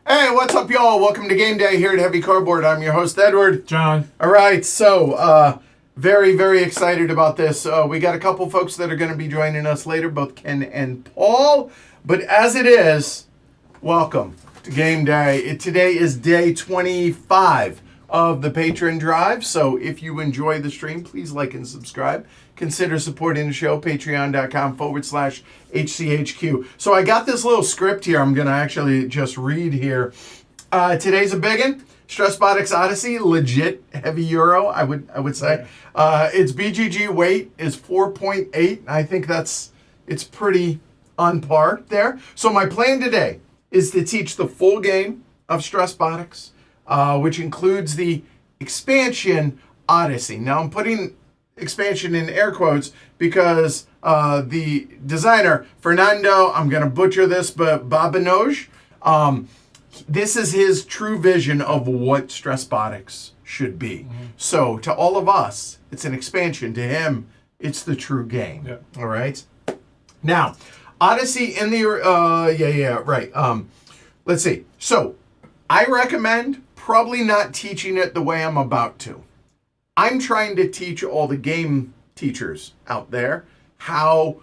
Hey, what's up, y'all? Welcome to Game Day here at Heavy Cardboard. I'm your host, Edward. John. All right, so very, very excited about this. We got a couple folks that are going to be joining us later, both Ken and Paul. But as it is, welcome to Game Day. Today is day 25 of the Patreon Drive. So if you enjoy the stream, please like and subscribe. Consider supporting the show, patreon.com/HCHQ. So I got this little script here I'm going to actually just read here. Today's a big one. Stress Botics Odyssey, legit heavy euro, I would say. Its BGG weight is 4.8. I think it's pretty on par there. So my plan today is to teach the full game of Stress Botics, which includes the expansion Odyssey. Now I'm putting expansion in air quotes because the designer, Fernando, I'm going to butcher this, but Babinoj, this is his true vision of what Stress Botics should be. So to all of us, it's an expansion. To him, it's the true game. Yeah. All right. Now, Odyssey in the right. Let's see. So I recommend probably not teaching it the way I'm about to. I'm trying to teach all the game teachers out there how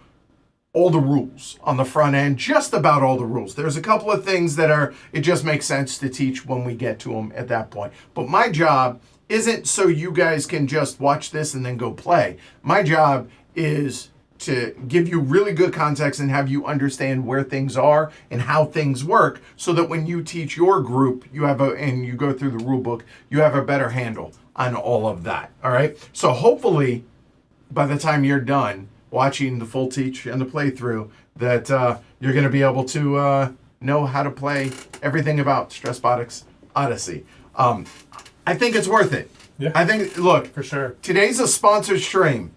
all the rules on the front end, just about all the rules. There's a couple of things that it just makes sense to teach when we get to them at that point. But my job isn't so you guys can just watch this and then go play. My job is to give you really good context and have you understand where things are and how things work so that when you teach your group, and you go through the rule book, you have a better handle on all of that. All right. So hopefully by the time you're done watching the full teach and the playthrough, that you're going to be able to know how to play everything about Stress Botics Odyssey. I think it's worth it. Yeah. I think, look, for sure. Today's a sponsored stream,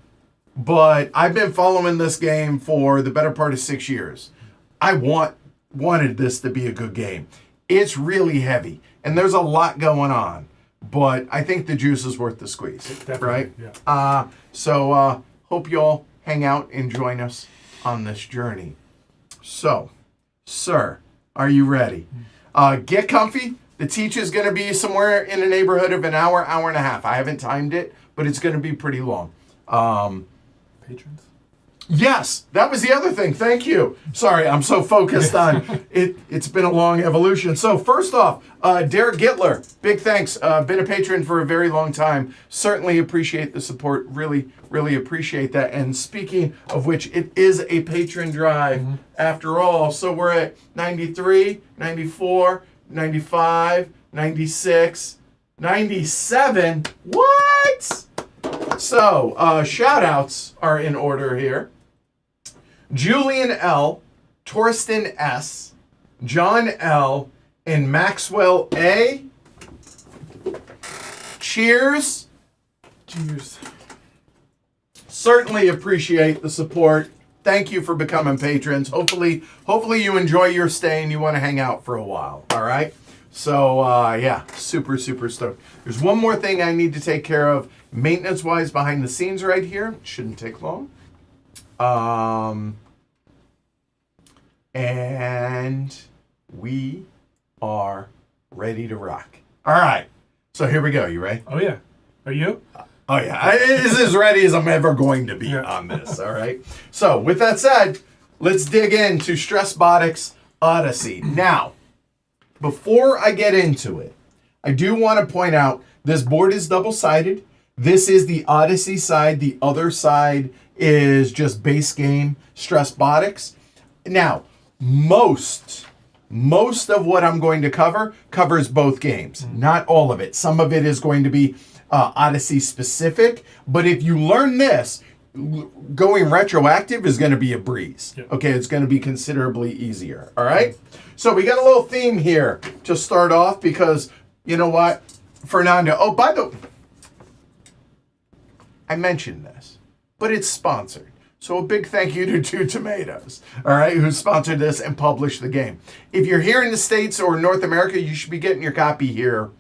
but I've been following this game for the better part of 6 years. I wanted this to be a good game. It's really heavy, and there's a lot going on, but I think the juice is worth the squeeze. Definitely, right? Yeah. So hope you all hang out and join us on this journey. So, sir, are you ready? Get comfy. The teach is going to be somewhere in the neighborhood of an hour, hour and a half. I haven't timed it, but it's going to be pretty long. Patrons? Yes, that was the other thing. Thank you. Sorry, I'm so focused on it. It's been a long evolution. So first off, Derek Gittler, big thanks. Been a patron for a very long time. Certainly appreciate the support. Really, really appreciate that. And speaking of which, it is a patron drive after all. So we're at 93, 94, 95, 96, 97. What? So shout outs are in order here. Julian L., Torsten S., John L., and Maxwell A. Cheers. Cheers. Certainly appreciate the support. Thank you for becoming patrons. Hopefully you enjoy your stay and you want to hang out for a while. All right? So, yeah, super, super stoked. There's one more thing I need to take care of maintenance-wise behind the scenes right here. Shouldn't take long. And we are ready to rock. All right. So here we go. You ready? Oh, yeah. Are you? Oh, yeah. It's as ready as I'm ever going to be on this. All right. So with that said, let's dig into Stress Botics Odyssey. Now, before I get into it, I do want to point out this board is double-sided. This is the Odyssey side. The other side is just base game Stress Botics. Now, most of what I'm going to cover covers both games. Not all of it. Some of it is going to be Odyssey specific. But if you learn this, going retroactive is going to be a breeze. Yep. Okay, it's going to be considerably easier. All right? So we got a little theme here to start off because, you know what? Fernando, oh, by the way, I mentioned this, but it's sponsored. So a big thank you to Two Tomatoes, all right, who sponsored this and published the game. If you're here in the States or North America, you should be getting your copy here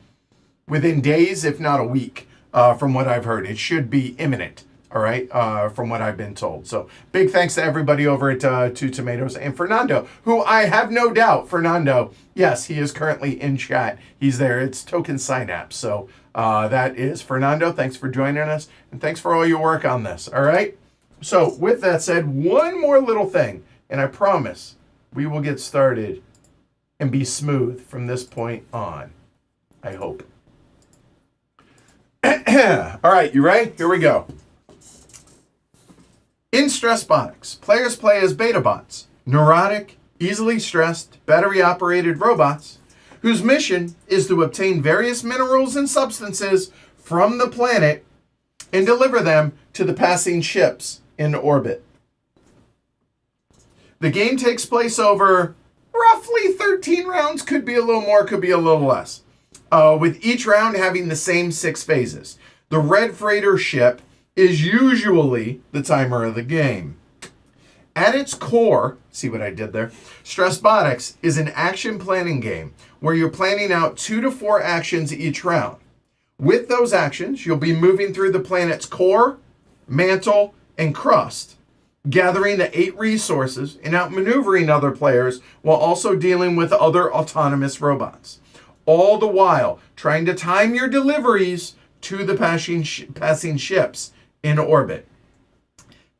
within days, if not a week, from what I've heard. It should be imminent, all right, from what I've been told. So big thanks to everybody over at Two Tomatoes and Fernando, who I have no doubt, Fernando, yes, he is currently in chat. He's there. It's Token Synapse. So that is Fernando. Thanks for joining us, and thanks for all your work on this, all right? So with that said, one more little thing, and I promise we will get started and be smooth from this point on, I hope. All right, you ready? Here we go. In Stress Botics, players play as beta bots, neurotic, easily stressed, battery-operated robots whose mission is to obtain various minerals and substances from the planet and deliver them to the passing ships in orbit. The game takes place over roughly 13 rounds, could be a little more, could be a little less, with each round having the same 6 phases. The red freighter ship is usually the timer of the game. At its core, see what I did there? Stress Botics is an action planning game where you're planning out 2 to 4 actions each round. With those actions, you'll be moving through the planet's core, mantle, and crust, gathering the 8 resources and outmaneuvering other players while also dealing with other autonomous robots. All the while trying to time your deliveries to the passing ships in orbit.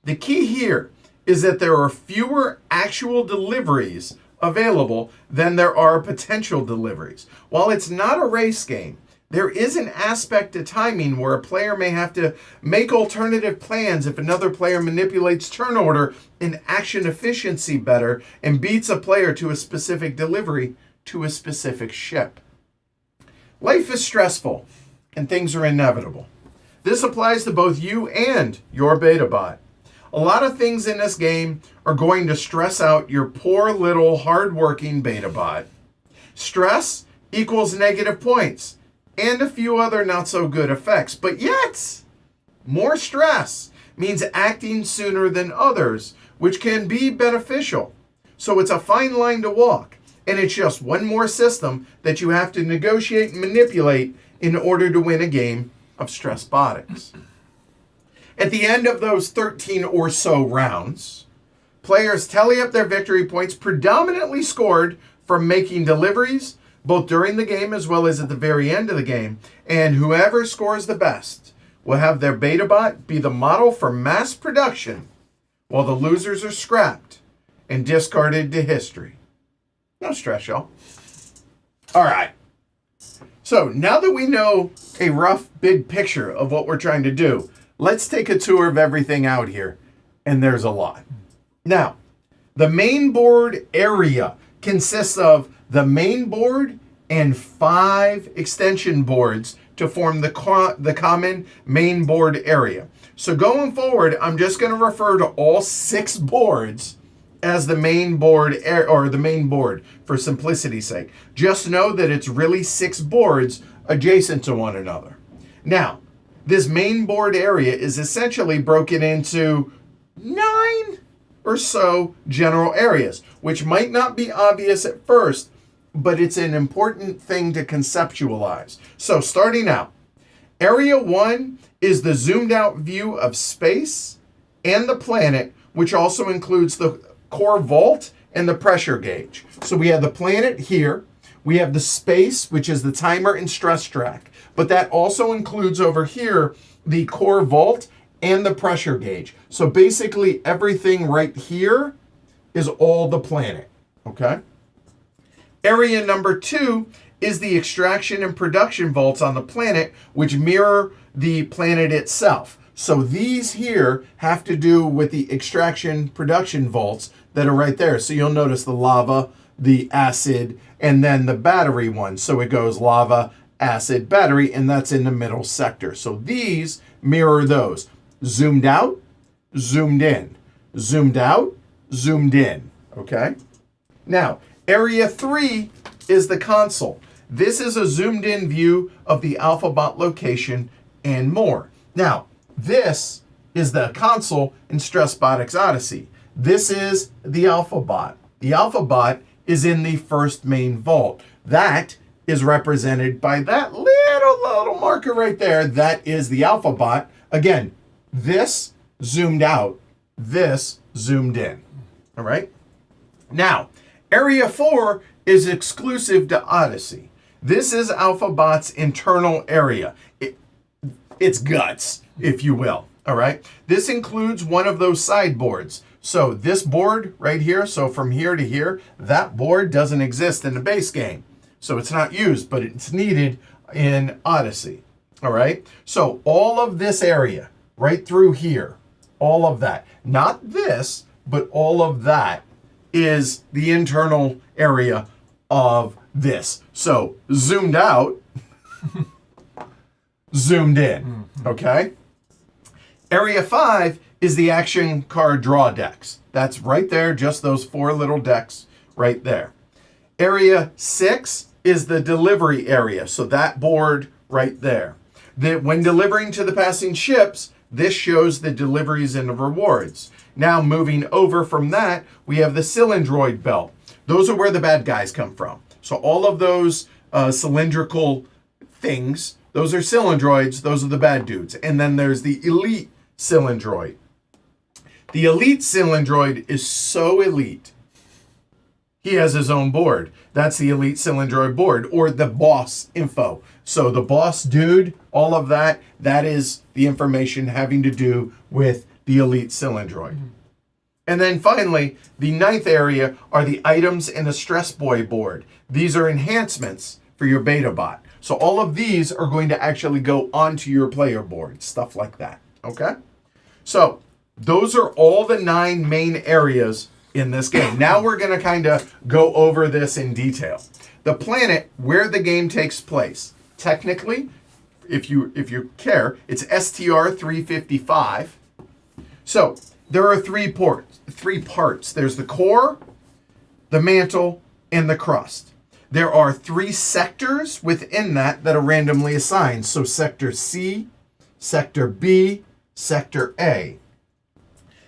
The key here is that there are fewer actual deliveries available than there are potential deliveries. While it's not a race game, there is an aspect to timing where a player may have to make alternative plans if another player manipulates turn order and action efficiency better and beats a player to a specific delivery to a specific ship. Life is stressful and things are inevitable. This applies to both you and your beta bot. A lot of things in this game are going to stress out your poor little hardworking beta bot. Stress equals negative points and a few other not so good effects, but yet more stress means acting sooner than others, which can be beneficial. So it's a fine line to walk, and it's just one more system that you have to negotiate and manipulate in order to win a game of Stress Botics. At the end of those 13 or so rounds, players tally up their victory points predominantly scored from making deliveries, both during the game as well as at the very end of the game, and whoever scores the best will have their beta bot be the model for mass production, while the losers are scrapped and discarded to history. No stress, y'all. All right. So now that we know a rough big picture of what we're trying to do, let's take a tour of everything out here, and there's a lot. Now, the main board area consists of the main board and 5 extension boards to form the common main board area. So going forward, I'm just going to refer to all 6 boards as the main board or the main board for simplicity's sake. Just know that it's really 6 boards adjacent to one another. Now, this main board area is essentially broken into 9 or so general areas, which might not be obvious at first, but it's an important thing to conceptualize. So starting out, Area 1 is the zoomed out view of space and the planet, which also includes the core vault and the pressure gauge. So we have the planet here, we have the space, which is the timer and stress track, but that also includes over here the core vault and the pressure gauge. So basically everything right here is all the planet, okay? Area number 2 is the extraction and production vaults on the planet, which mirror the planet itself. So these here have to do with the extraction production vaults that are right there. So you'll notice the lava, the acid, and then the battery one. So it goes lava, acid, battery, and that's in the middle sector. So these mirror those. Zoomed out, zoomed in. Zoomed out, zoomed in. Okay? Now, Area 3 is the console. This is a zoomed in view of the alphabot location and more. Now, this is the console in Stress Botics Odyssey. This is the alphabot. The alphabot is in the first main vault. That is represented by that little marker right there. That is the alphabot. Again, this zoomed out, this zoomed in. All right? Now, Area 4 is exclusive to Odyssey. This is Alphabot's internal area. It's guts, if you will. All right? This includes one of those sideboards. So this board right here, so from here to here, that board doesn't exist in the base game. So it's not used, but it's needed in Odyssey. All right? So all of this area, right through here, all of that, not this, but all of that is the internal area of this. So zoomed out, zoomed in, okay? Area 5 is the action card draw decks. That's right there, just those 4 little decks right there. Area 6 is the delivery area, so that board right there. When delivering to the passing ships, this shows the deliveries and the rewards. Now moving over from that, we have the cylindroid belt. Those are where the bad guys come from. So all of those cylindrical things, those are cylindroids, those are the bad dudes. And then there's the elite cylindroid. The elite cylindroid is so elite, he has his own board. That's the elite cylindroid board, or the boss info. So the boss dude, all of that, that is the information having to do with the elite cylindroid. And then finally, the 9th area are the items in the Stress Boy board. These are enhancements for your beta bot. So all of these are going to actually go onto your player board, stuff like that, okay? So those are all the 9 main areas in this game. Now we're going to kind of go over this in detail. The planet where the game takes place, technically, if you care, it's STR 355. So there are three parts. There's the core, the mantle, and the crust. There are 3 sectors within that are randomly assigned. So sector C, sector B, sector A.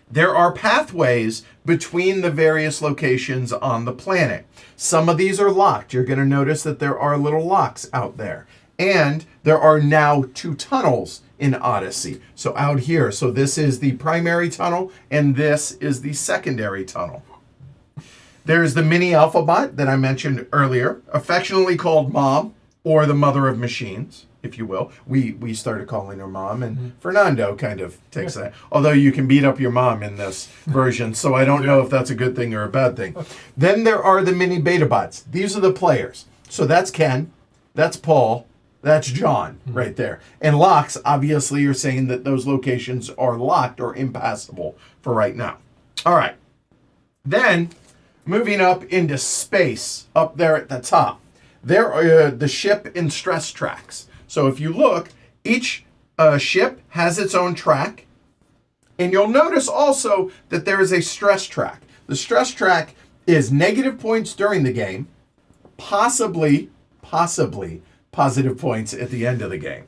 There are pathways between the various locations on the planet. Some of these are locked. You're going to notice that there are little locks out there. And there are now 2 tunnels in Odyssey. So out here, so this is the primary tunnel and this is the secondary tunnel. There's the mini alphabot that I mentioned earlier, affectionately called Mom, or the mother of machines, if you will. We started calling her Mom, and Fernando kind of takes that. Although you can beat up your mom in this version, so I don't know if that's a good thing or a bad thing. Then there are the mini beta bots. These are the players. So that's Ken, that's Paul, that's John right there. And locks, obviously you're saying that those locations are locked or impassable for right now. All right. Then, moving up into space, up there at the top, there are the ship and stress tracks. So if you look, each ship has its own track. And you'll notice also that there is a stress track. The stress track is negative points during the game, possibly positive points at the end of the game.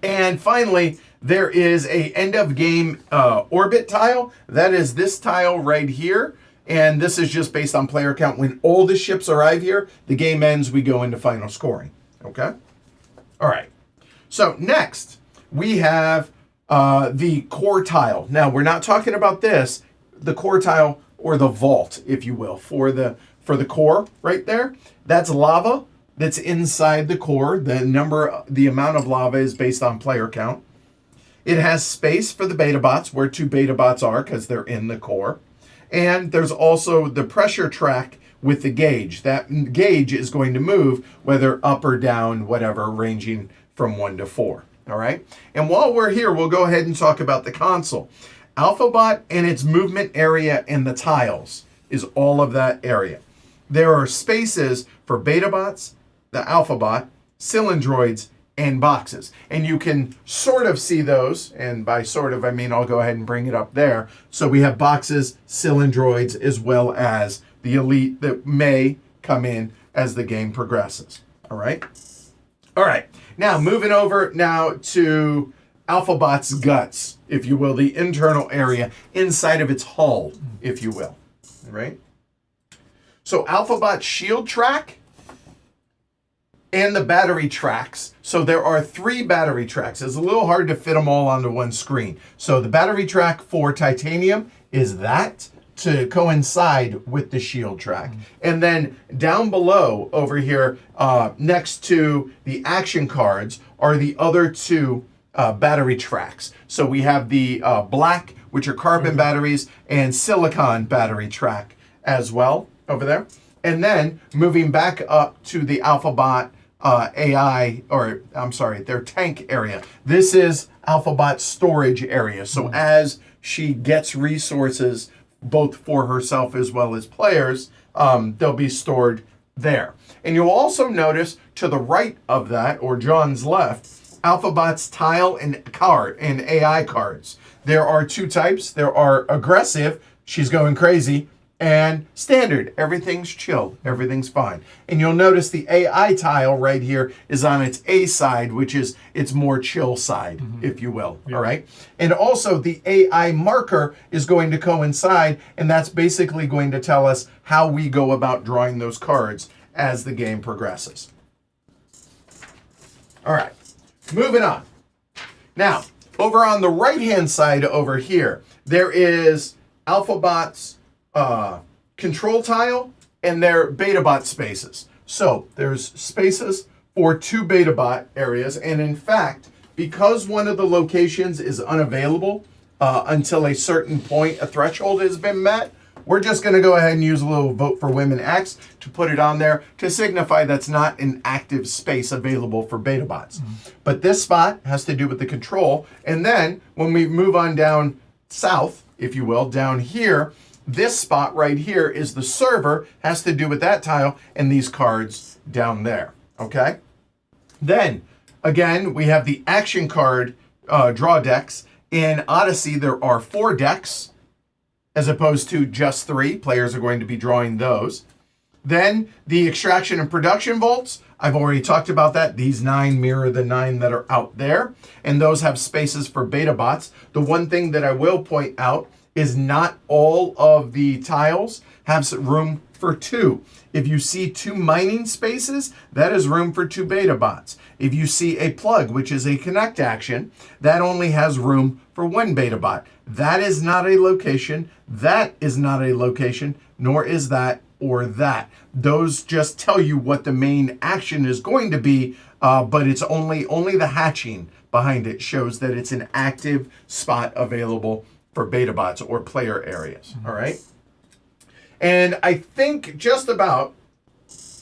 And finally, there is a end of game orbit tile. That is this tile right here. And this is just based on player count. When all the ships arrive here, the game ends, we go into final scoring. Okay? All right. So next, we have the core tile. Now, we're not talking about this, the core tile or the vault, if you will, for the core right there. That's lava that's inside the core. The amount of lava is based on player count. It has space for the beta bots, where 2 beta bots are because they're in the core. And there's also the pressure track with the gauge. That gauge is going to move whether up or down, whatever, ranging from 1 to 4. All right. And while we're here, we'll go ahead and talk about the console. Alphabot and its movement area and the tiles is all of that area. There are spaces for beta bots, the alphabot, cylindroids, and boxes. And you can sort of see those, and by sort of I mean I'll go ahead and bring it up there. So we have boxes, cylindroids, as well as the elite that may come in as the game progresses. All right? All right. Now, moving over now to Alphabot's guts, if you will, the internal area inside of its hull, if you will. All right? So Alphabot's shield track and the battery tracks. So there are 3 battery tracks. It's a little hard to fit them all onto one screen. So the battery track for titanium is that to coincide with the shield track. And then down below over here, next to the action cards, are the other 2 battery tracks. So we have the black, which are carbon batteries, and silicon battery track as well over there. And then moving back up to the Alphabot AI, or I'm sorry, their tank area. This is Alphabot's storage area. So as she gets resources, both for herself as well as players, they'll be stored there. And you'll also notice to the right of that, or John's left, Alphabot's tile and card and AI cards. There are two types. There are aggressive, she's going crazy, and standard, everything's chill, everything's fine. And you'll notice the AI tile right here is on its A side, which is its more chill side, if you will, all right? And also the AI marker is going to coincide, and that's basically going to tell us how we go about drawing those cards as the game progresses. All right, moving on. Now, over on the right-hand side over here, there is Alphabot's control tile and their BetaBot spaces. So there's spaces for two BetaBot areas, and in fact, because one of the locations is unavailable until a certain point, a threshold has been met, we're just going to go ahead and use a little Vote for Women X to put it on there to signify that's not an active space available for BetaBots. But this spot has to do with the control, and then when we move on down south, if you will, down here, this spot right here is the server, has to do with that tile, and these cards down there, okay? Then, again, we have the action card draw decks. In Odyssey, there are 4 decks, as opposed to just 3. Players are going to be drawing those. Then, the extraction and production vaults. I've already talked about that. These 9 mirror the 9 that are out there, and those have spaces for BetaBots. The one thing that I will point out is not all of the tiles have room for 2. If you see 2 mining spaces, that is room for 2 BetaBots. If you see a plug, which is a connect action, that only has room for 1 BetaBot. That is not a location. That is not a location, nor is that or that. Those just tell you what the main action is going to be, but it's only the hatching behind it shows that it's an active spot available for BetaBots or player areas, all right? And I think just about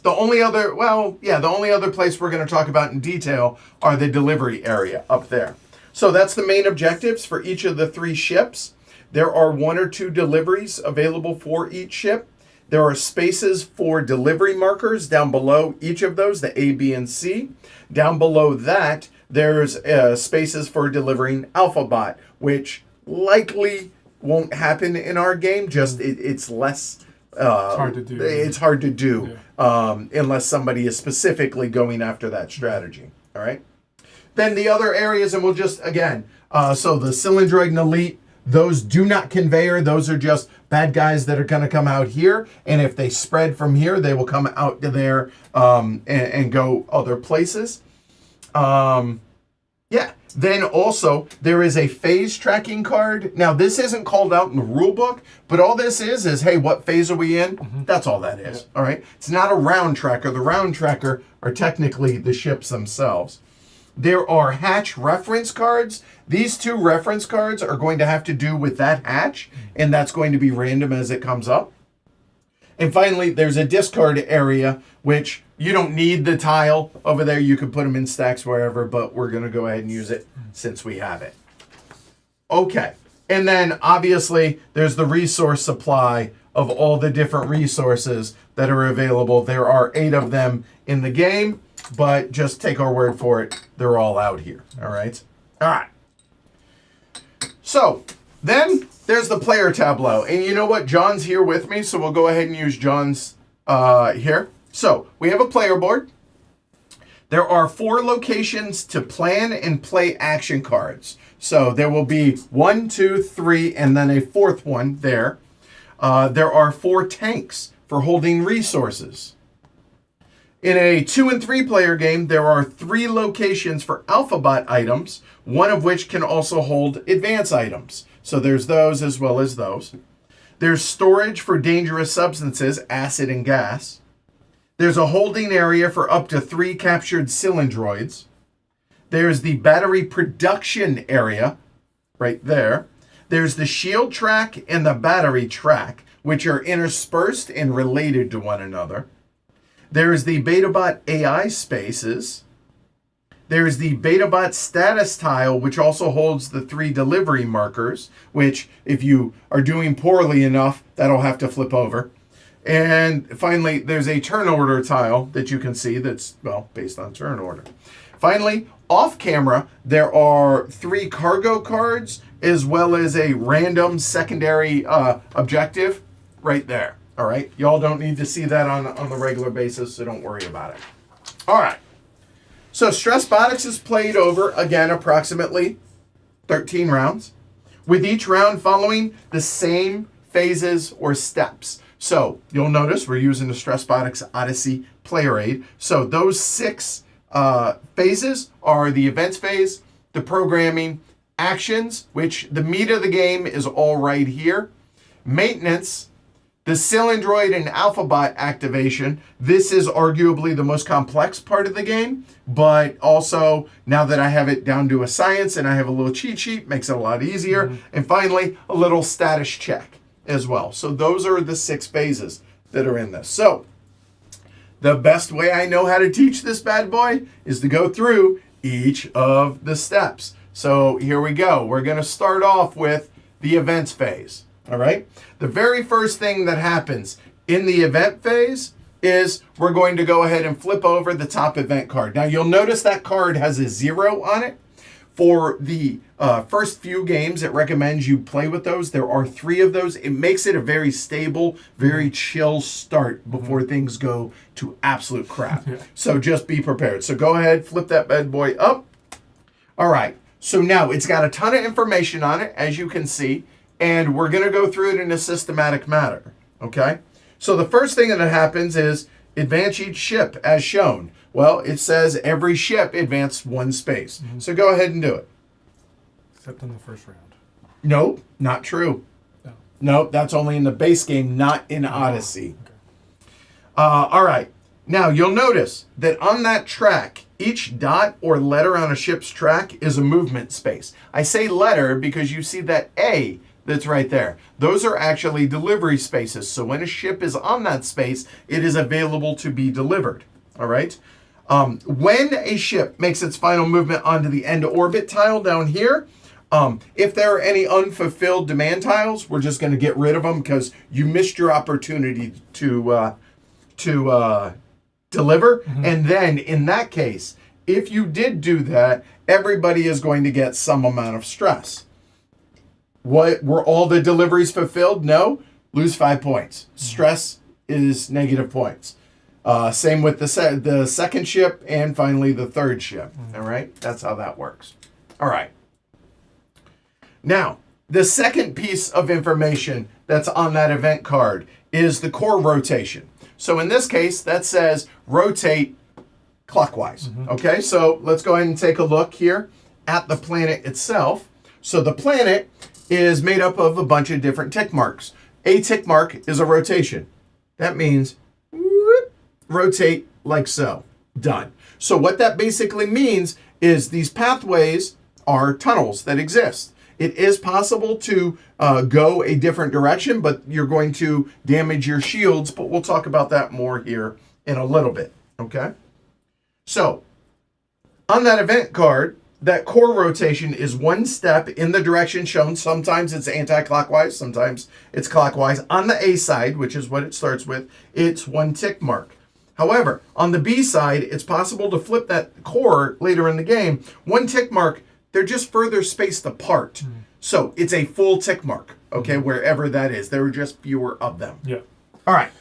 the only other place we're going to talk about in detail are the delivery area up there. So that's the main objectives for each of the 3 ships. There are 1 or 2 deliveries available for each ship. There are spaces for delivery markers down below each of those, the A, B, and C. Down below that, there's spaces for delivering alphabot, which likely won't happen in our game. Just it's less. It's hard to do. It's hard to do unless somebody is specifically going after that strategy. All right. Then the other areas, and we'll just again. So the Cylindroid and Elite, those do not conveyor. Those are just bad guys that are going to come out here, and if they spread from here, they will come out to there and go other places. Then also, there is a phase tracking card. Now, this isn't called out in the rule book, but all this is, hey, what phase are we in? That's all that is, all right? It's not a round tracker. The round tracker are technically the ships themselves. There are hatch reference cards. These 2 reference cards are going to have to do with that hatch, and that's going to be random as it comes up. And finally, there's a discard area, which you don't need the tile over there. You can put them in stacks wherever, but we're going to go ahead and use it since we have it. Okay. And then, obviously, there's the resource supply of all the different resources that are available. There are 8 of them in the game, but just take our word for it. They're all out here. All right? All right. So, then there's the player tableau. And you know what? John's here with me, so we'll go ahead and use John's here. So, we have a player board. There are 4 locations to plan and play action cards. So, there will be 1, 2, 3, and then a 4th one there. There are 4 tanks for holding resources. In a 2 and 3 player game, there are 3 locations for alphabot items, one of which can also hold advance items. So there's those as well as those. There's storage for dangerous substances, acid and gas. There's a holding area for up to 3 captured cylindroids. There's the battery production area right there. There's the shield track and the battery track, which are interspersed and related to one another. There's the BetaBot AI spaces. There's the BetaBot status tile, which also holds the 3 delivery markers, which if you are doing poorly enough, that'll have to flip over. And finally, there's a turn order tile that you can see that's, well, based on turn order. Finally, off camera, there are 3 cargo cards as well as a random secondary objective right there. All right. Y'all don't need to see that on the regular basis, so don't worry about it. All right. So Stress Botics is played over, again, approximately 13 rounds, with each round following the same phases or steps. So you'll notice we're using the Stress Botics Odyssey player aid. So those 6 phases are the events phase, the programming, actions, which the meat of the game is all right here, maintenance, the cylindroid and alphabot activation. This is arguably the most complex part of the game, but also now that I have it down to a science and I have a little cheat sheet, makes it a lot easier. And finally, a little status check as well. So those are the 6 phases that are in this. So the best way I know how to teach this bad boy is to go through each of the steps. So here we go. We're going to start off with the events phase. All right. The very first thing that happens in the event phase is we're going to go ahead and flip over the top event card. Now you'll notice that card has a 0 on it. For the first few games, it recommends you play with those. There are 3 of those. It makes it a very stable, very chill start before things go to absolute crap. So just be prepared. So go ahead, flip that bad boy up. All right. So now it's got a ton of information on it, as you can see, and we're going to go through it in a systematic manner. Okay. So the first thing that happens is advance each ship as shown. Well, it says every ship advance 1 space. So go ahead and do it. Except in the first round. Nope, not true. No. Nope, that's only in the base game, not in Odyssey. Okay. All right. Now, you'll notice that on that track, each dot or letter on a ship's track is a movement space. I say letter because you see that A that's right there. Those are actually delivery spaces. So when a ship is on that space, it is available to be delivered. All right. When a ship makes its final movement onto the end orbit tile down here, if there are any unfulfilled demand tiles, we're just going to get rid of them because you missed your opportunity to deliver. And then in that case, if you did do that, everybody is going to get some amount of stress. What were all the deliveries fulfilled? No, lose 5 points. Stress is negative points. Same with the second ship and finally the third ship. All right, that's how that works. All right. Now, the second piece of information that's on that event card is the core rotation. So in this case, that says rotate clockwise. Okay, so let's go ahead and take a look here at the planet itself. So the planet is made up of a bunch of different tick marks. A tick mark is a rotation. That means rotate like so. Done. So what that basically means is these pathways are tunnels that exist. It is possible to go a different direction, but you're going to damage your shields, but we'll talk about that more here in a little bit, okay? So, on that event card, that core rotation is 1 step in the direction shown. Sometimes it's anti-clockwise, sometimes it's clockwise. On the A side, which is what it starts with, it's 1 tick mark. However, on the B side, it's possible to flip that core later in the game. 1 tick mark, they're just further spaced apart. So it's a full tick mark, okay, wherever that is. There are just fewer of them. Yeah. All right.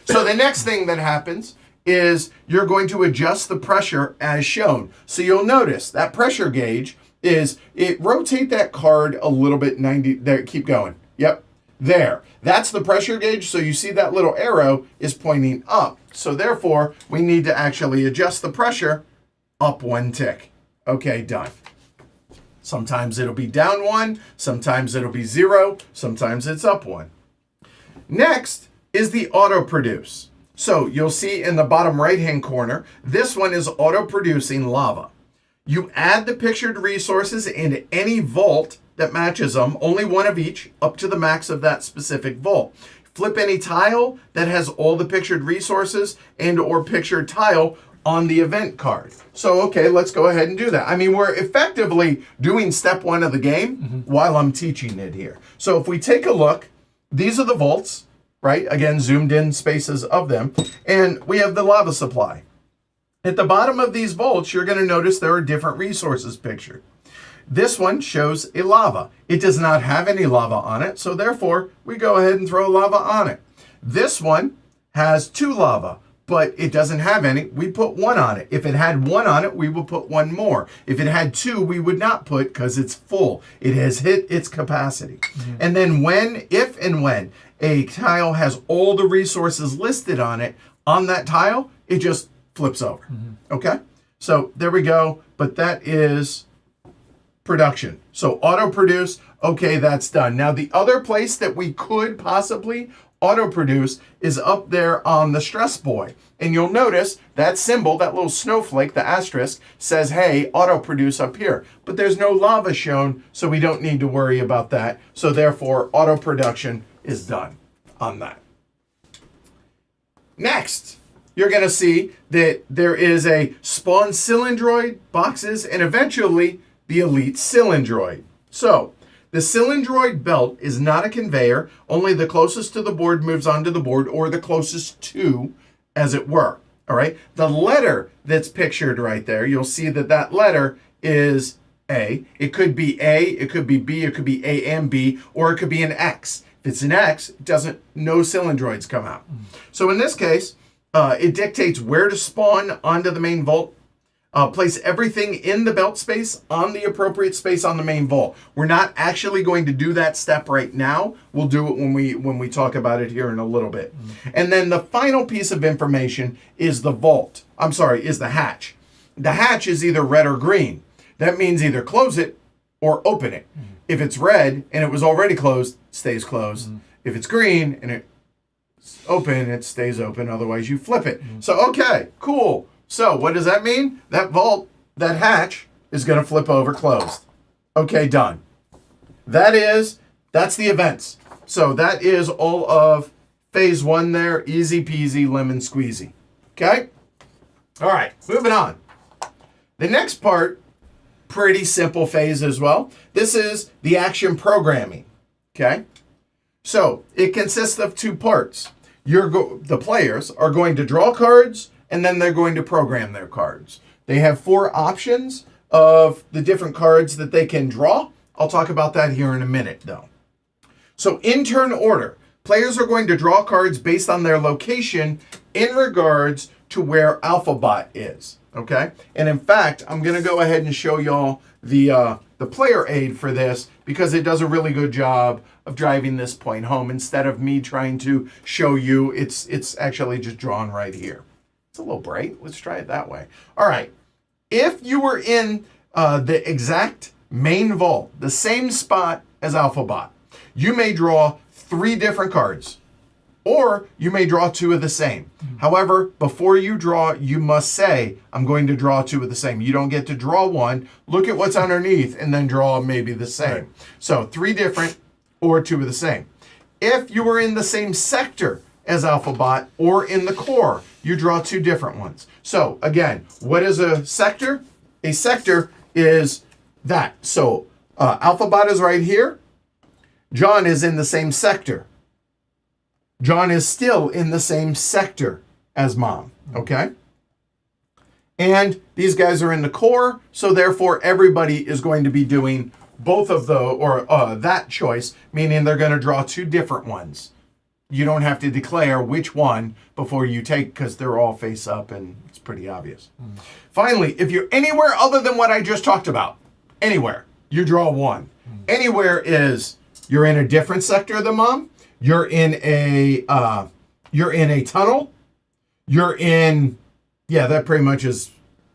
So the next thing that happens is you're going to adjust the pressure as shown. So you'll notice that pressure gauge is, rotate that card a little bit 90, there, keep going. Yep, there. That's the pressure gauge. So you see that little arrow is pointing up. So therefore, we need to actually adjust the pressure up 1 tick. Okay, done. Sometimes it'll be down 1, sometimes it'll be 0, sometimes it's up 1. Next is the auto produce. So you'll see in the bottom right-hand corner, this one is auto producing lava. You add the pictured resources into any vault that matches them, only 1 of each, up to the max of that specific vault. Flip any tile that has all the pictured resources and or pictured tile on the event card. So, okay, let's go ahead and do that. I mean, we're effectively doing step 1 of the game while I'm teaching it here. So if we take a look, these are the vaults. right? Again, zoomed in spaces of them. And we have the lava supply. At the bottom of these vaults, you're going to notice there are different resources pictured. This one shows a lava. It does not have any lava on it, so therefore we go ahead and throw lava on it. This one has 2 lava, but it doesn't have any. We put 1 on it. If it had 1 on it, we would put 1 more. If it had 2, we would not put because it's full. It has hit its capacity. Mm-hmm. And then if and when a tile has all the resources listed on it, on that tile, it just flips over. Mm-hmm. Okay? So there we go. But that is production. So auto produce, okay, that's done. Now the other place that we could possibly auto produce is up there on the stress buoy. And you'll notice that symbol, that little snowflake, the asterisk, says, hey, auto produce up here. But there's no lava shown, so we don't need to worry about that. So therefore, auto production is done on that. Next, you're going to see that there is a spawn cylindroid, boxes, and eventually the elite cylindroid. So the cylindroid belt is not a conveyor. Only the closest to the board moves onto the board, or the closest to, as it were. All right. The letter that's pictured right there, you'll see that that letter is A. It could be A, it could be B, it could be A and B, or it could be an X. If it's an X, no cylindroids come out. So in this case, it dictates where to spawn onto the main vault. Place everything in the belt space on the appropriate space on the main vault. We're not actually going to do that step right now. We'll do it when we talk about it here in a little bit. Mm-hmm. And then the final piece of information is the vault. Is the hatch. The hatch is either red or green. That means either close it or open it. Mm-hmm. If it's red and it was already closed, it stays closed. Mm-hmm. If it's green and it's open, it stays open. Otherwise, you flip it. Mm-hmm. So, okay, cool. So what does that mean? That vault, that hatch, is going to flip over closed. Okay, done. That's the events. So that is all of phase 1 there. Easy peasy, lemon squeezy. Okay? All right, moving on. The next part, pretty simple phase as well. This is the action programming. Okay? So it consists of 2 parts. The players are going to draw cards, and then they're going to program their cards. They have 4 options of the different cards that they can draw. I'll talk about that here in a minute, though. So in turn order, players are going to draw cards based on their location in regards to where alphabot is, okay? And in fact, I'm going to go ahead and show y'all the player aid for this because it does a really good job of driving this point home. Instead of me trying to show you, it's actually just drawn right here. It's a little bright. Let's try it that way. All right. If you were in the exact main vault, the same spot as alphabot, you may draw 3 different cards, or you may draw 2 of the same. Mm-hmm. However, before you draw, you must say, I'm going to draw 2 of the same. You don't get to draw 1, look at what's underneath, and then draw maybe the same. Right. So 3 different or 2 of the same. If you were in the same sector as alphabot or in the core, you draw 2 different ones. So again, what is a sector? A sector is that. So alphabot is right here. John is in the same sector. John is still in the same sector as mom, okay? And these guys are in the core, so therefore everybody is going to be doing both of that choice, meaning they're going to draw 2 different ones. You don't have to declare which one before you take, because they're all face up and it's pretty obvious. Mm. Finally, if you're anywhere other than what I just talked about, anywhere, you draw 1. Mm. Anywhere is you're in a different sector than mom, you're in a tunnel, that pretty much is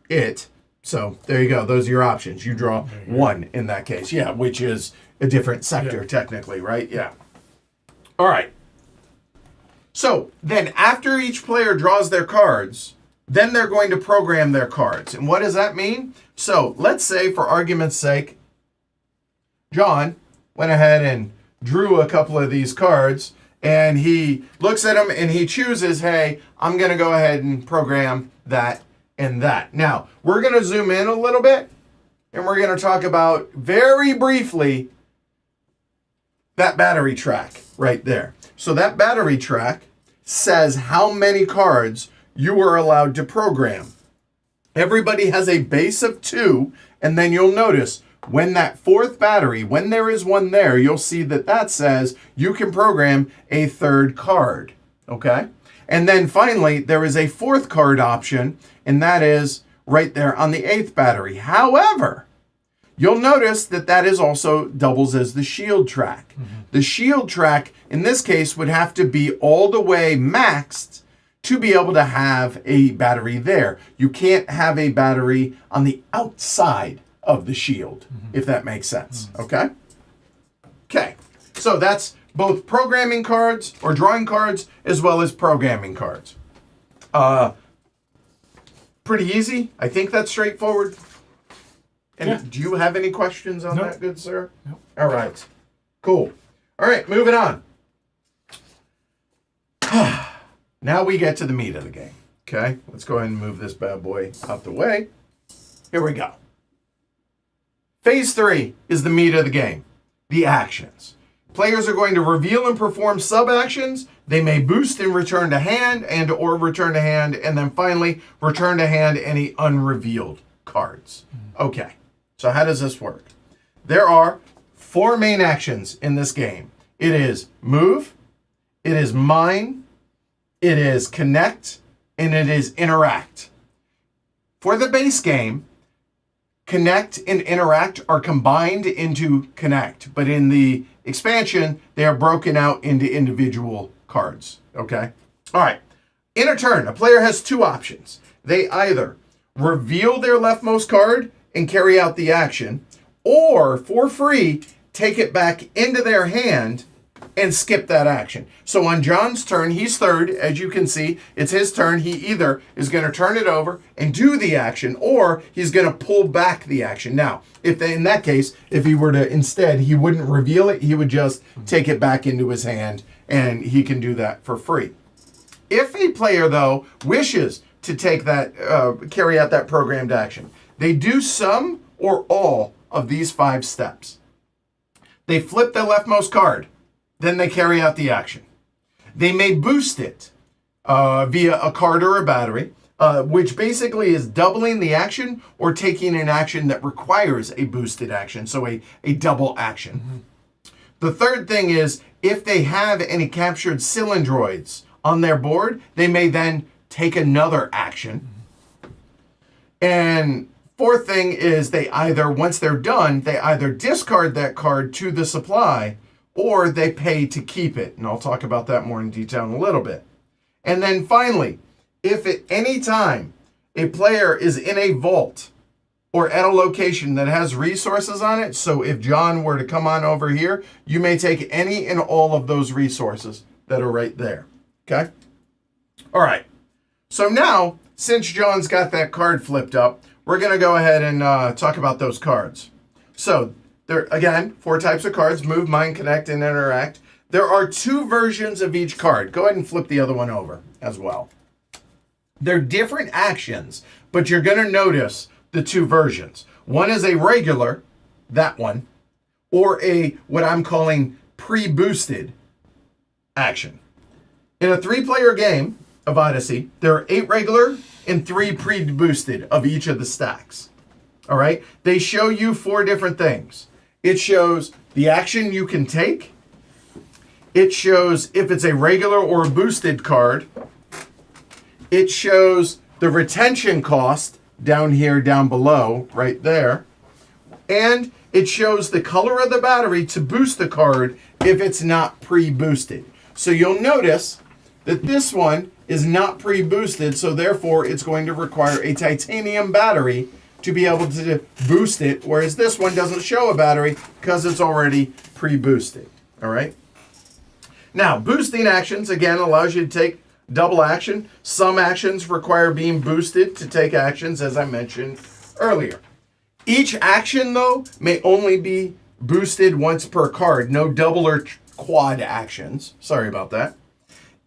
it. So there you go. Those are your options. You draw 1 in that case. Yeah, which is a different sector technically, right? Yeah. All right. So then after each player draws their cards, then they're going to program their cards. And what does that mean? So let's say, for argument's sake, John went ahead and drew a couple of these cards, and he looks at them and he chooses, hey, I'm going to go ahead and program that and that. Now, we're going to zoom in a little bit, and we're going to talk about very briefly that battery track right there. So that battery track says how many cards you are allowed to program. Everybody has a base of 2, and then you'll notice when that fourth battery, when there is one there, you'll see that that says you can program a third card, okay? And then finally, there is a fourth card option, and that is right there on the 8th battery. However, you'll notice that that is also doubles as the shield track. The shield track, in this case, would have to be all the way maxed to be able to have a battery there. You can't have a battery on the outside of the shield, if that makes sense, okay? Okay, so that's both programming cards or drawing cards as well as programming cards. Pretty easy. I think that's straightforward. And Yeah. do you have any questions on Nope. that, good sir? Nope. All right, cool. All right, moving on. Now we get to the meat of the game, okay? Let's go ahead and move this bad boy out the way. Here we go. Phase 3 is the meat of the game, the actions. Players are going to reveal and perform sub-actions. They may boost and return to hand and or return to hand, and then finally return to hand any unrevealed cards. Okay, so how does this work? There are 4 main actions in this game. It is move, it is mine, it is connect, and it is interact. For the base game, connect and interact are combined into connect, but in the expansion, they are broken out into individual cards, okay? All right, in a turn, a player has 2 options. They either reveal their leftmost card and carry out the action, or for free, take it back into their hand and skip that action. So on John's turn, he's third. As you can see, it's his turn. He either is going to turn it over and do the action, or he's going to pull back the action. Now, in that case, if he were to instead, he wouldn't reveal it. He would just take it back into his hand, and he can do that for free. If a player, though, wishes to take that, carry out that programmed action, they do some or all of these 5 steps. They flip their leftmost card. Then they carry out the action. They may boost it via a card or a battery, which basically is doubling the action or taking an action that requires a boosted action, so a double action. The third thing is, if they have any captured cylindroids on their board, they may then take another action. And fourth thing is they either, once they're done, they either discard that card to the supply or they pay to keep it. And I'll talk about that more in detail in a little bit. And then finally, if at any time a player is in a vault or at a location that has resources on it, so if John were to come on over here, you may take any and all of those resources that are right there. Okay? All right. So now, since John's got that card flipped up, we're going to go ahead and talk about those cards. So, there, again, 4 types of cards: move, mine, connect, and interact. There are 2 versions of each card. Go ahead and flip the other one over as well. They're different actions, but you're going to notice the 2 versions. One is a regular, that one, or a what I'm calling pre-boosted action. In a 3-player game of Odyssey, there are 8 regular and 3 pre-boosted of each of the stacks. All right? They show you 4 different things. It shows the action you can take. It shows if it's a regular or a boosted card. It shows the retention cost down here, down below, right there. And it shows the color of the battery to boost the card if it's not pre-boosted. So you'll notice that this one is not pre-boosted, so therefore it's going to require a titanium battery to be able to boost it, whereas this one doesn't show a battery because it's already pre-boosted. All right? Now, boosting actions, again, allows you to take double action. Some actions require being boosted to take actions, as I mentioned earlier. Each action, though, may only be boosted once per card. No double or quad actions. Sorry about that.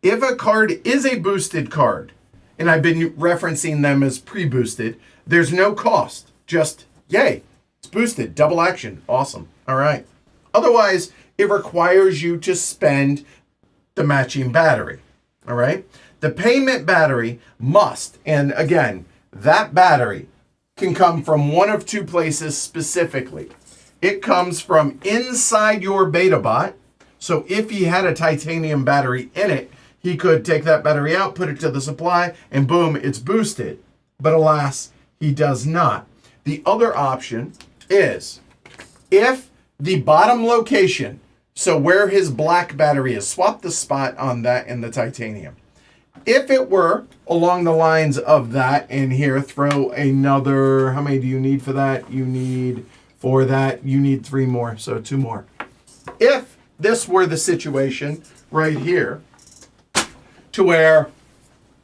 If a card is a boosted card, and I've been referencing them as pre-boosted, there's no cost. Just, yay, it's boosted, double action, awesome, all right. Otherwise, it requires you to spend the matching battery. All right? The payment battery must, and again, that battery can come from one of two places specifically. It comes from inside your BetaBot. So if he had a titanium battery in it, he could take that battery out, put it to the supply, and boom, it's boosted. But alas, he does not. The other option is if the bottom location, so where his black battery is, swap the spot on that in the titanium. If it were along the lines of that in here, throw another, how many do you need for that? You need, for that, you need 3 more, so 2 more. If this were the situation right here, to where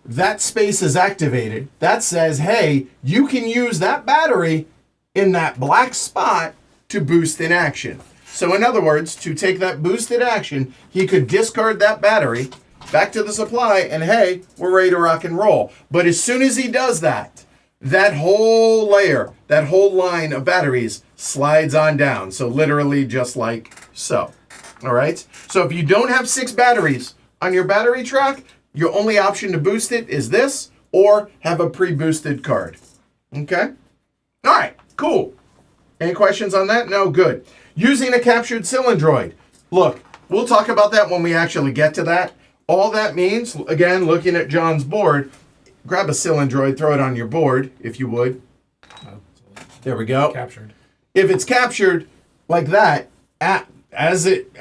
that space is activated, that says, hey, you can use that battery in that black spot to boost in action. So in other words, to take that boosted action, he could discard that battery back to the supply, and hey, we're ready to rock and roll. But as soon as he does that, that whole layer, that whole line of batteries slides on down. So literally just like so. All right? So if you don't have 6 batteries on your battery track, your only option to boost it is this, or have a pre-boosted card. Okay? All right, cool. Any questions on that? No? Good. Using a captured cylindroid. Look, we'll talk about that when we actually get to that. All that means, again, looking at John's board, grab a cylindroid, throw it on your board, if you would. There we go. Captured. If it's captured like that,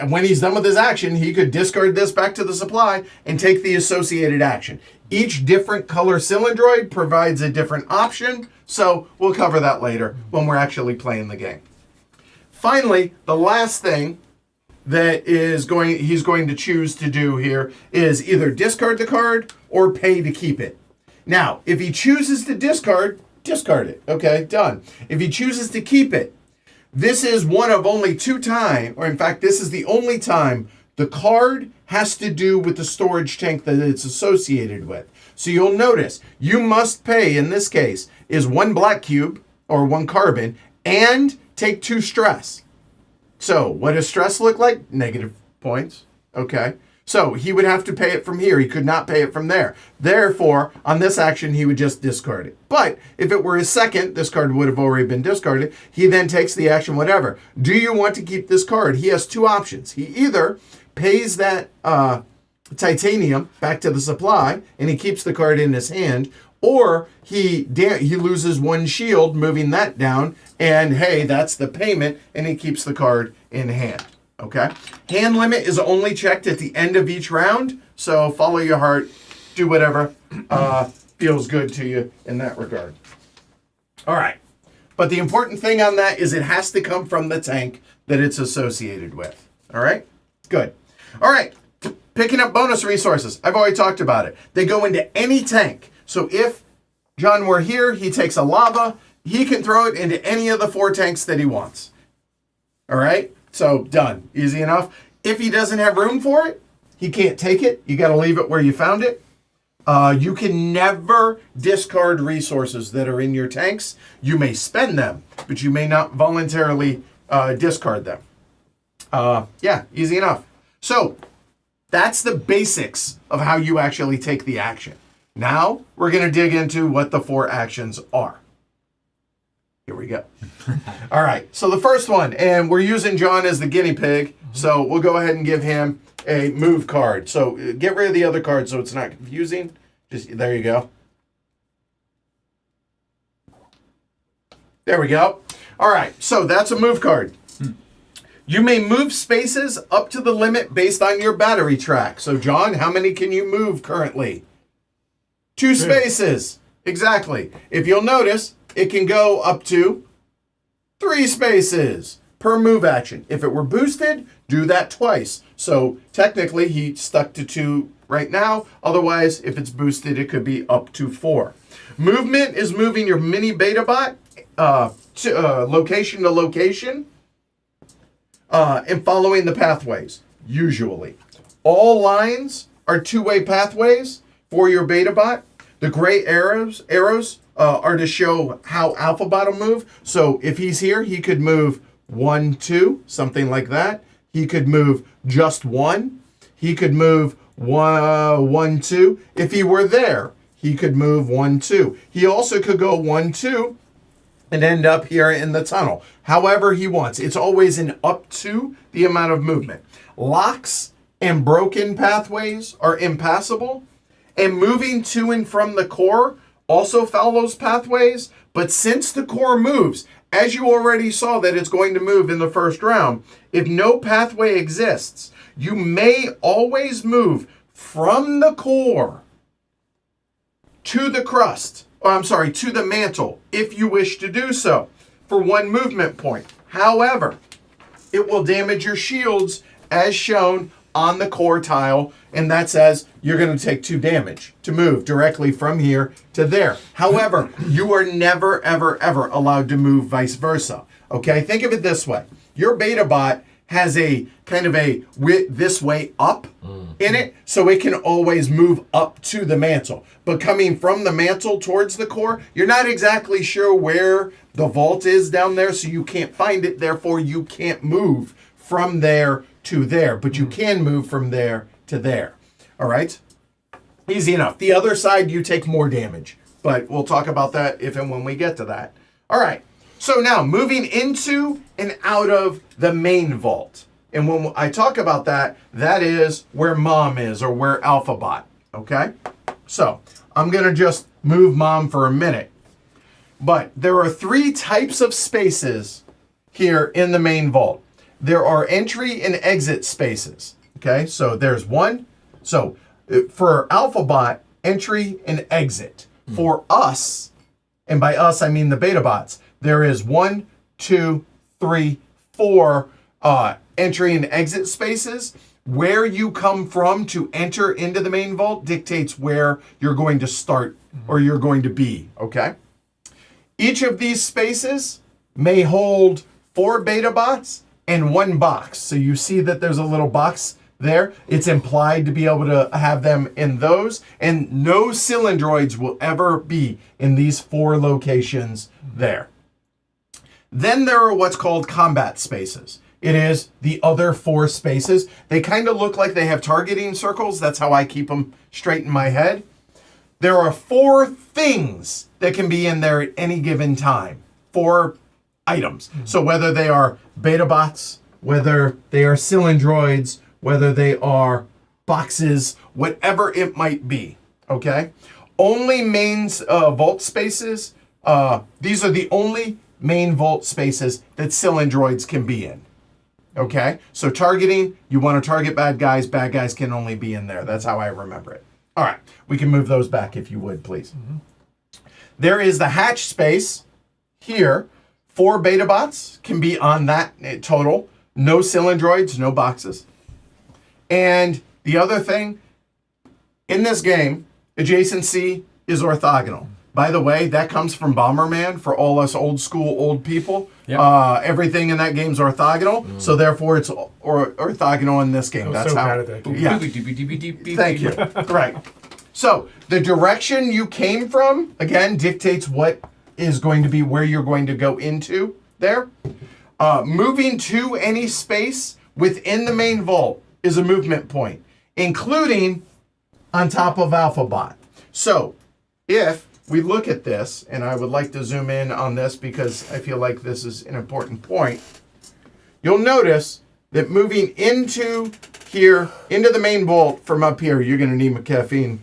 when he's done with his action, he could discard this back to the supply and take the associated action. Each different color cylindroid provides a different option, so we'll cover that later when we're actually playing the game. Finally, the last thing that he's going to choose to do here is either discard the card or pay to keep it. Now, if he chooses to discard it. Okay, done. If he chooses to keep it, this is one of only 2 times, or in fact, this is the only time the card has to do with the storage tank that it's associated with. So you'll notice you must pay, in this case, is 1 black cube or 1 carbon and take 2 stress. So what does stress look like? Negative points. Okay. So he would have to pay it from here. He could not pay it from there. Therefore, on this action, he would just discard it. But if it were his second, this card would have already been discarded. He then takes the action, whatever. Do you want to keep this card? He has 2 options. He either pays that titanium back to the supply, and he keeps the card in his hand, or he loses 1 shield, moving that down, and hey, that's the payment, and he keeps the card in hand. Okay? Hand limit is only checked at the end of each round, so follow your heart, do whatever feels good to you in that regard. All right. But the important thing on that is it has to come from the tank that it's associated with. All right? Good. All right. Picking up bonus resources. I've already talked about it. They go into any tank. So if John were here, he takes a lava, he can throw it into any of the 4 tanks that he wants. All right? So done. Easy enough. If he doesn't have room for it, he can't take it. You got to leave it where you found it. You can never discard resources that are in your tanks. You may spend them, but you may not voluntarily discard them. Yeah, easy enough. So that's the basics of how you actually take the action. Now we're going to dig into what the 4 actions are. Here we go. All right. So the first one, and we're using John as the guinea pig. So we'll go ahead and give him a move card. So get rid of the other card so it's not confusing. Just there you go. There we go. All right. So that's a move card. You may move spaces up to the limit based on your battery track. So John, how many can you move currently? 2 spaces. Exactly. If you'll notice, it can go up to 3 spaces per move action. If it were boosted, do that twice. So technically, he stuck to 2 right now. Otherwise, if it's boosted, it could be up to 4. Movement is moving your mini BetaBot location to location and following the pathways, usually. All lines are 2-way pathways for your BetaBot. The gray arrows are to show how alphabot will move. So if he's here, he could move 1, 2, something like that. He could move just 1. he could move 1, 2. If he were there, he could move 1, 2. He also could go 1, 2 and end up here in the tunnel. However he wants. It's always an up to the amount of movement. Locks and broken pathways are impassable. And moving to and from the core also follows pathways. But since the core moves, as you already saw that it's going to move in the first round, if no pathway exists, you may always move from the core to the crust. To the mantle, if you wish to do so, for 1 movement point. However, it will damage your shields as shown on the core tile, and that says you're going to take 2 damage to move directly from here to there. However, you are never, ever, ever allowed to move vice versa. Okay, think of it this way. Your beta bot has a kind of a this way up in it, so it can always move up to the mantle. But coming from the mantle towards the core, you're not exactly sure where the vault is down there, so you can't find it. Therefore, you can't move from there to there, but you can move from there to there. All right? Easy enough. The other side, you take more damage, but we'll talk about that if and when we get to that. All right. So now, moving into and out of the main vault. And when I talk about that, that is where Mom is, or where alphabot, okay? So, I'm going to just move Mom for a minute. But there are 3 types of spaces here in the main vault. There are entry and exit spaces, okay? So, there's 1. So, for alphabot, entry and exit. For us, and by us I mean the beta bots, there is 1, 2, 3, 4 entry and exit spaces. Where you come from to enter into the main vault dictates where you're going to start or you're going to be, okay? Each of these spaces may hold 4 beta bots and 1 box. So you see that there's a little box there. It's implied to be able to have them in those. And no cylindroids will ever be in these 4 locations there. Then there are what's called combat spaces. It is the other 4 spaces. They kind of look like they have targeting circles. That's how I keep them straight in my head. There are 4 things that can be in there at any given time. 4 items. So whether they are beta bots, whether they are cylindroids, whether they are boxes, whatever it might be. Okay? Only main vault spaces. These are the only main vault spaces that cylindroids can be in. Okay? So targeting, you want to target bad guys. Bad guys can only be in there. That's how I remember it. All right. We can move those back if you would, please. There is the hatch space here. 4 beta bots can be on that total. No cylindroids, no boxes. And the other thing, in this game, adjacency is orthogonal. By the way, that comes from Bomberman for all us old school old people. Yep. Everything in that game's orthogonal, so therefore it's orthogonal in this game. That's so how. bad at that game. Yeah. Thank you. Right. So the direction you came from again dictates what is going to be where you're going to go into there. Moving to any space within the main vault is a movement point, including on top of alphabot. So if we look at this, and I would like to zoom in on this because I feel like this is an important point, you'll notice that moving into here, into the main vault from up here, you're going to need my caffeine.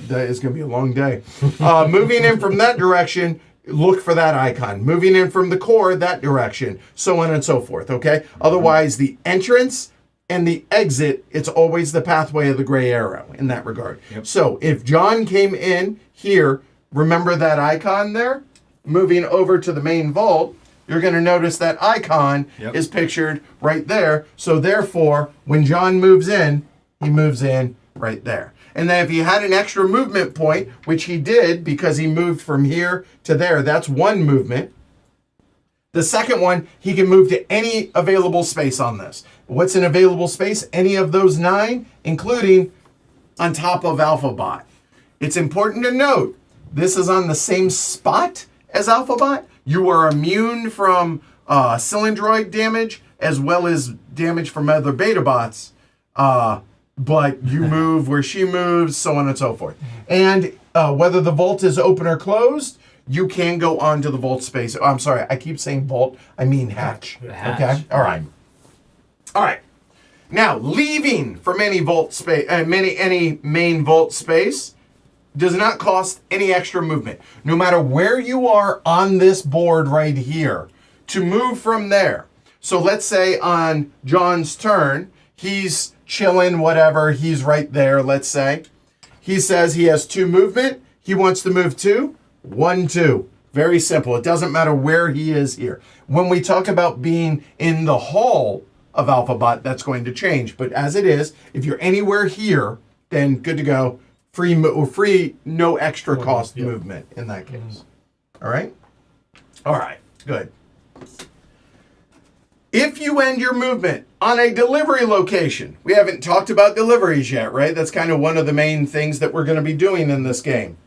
That is going to be a long day. Moving in from that direction, look for that icon. Moving in from the core, that direction, so on and so forth, okay? Otherwise, the entrance and the exit, it's always the pathway of the gray arrow in that regard. Yep. So if John came in here, remember that icon there? Moving over to the main vault, you're going to notice that icon is pictured right there. So therefore, when John moves in, he moves in right there. And then if he had an extra movement point, which he did because he moved from here to there, that's 1 movement. The second one, he can move to any available space on this. What's an available space? Any of those 9, including on top of alphabot. It's important to note, this is on the same spot as alphabot. You are immune from cylindroid damage as well as damage from other beta bots. but you move where she moves, so on and so forth. And whether the vault is open or closed, you can go onto the vault space. Oh, I'm sorry, I keep saying vault. I mean hatch. The hatch. Okay. All right. All right. Now, leaving from any vault space, any main vault space, does not cost any extra movement. No matter where you are on this board right here, to move from there. So let's say on John's turn, he's chilling, whatever, he's right there, let's say. He says he has 2 movement. He wants to move 2. 1, 2. Very simple. It doesn't matter where he is here. When we talk about being in the hall of alphabot, that's going to change. But as it is, if you're anywhere here, then good to go. Free, no extra cost movement in that case. All right? All right, good. If you end your movement on a delivery location, we haven't talked about deliveries yet, right? That's kind of one of the main things that we're going to be doing in this game.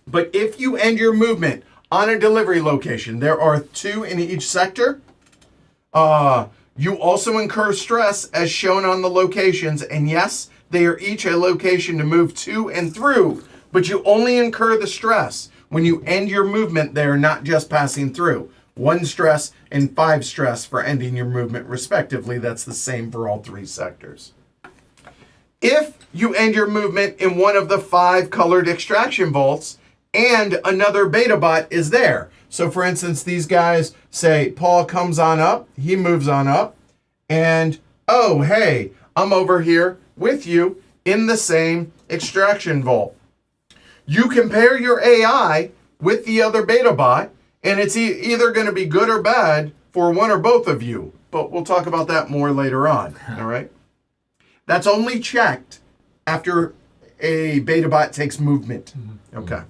But if you end your movement on a delivery location, there are 2 in each sector. You also incur stress as shown on the locations, and yes, they are each a location to move to and through, but you only incur the stress when you end your movement. They are not just passing through. 1 stress and 5 stress for ending your movement, respectively. That's the same for all 3 sectors. If you end your movement in one of the 5 colored extraction vaults and another beta bot is there. So for instance, these guys say, Paul comes on up, he moves on up, and oh, hey, I'm over here with you in the same extraction vault. You compare your AI with the other beta bot, and it's either going to be good or bad for one or both of you. But we'll talk about that more later on, all right? That's only checked after a beta bot takes movement, okay?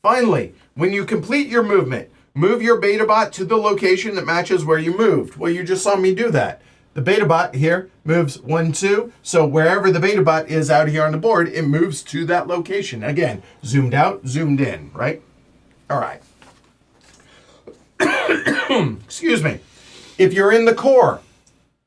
Finally, when you complete your movement, move your beta bot to the location that matches where you moved. Well, you just saw me do that. The beta bot here moves 1, 2. So wherever the beta bot is out here on the board, it moves to that location. Again, zoomed out, zoomed in, right? All right. Excuse me. If you're in the core,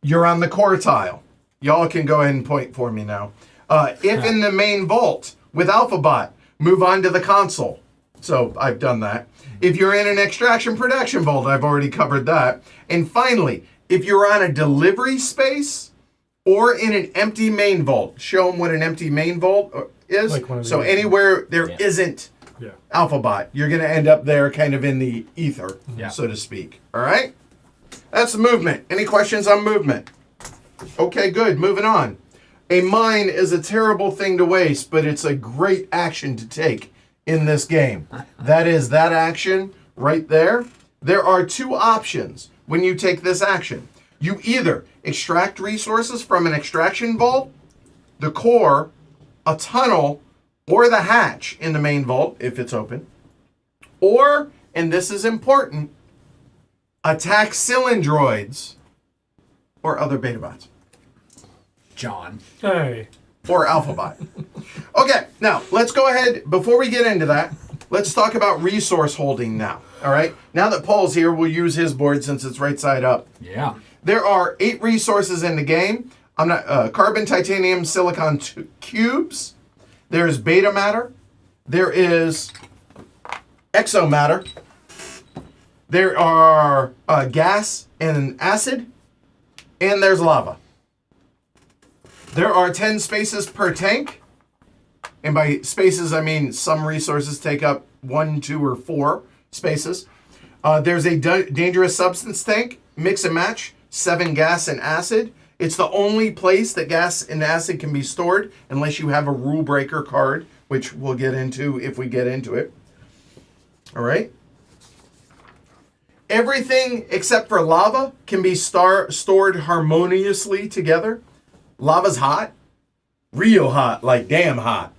you're on the core tile. Y'all can go ahead and point for me now. If in the main vault with alphabot, move on to the console. So I've done that. If you're in an extraction production vault, I've already covered that. And finally, if you're on a delivery space or in an empty main vault, show them what an empty main vault is. Like so anywhere there isn't alphabot, you're going to end up there kind of in the ether, so to speak. All right? That's movement. Any questions on movement? Okay, good. Moving on. A mine is a terrible thing to waste, but it's a great action to take in this game. That is that action right there. There are 2 options when you take this action. You either extract resources from an extraction vault, the core, a tunnel, or the hatch in the main vault, if it's open. Or, and this is important, attack cylindroids or other beta bots. John. Hey. Or alphabot. Okay, now let's go ahead. Before we get into that, let's talk about resource holding now. All right. Now that Paul's here, we'll use his board since it's right side up. Yeah. There are 8 resources in the game. Carbon, titanium, silicon cubes. There's beta matter. There is exomatter. There are gas and acid. And there's lava. There are 10 spaces per tank. And by spaces, I mean some resources take up 1, 2, or 4 spaces. There's a dangerous substance tank, mix and match, 7 gas and acid. It's the only place that gas and acid can be stored unless you have a rule breaker card, which we'll get into if we get into it. All right. Everything except for lava can be stored harmoniously together. Lava's hot, real hot, like damn hot.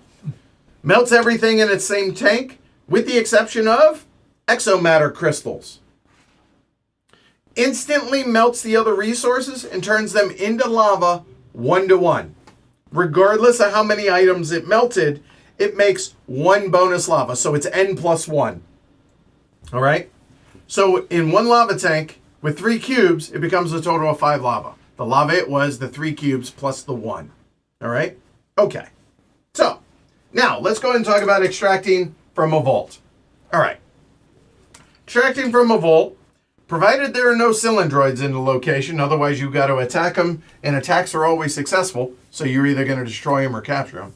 Melts everything in its same tank, with the exception of exomatter crystals. Instantly melts the other resources and turns them into lava 1 to 1. Regardless of how many items it melted, it makes 1 bonus lava, so it's n plus 1. All right? So in 1 lava tank with 3 cubes, it becomes a total of 5 lava. The lava it was the 3 cubes plus the 1. All right? Okay. So, now let's go ahead and talk about extracting from a vault. All right. Extracting from a vault, provided there are no cylindroids in the location, otherwise you've got to attack them, and attacks are always successful, so you're either going to destroy them or capture them.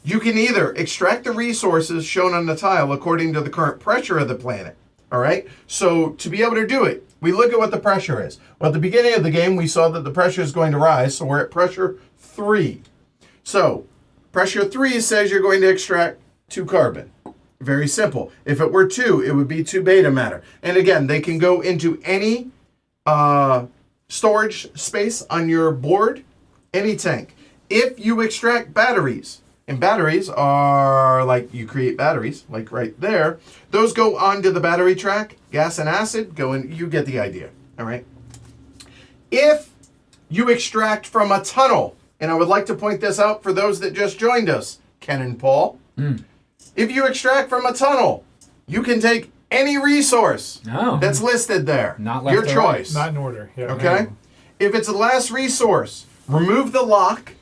You can either extract the resources shown on the tile according to the current pressure of the planet. All right? So to be able to do it, we look at what the pressure is. Well, at the beginning of the game, we saw that the pressure is going to rise, so we're at pressure 3. So pressure 3 says you're going to extract 2 carbon. Very simple. If it were 2, it would be 2 beta matter. And again, they can go into any storage space on your board, any tank. If you extract batteries, and batteries are like, you create batteries, like right there, those go onto the battery track, gas and acid, go in, you get the idea, all right? If you extract from a tunnel, and I would like to point this out for those that just joined us, Ken and Paul, if you extract from a tunnel, you can take any resource that's listed there. Not left your or choice. Not in order. Yeah. Okay? If it's a last resource, remove the lock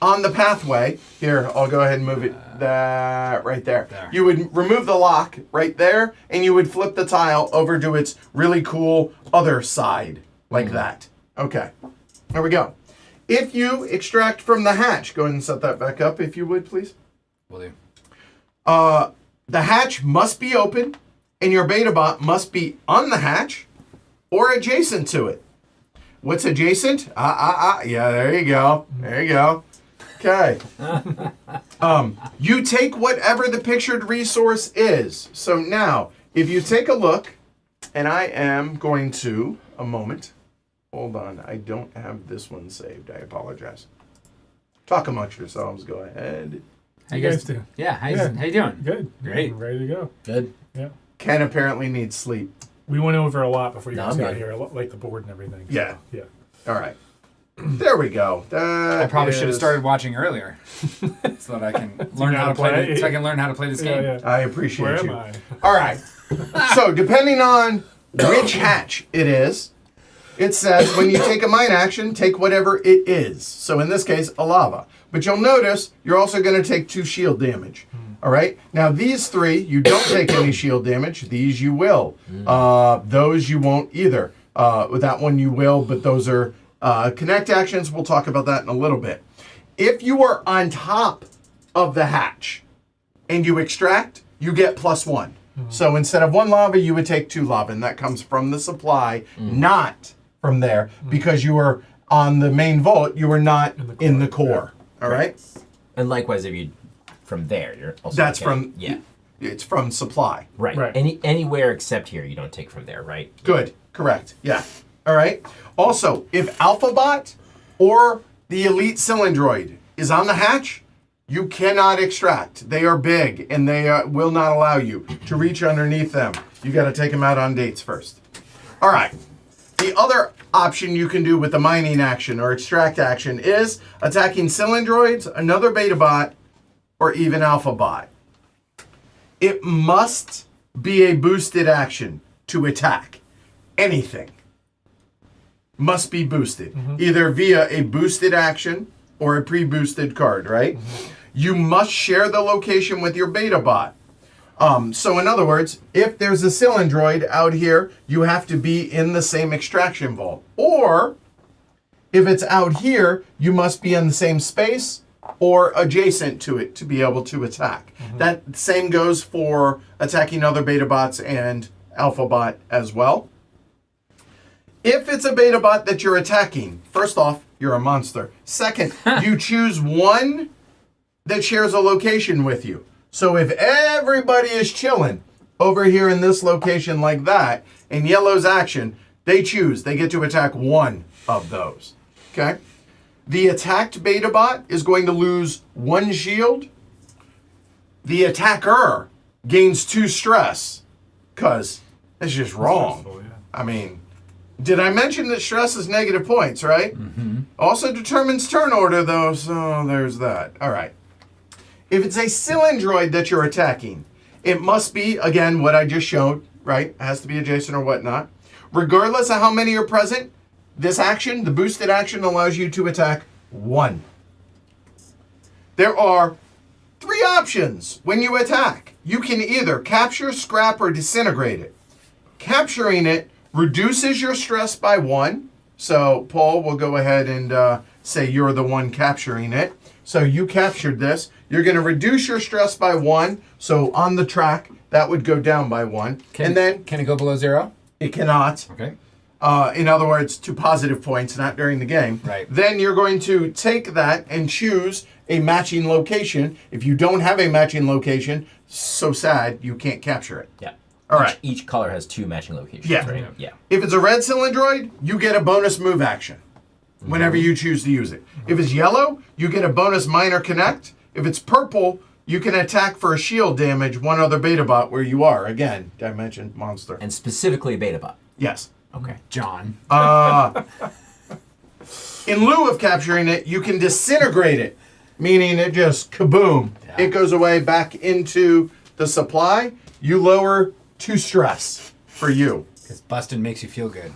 on the pathway. Here, I'll go ahead and move it that right there. You would remove the lock right there, and you would flip the tile over to its really cool other side, like that. Okay, there we go. If you extract from the hatch, go ahead and set that back up if you would, please. Will do. The hatch must be open, and your beta bot must be on the hatch or adjacent to it. What's adjacent? Yeah, there you go. There you go. Okay. You take whatever the pictured resource is. So now, if you take a look, and I am going to, a moment. Hold on, I don't have this one saved. I apologize. Talk amongst yourselves. Go ahead. How you guys do? Yeah, how you doing? Good. Great. Ready to go. Good. Yeah. Ken apparently needs sleep. We went over a lot before you guys I'm got good. here, like the board and everything. So, Yeah. Yeah. All right. There we go. I probably should have started watching earlier, so that I can learn how to play. So I can learn how to play this game. Yeah. I appreciate Where you. am I? All right. So depending on which hatch it is, it says when you take a mine action, take whatever it is. So in this case, a lava. But you'll notice you're also going to take 2 shield damage. All right. Now these 3, you don't take any shield damage. These you will. Those you won't either. With that one you will, but those are connect actions. We'll talk about that in a little bit. If you are on top of the hatch and you extract, you get +1. So instead of 1 lava, you would take 2 lava, and that comes from the supply, not from there, because you are on the main vault. You are not in the core. All right. And likewise, if you from there, you're also That's okay. from yeah, It's from supply. right. Right. Anywhere except here, you don't take from there, right? Good. Correct. Yeah. All right. Also, if alphabot or the elite cylindroid is on the hatch, you cannot extract. They are big, and they will not allow you to reach underneath them. You got to take them out on dates first. All right. The other option you can do with the mining action or extract action is attacking cylindroids, another beta bot, or even alpha bot. It must be a boosted action to attack. Anything must be boosted, either via a boosted action or a pre-boosted card, right? You must share the location with your beta bot. So in other words, if there's a cylindroid out here, you have to be in the same extraction vault. Or if it's out here, you must be in the same space or adjacent to it to be able to attack. That same goes for attacking other beta bots and alpha bot as well. If it's a beta bot that you're attacking, first off, you're a monster. Second, you choose one that shares a location with you. So if everybody is chilling over here in this location like that, and yellow's action, they get to attack one of those. Okay? The attacked beta bot is going to lose 1 shield. The attacker gains 2 stress, because that's just wrong. Stressful, yeah. I mean, did I mention that stress is negative points, right? Also determines turn order, though, so there's that. All right. If it's a cylindroid that you're attacking, it must be, again, what I just showed, right? It has to be adjacent or whatnot. Regardless of how many are present, this action, the boosted action, allows you to attack 1. there are 3 options when you attack. You can either capture, scrap, or disintegrate it. Capturing it reduces your stress by 1. So Paul will go ahead and say you're the one capturing it. So you captured this. You're going to reduce your stress by 1. So on the track, that would go down by 1. Can it go below 0? It cannot. Okay. In other words, to positive points, not during the game. Right. Then you're going to take that and choose a matching location. If you don't have a matching location, so sad, you can't capture it. Yeah. All right. Each color has 2 matching locations, Yeah. right? Yeah. If it's a red cylindroid, you get a bonus move action whenever you choose to use it. If it's yellow, you get a bonus minor connect. If it's purple, you can attack for a shield damage one other beta bot where you are. Again, dimension monster. And specifically beta bot. Yes. Okay. John. In lieu of capturing it, you can disintegrate it, meaning it just kaboom. Yeah. It goes away back into the supply. You lower 2 stress for you. Because busting makes you feel good.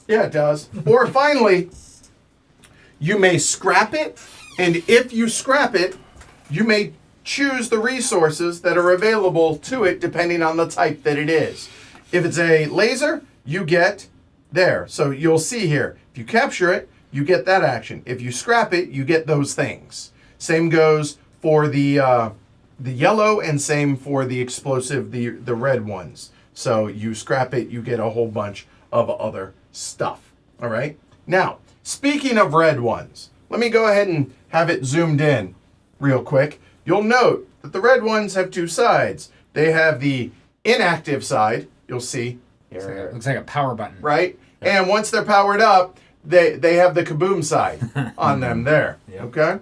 Yeah, it does. Or finally, you may scrap it, and if you scrap it, you may choose the resources that are available to it depending on the type that it is. If it's a laser, you get there. So you'll see here, if you capture it, you get that action. If you scrap it, you get those things. Same goes for the yellow, and same for the explosive, the red ones. So you scrap it, you get a whole bunch of other stuff. All right? Now, speaking of red ones, let me go ahead and have it zoomed in real quick. You'll note that the red ones have 2 sides. They have the inactive side, you'll see here, Looks like a power button. right? And once they're powered up, they have the kaboom side on them there. Yep. Okay?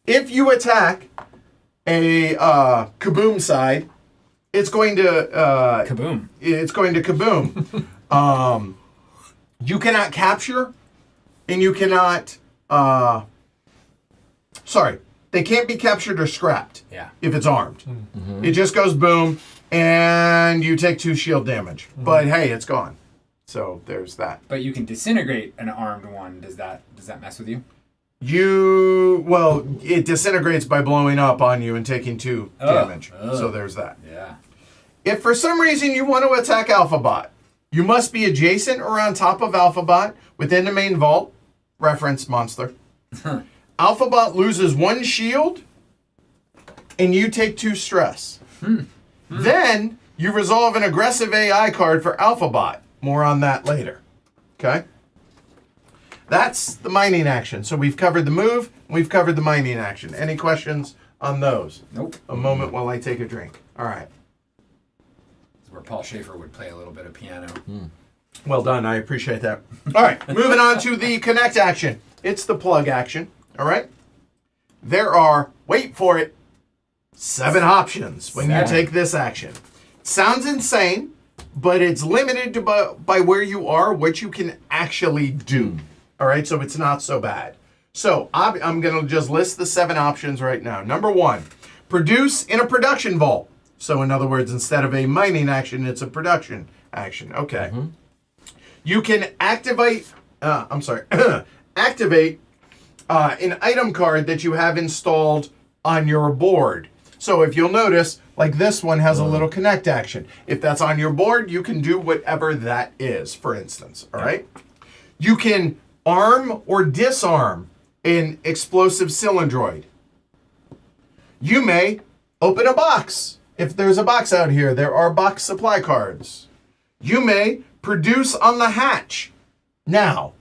If you attack a kaboom side, it's going to Kaboom. It's going to kaboom. You cannot capture, and you cannot. Sorry, they can't be captured or scrapped. Yeah. If it's armed, it just goes boom, and you take 2 shield damage. But hey, it's gone. So there's that. But you can disintegrate an armed one. Does that mess with you? It disintegrates by blowing up on you and taking 2 damage. So there's that. Yeah. If for some reason you want to attack Alphabot, you must be adjacent or on top of Alphabot within the main vault. Reference monster. Alphabot loses 1 shield, and you take 2 stress. Then you resolve an aggressive AI card for Alphabot. More on that later. Okay? That's the mining action. So we've covered the move, we've covered the mining action. Any questions on those? Nope. A moment while I take a drink. All right. It's where Paul Schaefer would play a little bit of piano. Well done. I appreciate that. All right. Moving on to the connect action. It's the plug action. All right. There are, wait for it, 7 options when you 7. take this action. Sounds insane, but it's limited to by where you are, what you can actually do. All right. So it's not so bad. So I'm going to just list the 7 options right now. Number 1, produce in a production vault. So in other words, instead of a mining action, it's a production action. Okay. You can activate activate an item card that you have installed on your board. So if you'll notice, like this one has a little connect action. If that's on your board, you can do whatever that is, for instance. All right. You can arm or disarm an explosive cylindroid. You may open a box. If there's a box out here, there are box supply cards. You may produce on the hatch. Now,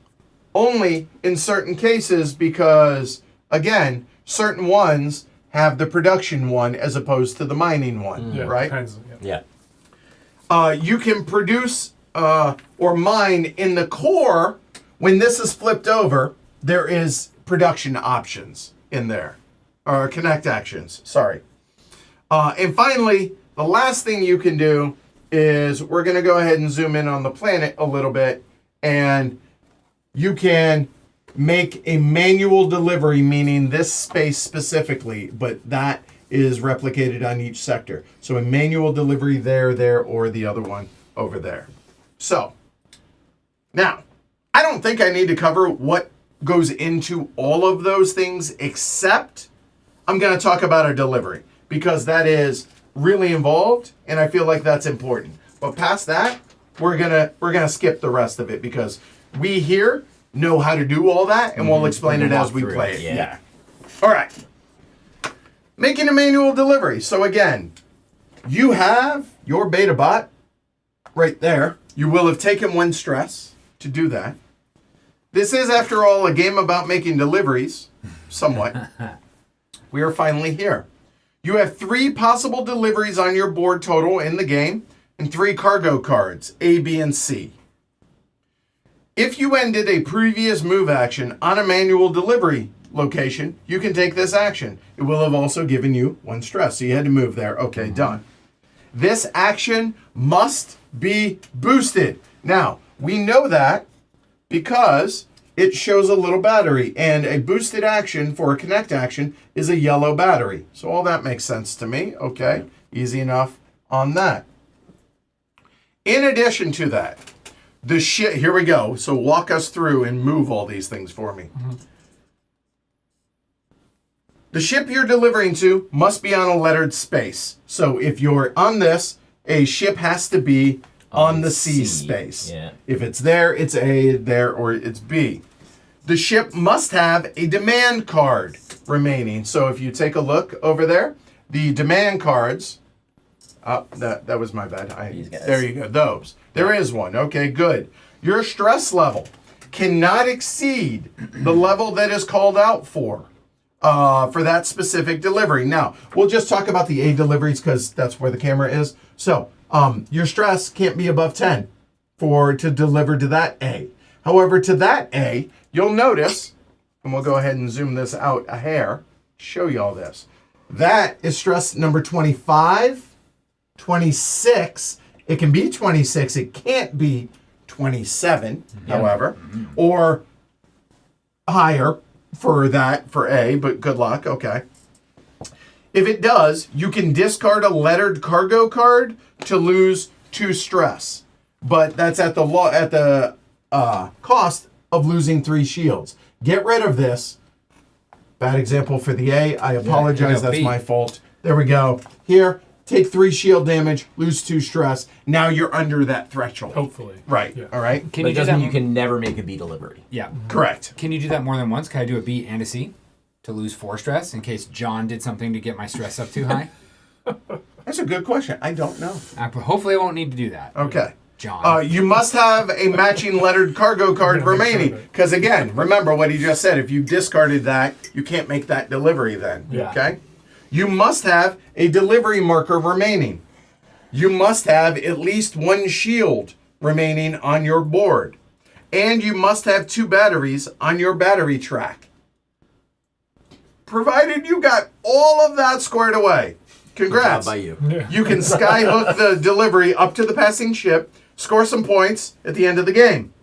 only in certain cases because, again, certain ones have the production one as opposed to the mining one, Yeah, right? depends, yeah. Yeah. You can produce or mine in the core. When this is flipped over, there is production options in there, or connect actions, sorry. And finally, the last thing you can do is we're going to go ahead and zoom in on the planet a little bit, and you can make a manual delivery, meaning this space specifically, but that is replicated on each sector. So a manual delivery there, or the other one over there. So, now, I don't think I need to cover what goes into all of those things, except I'm going to talk about a delivery because that is really involved, and I feel like that's important. But past that, we're gonna skip the rest of it because we here know how to do all that, and we'll explain it as we play it. Yeah. All right. Making a manual delivery. So again, you have your beta bot right there. You will have taken 1 stress to do that. This is, after all, a game about making deliveries, somewhat. We are finally here. You have 3 possible deliveries on your board total in the game and 3 cargo cards, A, B, and C. If you ended a previous move action on a manual delivery location, you can take this action. It will have also given you 1 stress, so you had to move there. Okay, done. This action must be boosted. Now, we know that because it shows a little battery, and a boosted action for a connect action is a yellow battery. So all that makes sense to me. Okay, easy enough on that. In addition to that, the ship, here we go. So walk us through and move all these things for me. The ship you're delivering to must be on a lettered space. So if you're on this, a ship has to be on the C space. Yeah. If it's there, it's A, there, or it's B. The ship must have a demand card remaining. So if you take a look over there, the demand cards, that was my bad. There you go, those. There is one. Okay, good. Your stress level cannot exceed the level that is called out for that specific delivery. Now, we'll just talk about the A deliveries because that's where the camera is. So your stress can't be above 10 to deliver to that A. However, to that A, you'll notice, and we'll go ahead and zoom this out a hair, show you all this. That is stress number 25, 26. It can be 26. It can't be 27, however, or higher for A, but good luck. Okay. If it does, you can discard a lettered cargo card to lose 2 stress, but that's at the cost of losing 3 shields. Get rid of this. Bad example for the A. I apologize. That's my fault. There we go. Here, take 3 shield damage, lose 2 stress. Now you're under that threshold. Hopefully. Right. Yeah. All right. Can But you it do doesn't that? mean you can never make a B delivery. Yeah. Correct. Can you do that more than once? Can I do a B and a C to lose 4 stress in case John did something to get my stress up too high? That's a good question. I don't know. Hopefully, I won't need to do that. Okay. John. You must have a matching lettered cargo card remaining. Because again, remember what he just said. If you discarded that, you can't make that delivery then. Yeah. Okay? You must have a delivery marker remaining. You must have at least 1 shield remaining on your board. And you must have 2 batteries on your battery track. Provided you got all of that squared away. Congrats. Good job by you. You can skyhook the delivery up to the passing ship, score some points at the end of the game.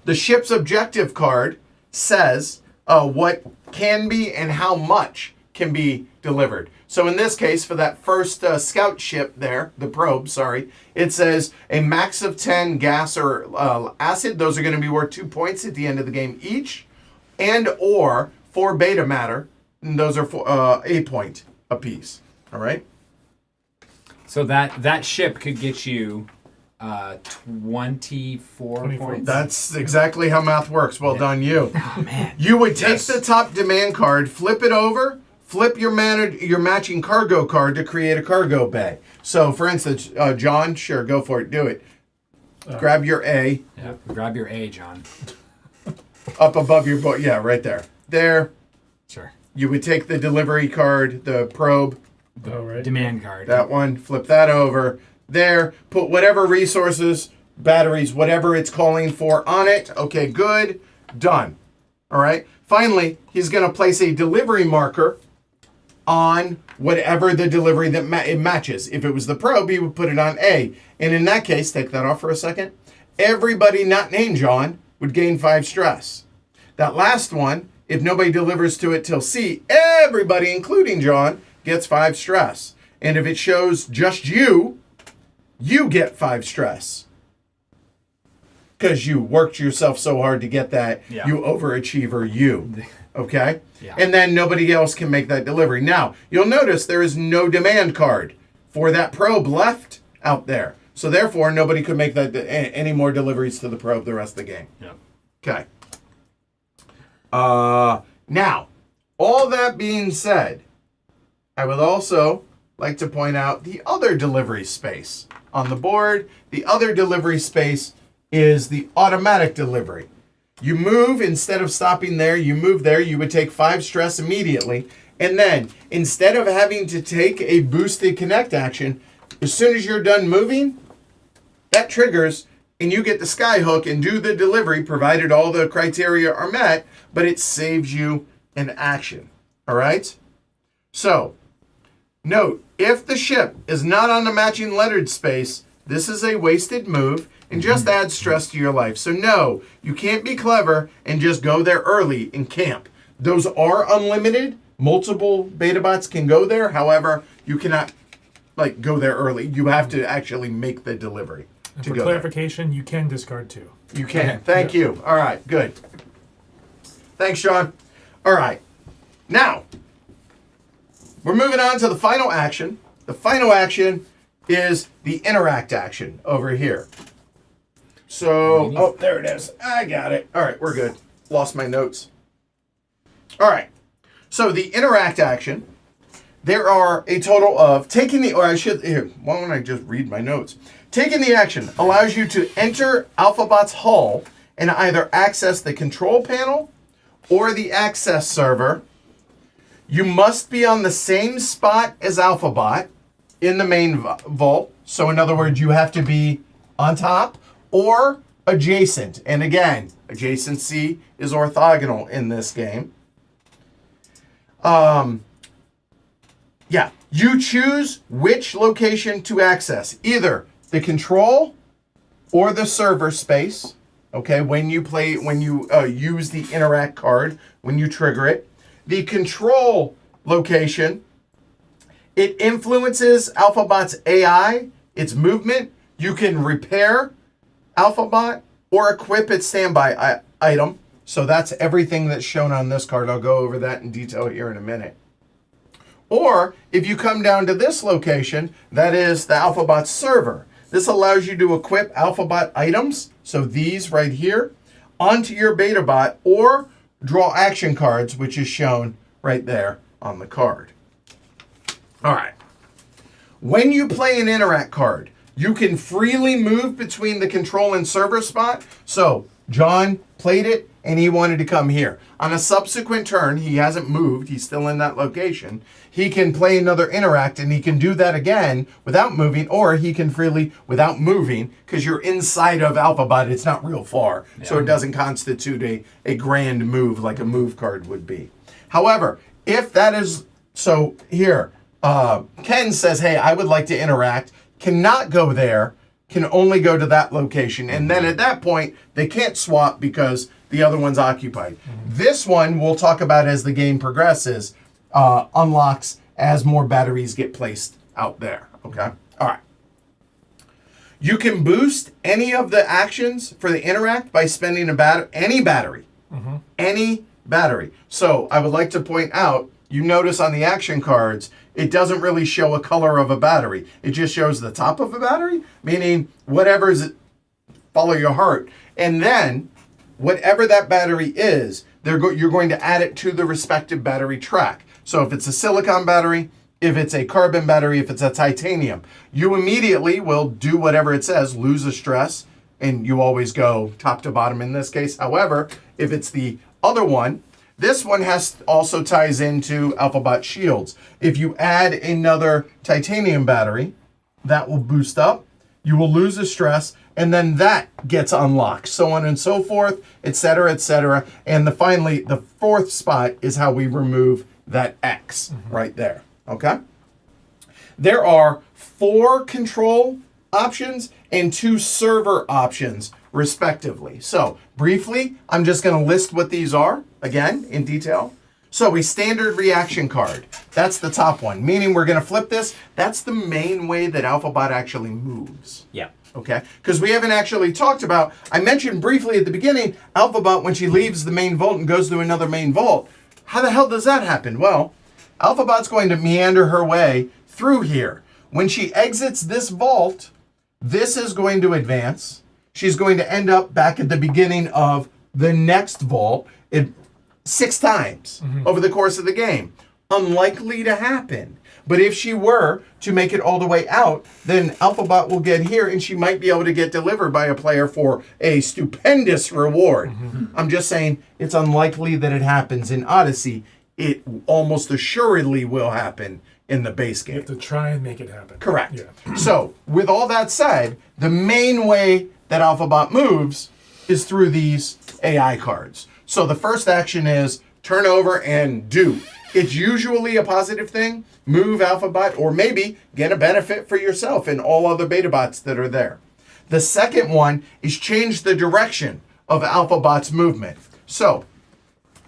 The ship's objective card says what can be and how much can be delivered. So in this case, for that first scout ship there, the probe, sorry, it says a max of 10 gas or acid. Those are going to be worth 2 points at the end of the game each. And or 4 beta matter. And those are a point apiece. All right? So that ship could get you 24 points. That's exactly how math works. Well done, you. Oh, man. You would take the top demand card, flip it over, flip your matching cargo card to create a cargo bay. So, for instance, John, sure, go for it. Do it. Grab your A. Yeah, grab your A, John. Up above your boat. Yeah, right there. There. Sure. You would take the delivery card, the probe, Oh, right. Demand card. that one, flip that over. There. Put whatever resources, batteries, whatever it's calling for on it. Okay, good. Done. All right. Finally, he's going to place a delivery marker on whatever the delivery that it matches. If it was the probe, he would put it on A. And in that case, take that off for a second. Everybody not named John would gain 5 stress. That last one, if nobody delivers to it till C, everybody, including John, gets 5 stress. And if it shows just you get 5 stress. Because you worked yourself so hard to get that, Yeah. you overachiever, you. Okay? Yeah. And then nobody else can make that delivery. Now, you'll notice there is no demand card for that probe left out there. So therefore, nobody could make that any more deliveries to the probe the rest of the game. Yeah. Okay. Now, all that being said, I would also like to point out the other delivery space on the board. The other delivery space is the automatic delivery. You move, instead of stopping there, you move there, you would take 5 stress immediately, and then instead of having to take a boosted connect action, as soon as you're done moving, that triggers and you get the skyhook and do the delivery, provided all the criteria are met, but it saves you an action. All right? So, note, if the ship is not on the matching lettered space, this is a wasted move and just adds stress to your life. So no, you can't be clever and just go there early and camp. Those are unlimited. Multiple beta bots can go there. However, you cannot go there early. You have to actually make the delivery. And to for go clarification, you can discard 2. there. You can. Thank you. All right, good. Thanks, Sean. All right. Now, we're moving on to the final action. The final action is the interact action over here. So, oh, there it is. I got it. All right, we're good. Lost my notes. All right. So the interact action, there are a total of why don't I just read my notes? Taking the action allows you to enter Alphabot's hull and either access the control panel or the access server. You must be on the same spot as Alphabot in the main vault. So in other words, you have to be on top or adjacent. And again, adjacency is orthogonal in this game. You choose which location to access, either the control or the server space. Okay, when you use the interact card, when you trigger it. The control location, it influences Alphabot's AI, its movement. You can repair Alphabot or equip its standby item. So that's everything that's shown on this card. I'll go over that in detail here in a minute. Or if you come down to this location, that is the Alphabot server. This allows you to equip Alphabot items, so these right here, onto your beta bot or draw action cards, which is shown right there on the card. All right. When you play an interact card, you can freely move between the control and server spot. So John played it and he wanted to come here. On a subsequent turn, he hasn't moved, he's still in that location. He can play another interact and he can do that again without moving, or he can freely, without moving, because you're inside of Alphabot, it's not real far. Yeah. So it doesn't constitute a grand move like a move card would be. However, if that is, so here, Ken says, hey, I would like to interact, cannot go there, can only go to that location. And then at that point, they can't swap because the other one's occupied. This one we'll talk about as the game progresses, unlocks as more batteries get placed out there. Okay? All right. You can boost any of the actions for the interact by spending any battery. Any battery. So I would like to point out, you notice on the action cards, it doesn't really show a color of a battery. It just shows the top of a battery, meaning whatever's follow your heart. And then whatever that battery is, you're going to add it to the respective battery track. So if it's a silicon battery, if it's a carbon battery, if it's a titanium, you immediately will do whatever it says, lose a stress, and you always go top to bottom in this case. However, if it's the other one, this one also ties into Alphabot shields. If you add another titanium battery, that will boost up. You will lose a stress, and then that gets unlocked. So on and so forth, etc., etc. And finally, the fourth spot is how we remove that X right there. Okay? There are 4 control options and 2 server options, respectively. So briefly, I'm just going to list what these are, again, in detail. So a standard reaction card, that's the top one, meaning we're going to flip this. That's the main way that Alphabot actually moves. Yeah. Okay? Because we haven't actually talked about, I mentioned briefly at the beginning, Alphabot, when she leaves the main vault and goes to another main vault, how the hell does that happen? Well, Alphabot's going to meander her way through here. When she exits this vault, this is going to advance. She's going to end up back at the beginning of the next vault 6 times over the course of the game. Unlikely to happen. But if she were to make it all the way out, then Alphabot will get here and she might be able to get delivered by a player for a stupendous reward. I'm just saying it's unlikely that it happens in Odyssey. It almost assuredly will happen in the base game. You have to try and make it happen. Correct. Yeah. So, with all that said, the main way that Alphabot moves is through these AI cards. So the first action is turn over and do. It's usually a positive thing. Move Alphabot, or maybe get a benefit for yourself and all other beta bots that are there. The second one is change the direction of Alphabot's movement. So,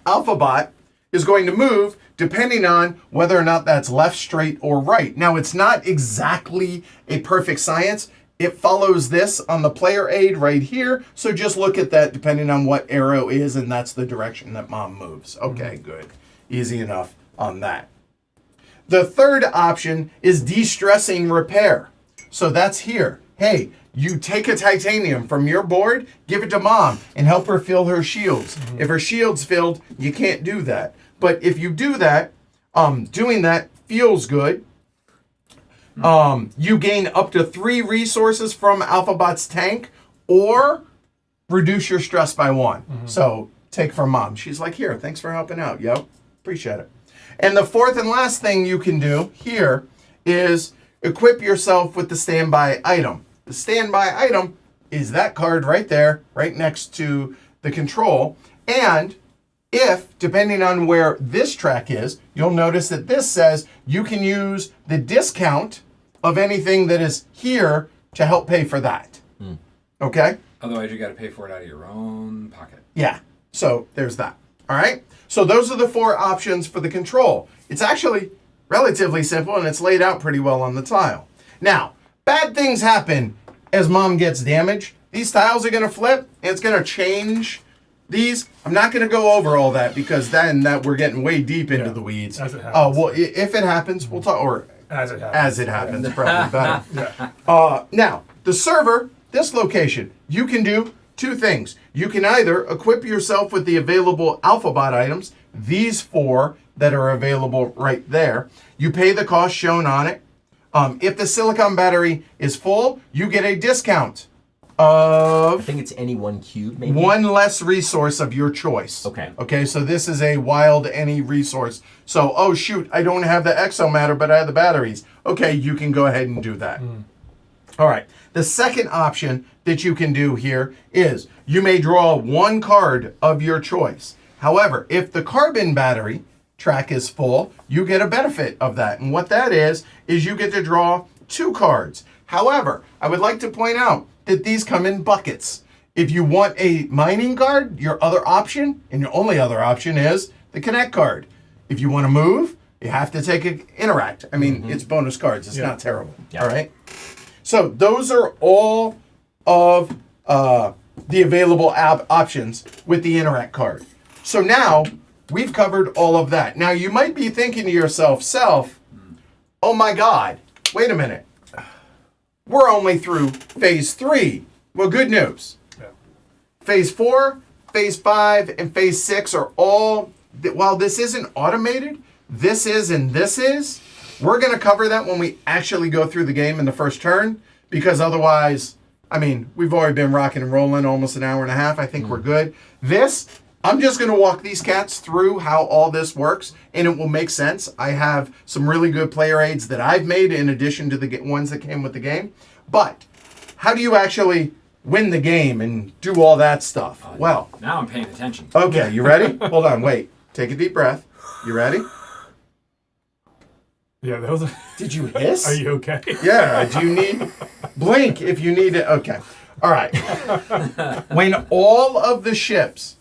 Alphabot is going to move depending on whether or not that's left, straight, or right. Now, it's not exactly a perfect science. It follows this on the player aid right here. So just look at that depending on what arrow is, and that's the direction that mom moves. Okay, good. Easy enough on that. The third option is de-stressing repair. So that's here. Hey, you take a titanium from your board, give it to mom, and help her fill her shields. If her shield's filled, you can't do that. But if you do that, doing that feels good. You gain up to 3 resources from Alphabot's tank, or reduce your stress by 1. So take from mom. She's like, here, thanks for helping out. Yep, appreciate it. And the fourth and last thing you can do here is equip yourself with the standby item. The standby item is that card right there, right next to the control. And if, depending on where this track is, you'll notice that this says you can use the discount of anything that is here to help pay for that. Okay? Otherwise, you got to pay for it out of your own pocket. Yeah. So there's that. All right? So those are the 4 options for the control. It's actually relatively simple, and it's laid out pretty well on the tile. Now, bad things happen as mom gets damaged. These tiles are going to flip, and it's going to change these. I'm not going to go over all that because then we're getting way deep into the weeds. As it happens. Oh, well, if it happens, we'll talk, or As it happens. as it happens, probably better. Yeah. Now, the server, this location, you can do 2 things. You can either equip yourself with the available Alphabot items, these 4 that are available right there. You pay the cost shown on it. If the silicon battery is full, you get a discount I of think it's any 1 cube, maybe. 1 less resource of your choice. Okay. Okay, so this is a wild any resource. So, oh shoot, I don't have the exomatter, but I have the batteries. Okay, you can go ahead and do that. All right. The second option that you can do here is you may draw 1 card of your choice. However, if the carbon battery track is full, you get a benefit of that. And what that is you get to draw 2 cards. However, I would like to point out that these come in buckets. If you want a mining card, your other option, and your only other option, is the connect card. If you want to move, you have to take an interact. I mean, it's bonus cards. It's not terrible. Yeah. All right? So those are all of the available options with the interact card. So now we've covered all of that. Now you might be thinking to yourself, oh my God, wait a minute. We're only through phase 3. Well, good news. Yeah. Phase 4, phase 5, and phase 6 are all, while this isn't automated, this is and this is, we're going to cover that when we actually go through the game in the first turn, because otherwise, I mean, we've already been rocking and rolling almost an hour and a half. I think we're good. This, I'm just going to walk these cats through how all this works, and it will make sense. I have some really good player aids that I've made in addition to the ones that came with the game. But how do you actually win the game and do all that stuff? Well, Now I'm paying attention. okay, you ready? Hold on, wait. Take a deep breath. You ready? Yeah, that was. Did you hiss? Are you okay? Yeah, do you need... Blink if you need it. Okay. All right. When all of the ships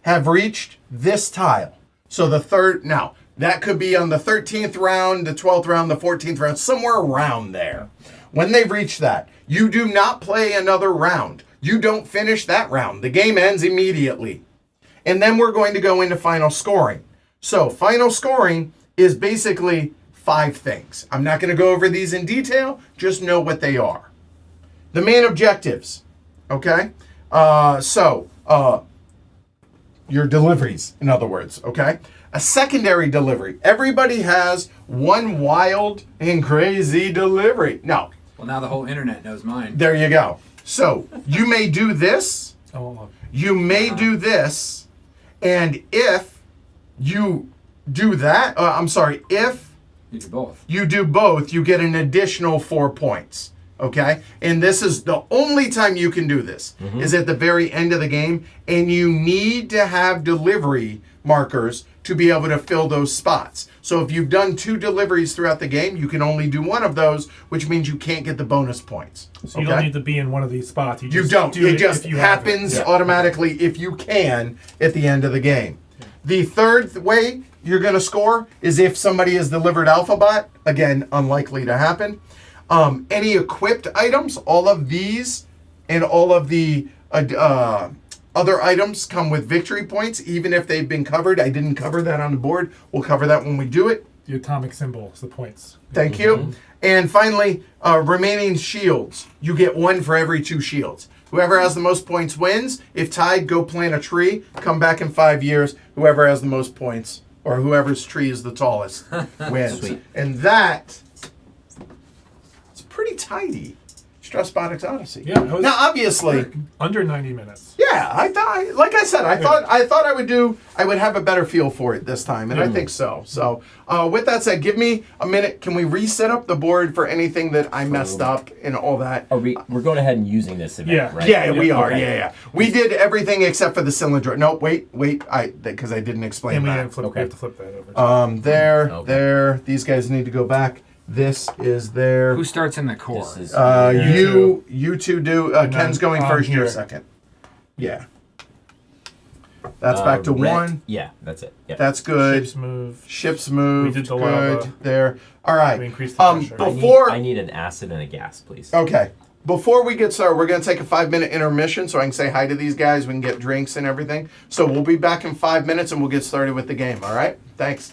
have reached this tile, so the third... Now, that could be on the 13th round, the 12th round, the 14th round, somewhere around there. When they've reached that, you do not play another round. You don't finish that round. The game ends immediately. And then we're going to go into final scoring. So final scoring is basically 5 things. I'm not going to go over these in detail, just know what they are. The main objectives, okay? Your deliveries, in other words, okay? A secondary delivery. Everybody has one wild and crazy delivery. No, Well, now the whole internet knows mine. there you go. So you may do this, Oh, you may do this, and if you do that, if You do both. you do both, you get an additional 4 points. Okay? And this is the only time you can do this, is at the very end of the game, and you need to have delivery markers to be able to fill those spots. So if you've done 2 deliveries throughout the game, you can only do one of those, which means you can't get the bonus points. so you don't need to be in one of these spots. You You just don't. do It just if you have it. happens Yeah. automatically if you can at the end of the game. The third way you're going to score is if somebody has delivered alphabot. Again, unlikely to happen. Any equipped items, all of these and all of the other items come with victory points, even if they've been covered. I didn't cover that on the board. We'll cover that when we do it. The atomic symbol is the points. Thank you. And finally, remaining shields. You get 1 for every 2 shields. Whoever has the most points wins. If tied, go plant a tree. Come back in 5 years. Whoever has the most points, or whoever's tree is the tallest, wins. Sweet. And that is pretty tidy. Stress Botics Odyssey. Yeah, it was Now, obviously, under 90 minutes. yeah, I thought, like I said, I thought I would have a better feel for it this time, and I think so. So, with that said, give me a minute. Can we reset up the board for anything that I messed up and all that? We're going ahead and using this event, Yeah. right? Yeah, we are. Okay. Yeah. We did everything except for the cylinder. No, wait, because I didn't explain And we, that. we have to flip that over. Okay. There. These guys need to go back. This is there. Who starts in the core? This is You two do. Ken's going I'm first. You're here. second. Yeah. That's back to red. 1. Yeah, that's it. Yep. That's good. Ships move. Ships moved. We did the good. lava. There. All right. We increased the pressure. Before. I need an acid and a gas, please. Okay. Before we get started, we're going to take a 5-minute intermission so I can say hi to these guys. We can get drinks and everything. So we'll be back in 5 minutes and we'll get started with the game. All right? Thanks.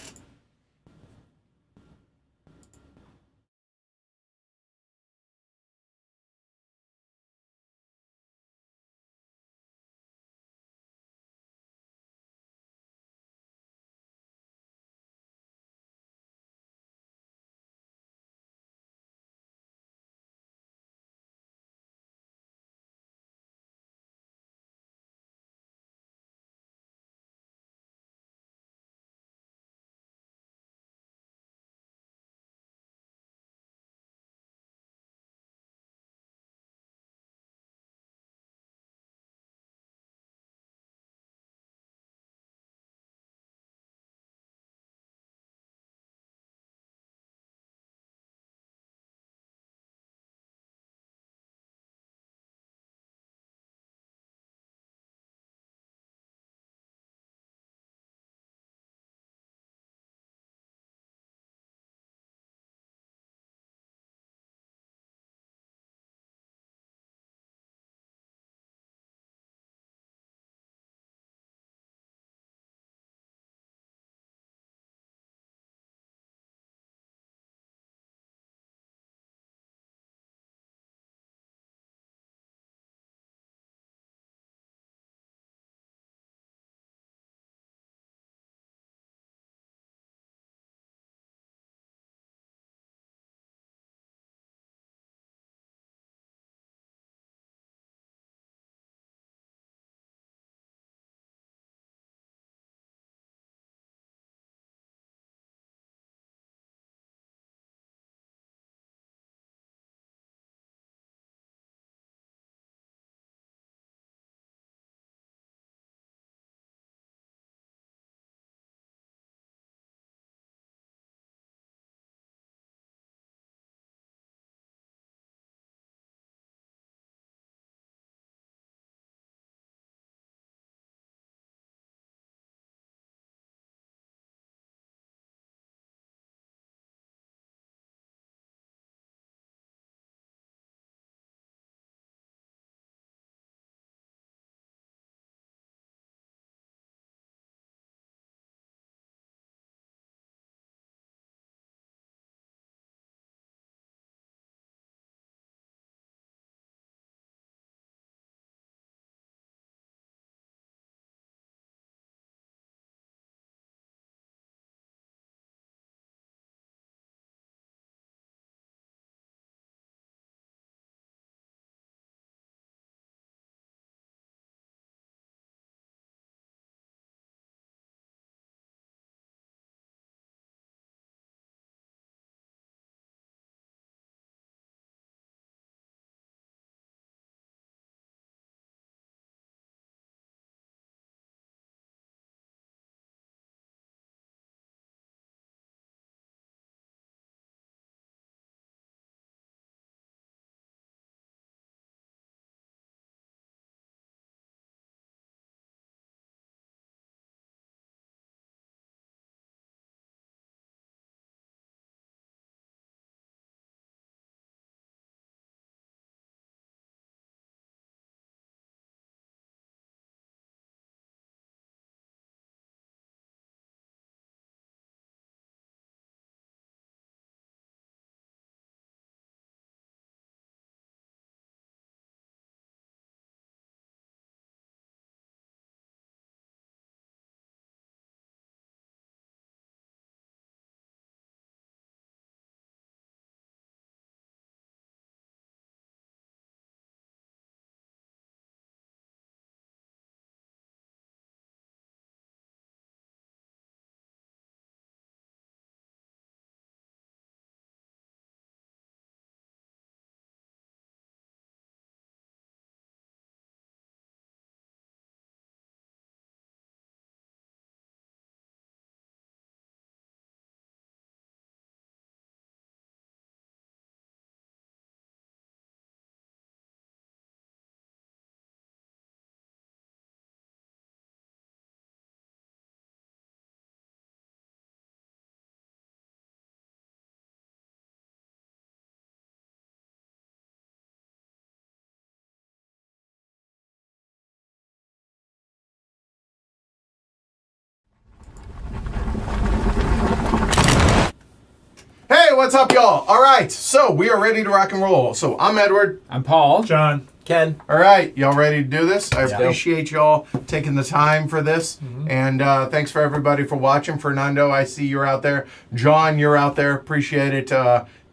what's up, y'all? All right, so we are ready to rock and roll. So I'm Edward. I'm Paul. John. Ken. All right, y'all ready to do this? I Yeah. appreciate y'all taking the time for this. And thanks for everybody for watching. Fernando, I see you're out there. John, you're out there. Appreciate it.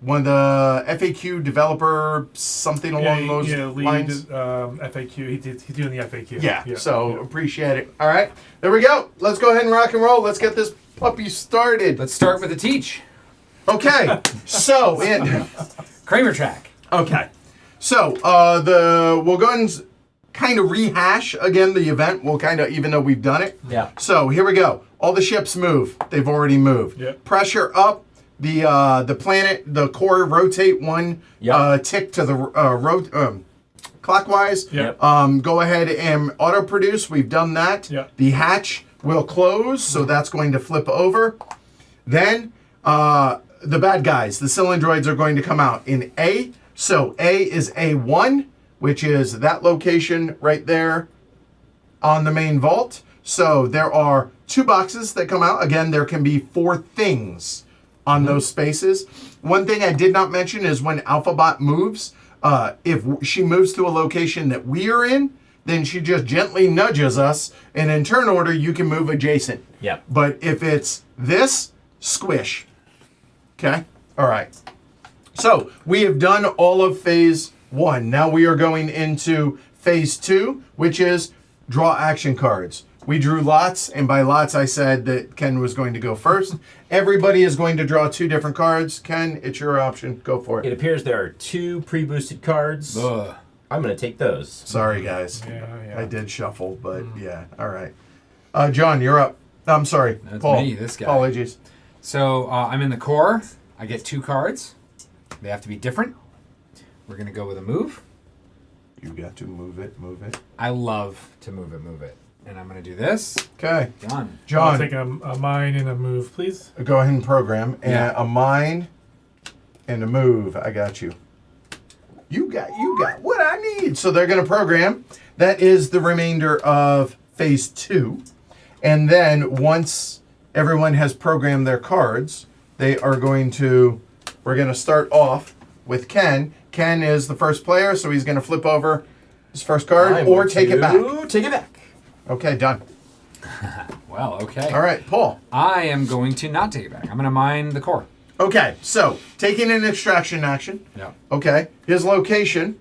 One of the FAQ developer, something along those lead, lines. FAQ. He's doing the FAQ. Yeah, so appreciate it. All right, there we go. Let's go ahead and rock and roll. Let's get this puppy started. Let's start with the teach. Okay, so Kramer track. okay, so we'll go ahead and kind of rehash again the event. We'll kind of, even though we've done it. Yeah. So here we go. All the ships move. They've already moved. Yep. Pressure up. The planet, the core rotate one tick to the clockwise. Yep. Go ahead and auto produce. We've done that. Yep. The hatch will close, so that's going to flip over. Then the bad guys, the cylindroids, are going to come out in A. So A is A1, which is that location right there on the main vault. So there are 2 boxes that come out. Again, there can be 4 things on those spaces. One thing I did not mention is when alphabot moves, if she moves to a location that we are in, then she just gently nudges us, and in turn order, you can move adjacent. Yep. But if it's this, squish. Okay? All right. So we have done all of phase 1. Now we are going into phase 2, which is draw action cards. We drew lots, and by lots I said that Ken was going to go first. Everybody is going to draw 2 different cards. Ken, it's your option. Go for It it. appears there are 2 pre-boosted cards. Ugh. I'm going to take those. Sorry, guys. Yeah. I did shuffle, but yeah. All right. John, you're up. I'm sorry. That's Paul. me, this guy. Apologies. So I'm in the core. I get 2 cards. They have to be different. We're going to go with a move. You got to move it, move it. I love to move it. And I'm going to do this. Okay. Done. I'll John, take a mine and a move, please. go ahead and program. And Yeah. a mine and a move. I got you. You got what I need. So they're going to program. That is the remainder of phase 2. And then once everyone has programmed their cards, we're going to start off with Ken. Ken is the first player, so he's going to flip over his first card I'm or going take it back. to Take it back. Okay, done. Well, okay. All right, Paul. I am going to not take it back. I'm going to mine the core. Okay, so taking an extraction action. Yeah. Okay, his location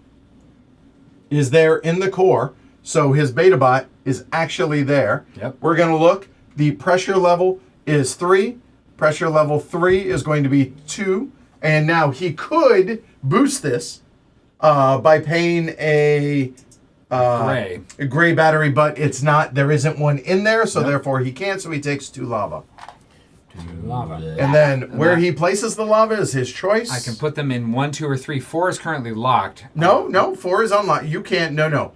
is there in the core, so his beta bot is actually there. Yep. We're going to look. The pressure level is 3. Pressure level 3 is going to be 2. And now he could boost this by paying a gray battery, but it's not. There isn't one in there, so therefore he can't. So he takes 2 lava. Lava. And then where he places the lava is his choice. I can put them in 1, 2, or 3. 4 is currently locked. No, 4 is unlocked. You can't. No.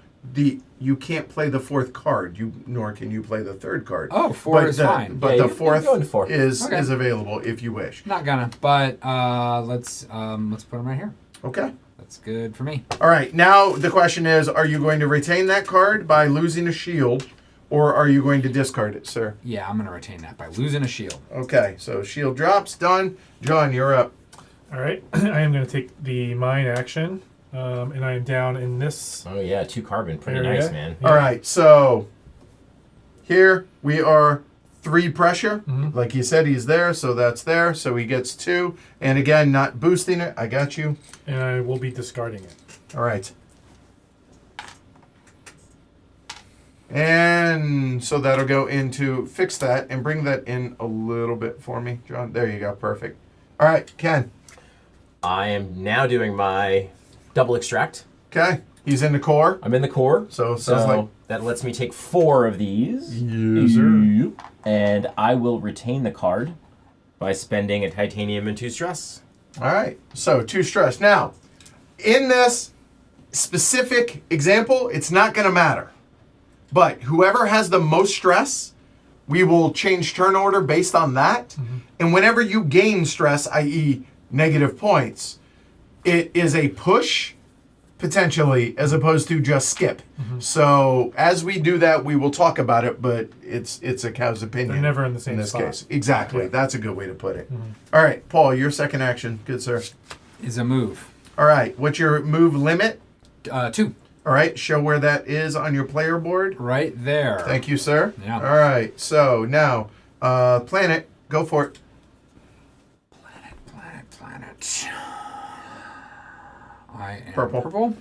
You can't play the 4th card. Nor can you play the 3rd card. Oh, 4 is fine. But Yeah, the you can go into 4th 4. is Okay. available if you wish. Not gonna, but let's put them right here. Okay. That's good for me. All right. Now the question is: are you going to retain that card by losing a shield, or are you going to discard it, sir? Yeah, I'm gonna retain that by losing a shield. Okay. So shield drops. Done. John, you're up. All right. I am going to take the mine action, and I am down in this. Oh, yeah. 2 carbon. Pretty area. nice, man. Yeah. All right. So here we are. 3 pressure. Like you said, he's there, so that's there. So he gets 2. And again, not boosting it. I got you. And I will be discarding it. All right. And so that'll go into fix that and bring that in a little bit for me, John. There you go. Perfect. All right, Ken. I am now doing my double extract. Okay. He's in the core. I'm in the core. So it sounds like... that lets me take 4 of these. Yes, sir. Yep. And I will retain the card by spending a titanium and 2 stress. All right. So 2 stress. Now, in this specific example, it's not going to matter. But whoever has the most stress, we will change turn order based on that. And whenever you gain stress, i.e. negative points, it is a push, potentially, as opposed to just skip. So as we do that, we will talk about it, but it's a cow's opinion. They're never in the same in this spot. case. Exactly. Yeah. That's a good way to put it. All right, Paul, your second action. Good, sir. Is a move. All right, what's your move limit? 2. All right, show where that is on your player board. Right there. Thank you, sir. Yeah. All right, so now, planet, go for it. Planet. I am Purple.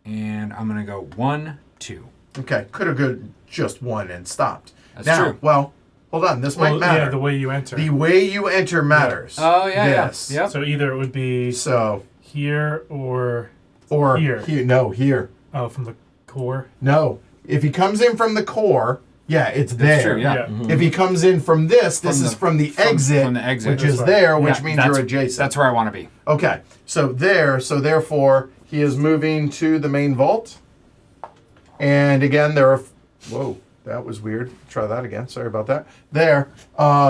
And I'm going to go 1, 2. Okay, could have gone just one and stopped. That's now, true. well, hold on, this might matter. Yeah, the way you enter. The way you enter matters. Oh, yeah. Yes. Yeah. Yep. So either it would be So, here or or Here. No, here. from the core. No. If he comes in from the core, yeah, it's there. true, yeah. If he comes in from this is from the exit, from the exit. which is That's right. there, which Yeah, means that's- you're adjacent. That's where I want to be. Okay, so therefore, he is moving to the main vault. And again, there are, whoa, that was weird. Try that again, sorry about that. There,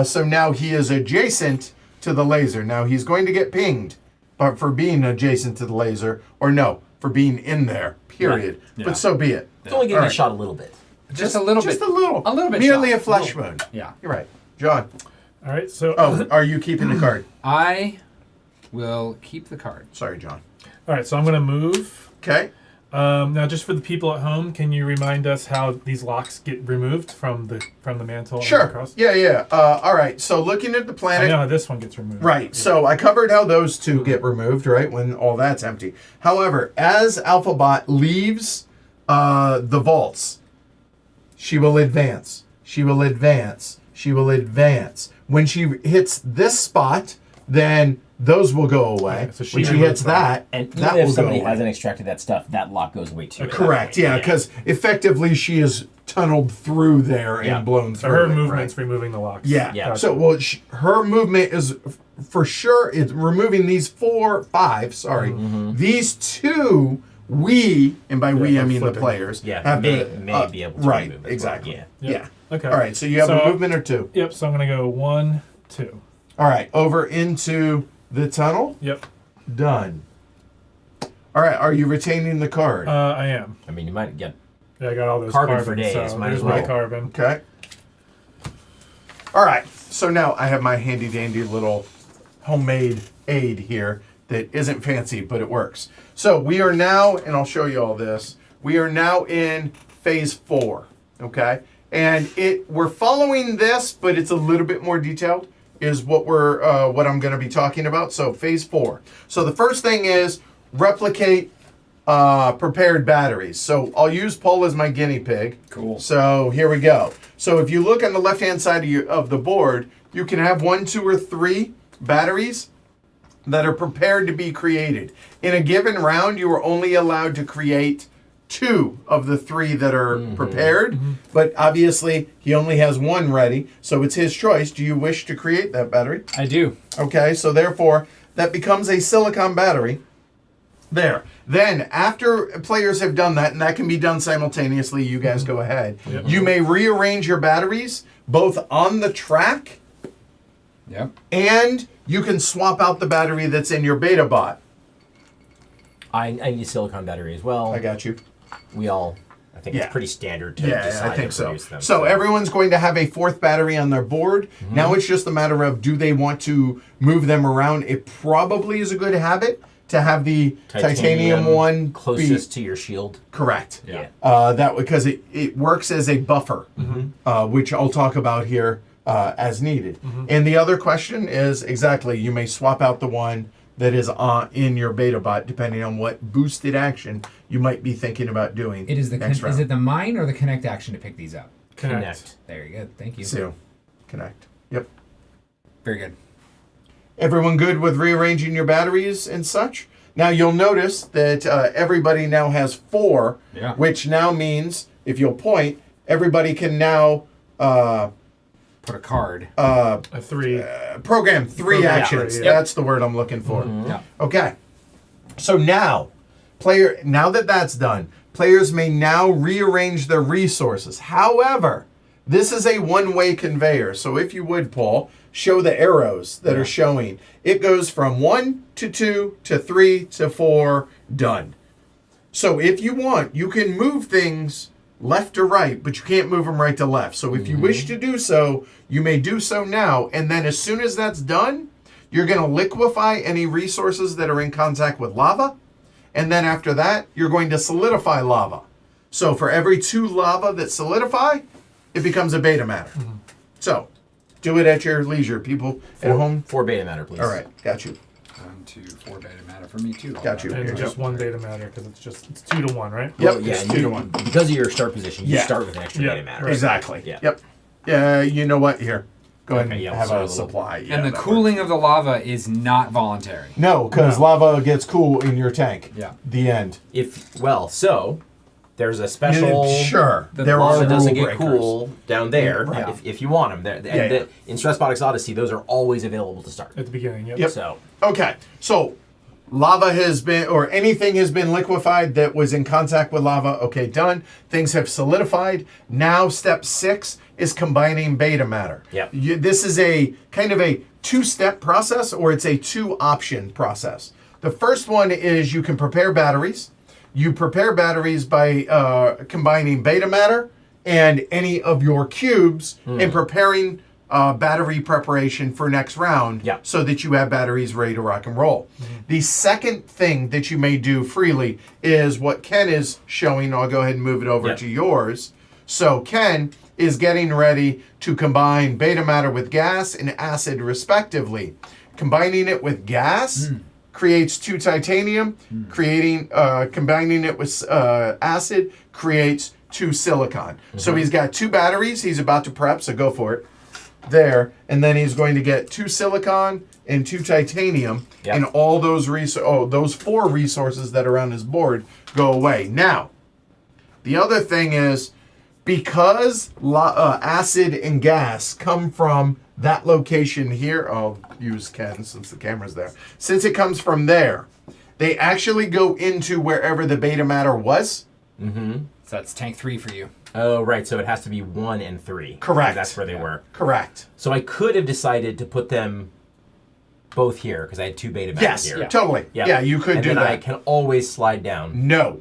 so now he is adjacent to the laser. Now he's going to get pinged, but for being adjacent to the laser, or no, for being in there, period. Yeah. But so be it. It's only getting All right. a shot a little bit. Just a little Just bit. a little. A little bit Merely shy. a flesh wound. Yeah. You're right. John, All right. So oh, are you keeping the card? I will keep the card. Sorry, John. all right. So I'm gonna move. Okay. Now, just for the people at home, can you remind us how these locks get removed from the mantle? and Sure. across? Yeah. All right. So looking at the I planet. know how this one gets removed. Right. So I covered how those two get removed, right, when all that's empty. However, as alphabot leaves the vaults, she will advance. She will advance. She will advance. When she hits this spot, then those will go away. Yeah, so she when she removes hits them. that, And even that if will somebody go away. hasn't extracted that stuff, that lock goes away too. Correct. Yeah, because effectively she is tunneled through there Yeah. and blown So through. her it, movement's right? removing the locks. Yeah. Yeah. So, well, her movement is for sure. It's removing these 4, 5. Sorry, these two. We, and by we I they're mean the flipping. players. Yeah, have may the, be able to right. remove it as well. Exactly. Yeah. Yeah. Okay. All right. So you have So- a movement or two. Yep. So I'm gonna go 1, 2. All right. Over into the tunnel. Yep. Done. All right. Are you retaining the card? I am. I mean, you might get. Yeah, I got all those Carbon carbon for days, So might there's as my well. carbon. Okay. All right. So now I have my handy dandy little homemade aid here that isn't fancy, but it works. So we are now, and I'll show you all this. We are now in phase 4. Okay. And we're following this, but it's a little bit more detailed. Is what what I'm going to be talking about. So phase 4. So the first thing is replicate prepared batteries. So I'll use Paul as my guinea pig. Cool. So here we go. So if you look on the left-hand side of the board, you can have 1, 2, or 3 batteries that are prepared to be created. In a given round, you are only allowed to create 2 of the 3 that are prepared, but obviously he only has 1 ready, so it's his choice. Do you wish to create that battery? I do. Okay, so therefore that becomes a silicon battery. There. Then after players have done that, and that can be done simultaneously, you guys go ahead. Yep. You may rearrange your batteries both on the track, Yep. and you can swap out the battery that's in your beta bot. I need a silicon battery as well. I got you. We all. I think Yeah. it's pretty standard to Yeah, decide I think to so. produce them. So everyone's going to have a 4th battery on their board. Mm-hmm. Now it's just a matter of, do they want to move them around? It probably is a good habit to have the titanium one closest to your shield. correct. Yeah. That because it works as a buffer, which I'll talk about here as needed. And the other question is exactly, you may swap out the one that is in your beta bot depending on what boosted action you might be thinking about doing. It is the next is round. it the mine or the connect action to pick these up? Connect. Very good. Thank you. So connect. Yep. Very good. Everyone good with rearranging your batteries and such? Now you'll notice that everybody now has 4, Yeah. which now means, if you'll point, everybody can now Put a card. A 3. program 3 Program actions. 3, yep. That's the word I'm looking for. Yeah. Okay. So now that that's done, players may now rearrange their resources. However, this is a one-way conveyor. So if you would, Paul, show the arrows that are showing. It goes from 1 to 2 to 3 to 4, done. So if you want, you can move things left to right, but you can't move them right to left. So if you wish to do so, you may do so now. And then as soon as that's done, you're going to liquefy any resources that are in contact with lava. And then after that, you're going to solidify lava. So for every 2 lava that solidify, it becomes a beta matter. So do it at your leisure, people at home. 4 beta matter, please. All right, got you. 1, 2, 4 beta matter for me too. Got you. And Here you just go. 1 beta matter because it's 2 to 1, right? Yep, Well, yeah, it's and 2 you- to 1. Because of your start position, you Yeah. start with an extra Yeah, beta matter. right. Exactly. Yeah. Yep. Yeah, you know what? Here, go ahead Okay, and yeah, have so a a little- supply. Yeah, And the that cooling works. of the lava is not voluntary. No, because lava gets cool in your tank. Yeah. The end. So there's a special. Sure. The There are Lava rule doesn't get breakers. cool down there Right. if you want them. Yeah. In Stress Botics Odyssey, those are always available to start. At the beginning, yep. Yep. So Okay, so lava has been, or anything has been liquefied that was in contact with lava. Okay, done. Things have solidified. Now, step 6 is combining beta matter. Yep. This is a kind of a 2-step process, or it's a 2-option process. The first one is you can prepare batteries. You prepare batteries by combining beta matter and any of your cubes and preparing battery preparation for next round Yeah. so that you have batteries ready to rock and roll. The second thing that you may do freely is what Ken is showing. I'll go ahead and move it over Yeah. to yours. So Ken is getting ready to combine beta matter with gas and acid respectively. Combining it with gas creates 2 titanium, combining it with acid creates 2 silicon. So he's got 2 batteries he's about to prep, so go for it. There, and then he's going to get 2 silicon and 2 titanium, Yep. and all those those 4 resources that are on his board go away. Now, the other thing is, because acid and gas come from that location here, I'll use Ken since the camera's there. Since it comes from there, they actually go into wherever the beta matter was. So that's tank 3 for you. oh right, so it has to be 1 and 3. Correct. That's where they were. Correct. So I could have decided to put them both here because I had 2 beta matters Yes, here. totally. Yeah, you could and do then that. I can always slide down. No.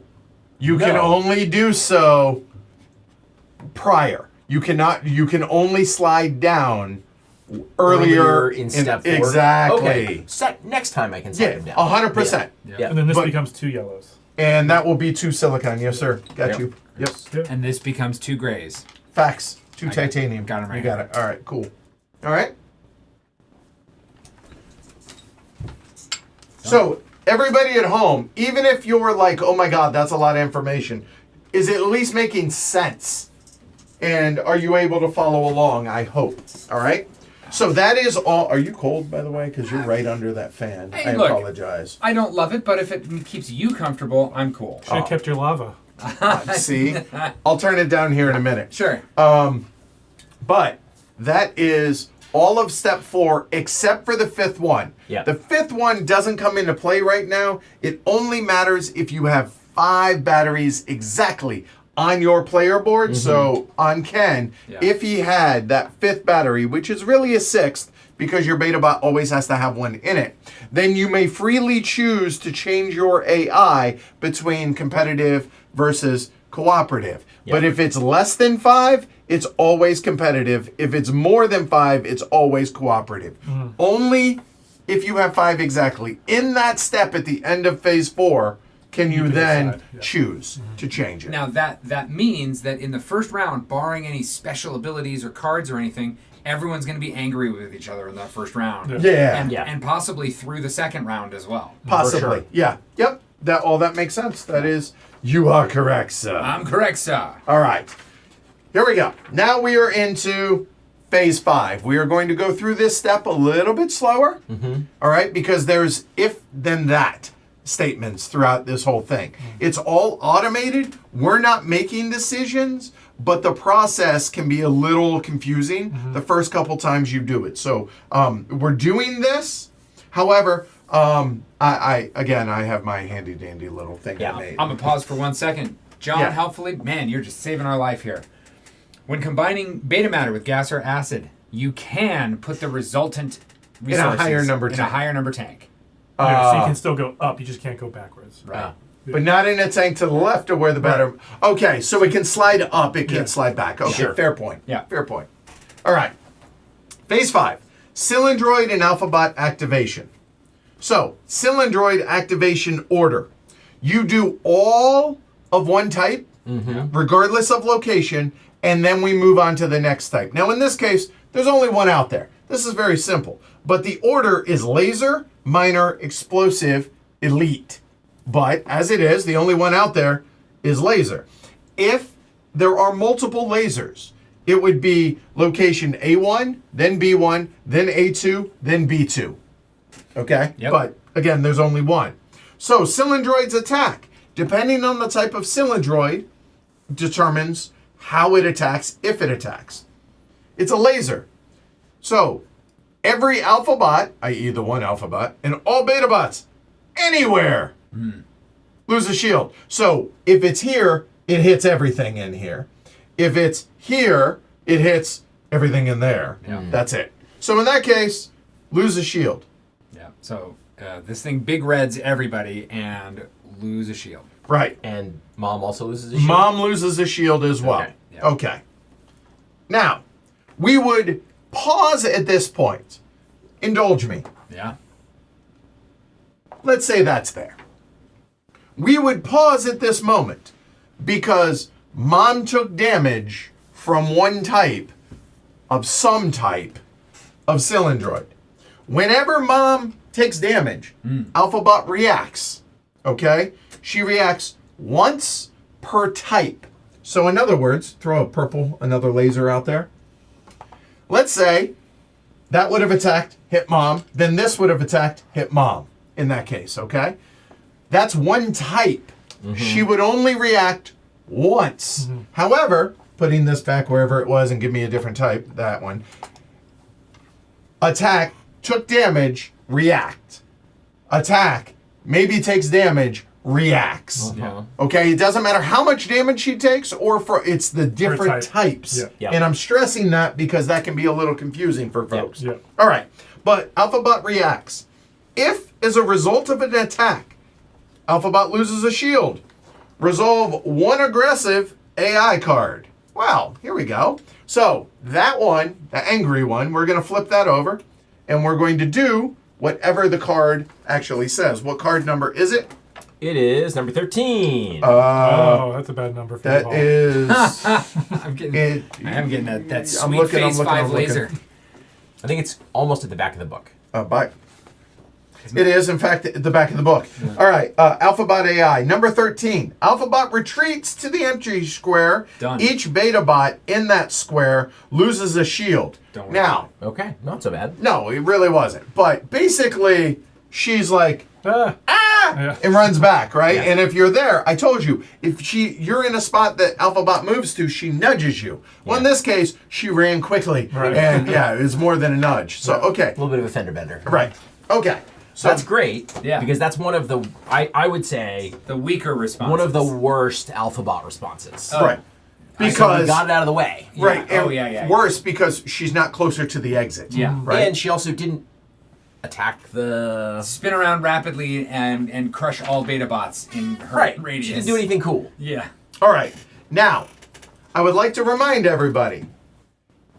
You can No. only do so prior. You can only slide down earlier in step 4. Exactly. Okay. Next time I can slide Yeah, them down. 100%. Yeah. And then this But- becomes 2 yellows. And that will be 2 silicon. Yes, sir. Got Yep. you. Yep. Yep. And this becomes 2 grays. Facts. 2 I got- titanium. got 'em right You got here. it. All right, cool. All right. So, everybody at home, even if you're like, oh my God, that's a lot of information, is it at least making sense? And are you able to follow along? I hope. All right. So that is all. Are you cold, by the way? Because you're right under that fan. Hey, I look. apologize. I don't love it, but if it keeps you comfortable, I'm cool. Should have kept your lava. See, I'll turn it down here in a minute. Sure. But that is all of step 4 except for the 5th one. Yeah. The 5th one doesn't come into play right now. It only matters if you have 5 batteries exactly on your player board. So on Ken, Yeah. if he had that 5th battery, which is really a 6th because your beta bot always has to have one in it, then you may freely choose to change your AI between competitive versus cooperative. Yeah. But if it's less than 5, it's always competitive. If it's more than 5, it's always cooperative. Only if you have 5 exactly. In that step at the end of phase 4, can you can then decide, yeah. choose to change it. Now that means that in the first round, barring any special abilities or cards or anything, everyone's going to be angry with each other in that first round. Yeah, And possibly through the second round as well. possibly. sure. Yeah. Yep. That makes sense. That is, you are correct, sir. I'm correct, sir. All right. Here we go. Now we are into phase 5. We are going to go through this step a little bit slower. All right, because there's if then that statements throughout this whole thing. It's all automated. We're not making decisions, but the process can be a little confusing the first couple times you do it. So we're doing this. However, I have my handy dandy little thing Yeah, I made. I'm going to pause for 1 second. John, Yeah. helpfully, man, you're just saving our life here. When combining beta matter with gas or acid, you can put the resultant resources higher number in tank. a higher number tank. Yeah, so you can still go up, you just can't go backwards. Right. But not in a tank to the left of where the batter. Okay, so it can slide up, it can't slide back. Okay, Sure. fair point. Yeah. Fair point. All right. Phase 5, cylindroid and alphabot activation. So, cylindroid activation order. You do all of one type, regardless of location, and then we move on to the next type. Now, in this case, there's only one out there. This is very simple. But the order is laser, minor, explosive, elite. But as it is, the only one out there is laser. If there are multiple lasers, it would be location A1, then B1, then A2, then B2. Okay? Yep. But again, there's only one. So cylindroids attack. Depending on the type of cylindroid, determines how it attacks, if it attacks. It's a laser. So every alphabot, i.e. the one alphabot, and all beta bots, anywhere, lose a shield. So if it's here, it hits everything in here. If it's here, it hits everything in there. Yeah. That's it. So in that case, lose a shield. Yeah. So this thing big reds everybody and lose a shield. Right. And mom also loses a shield. Mom loses a shield as well. Okay. Yeah. Okay. Now, we would pause at this point. Indulge me. Yeah. Let's say that's there. We would pause at this moment because mom took damage from one type of some type of cylindroid. Whenever mom takes damage, alphabot reacts. Okay? She reacts once per type. So in other words, throw a purple, another laser out there. Let's say that would have attacked, hit mom, then this would have attacked, hit mom in that case, okay? That's one type. She would only react once. However, putting this back wherever it was and give me a different type, that one. Attack, took damage, react. Attack, maybe takes damage, reacts. Okay, it doesn't matter how much damage she takes or for it's the different type. types. Yeah. Yeah. And I'm stressing that because that can be a little confusing for folks. Yeah. All right, but alphabot reacts. If as a result of an attack, alphabot loses a shield, resolve one aggressive AI card. Wow, here we go. So that one, the angry one, we're going to flip that over and we're going to do whatever the card actually says. What card number is it? It is number 13. Oh, that's a bad number for the That ball. is. I'm getting. it, I am getting that I'm sweet looking, phase I'm looking, 5 I'm looking. laser. I think it's almost at the back of the book. Bye. It is, in fact, at the back of the book. All right, Alphabot AI. Number 13. Alphabot retreats to the empty square. Done. Each beta bot in that square loses a shield. Don't worry Now, Okay, not so bad. no, it really wasn't. But basically, she's like, Ah, yeah. and runs back, right? Yeah. And if you're there, I told you, if you're in a spot that Alphabot moves to, she nudges you. Well, in Yeah. this case, she ran quickly. Right. And yeah, it was more than a nudge. So, okay. A little bit of a fender bender. Right. Okay. So that's great. Yeah. Because that's one of the, I would say, The weaker response. one of the worst alphabot responses. Oh. Right. So we Because got it out of the way. right, Yeah. Oh, and yeah. worse because she's not closer to the exit. Yeah. Right. And she also didn't attack the... Spin around rapidly and crush all beta bots in her Right. radius. She didn't do anything cool. Yeah. All right. Now, I would like to remind everybody,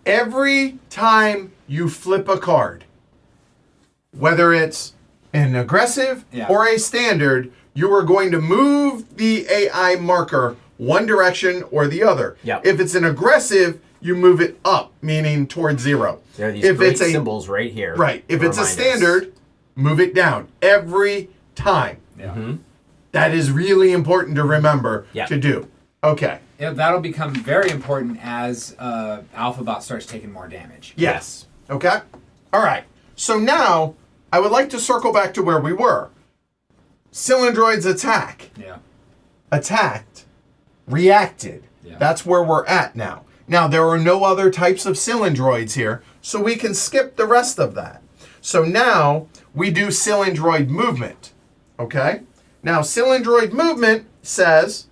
every time you flip a card, whether it's an aggressive Yeah. or a standard, you are going to move the AI marker one direction or the other. Yep. If it's an aggressive, you move it up, meaning towards 0. There are these if great it's a symbols right here. right, if to it's a remind us. standard, move it down every time. Yeah. That is really important to remember Yeah. to do. Okay. Yeah, that'll become very important as Alphabot starts taking more damage. Yes. Okay? All right. So now I would like to circle back to where we were. Cylindroids attack. Yeah. Attacked. Reacted. Yeah. That's where we're at now. Now, there are no other types of cylindroids here, so we can skip the rest of that. So now we do cylindroid movement. Okay? Now, cylindroid movement says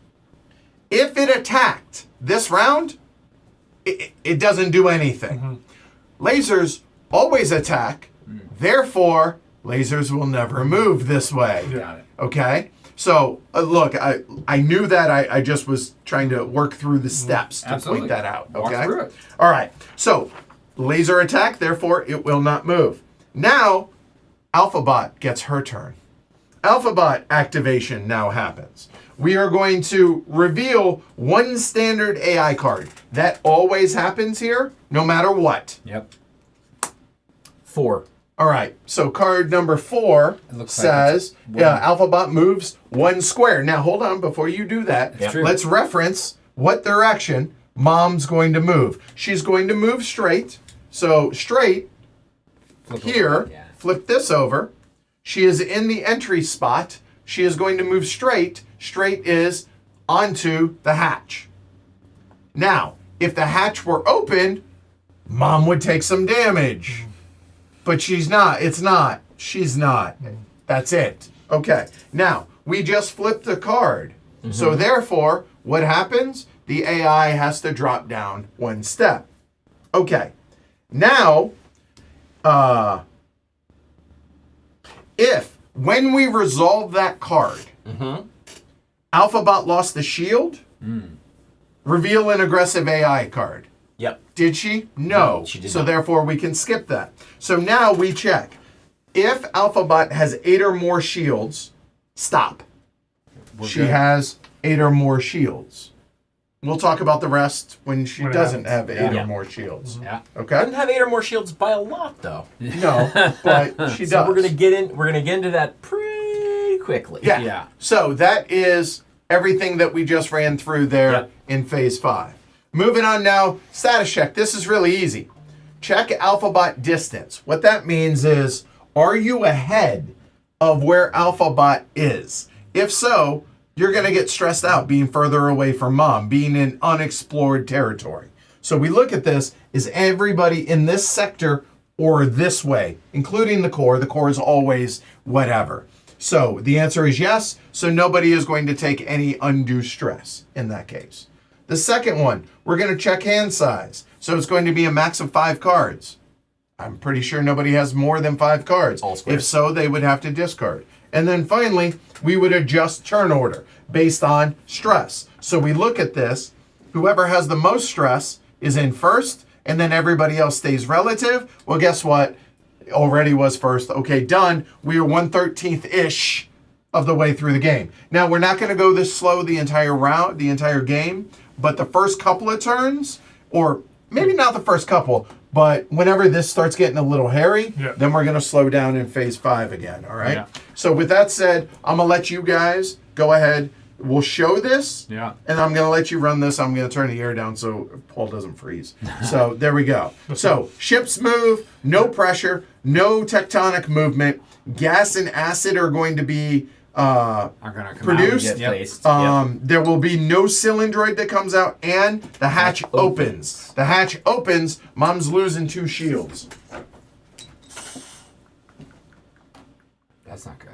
if it attacked this round, it doesn't do anything. Lasers always attack, therefore, lasers will never move this way. Got it. Okay? So look, I knew that. I just was trying to work through the steps to Absolutely. point that out. Walk Okay. through it. All right. So laser attack. Therefore, it will not move. Now, Alphabot gets her turn. Alphabot activation now happens. We are going to reveal one standard AI card. That always happens here, no matter what. Yep. 4. All right, so card number 4 It looks like says, it's one. Alphabot moves 1 square. Now, hold on, before you do that, It's true. let's reference what direction Mom's going to move. She's going to move straight. So, straight, Flip here, over. Yeah. flip this over. She is in the entry spot. She is going to move straight. Straight is onto the hatch. Now, if the hatch were open, Mom would take some damage. But she's not. It's not. She's not. That's it. Okay. Now, we just flipped the card. So therefore, what happens? The AI has to drop down 1 step. Okay. Now, if when we resolve that card, Alphabot lost the shield, reveal an aggressive AI card. Yep. Did she? No. She did so not. therefore we can skip that. So now we check. If Alphabot has 8 or more shields, stop. She good. has 8 or more shields. We'll talk about the rest when she When it doesn't happens. have 8 Yeah. or more shields. Yeah. Okay? Doesn't have 8 or more shields by a lot, though. No, but she So does. we're gonna get into that pretty quickly. Yeah. Yeah. So that is everything that we just ran through there Yep. in phase 5. Moving on now, status check. This is really easy. Check Alphabot distance. What that means is, are you ahead of where Alphabot is? If so, you're going to get stressed out being further away from Mom, being in unexplored territory. So we look at this, is everybody in this sector or this way, including the core? The core is always whatever. So the answer is yes. So nobody is going to take any undue stress in that case. The second one, we're going to check hand size. So it's going to be a max of 5 cards. I'm pretty sure nobody has more than 5 cards. All square. If so, they would have to discard. And then finally, we would adjust turn order based on stress. So we look at this. Whoever has the most stress is in first, and then everybody else stays relative. Well, guess what? Already was first. Okay, done. We are 1/13th-ish of the way through the game. Now, we're not going to go this slow the entire round, the entire game, but the first couple of turns, or maybe not the first couple, but whenever this starts getting a little hairy, Yeah. then we're going to slow down in phase 5 again, all right? Yeah. So with that said, I'm going to let you guys go ahead. We'll show this, Yeah. and I'm going to let you run this. I'm going to turn the air down so Paul doesn't freeze. So there we go. So ships move, no pressure, no tectonic movement. Gas and acid are going to be Are gonna come produced. Out. Get Yep. placed. there will be no cylindroid that comes out, and the hatch opens. The hatch opens. Mom's losing 2 shields. That's not good.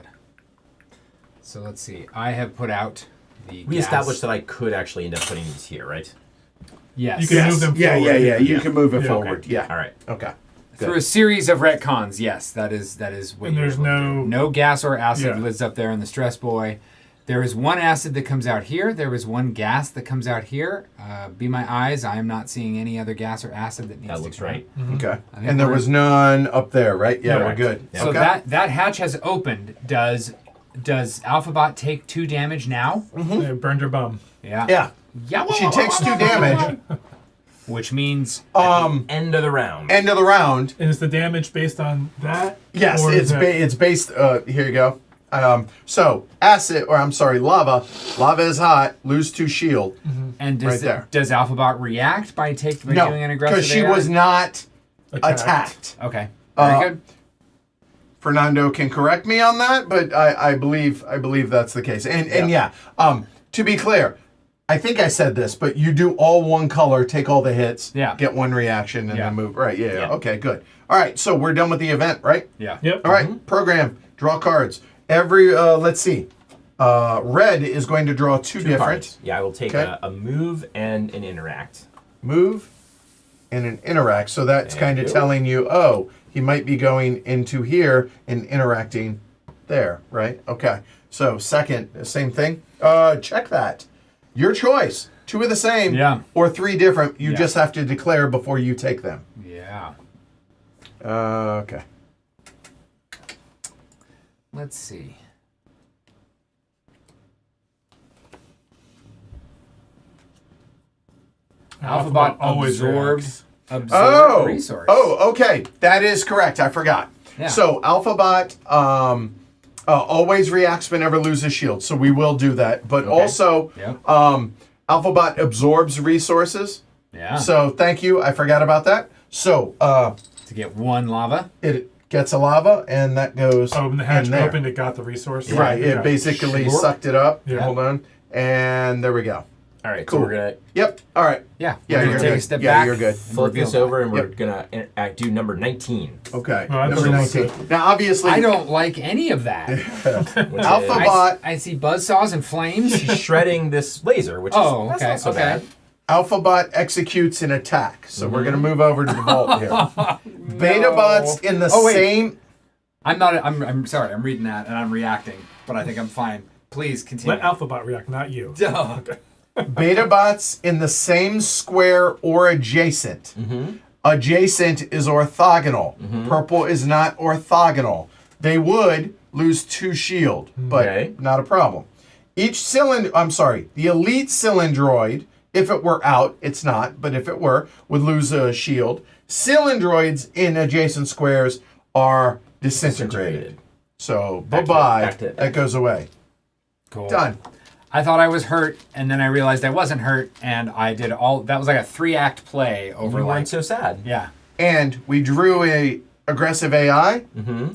So let's see. I have put out the. We gas. established that I could actually end up putting these here, right? Yes. You can move them Yeah, forward. yeah. You Yeah. can move it Yeah, forward. okay. Yeah. All right. Okay. Through a series of retcons, yes, that is what. And you're there's able to do. no- no gas or acid Yeah. lives up there in the Stress Boy. There is 1 acid that comes out here. There is 1 gas that comes out here. Be my eyes, I am not seeing any other gas or acid that needs That to looks come right. out. Okay. I think And there we're- was none up there, right? Yeah, Yeah. we're good. Yeah. So Okay. that hatch has opened. Does Alphabot take 2 damage now? They burned her bum. Yeah. Yeah. Yeah. She takes 2 damage. Which means End of the round. End of the round. And is the damage based on that? Yes, Or is it's based. Here you go. So acid, or I'm sorry, lava. Lava is hot. Lose 2 shield. and Right there. does Alphabot react by doing an aggressive? because she AI? was not Attacked. attacked. Okay. Very good. Fernando can correct me on that, but I believe that's the case. And yeah, to be clear, I think I said this, but you do all 1 color, take all the hits, Yeah. get 1 reaction, and Yeah. then move. Right? Yeah. Yeah. Okay. Good. All right. So we're done with the event, right? Yeah. Yep. All right. Program. Draw cards. Every. Let's see. Red is going to draw 2 different. Cards. Yeah, I will take Okay. a move and an interact. Move and an interact. So that's There kind you of go. telling you, oh, he might be going into here and interacting there, right? Okay. So second, same thing. Check that. Your choice. 2 of the same. Yeah. Or 3 different. You Yeah. just have to declare before you take them. Yeah. Okay. Let's see. Alphabot always absorbs Oh. resource. Oh, okay. That is correct. I forgot. Yeah. So alphabot always reacts whenever loses shield. So we will do that. But also, Yep. alphabot absorbs resources. Yeah. So thank you. I forgot about that. So to get 1 lava. it gets a lava, and that goes Oh, when the hatch in there. opened, it got the resource. Right. It Okay. basically Sure. sucked it up. Yeah. Hold on. And there we go. All right, Cool. so we're gonna Yep. All right. Yeah. Yeah, We're gonna you're take good. a step Yeah, back. you're good. and flip reveal this that. over, and we're Yep. gonna do number 19. Okay. Oh, that's Number almost 19. it. Now, obviously, I don't like any of that. Which Alphabot. I see buzzsaws and flames. is shredding this laser, which Oh, is that's okay, not so okay. bad. Alphabot executes an attack. So we're going to move over to the vault here. Betabots in the Oh, wait. same. I'm sorry. I'm reading that and I'm reacting, but I think I'm fine. Please continue. Let Alphabot react, not you. Duh. Betabots in the same square or adjacent. Mm-hmm. Adjacent is orthogonal. Purple is not orthogonal. They would lose 2 shield, but Okay. not a problem. The elite cylindroid, if it were out, it's not, but if it were, would lose a shield. Cylindroids in adjacent squares are disintegrated. So, Back to- bye-bye. back to- That goes away. Cool. Done. I thought I was hurt, and then I realized I wasn't hurt, and I did all. That was like a 3-act play over You like. weren't so sad. Yeah. And we drew a aggressive AI. Mm-hmm.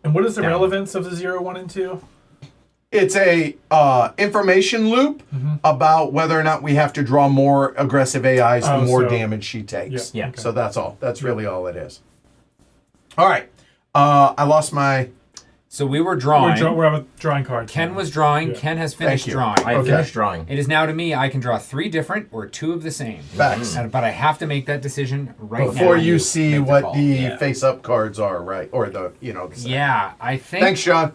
And what is the Yeah. relevance of the 0, 1, and 2? It's a information loop about whether or not we have to draw more aggressive AIs, the Oh, more so- damage she takes. Yeah. Yeah. So that's all. That's really all it is. All right. I lost my. So we were drawing. We're having drawing cards. Ken now. was drawing. Yeah. Ken has finished you. drawing. I Okay. finished drawing. It is now to me. I can draw 3 different or 2 of the same. Facts. But I have to make that decision right now. Before you see Make what call. the Yeah. face-up cards are, right? Or the, the same. Yeah, I think. Thanks, Sean.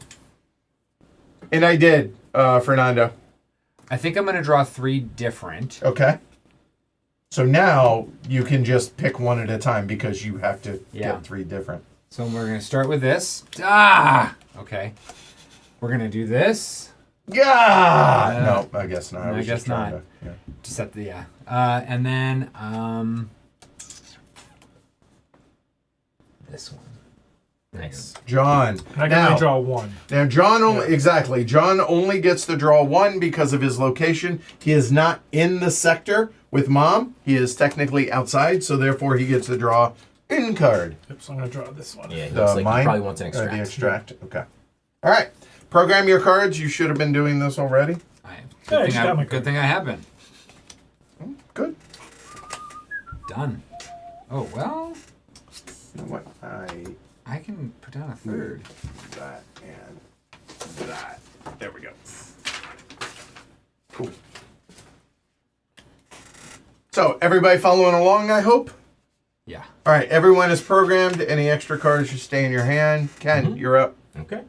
And I did, Fernando. I think I'm gonna draw 3 different. Okay. So now you can just pick one at a time because you have to Yeah. get 3 different. So we're gonna start with this. Ah. Okay. We're gonna do this. Yeah. No, I guess not. I was guess just trying not. to- yeah. To set the and then This one. Nice. John. I can now, only draw 1. Now, John only exactly. John only gets to draw 1 because of his location. He is not in the sector with Mom. He is technically outside, so therefore he gets to draw in card. Yep, so I'm going to draw this one. Yeah, he The looks like mine he probably wants an or extract. the extract. Okay. All right. Program your cards. You should have been doing this already. Yeah, good, you thing got my good card. thing I have been Good. done. Oh well, You know what? I can put down a 3rd. That and that. There we go. Cool. So everybody following along, I hope. Yeah. All right, everyone is programmed. Any extra cards should stay in your hand. Ken, you're up. Okay.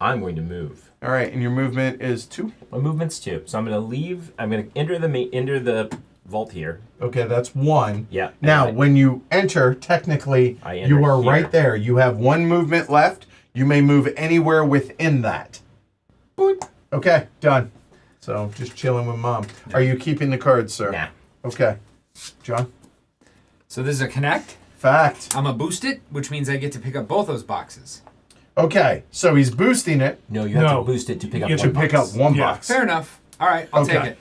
I'm going to move. All right, and your movement is 2. My movement's 2, so I'm going to leave. I'm going to enter the vault here. Okay, that's 1. Yeah. Now, and when you enter, technically, I enter you are here. right there. You have 1 movement left. You may move anywhere within that. Boop. Okay, done. So just chilling with Mom. Are you keeping the cards, sir? Nah. Okay. John? So this is a connect. Fact. I'm gonna boost it, which means I get to pick up both those boxes. Okay, so he's boosting it No, you have No. to boost it to pick up You one to pick up box. 1 Yeah. box. Fair enough. All right, I'll Okay.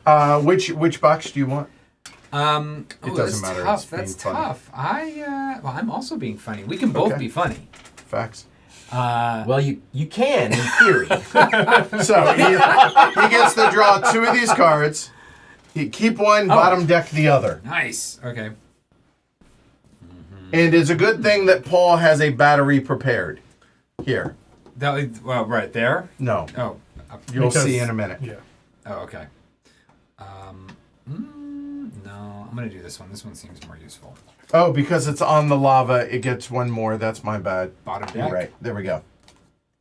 take it. Which box do you want? Oh, It doesn't that's matter, tough. it's being That's funny. tough. I'm also being funny. We can both Okay. be funny. Facts. Well, you can in theory. So he gets to draw 2 of these cards. He keep one, bottom deck the other. Nice. Okay. And it's a good thing that Paul has a battery prepared. Here. Well, right there. No. Oh. You'll Because- see in a minute. Yeah. Oh, okay. No, No, I'm gonna do this one. This one seems more useful. Oh, because it's on the lava, it gets one more. That's my bad. Bottom You're deck. right. There we go.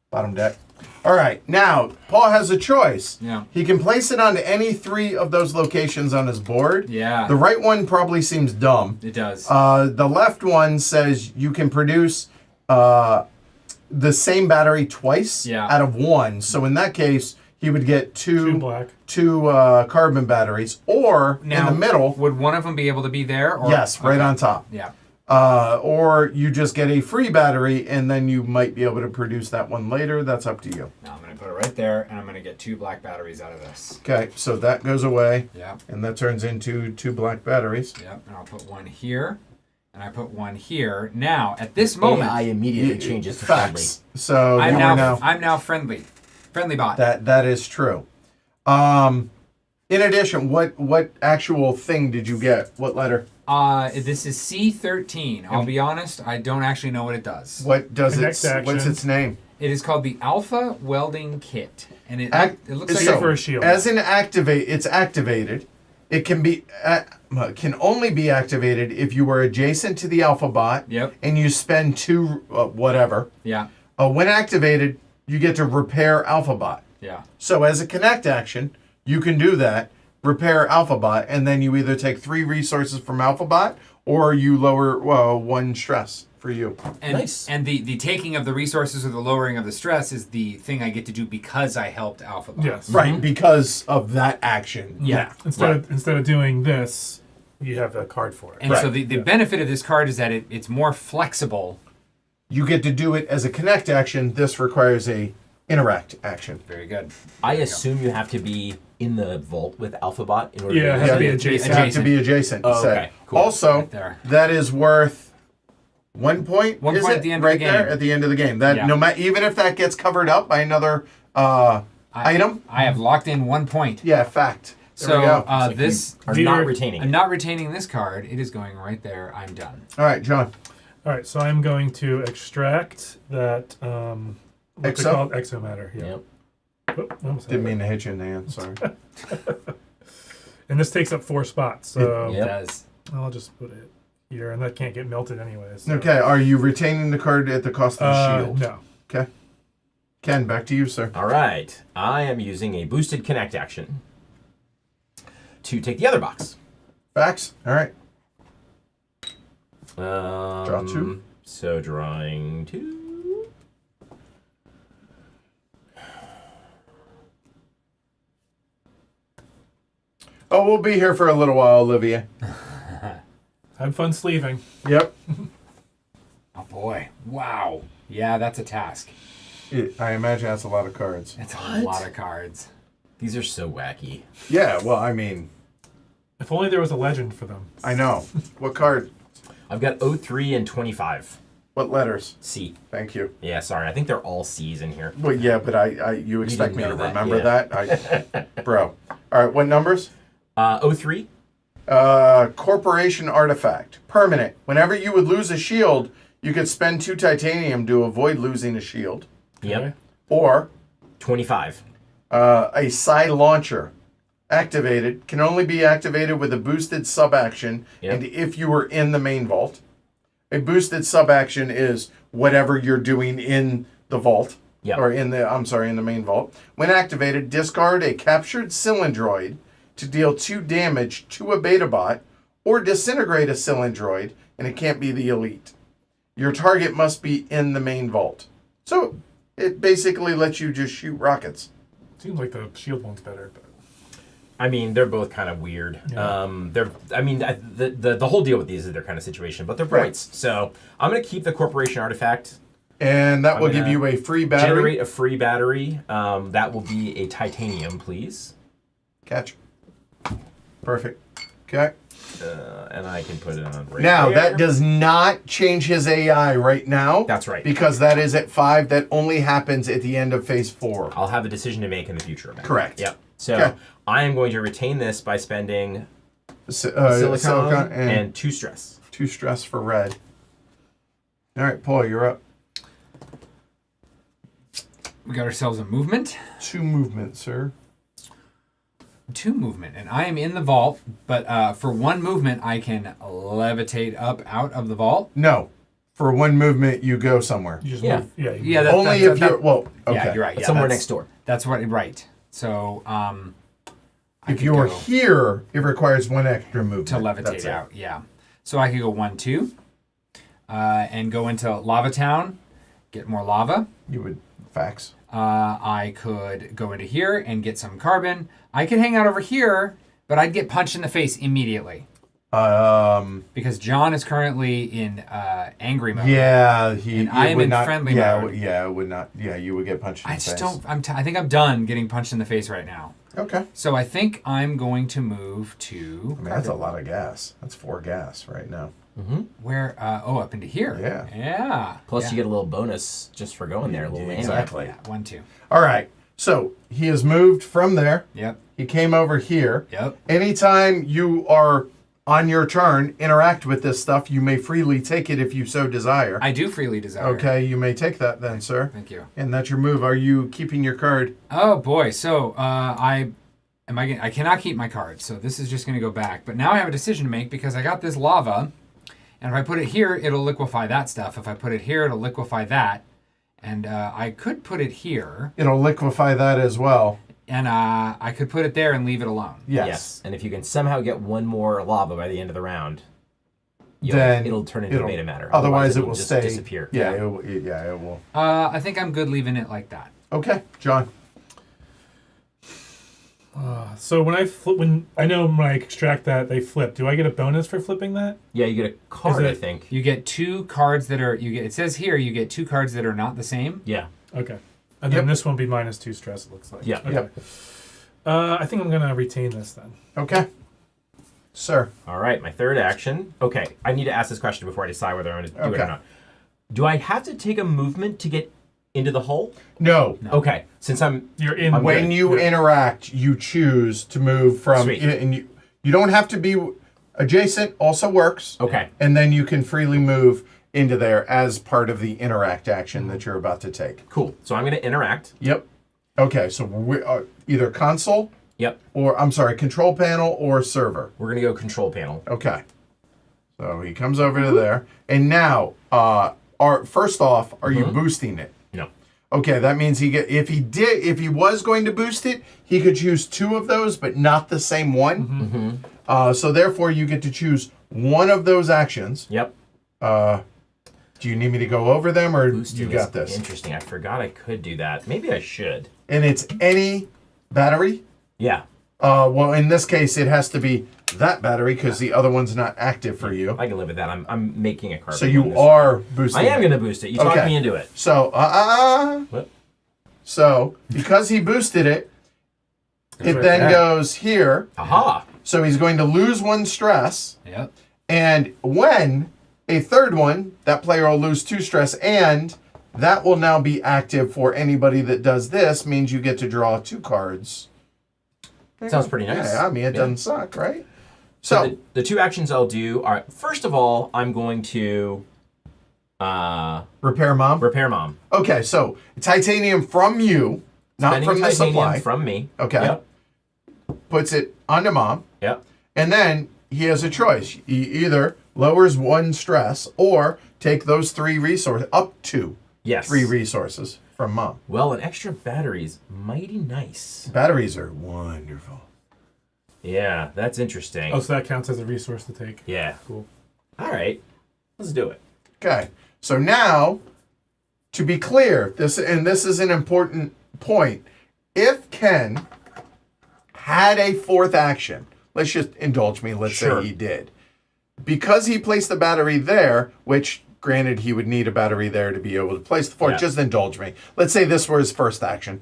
Bottom deck. All right. Now, Paul has a choice. Yeah. He can place it on any 3 of those locations on his board. Yeah. The right one probably seems dumb. It does. The left one says you can produce the same battery twice out of 1. So in that case, he would get 2 black. 2 carbon batteries. Or now, in the middle, would one of them be able to be there? Or? yes, right on top. Yeah. Or you just get a free battery, and then you might be able to produce that one later. That's up to you. Now I'm going to put it right there, and I'm going to get 2 black batteries out of this. Okay, so that goes away. Yeah. And that turns into 2 black batteries. Yep, and I'll put one here, and I put one here. Now, at this moment, AI immediately changes to Facts. So I'm you are now friendly. Friendly bot. That is true. In addition, what actual thing did you get? What letter? This is C13. I'll be honest, I don't actually know what it does. What does Connect it? What's action. its name? It is called the Alpha Welding Kit, and it looks like So- for a shield. As an activate, it's activated. It can be can only be activated if you were adjacent to the alphabot. Yep. And you spend 2 whatever. Yeah, When activated, you get to repair alphabot. yeah. So as a connect action, you can do that, repair alphabot, and then you either take 3 resources from alphabot or you lower 1 stress for you. And, Nice. And the taking of the resources or the lowering of the stress is the thing I get to do because I helped Alphabot. Yes. Right, because of that action. Yeah. Instead of doing this, you have a card for it. And so the benefit of this card is that it's more flexible. You get to do it as a connect action. This requires a interact action. Very good. I assume you have to be in the vault with Alphabot in order Yeah, it has to to be use it. adjacent. You have to be adjacent. Oh, said. okay, cool. Also, Right there. that is worth 1 point. 1 is point it? at the end of right the there game. at the end of the game. That Yeah. no matter, even if that gets covered up by another item. I have locked in 1 point. Yeah, fact. There we So go. this Are These not are- retaining. I'm not retaining this card. It is going right there. I'm done. All right, John. All right, so I'm going to extract that. What's it Exo? called? Exomatter. Yeah. Yep. Oop, almost Didn't had mean to hit you in the hand. Sorry. it. And this takes up 4 spots, so It Yep. does. I'll just put it here, and that can't get melted anyways. So. Okay. Are you retaining the card at the cost of the shield? No. Okay. Ken, back to you, sir. All right. I am using a boosted connect action to take the other box. Facts. All right. Draw 2. So drawing 2. Oh, we'll be here for a little while, Olivia. Have fun sleeving. Yep. Oh boy. Wow. Yeah, that's a task. I imagine that's a lot of cards. It's a What? lot of cards. These are so wacky. Yeah. Well, I mean, If only there was a legend for them. I know. What card? I've got 03 and 25. What letters? C. Thank you. Yeah, sorry. I think they're all C's in here. Well, yeah, but you expect didn't me to know that, remember yeah. that? Bro. All right. What numbers? 03. Corporation artifact. Permanent. Whenever you would lose a shield, you could spend 2 titanium to avoid losing a shield. Yep. Okay. Or 25. a side launcher. Activated. Can only be activated with a boosted sub-action Yep. and if you were in the main vault. A boosted sub-action is whatever you're doing in the vault. Yep. Or in the main vault. When activated, discard a captured cylindroid to deal 2 damage to a beta bot or disintegrate a cylindroid, and it can't be the elite. Your target must be in the main vault. So it basically lets you just shoot rockets. Seems like the shield one's better, but I mean, they're both kind of weird. Yeah. The whole deal with these is they're kind of situation, but they're Right. points. So I'm going to keep the corporation artifact. And that I'm will give gonna you a free battery. Generate a free battery. That will be a titanium, please. Catch. Perfect. Okay. And I can put it on right Now, there. that does not change his AI right now. That's right. Because that is at 5. That only happens at the end of phase 4. I'll have a decision to make in the future about it. Correct. Yep. So Okay. I am going to retain this by spending Silicon, silicon and and 2 stress. 2 stress for red. All right, Paul, you're up. We got ourselves a movement. 2 movement, sir. 2 movement, and I am in the vault. But for 1 movement, I can levitate up out of the vault. No. For 1 movement, you go somewhere. You just Yeah. move. Yeah. You Yeah, move. that- Only if you're, well, okay. Yeah, you're right. Yeah, Somewhere that's- next door. That's what. Right. So I If could you're go here, it requires 1 extra movement. to That's levitate it. out. Yeah. So I could go 1, 2, and go into Lava Town, get more lava. You would fax. I could go into here and get some carbon. I could hang out over here, but I'd get punched in the face immediately because John is currently in angry mode. Yeah, And I am in friendly mode. Yeah, it would not. Yeah, you would get punched in I the just face. don't. I think I'm done getting punched in the face right now. Okay. So I think I'm going to move to. I mean, that's a lot of gas. That's 4 gas right now. Where? Up into here. Yeah. Yeah. Plus, yeah. you get a little bonus just for going there. A little Exactly. Yeah, 1, 2. All right. So he has moved from there. Yep. He came over here. Yep. Anytime you are on your turn, interact with this stuff, you may freely take it if you so desire. I do freely desire. Okay, you may take that then, sir. Thank you. And that's your move. Are you keeping your card? Oh boy. So I cannot keep my card. So this is just going to go back. But now I have a decision to make because I got this lava, and if I put it here, it'll liquefy that stuff. If I put it here, it'll liquefy that. And I could put it here, It'll liquefy that as well. and I could put it there and leave it alone. Yes. And if you can somehow get 1 more lava by the end of the round, Then it'll turn into a beta matter. Otherwise, it will just stay. disappear. Yeah, it will. I think I'm good leaving it like that. Okay, John. So when I flip, when I extract that, they flip. Do I get a bonus for flipping that? Yeah, you get a card, it- I think. You get 2 cards that are it says here you get 2 cards that are not the same. Yeah. Okay. And then this one will be -2 stress. It looks like. Yeah. Okay. Yep. I think I'm gonna retain this then. Okay. Sir. All right, my third action. Okay, I need to ask this question before I decide whether I'm going to do it Okay. or not. Do I have to take a movement to get into the hole? No. Okay, since I'm... You're in. I'm When good. you interact, you choose to move from, Sweet. and you don't have to be adjacent. Also works. Okay. And then you can freely move into there as part of the interact action that you're about to take. Cool. So I'm going to interact. Yep. Okay, so we either console Yep. or control panel or server. We're going to go control panel. Okay. So he comes over to there, and now, first off, are you boosting it? No. Okay, that means if he was going to boost it, he could choose 2 of those, but not the same one. So therefore, you get to choose one of those actions. Yep. Do you need me to go over them, or Boosting you got is this? Interesting. I forgot I could do that. Maybe I should. And it's any battery. Yeah. Well, in this case, it has to be that battery because the other one's not active for you. I can live with that. I'm making a carbon. So on you this. are boosting. I am it. going to boost it. You talked Okay. me into it. So, What? So, because he boosted it, it then goes here. Aha. So he's going to lose 1 stress. Yep. And when a third one, that player will lose 2 stress. And that will now be active for anybody that does this, means you get to draw 2 cards. Sounds pretty nice. Yeah, I mean, it doesn't suck, right? So, the 2 actions I'll do are, first of all, I'm going to repair mom. repair mom. Okay, so titanium from you, not Spending from the titanium supply. from me. Okay. Yep. Puts it onto mom. Yep. And then he has a choice. He either lowers 1 stress or take those 3 resources, up to Yes. 3 resources from mom. Well, an extra battery is mighty nice. Batteries are wonderful. Yeah, that's interesting. Oh, so that counts as a resource to take. Yeah. Cool. All right. Let's do it. Okay. So now, to be clear, this is an important point. If Ken had a 4th action, let's just indulge me, let's Sure. say he did. Because he placed the battery there, which granted he would need a battery there to be able to place the 4th, Yeah. just indulge me. Let's say this were his first action.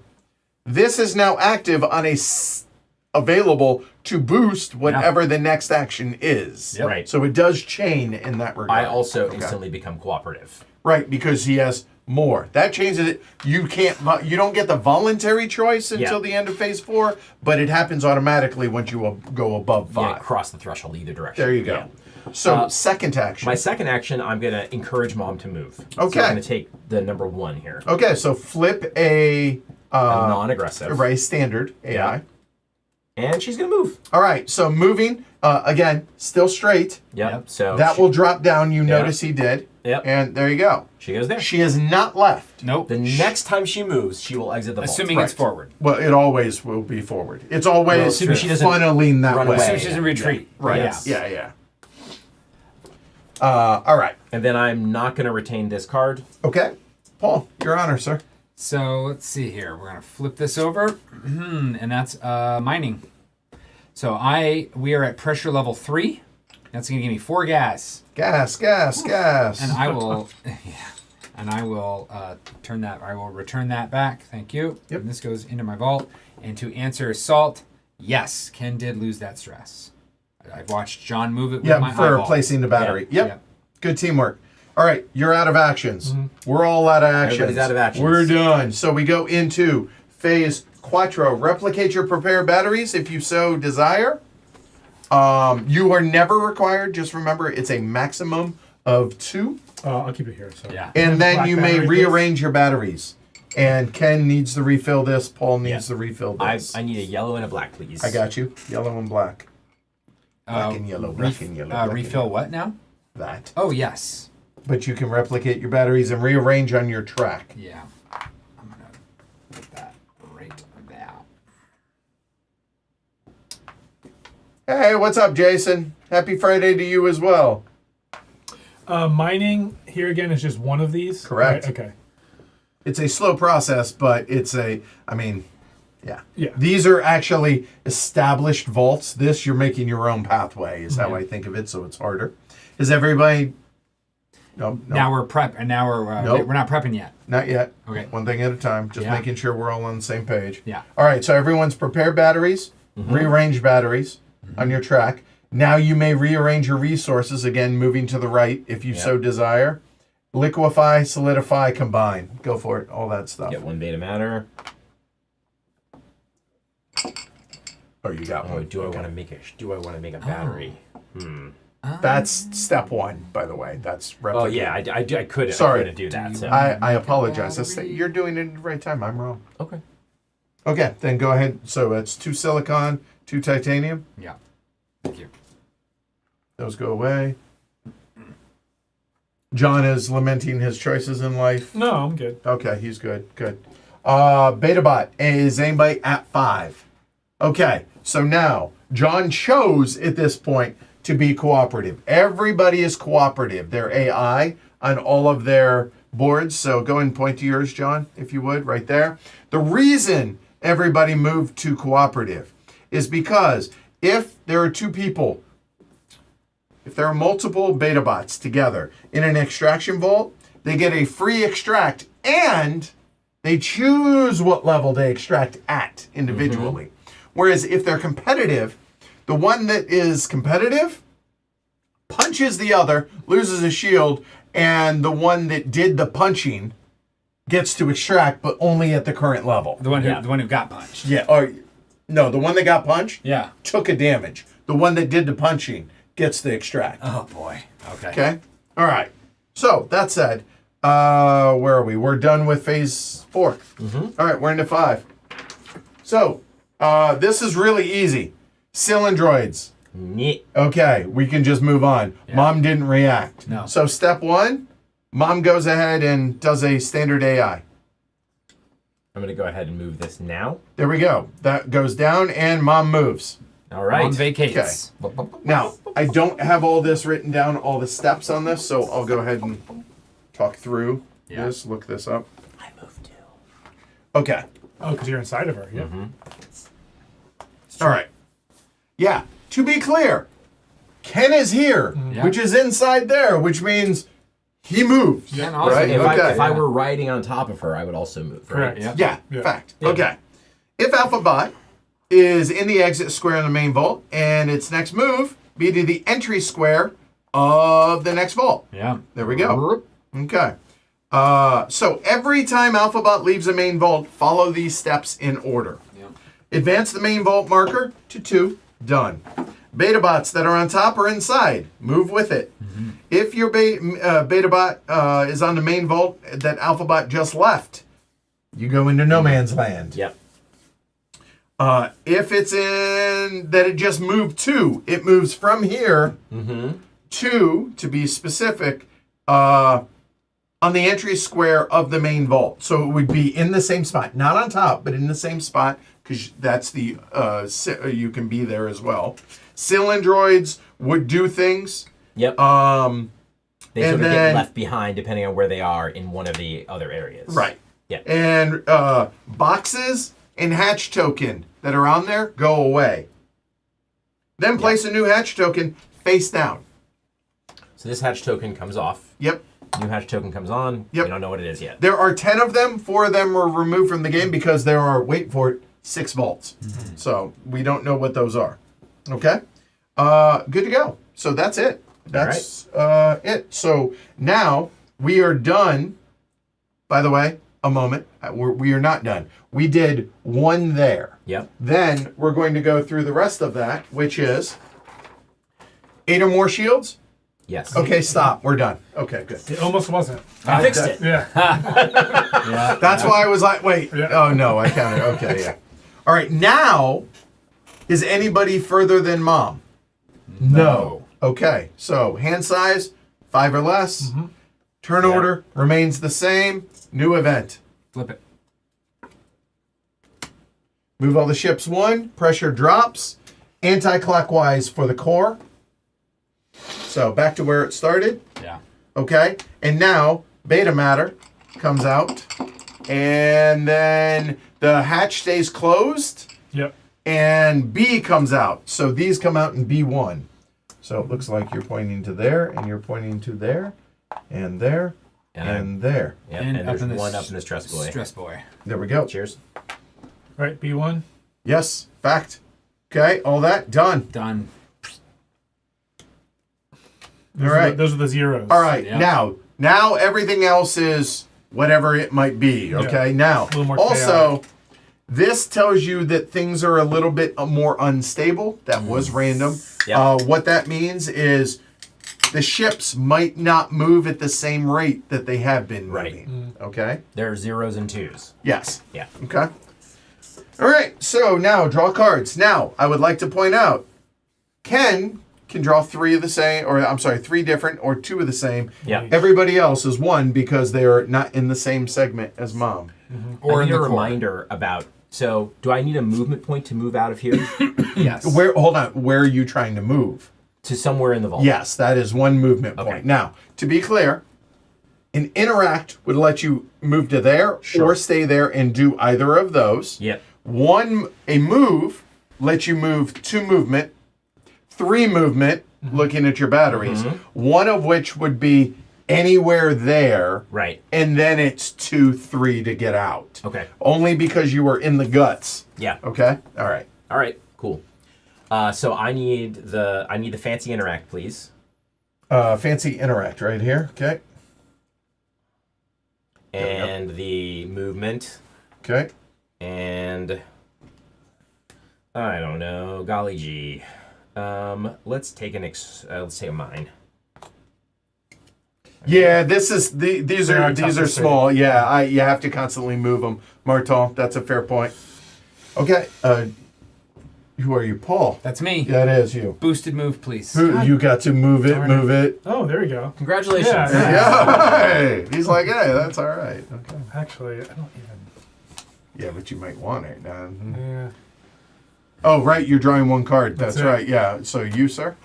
This is now active on available to boost whatever the next action is. Yep. Right. So it does chain in that regard. I also Okay. instantly become cooperative. Right, because he has more. That changes it. You don't get the voluntary choice until Yeah. the end of phase 4, but it happens automatically once you go above 5. Yeah, cross the threshold either direction. There you go. Yeah. So second action. My second action, I'm going to encourage mom to move. So Okay. I'm going to take the number 1 here. Okay, so flip a non-aggressive. right standard AI. Yeah. And she's gonna move. All right, so moving, again, still straight. Yep. So That will drop down. You notice he did. Yep. And there you go. She goes there. She is not left. Nope. The next time she moves, she will exit the vault. Assuming it's forward. Well, it always will be forward. It's always assuming she doesn't funneling that run way. away. Assuming she's in retreat. Right. Yeah. Yeah. All right. And then I'm not gonna retain this card. Okay. Paul, your honor, sir. So let's see here. We're gonna flip this over, and that's mining. So we are at pressure level 3. That's gonna give me 4 gas, Gas. and I will, turn that. I will return that back. Thank you. Yep. And this goes into my vault. And to answer assault, yes, Ken did lose that stress. I've watched John move it with my Yep, for eyeball. replacing the battery. Yeah. Yep. Good teamwork. All right, you're out of actions. We're all out of actions. Everybody's out of actions. We're done. So we go into phase Quattro. Replicate your prepared batteries if you so desire. You are never required. Just remember, it's a maximum of 2. I'll keep it here. So. Yeah. And then Black you may battery, rearrange your batteries. And Ken needs to refill this. Paul needs to refill this. I need a yellow and a black, please. I got you. Yellow and black. Black and yellow. Black and yellow. Black and Refill yellow. what now? That. Oh, yes. But you can replicate your batteries and rearrange on your track. Yeah. I'm going to put that right there. Hey, what's up, Jason? Happy Friday to you as well. Mining here again is just one of these. Correct. Right? Okay. It's a slow process, but yeah. Yeah. These are actually established vaults. This, you're making your own pathway, is how Yeah. I think of it, so it's harder. Is everybody... No, Now we're prep, and now Nope. we're not prepping yet. not yet. Okay. One thing at a time, just Yeah. making sure we're all on the same page. Yeah. All right, so everyone's prepared batteries, rearranged batteries on your track. Now you may rearrange your resources, again, moving to the right if you so desire. Liquefy, solidify, combine. Go for it, all that stuff. Get 1 beta matter. Oh, you got Oh, one. do I want to make a battery? That's step 1, by the way. That's Oh replicate. yeah, I couldn't. Sorry. I couldn't do that. So. I apologize. You're doing it at the right time. I'm wrong. Okay. Okay, then go ahead. So it's 2 silicon, 2 titanium. Yeah. Thank you. Those go away. John is lamenting his choices in life. No, I'm good. Okay, he's good. Good. BetaBot, is anybody at 5? Okay, so now John chose at this point to be cooperative. Everybody is cooperative. They're AI on all of their boards. So go and point to yours, John, if you would, right there. The reason everybody moved to cooperative is because if there are 2 people, if there are multiple beta bots together in an extraction vault, they get a free extract and they choose what level they extract at individually. Whereas if they're competitive, the one that is competitive punches the other, loses a shield, and the one that did the punching gets to extract, but only at the current level. The one who got punched. Yeah, or no, the one that got punched Yeah. took a damage. The one that did the punching gets the extract. Oh boy. Okay. Okay? All right. So, that said, where are we? We're done with phase 4. All right, we're into 5. So, this is really easy. Cylindroids. Neat. Okay, we can just move on. Yeah. Mom didn't react. No. So, step 1, Mom goes ahead and does a standard AI. I'm gonna go ahead and move this now. There we go. That goes down, and Mom moves. All right. Mom vacates. Now, I don't have all this written down, all the steps on this, so I'll go ahead and talk through this, look this up. I moved too. Okay. Oh, because you're inside of her. Yeah. All right. Yeah. To be clear, Ken is here, Yeah. which is inside there, which means he moves. Yeah, and also right? if Okay. If I were riding on top of her, I would also move. Right? Correct. Yep. Yeah, Yeah. fact. Okay. If alphabot is in the exit square in the main vault, and its next move be to the entry square of the next vault. Yeah. There we go. Okay. So every time alphabot leaves a main vault, follow these steps in order. Yep. Advance the main vault marker to 2. Done. Beta bots that are on top or inside, move with it. If your beta bot is on the main vault that alphabot just left, you go into no man's land. Yep. If it's in that it just moved to, it moves from here to be specific, on the entry square of the main vault. So it would be in the same spot, not on top, but in the same spot, because that's the you can be there as well. Cylindroids would do things. Yep. They sort of get left behind depending on where they are in one of the other areas. Right. Yeah. And boxes and hatch token that are on there go away. Then place a new hatch token face down. So this hatch token comes off. Yep. New hatch token comes on. Yep. We don't know what it is yet. There are 10 of them. 4 of them were removed from the game because there are, wait for it, 6 vaults. So we don't know what those are. Okay? Good to go. So that's it. That's it. So now we are done. By the way, a moment. We are not done. We did 1 there. Yep. Then we're going to go through the rest of that, which is 8 or more shields. Yes. Okay, stop. We're done. Okay, good. It almost wasn't. I fixed it. Yeah. Yeah. That's why I was like, wait. Yeah. Oh, no, I counted. Okay, yeah. All right, now, is anybody further than mom? No. Okay, so hand size, 5 or less. Turn order remains the same. New event. Flip it. Move all the ships 1. Pressure drops. Anti-clockwise for the core. So back to where it started. Yeah. Okay, and now beta matter comes out, and then the hatch stays closed, Yep. and B comes out. So these come out in B1. So it looks like you're pointing to there, and you're pointing to there, and there, and there. Yep. And And, up there's in the one up in the stress boy. Stress boy. There we go. Cheers. Right, B1. Yes, fact. Okay, all that done. Done. All right. Those are the zeros. All right, Yeah. now everything else is whatever it might be, okay? Yeah. Now, A little more also, this tells you that things are a little bit more unstable. That was random. Yeah. What that means is the ships might not move at the same rate that they have been Right. moving, okay? There are 0s and 2s. Yes. Yeah. Okay. All right, so now draw cards. Now, I would like to point out, Ken can draw 3 of the same, or I'm sorry, 3 different, or 2 of the same. Yeah. Everybody else is 1 because they are not in the same segment as mom. Or I in need the a core. reminder about. So, do I need a movement point to move out of here Yes. Hold on, where are you trying to move? to somewhere in the vault? Yes, that is 1 movement Okay. point. Now, to be clear, an interact would let you move to there or stay there and do either of those. Yep. A move lets you move 2 movement, 3 movement, looking at your batteries, one of which would be anywhere there, Right. and then it's 2, 3 to get out. Okay. Only because you were in the guts. Yeah. Okay? All right. All right. Cool. So I need the fancy interact, please. Fancy interact right here. Okay. And the movement. Okay. And I don't know. Golly gee. Let's take let's take a mine. Yeah, this is these They are are tough these to are see. small. Yeah, you have to constantly move them. Martin, that's a fair point. Okay. Who are you, Paul? That's me. That is you. Boosted move, please. You got to move it, darn it. move it. Oh, there you go. Congratulations. Yeah. Yeah. Hey, he's like, hey, that's all right. Okay. Actually, I don't even. Yeah, but you might want it. Yeah. Oh, right, you're drawing 1 card. That's That's it. right. Yeah. So you, sir?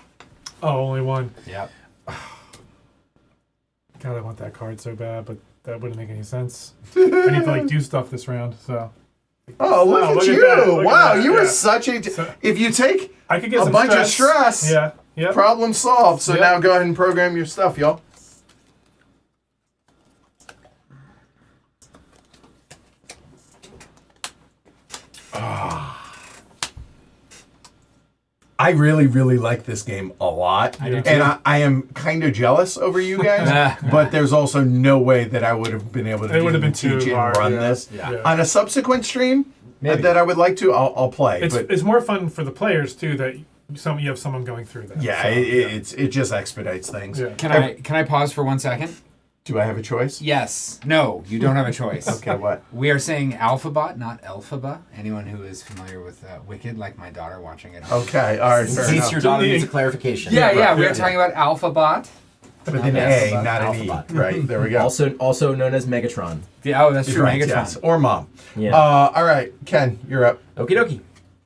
Oh, only 1. Yep. God, I want that card so bad, but that wouldn't make any sense. I need to do stuff this round, so. Oh, look at look at you! that, look at Wow, that, you were yeah. such a. So- If you take I could get a some bunch of stress, Yeah. Yep. problem solved. So Yep. now go ahead and program your stuff, y'all. I really, really like this game a lot. I do And too. I am kind of jealous over you guys, but there's also no way that I would have been able to It would have been teach too and hard, run yeah. this. Yeah. On a subsequent stream Maybe. that I would like to, I'll play. It's more fun for the players too that you have someone going through that. Yeah, so, it just expedites things. Yeah. Can I pause for 1 second? Do I have a choice? Yes. No, you don't have a choice. Okay, what? We are saying alphabot, not alphabet. Anyone who is familiar with Wicked, like my daughter watching it. Okay, all right, In fair case enough. your daughter needs a clarification. Yeah, we yeah. are talking about alphabot. With an Yes. A, not an E. Alphabot. Right, there we go. Also known as Megatron. Yeah, oh, that's true. Right, Megatron. yes. Or Mom. Yeah. All right, Ken, you're up. Okie dokie.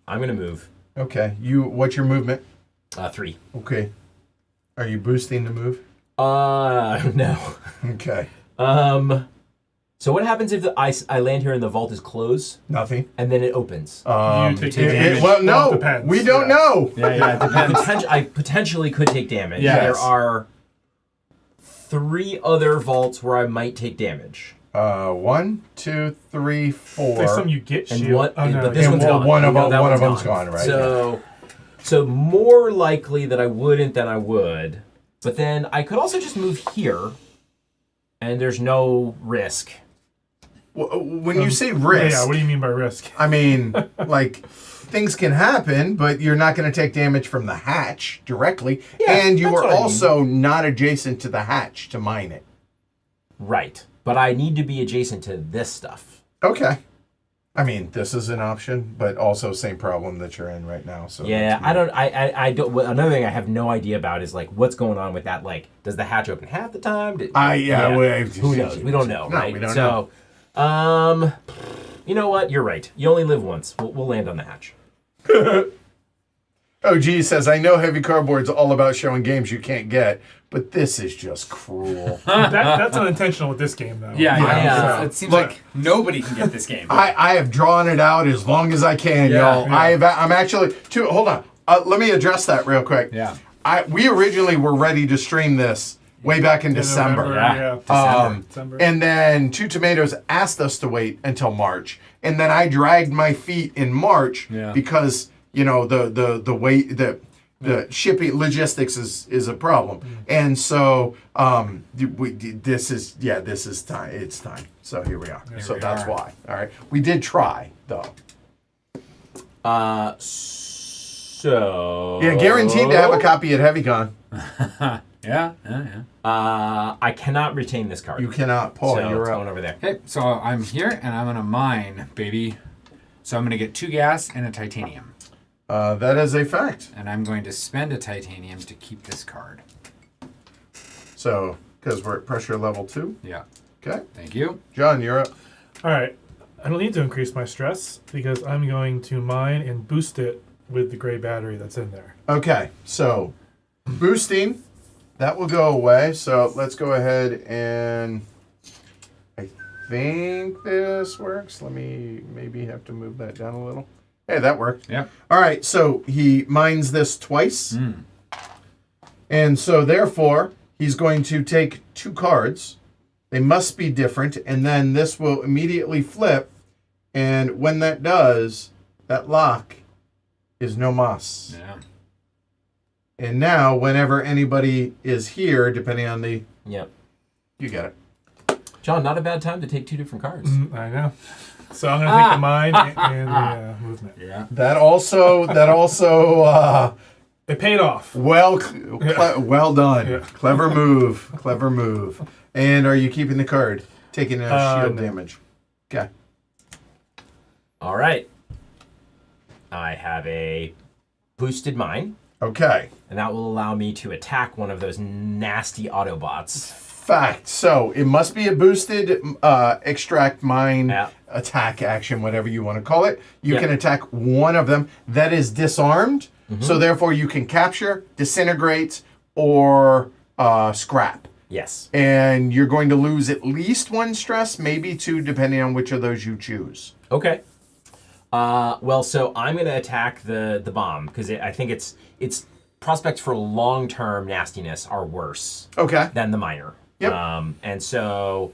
I'm gonna move. Okay, what's your movement? 3. Okay. Are you boosting the move? No. Okay. So what happens if I land here and the vault is closed Nothing. and then it opens? You take take damage. Well, Well, no, it depends. we don't Yeah. know. Yeah, it depends. I potentially could take damage. Yes. There are 3 other vaults where I might take damage. 1, 2, 3, 4. There's some you get And shield. what? Oh, no, But this And one's gone. one of No, that one's them's gone, right? So more likely that I wouldn't than I would. But then I could also just move here, and there's no risk. When you say risk, Yeah, what do you mean by risk? I mean, like, things can happen, but you're not going to take damage from the hatch directly. Yeah, and you that's are what I mean. also not adjacent to the hatch to mine it. Right. But I need to be adjacent to this stuff. Okay. I mean, this is an option, but also same problem that you're in right now. So Yeah, I don't. I don't. Another thing I have no idea about is like what's going on with that. Like, does the hatch open half the time? Who knows? We don't know, No, right? we don't know. So, you know what? You're right. You only live once. We'll land on the hatch. Oh, G says, I know heavy cardboard's all about showing games you can't get, but this is just cruel. That's unintentional with this game, though. Yeah. It seems Look. like nobody can get this game. I have drawn it out as long as I can, Yeah, y'all. yeah. I'm actually hold on. Let me address that real quick. Yeah. We originally were ready to stream this way back in December. November, Yeah. December. And then Two Tomatoes asked us to wait until March, and then I dragged my feet in March Yeah. because the weight the shipping logistics is a problem, and so this is time. It's time. So here we are. So that's why. All right, we did try though. So Yeah, guaranteed to have a copy at HeavyCon. Yeah. I cannot retain this card. You cannot, Paul. So You're it's up. going over there. Okay, so I'm here and I'm gonna mine, baby. So I'm gonna get 2 gas and a titanium. That is a fact. And I'm going to spend a titanium to keep this card. So because we're at pressure level 2. Yeah. Okay, Thank you. John, you're up. All right. I don't need to increase my stress because I'm going to mine and boost it with the gray battery that's in there. Okay, so boosting, that will go away. So let's go ahead and I think this works. Let me maybe have to move that down a little. Hey, that worked. Yep. All right, so he mines this twice. And so therefore, he's going to take 2 cards. They must be different, and then this will immediately flip. And when that does, that lock is no mas. Yeah. And now, whenever anybody is here, depending on the... Yep. You get it. John, not a bad time to take 2 different cards. I know. So I'm going to take the mine and the movement. Yeah. That also, It paid off. well done. Yeah. Clever move. And are you keeping the card? Taking a shield No. damage. Okay. All right. I have a boosted mine, Okay. and that will allow me to attack one of those nasty Autobots. Fact. So it must be a boosted extract mine Yeah. attack action, whatever you want to call it. You Yeah. can attack one of them that is disarmed. So therefore you can capture, disintegrate, or scrap. Yes. And you're going to lose at least 1 stress, maybe 2, depending on which of those you choose. Okay. Well, so I'm going to attack the bomb because I think its prospects for long-term nastiness are worse Okay. than the miner. Yep. And so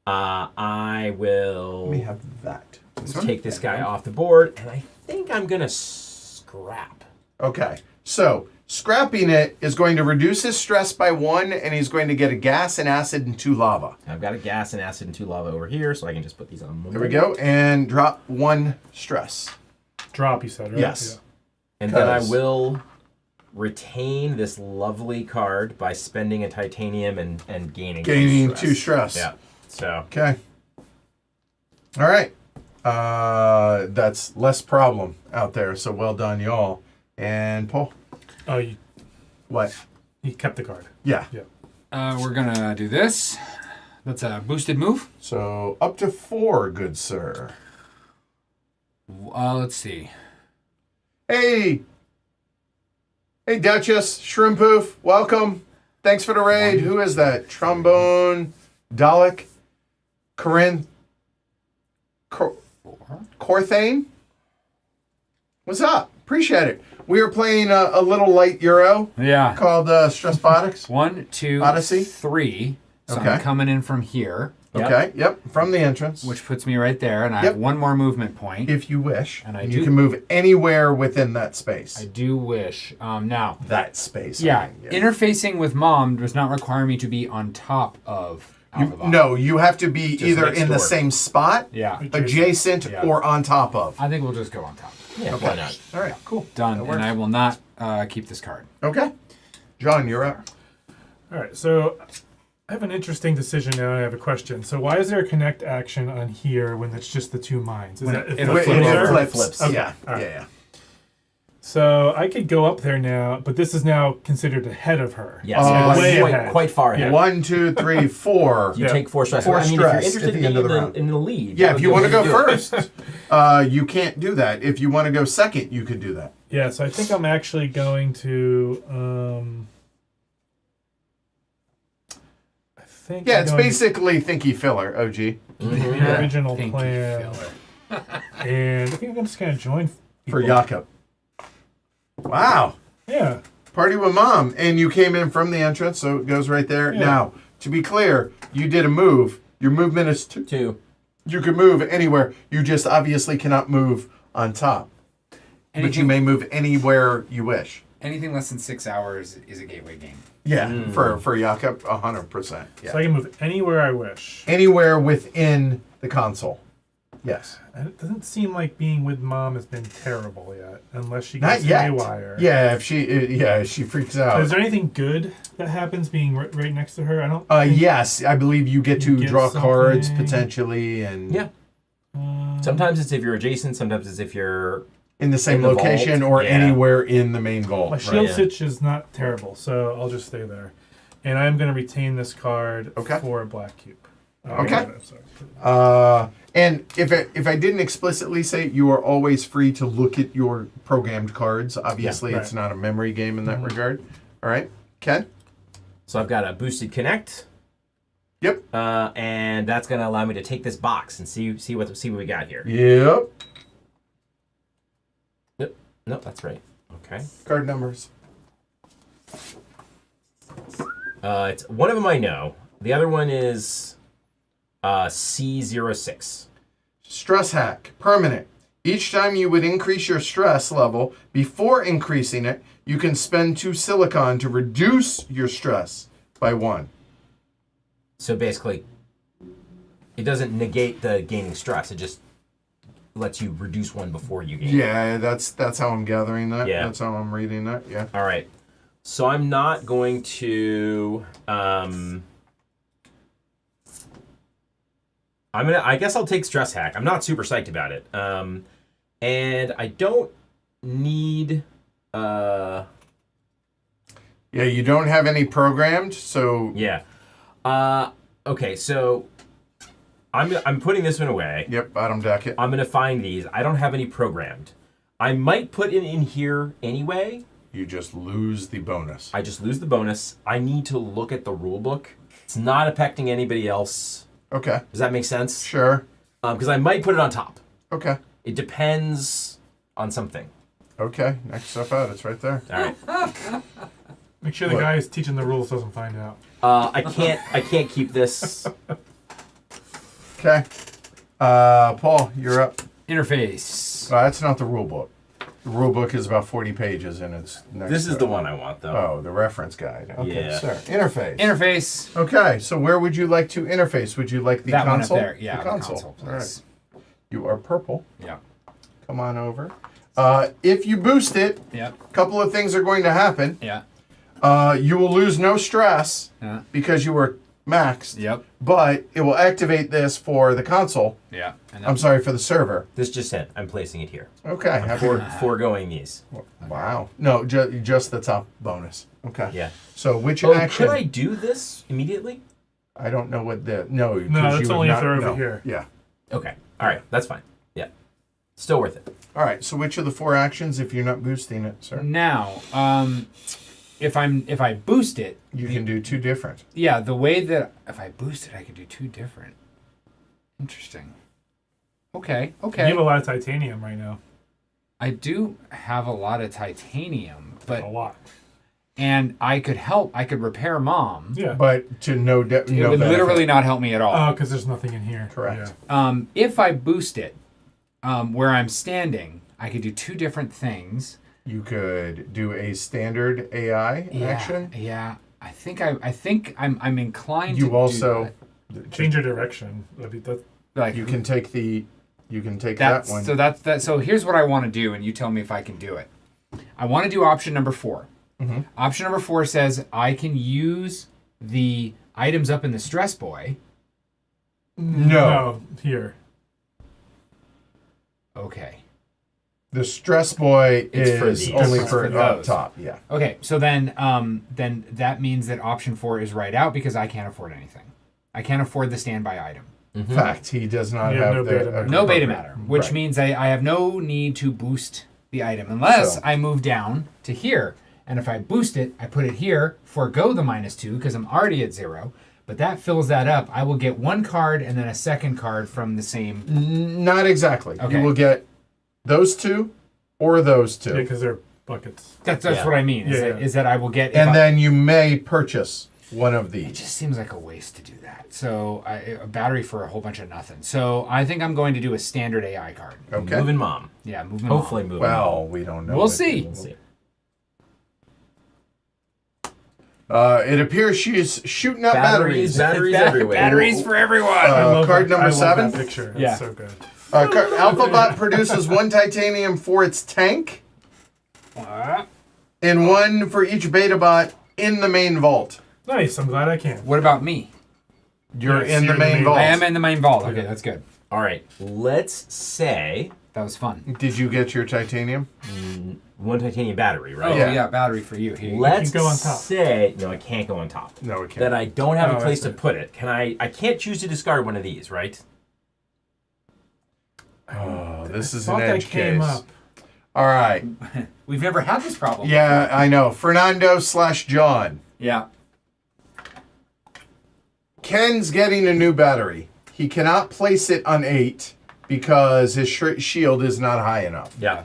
I will Let me have that. take this guy off the board, and I think I'm going to scrap. Okay. So scrapping it is going to reduce his stress by 1, and he's going to get a gas, an acid, and 2 lava. I've got a gas and acid and 2 lava over here, so I can just put these on. There we go. And drop 1 stress. Drop, you said, right? Yes. And then I 'Cause- will retain this lovely card by spending a titanium and gaining two stress. Yeah. So Okay. All right. That's less problem out there. So well done, y'all. And Paul, Oh, what? you kept the card. Yeah. Yeah. We're gonna do this. That's a boosted move. So up to 4, good sir. Let's see. Hey, Duchess, Shrimpoof, welcome. Thanks for the raid. Who is that? Trombone, Dalek, Corinne, Corthane? What's up? Appreciate it. We are playing a little light Euro Yeah. called Stress Botics. 1, 2, Odyssey? 3. So Okay. I'm coming in from here, Okay, yep, from the entrance. which puts me right there, and I Yep. have one more movement point. If you wish. And I you do- can move anywhere within that space. I do wish. Now, That space. yeah, I mean, interfacing with mom does not require me to be on top of alphabot. No, you have to be either next in the door. same spot, Yeah. adjacent, Yeah. or on top of. I think we'll just go on top. yeah, why not? All right, cool. Done. That And works. I will not keep this card. Okay. John, you're up. All right. So I have an interesting decision now. I have a question. So why is there a connect action on here when it's just the 2 mines? Is that if it'll the flip flips over. are- Flips. Flips. Okay. Yeah. All right. Yeah. So I could go up there now, but this is now considered ahead of her. Yes, way quite, ahead. quite far ahead. Yeah. 1, 2, 3, 4. You Yeah. take 4 stress. 4 I mean, if stress you're at interested the in end being of the round. in the lead, Yeah, that if would you be want to what go you do. first, you can't do that. If you want to go second, you could do that. Yeah, so I think I'm actually going to. I think. Yeah, I'm it's going basically thinky filler, OG. the original Thank you, plan, filler. and I think I'm just going to join For people. Jakob. Wow. Yeah, Party with mom. And you came in from the entrance, so it goes right there. Yeah. Now, to be clear, you did a move. Your movement is 2. 2. You can move anywhere. You just obviously cannot move on top. But you Anything, may move anywhere you wish. anything less than 6 hours is a gateway game. Yeah, for Jakob, 100%. Yeah. so I can move anywhere I wish. Anywhere within the console. Yes. And it doesn't seem like being with mom has been terrible yet, unless she Not gets yet. haywire. Yeah, if she freaks So out. is there anything good that happens being right next to her? I don't. think- Yes, I believe you get to You get draw cards something. potentially, and Yeah. Sometimes it's if you're adjacent. Sometimes it's if you're. in the same In the location vault, or yeah. anywhere in the main vault. My right? shield yeah. stitch is not terrible, so I'll just stay there. And I'm going to retain this card Okay. for a black cube. Okay. I'm sorry. And if I didn't explicitly say, you are always free to look at your programmed cards. Obviously, Yeah, it's right. not a memory game in that regard. All right, Ken. So I've got a boosted connect. Yep. And that's going to allow me to take this box and see what we got here. Yep. No, that's right. Okay. Card numbers. It's one of them I know. The other one is C06. Stress hack, permanent. Each time you would increase your stress level, before increasing it, you can spend 2 silicon to reduce your stress by 1. So basically, it doesn't negate the gaining stress. It just lets you reduce 1 before you gain. Yeah, that's how I'm gathering that. Yeah. That's how I'm reading that. Yeah. All right. So I'm not going to. I guess I'll take stress hack. I'm not super psyched about it. And I don't need. Yeah, you don't have any programmed, so Yeah. Okay. So I'm putting this one away. yep, bottom deck it. I'm gonna find these. I don't have any programmed. I might put it in here anyway. You just lose the bonus. I just lose the bonus. I need to look at the rule book. It's not affecting anybody else. Okay, Does that make sense? sure. Because I might put it on top. Okay, It depends on something. okay. Next stuff out. It's right there. All right. Make sure the What? guy who's teaching the rules doesn't find out. I can't keep this. Okay. Paul, you're up. Interface. That's not the rule book. The rule book is about 40 pages, and it's next. This is to the it. one I want, though. Oh, the reference guide. Okay, Yeah. sir. Interface. Interface. Okay, so where would you like to interface? Would you like the That console? one up there. Yeah, the the console. console, All right. please. You are purple. Yeah. Come on over. If you boost it, Yep. a couple of things are going to happen. Yeah. You will lose no stress Yeah. because you were maxed. Yep. But it will activate this for the console. Yeah. And I'm sorry, for the server. This just sent. I'm placing it here. Okay. Foregoing these. Wow. No, just the top bonus. Okay. Yeah. So which Oh, action? could I do this immediately? I don't know what the no. 'cause that's you would only if not- they're over no. here. Yeah. Okay. All right. That's fine. Yeah. Still worth it. All right. So which of the 4 actions, if you're not boosting it, sir, Now, if I boost it, you can do 2 different. yeah, the way that if I boost it, I can do 2 different. Interesting. Okay. You Okay. have a lot of titanium right now. I do have a lot of titanium, A but lot. and I could help. I could repair Mom. Yeah. But to no It no would benefit. literally not help me at all. Oh, because there's nothing in here. Correct. Yeah. If I boost it, where I'm standing, I could do 2 different things. You could do a standard AI action. Yeah. I think I'm inclined to You do also Change your direction. That like you can take that that's one. so that's that. So here's what I want to do, and you tell me if I can do it. I want to do option number 4. Mm-hmm. Option number 4 says I can use the items up in the Stress Boy. No. Here. Okay. The Stress Boy It's for is these. only It's for for up those. top. Yeah. Okay. So then that means that option 4 is right out because I can't afford anything. I can't afford the standby item. Fact, he does not Yeah, have no the beta matter. No beta appropriate- matter, which Right. means I have no need to boost the item unless So- I move down to here. And if I boost it, I put it here, forego the -2 because I'm already at 0. But that fills that up. I will get 1 card and then a second card from the same. Not exactly. Okay. You will get those 2 or those 2. Yeah, because they're buckets. That's Yeah. what I mean. Is, Yeah, that, yeah. is that I will get. if And I- then you may purchase one of it these. just seems like a waste to do that. So a battery for a whole bunch of nothing. So I think I'm going to do a standard AI card. Okay. Moving Mom. Yeah, moving. Hopefully on. moving. Well, we don't know. We'll it. see. We'll see. It appears she's shooting up batteries. Batteries everywhere. Batteries for everyone. I love card that. number I love 7? That picture. That's Yeah. so good. Alphabot produces 1 titanium for its tank and 1 for each beta bot in the main vault. Nice. I'm glad I can. What about me? You're Yes, in the you're main vault. I am in the main vault. Okay, that's good. All right. Let's say That was fun. Did you get your titanium? 1 titanium battery, right? Oh Yeah. yeah, battery for you. Here you go. Let's go on top. say no, I can't go on top. No, it can't. That I don't have Oh, a I place to see. put it. Can I can't choose to discard one of these, right? Oh, this is Thought an that edge came case. up. All right. We've never had this problem. Yeah, I know. Fernando/John. Yeah. Ken's getting a new battery. He cannot place it on 8 because his shield is not high enough. Yeah.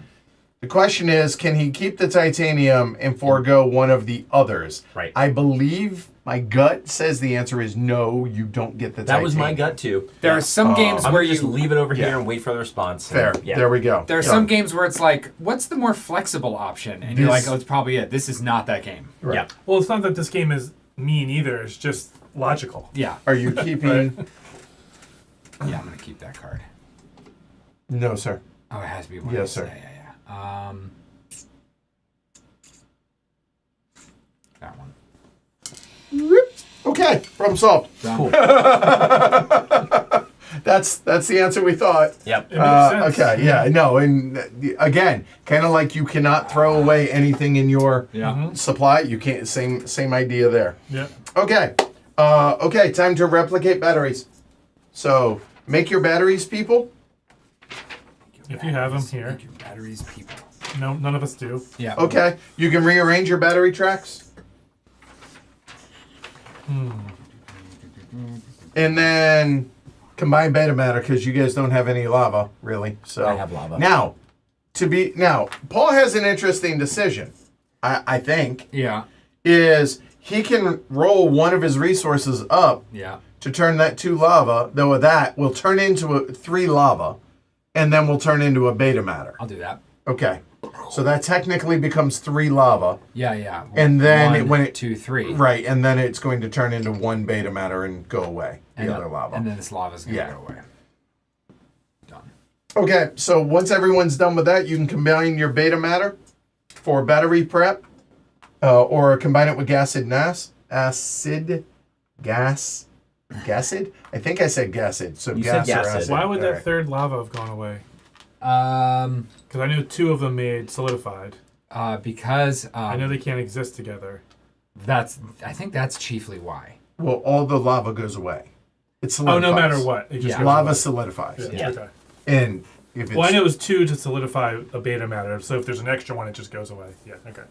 The question is, can he keep the titanium and forego one of the others? Right. I believe my gut says the answer is no, you don't get the That titanium. was my gut too. There are some games I'm where gonna just you. leave it over Yeah. here and wait for the response. Fair. Yeah. There we go. There are Yeah. some games where it's like, what's the more flexible option? And you're This- like, oh, it's probably it. This is not that game. Right. Yeah. Well, it's not that this game is mean either. It's just logical. Yeah. Are you keeping? Yeah, I'm gonna keep that card. No, sir. Oh, it has to be one. Yes, sir. Yeah. That one. Okay, problem solved. Done. Cool. That's the answer we thought. Yep. It makes sense. Okay, yeah, no, and again, kind of like you cannot throw away anything in your Yeah. supply. You can't. Same idea there. Yeah. Okay, okay, time to replicate batteries. So make your batteries, people. If you have them here. Make your batteries, people. No, none of us do. Yeah. Okay, you can rearrange your battery tracks. And then combine beta matter because you guys don't have any lava really. So I have lava. Now, Paul has an interesting decision. I think Yeah. is he can roll one of his resources up Yeah. to turn that 2 lava. Though that will turn into a 3 lava, and then will turn into a beta matter. I'll do that. Okay, so that technically becomes 3 lava. Yeah, yeah. And then One, when it- 2, 3. Right, and then it's going to turn into 1 beta matter and go away. The And other lava. And then this lava's gonna Yeah. go away. Done. Okay, so once everyone's done with that, you can combine your beta matter for battery prep, or combine it with gasid. I think I said gasid. So You gas said or gasid. acid. Why would All that right. third lava have gone away? Um, Because I know 2 of them made solidified. because I know they can't exist together. I think that's chiefly why. Well, all the lava goes away. It Oh, solidifies. no matter what. It just Yeah. goes Lava away. solidifies. Yeah. Yeah. Okay. And if it's Well, I know it was 2 to solidify a beta matter, so if there's an extra one, it just goes away. Yeah, okay.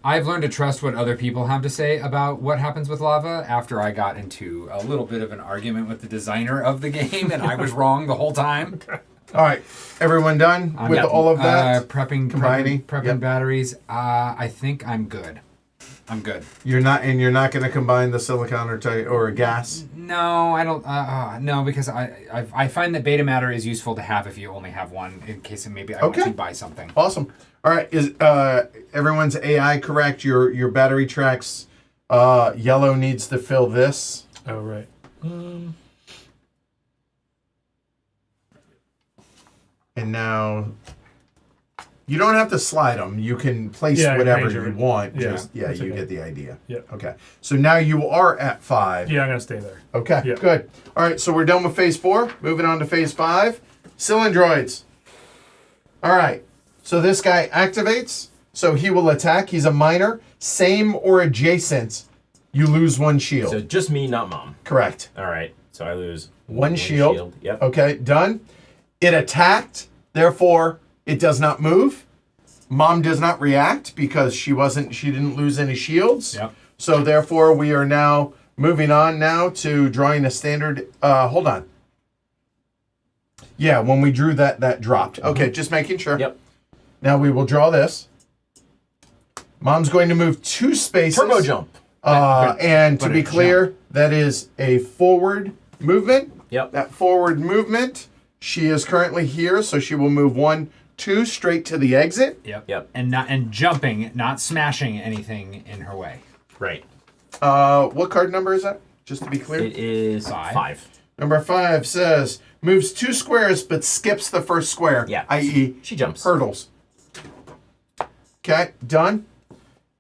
I've learned to trust what other people have to say about what happens with lava after I got into a little bit of an argument with the designer of the game, and I was wrong the whole time. all right, everyone done with all of that? Prepping Yep. batteries. I think I'm good. I'm good. You're not going to combine the silicon or gas. No, I don't. No, because I find that beta matter is useful to have if you only have one, in case maybe I want Okay. to buy something. Awesome. All right, is everyone's AI correct? Your battery tracks. Yellow needs to fill this. Oh, right. And now you don't have to slide them. You can place Yeah, whatever arrange you it. want. Yeah, Just that's you okay. get the idea. Yep. Okay. So now you are at 5. Yeah, I'm going to stay there. Okay. Yeah. Good. All right. So we're done with phase 4. Moving on to phase 5. Cylindroids. All right. So this guy activates. So he will attack. He's a minor. Same or adjacent. You lose 1 shield. So just me, not mom. Correct. All right. So I lose One shield. Yep. Okay. Done. It attacked. Therefore, it does not move. Mom does not react because she didn't lose any shields. Yep. So therefore, we are now moving on now to drawing a standard. Hold on. Yeah, when we drew that dropped. Okay, just making sure. Yep. Now we will draw this. Mom's going to move 2 spaces. Turbo jump. And to but be a clear, that is a forward movement. Yep. That forward movement, she is currently here, so she will move 1, 2 straight to the exit. Yep. And jumping, not smashing anything in her way. Right. What card number is that? Just to be clear. It is 5. Number 5 says moves 2 squares but skips the first square. Yeah. I.e. She jumps. hurdles. Okay, done.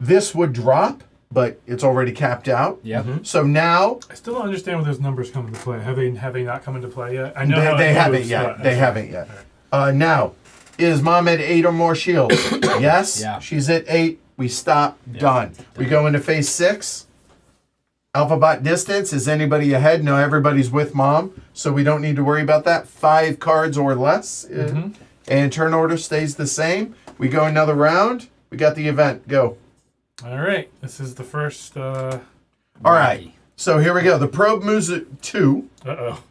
This would drop, but it's already capped out. Yep. So now I still don't understand where those numbers come into play. Have they not come into play yet? I know how they it haven't moves, yet. but- They haven't yet. Now, is Mom at 8 or more shields? Yes. Yeah. She's at 8. We stop. Done. We go into phase 6. Alphabot distance. Is anybody ahead? No, everybody's with Mom, so we don't need to worry about that. 5 cards or less. And turn order stays the same. We go another round. We got the event. Go. All right. This is the first. All right. So here we go. The probe moves at 2. Uh-oh.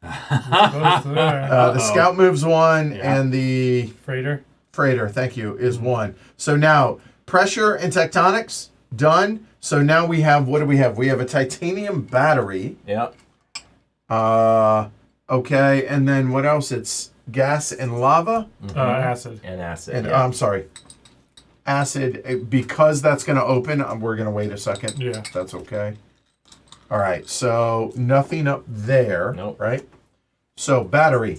The scout moves 1, and the Freighter. thank you, is 1. So now, pressure and tectonics, done. So now we have, what do we have? We have a titanium battery. Yep. Okay, and then what else? It's gas and lava. Acid. And acid. And yeah. I'm sorry, acid. Because that's going to open, we're going to wait a second. Yeah. That's okay. All right, so nothing up there, Nope. right? So battery.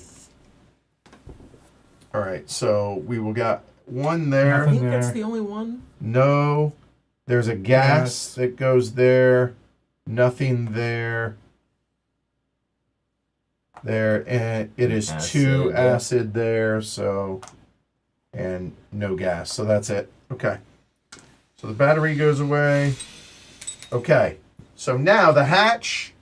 All right, so we will got 1 there. I think there. that's the only one. No, there's a gas Gas. that goes there. Nothing there. There, and it is 2 Acid, yeah. acid there, so, and no gas. So that's it. Okay. So the battery goes away. Okay. So now the hatch,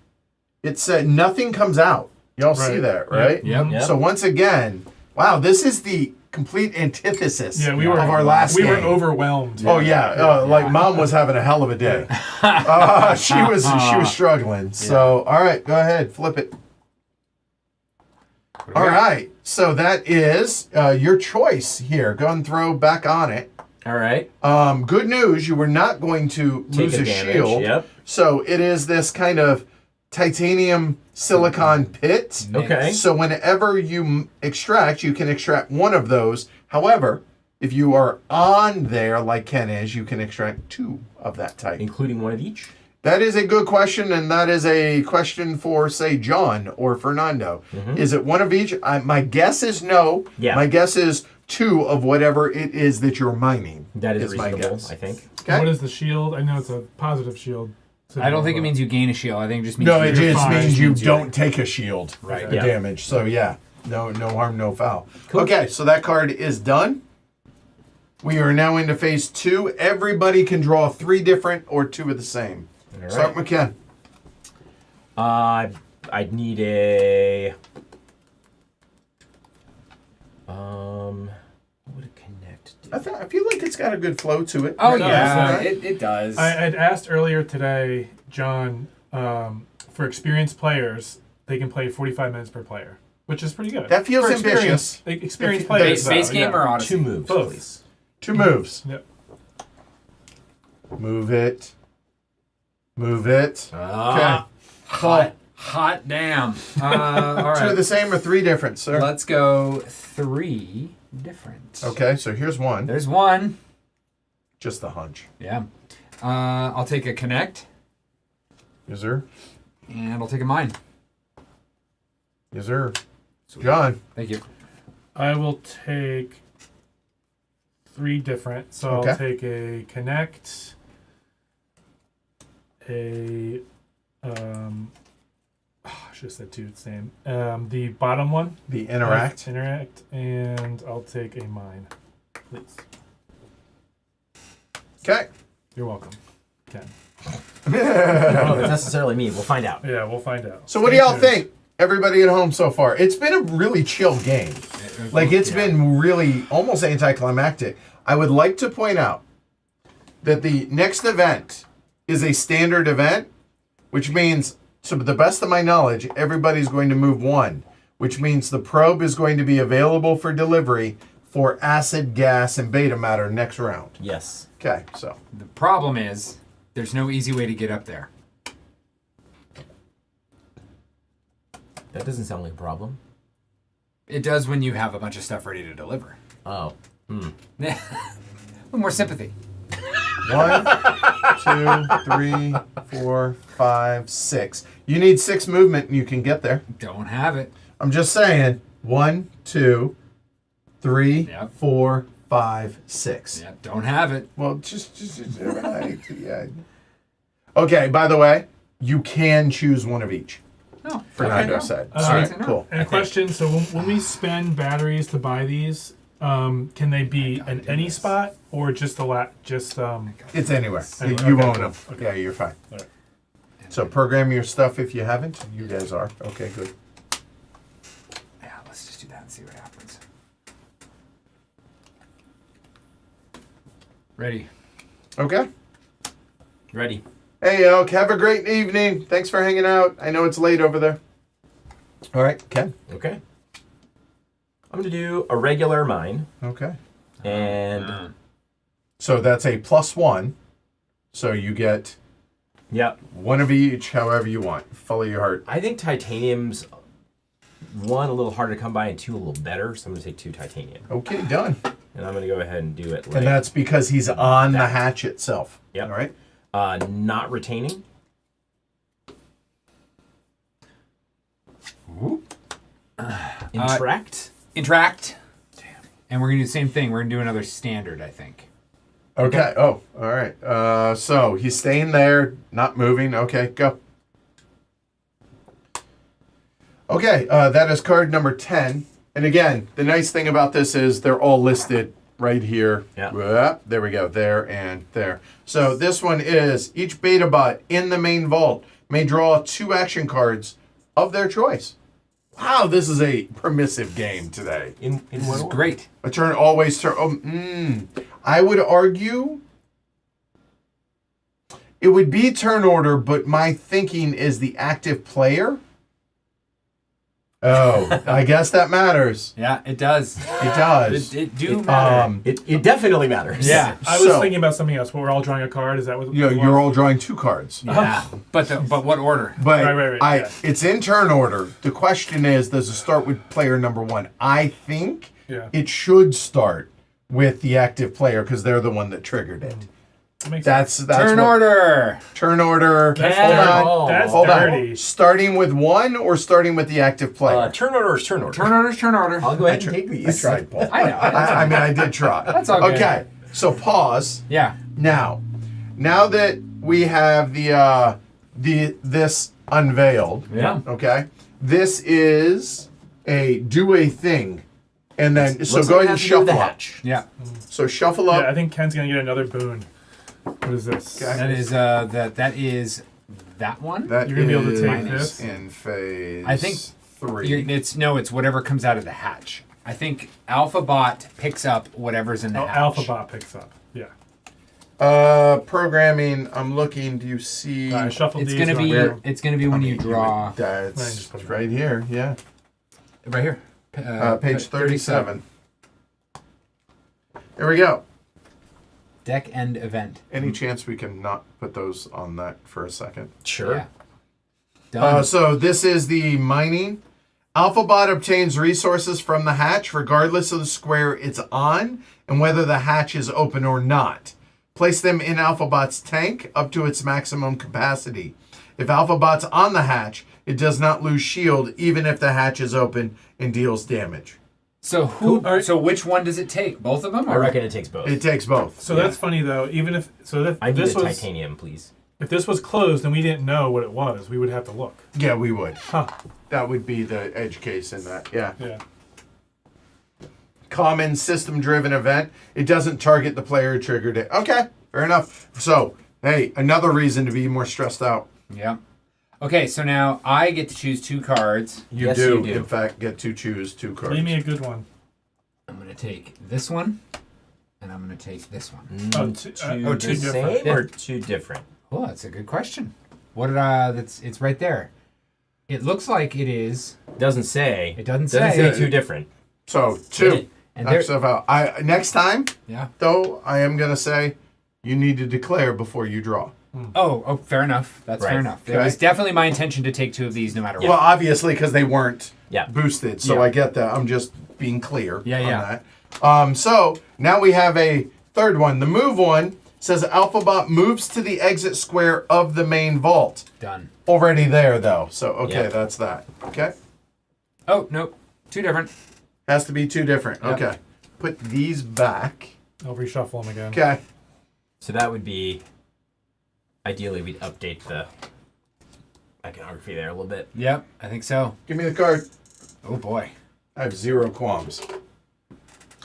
it said nothing comes out. Y'all see Right. that, right? Yep. Yep. So once again, wow, this is the complete antithesis Yeah, we of were our last We were game. overwhelmed. Oh yeah, like Mom was having a hell of a day. She was struggling. So all right, go ahead, flip it. All right, so that is your choice here. Go and throw back on it. All right. Good news, you were not going to lose a damage, shield. Yep. So it is this kind of titanium silicon pit. Okay. So whenever you extract, you can extract 1 of those. However, if you are on there like Ken is, you can extract 2 of that type. Including one of each. That is a good question, and that is a question for, say, John or Fernando. Is it one of each? My guess is no. Yeah. My guess is 2 of whatever it is that you're mining. That is my reasonable, guess. I think. Okay. What is the shield? I know it's a positive shield. I don't think it means you gain a shield. I think it just means No, it you're just fine. means you Means don't take a shield Right. Yeah. damage. So yeah, no harm, no foul. Cool. Okay, so that card is done. We are now into phase 2. Everybody can draw 3 different or 2 of the same. All right. Start with Ken. I'd need a. What would a connect do? I feel like it's got a good flow to it. Oh It yeah, does, it does. I had asked earlier today, John, for experienced players, they can play 45 minutes per player, which is pretty good. That feels For ambitious. Experienced Base- players. base though, game yeah. or Odyssey? 2 moves, Both. please. 2 moves. Yep. Move it. Move it. Ah, Paul. hot damn. All 2 of the right, same or 3 different, sir? let's go 3 different. Okay, so here's one. There's one. Just the hunch. Yeah. I'll take a connect, Yes, sir. and I'll take a mine. Yes, sir. John. Thank you. I will take 3 different. So Okay. I'll take a connect, a I should have said 2 the same. The bottom one, The interact. interact, and I'll take a mine, please. Okay. You're welcome, Ken. I don't know if it's necessarily me. We'll find out. Yeah, we'll find out. So what do Stay y'all tuned. think? Everybody at home so far. It's been a really chill game. Like it's been really almost anticlimactic. I would like to point out that the next event is a standard event, which means, to the best of my knowledge, everybody's going to move 1, which means the probe is going to be available for delivery for acid, gas, and beta matter next round. Yes. Okay, so The problem is there's no easy way to get up there. That doesn't sound like a problem. It does when you have a bunch of stuff ready to deliver. Oh. A little more sympathy. 1, 2, 3, 4, 5, 6. You need 6 movement and you can get there. Don't have it. I'm just saying. 1, 2, 3, Yep. 4, 5, 6. Yeah, don't have it. Well, just right. Yeah. Okay. By the way, you can choose one of each. No. Fernando okay, no. said. All All right. right. Cool. And a question, so when we spend batteries to buy these, can they be in any spot or just It's anywhere. Anywhere, You okay, own cool. them. Okay. Yeah, you're fine. All right. So program your stuff if you haven't. You guys are. Okay, good. Yeah, let's just do that and see what happens. Ready. Okay. Ready. Hey, Elk. Have a great evening. Thanks for hanging out. I know it's late over there. All right, Ken. Okay. I'm going to do a regular mine. Okay. And, So that's a +1. So you get yep. one of each, however you want. Follow your heart. I think titanium's, 1, a little harder to come by, and 2, a little better. So I'm going to take 2 titanium. Okay, done. And I'm going to go ahead and do it like And that's because he's on the that. hatch itself. Yep. All right. Not retaining. Interact. Interact. Damn. And we're gonna do the same thing. We're gonna do another standard, I think. Okay. Oh, all right. So he's staying there, not moving. Okay, go. Okay, that is card number 10. And again, the nice thing about this is they're all listed right here. Yeah. There we go. There and there. So this one is each beta bot in the main vault may draw 2 action cards of their choice. Wow, this is a permissive game today. In This what is order? great. A turn always turn. I would argue it would be turn order, but my thinking is the active player. Oh, I guess that matters. Yeah, it does. It does. It do matter. It definitely matters. Yeah. I was So- thinking about something else. We're all drawing a card. Is that what? You're all drawing 2 cards. Yeah. But what order? But Right, yeah. it's in turn order. The question is, does it start with player number 1? I think Yeah. it should start with the active player because they're the one that triggered it. That's Turn what- order. Turn order. That's Hold dirty. on. That's Hold dirty. on. Starting with one or starting with the active player? Turn order is turn order. Turn order. Turn order. I'll go ahead and take I these. tried, Paul. I know. I mean, I did try. That's all good. Okay, so pause. Yeah. Now that we have this unveiled, Yeah. okay, this is do a thing, and then so Looks go like ahead it and has to do with the shuffle up. hatch. Yeah. So shuffle up. Yeah, I think Ken's gonna get another boon. What is this? Okay. That is that one. That You're gonna be able to is take this? in phase. I think 3. It's whatever comes out of the hatch. I think alphabot picks up whatever's in the hatch. Alphabot picks up. Yeah. Programming. I'm looking. Do you see? I shuffled It's these. gonna right be here. it's gonna be when you draw That's just put it right here. Yeah. right here. Page 37. There we go. Deck end event. Any chance we can not put those on that for a second? Sure. Yeah. Done. So this is the mining. Alphabot obtains resources from the hatch regardless of the square it's on and whether the hatch is open or not. Place them in Alphabot's tank up to its maximum capacity. If Alphabot's on the hatch, it does not lose shield even if the hatch is open and deals damage. So so which one does it take? Both of them? I reckon it takes both. It takes both. So that's funny though. Even if I need this a was titanium, please. if this was closed and we didn't know what it was, we would have to look. Yeah, we would. Huh. That would be the edge case in that. Yeah. Yeah. Common system-driven event. It doesn't target the player who triggered it. Okay, fair enough. So, hey, another reason to be more stressed out. Yeah. Okay, so now I get to choose 2 cards. You do, in fact, get to choose 2 cards. Leave me a good one. I'm gonna take this one, and I'm gonna take this one. Oh, Two two the different. same or two different? Oh, that's a good question. What did it's right there. It looks like it is. Doesn't say. It doesn't Doesn't say. say two different. So, Get 2. it. And Knock there, stuff out. Next time, yeah. though, I am going to say you need to declare before you draw. Oh, fair enough. That's fair Right. enough. It Okay. was definitely my intention to take 2 of these no matter Well, what. obviously, because they weren't Yeah. boosted. So Yeah. I get that. I'm just being clear Yeah, on yeah. that. So now we have a third one. The move one says Alphabot moves to the exit square of the main vault. Done. Already there, though. So, okay, Yeah. that's that. Okay. Oh, nope. 2 different. Has to be 2 different. Yep. Okay. Put these back. I'll reshuffle them again. Okay. So that would be. Ideally, we'd update the iconography there a little bit. Yep, I think so. Give me the card. Oh boy. I have 0 qualms.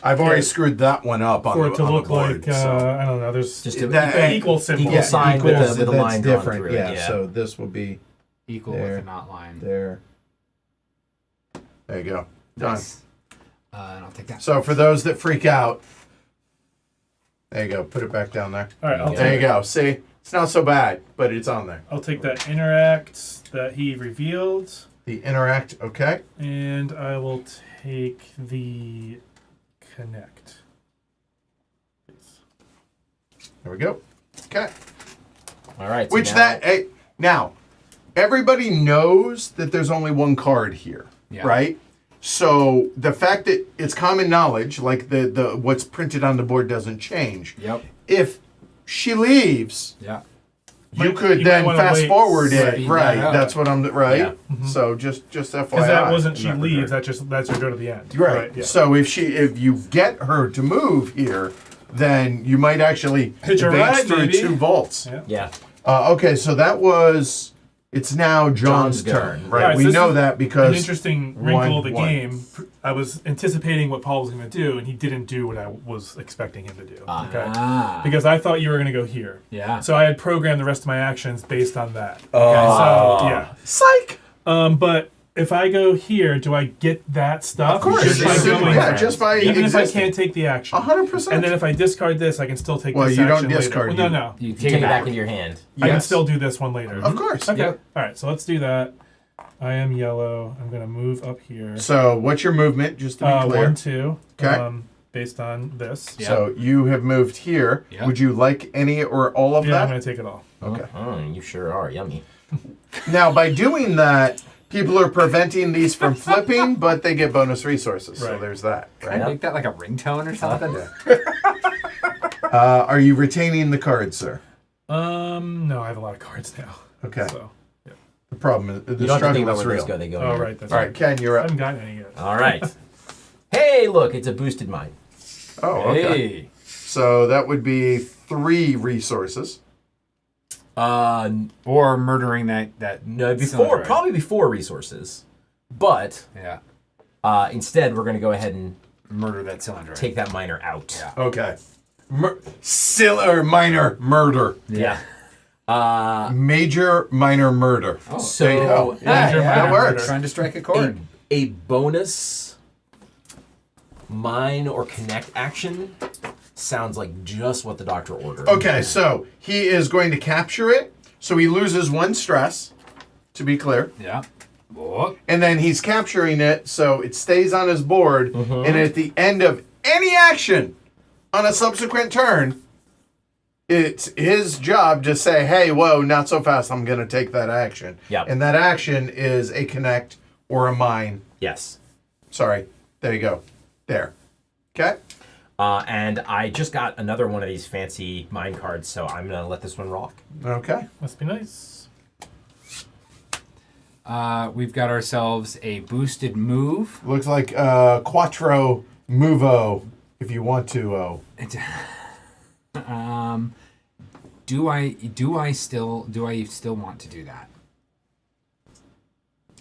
I've already screwed that one up on For the, it to on look the board. like so. I don't know. There's Just just a- That- an equal symbol. Equal sign with equals, the that's line drawn different. through it, Yeah, yeah. so this will be Equal There. with a not line. there. There you go. Done. Nice. And I'll take that. So for those that freak out, there you go. Put it back down there. All right, There you go. See, it's not so bad, but it's on there. I'll take that interact that he revealed, The interact, okay. and I will take the connect. There we go. Okay. All right. so Which now- that hey, now everybody knows that there's only one card here, Yeah. right? So the fact that it's common knowledge, like the what's printed on the board doesn't change. Yep. If she leaves, Yeah. you Might- could you then might wanna fast wait, forward it, speed right? that up. That's what I'm right. Yeah. So just FYI. Because that wasn't in she that leaves. regard. That's her go to the end. Right. Yeah. So if you get her to move here, then you might actually Hitch a advance ride, through baby. 2 vaults. Yeah. Yeah. Okay, so that was. It's now John's John's go. turn, right? Alright, so we this know is that An because interesting wrinkle of the one. game. I was anticipating what Paul was going to do, and he didn't do what I was expecting him to do. Okay. Ah. Because I thought you were going to go here. Yeah. So I had programmed the rest of my actions based on that. Oh. So yeah. psych. But if I go here, do I get that stuff? Of course, Just by just- going, yeah, just by even if I existing. can't take the action. 100%. And then if I discard this, I can still take Well, this you don't action later. discard, Well, no, you- no. You Take it back into your hand. I can Yes. still do this one later. Of course. Okay. Yep. All right, so let's do that. I am yellow. I'm going to move up here. So what's your movement? Just to be clear. 1, 2. Okay. Based on this. Yeah. So you have moved here. Yeah. Would you like any or all of Yeah, I'm that? going to take it all. Okay. You sure are. Yummy. Now, by doing that, people are preventing these from flipping, but they get bonus resources. So Right. there's that, Can I right? make that like a ringtone or something? Are you retaining the cards, sir? No, I have a lot of cards now. Okay. So, yeah. The problem is the You don't have to think struggle about is where those real. go. They go. Oh, here. right. That's All right, Ken, you're I up. haven't gotten any yet. All right. Hey, look, it's a boosted mine. Oh, okay. Hey. So that would be 3 resources. Or murdering that No, before cylindroid. probably before resources, but Yeah. instead we're going to go ahead and Murder that cylinder. take that miner out. Yeah. Okay. Minor murder. Yeah. Major minor murder. Oh, So there you go. Major yeah, minor that works. murder. Trying to strike a a, chord. a bonus mine or connect action sounds like just what the doctor ordered. Okay, so he is going to capture it. So he loses 1 stress, to be clear. Yeah. Whoop. And then he's capturing it, so it stays on his board. And at the end of any action on a subsequent turn, it's his job to say, hey, whoa, not so fast. I'm going to take that action. Yep. And that action is a connect or a mine. Yes. Sorry. There you go. There. Okay? And I just got another one of these fancy mine cards, so I'm going to let this one rock. Okay. Must be nice. We've got ourselves a boosted move. Looks like Quattro Movo, if you want to. Do I still want to do that?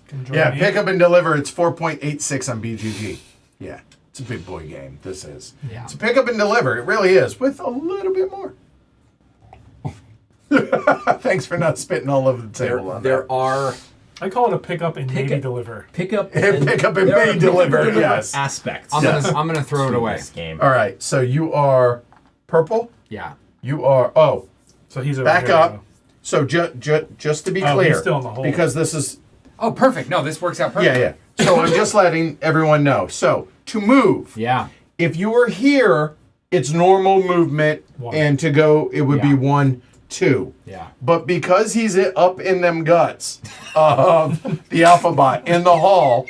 Can join Yeah, me. pick up and deliver. It's 4.86 on BGG. Yeah, it's a big boy game. This is. Yeah. So pick up and deliver. It really is, with a little bit more. Thanks for not spitting all over the table on There are I call it a pick up and maybe up. deliver. pick up and pick up and there are may pick up deliver. and Yes. aspects. I'm Yes. gonna throw it to away. this game. All right. So you are purple. Yeah. You are. Oh, So he's over back here up. now. So just to be Oh, clear, he's still in the hole. because this is. Oh, perfect. No, this works out perfect. Yeah, yeah. So I'm just letting everyone know. So to move. Yeah. If you were here, it's normal movement, 1. and to go, it would be Yeah. 1, 2. Yeah. But because he's up in them guts of the alphabot in the hall,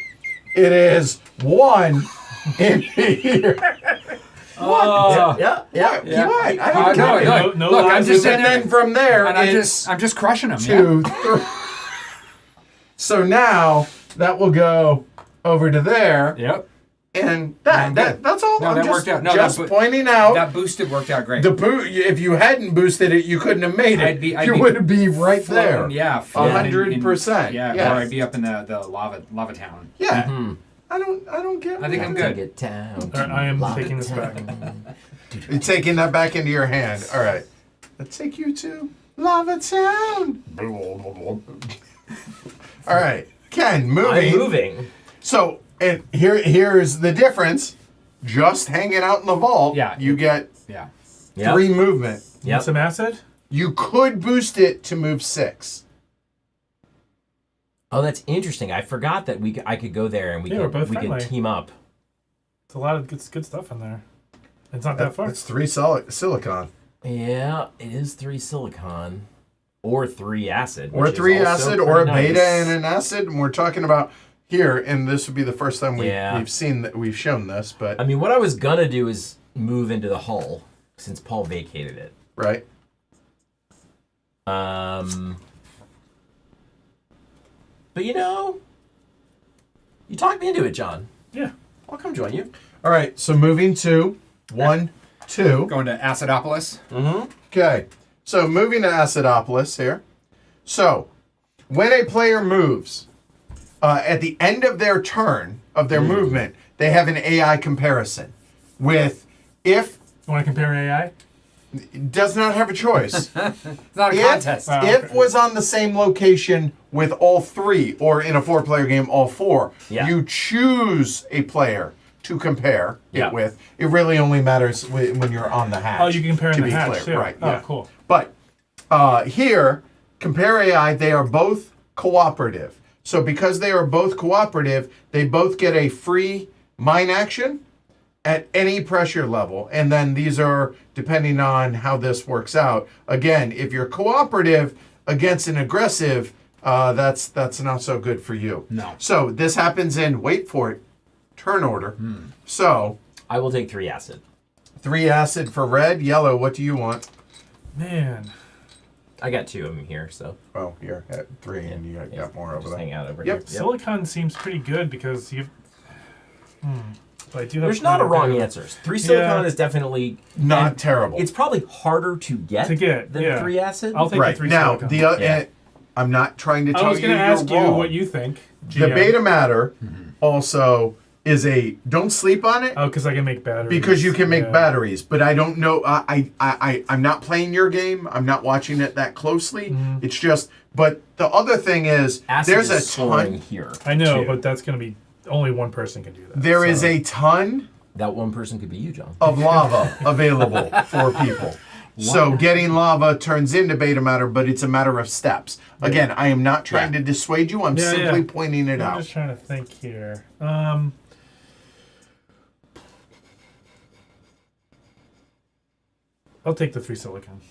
it is 1 in here. Yeah. What? Yeah. What? I Oh, don't no, get no, it. No look, I'm lies just in sitting And there, then from there, and it's I'm just crushing them. 2, 3. So now that will go over to there, Yeah. Yep. and I'm good. that's all. No, I'm that just, worked out. No, just that pointing out. That boosted worked out great. If you hadn't boosted it, you couldn't have made it. I'd you be would be right there. Floating, yeah. floating in- 100%. Yeah. Yeah. Or I'd be up in the lava town. Yeah. I don't get. I think I'm good. Get down. All right, I am taking this back. You're taking that back into your hand. All right. Let's take you to Lava Town. All right, Ken, moving. I'm moving. So, and here's the difference. Just hanging out in the vault, Yeah. you get Yeah. Yep. 3 movement. Yep. Some acid? You could boost it to move 6. Oh, that's interesting. I forgot that I could go there and we Yeah, we're could both we could friendly. team up. It's a lot of good stuff in there. It's not that far. That's 3 silicon. Yeah, it is 3 silicon or 3 acid. Or which is 3 also acid, or a pretty beta nice. and an acid. And we're talking about here, and this would be the first time Yeah. we've seen that we've shown this, but I mean, what I was gonna do is move into the hull since Paul vacated it. right. But you talked me into it, John. Yeah. I'll come join you. All right, so moving to 1, 2. Going to Acidopolis. Okay, so moving to Acidopolis here. So, when a player moves, at the end of their turn, of their movement, they have an AI comparison with if You want to compare AI? does not have a choice. It's not a if, contest. Wow. if okay. was on the same location with all 3, or in a 4-player game, all 4, Yeah. you choose a player to compare Yeah. it with. It really only matters when you're on the hatch. Oh, you can compare in to the be hatch, clear. too. Right, Oh, yeah. cool. But here, compare AI, they are both cooperative. So because they are both cooperative, they both get a free mine action at any pressure level. And then these are, depending on how this works out, again, if you're cooperative against an aggressive, that's not so good for you. No. So this happens in, wait for it, turn order. So I will take 3 acid. 3 acid for red. Yellow, what do you want? Man. I got 2 of them here, so Oh, here, at 3, and you got more over just there. hang out over Yep. here. Silicon seems pretty good because you. But I do have There's not a quite wrong bit of- answer. 3 silicon Yeah. is definitely Not and terrible. It's probably harder to get, yeah. than 3 acid. I'll take right the 3 now, silicon. Yeah. I'm not trying to tell I was you going to you're ask you wrong. what you think. The GM. beta matter also is a don't sleep on it. Oh, because I can make batteries. Because you can make Yeah. batteries, but I don't know. I'm not playing your game. I'm not watching it that closely. Mm-hmm. It's just. But the other thing is, Acid there's is a soaring ton. here. I know, too. but that's going to be only one person can do that. There is so. a ton That one person could be you, John. of lava available for people. So getting lava turns into beta matter, but it's a matter of steps. Again, I am not trying to dissuade you. I'm Yeah, simply yeah. pointing it I'm out. just trying to think here. I'll take the 3 silicon.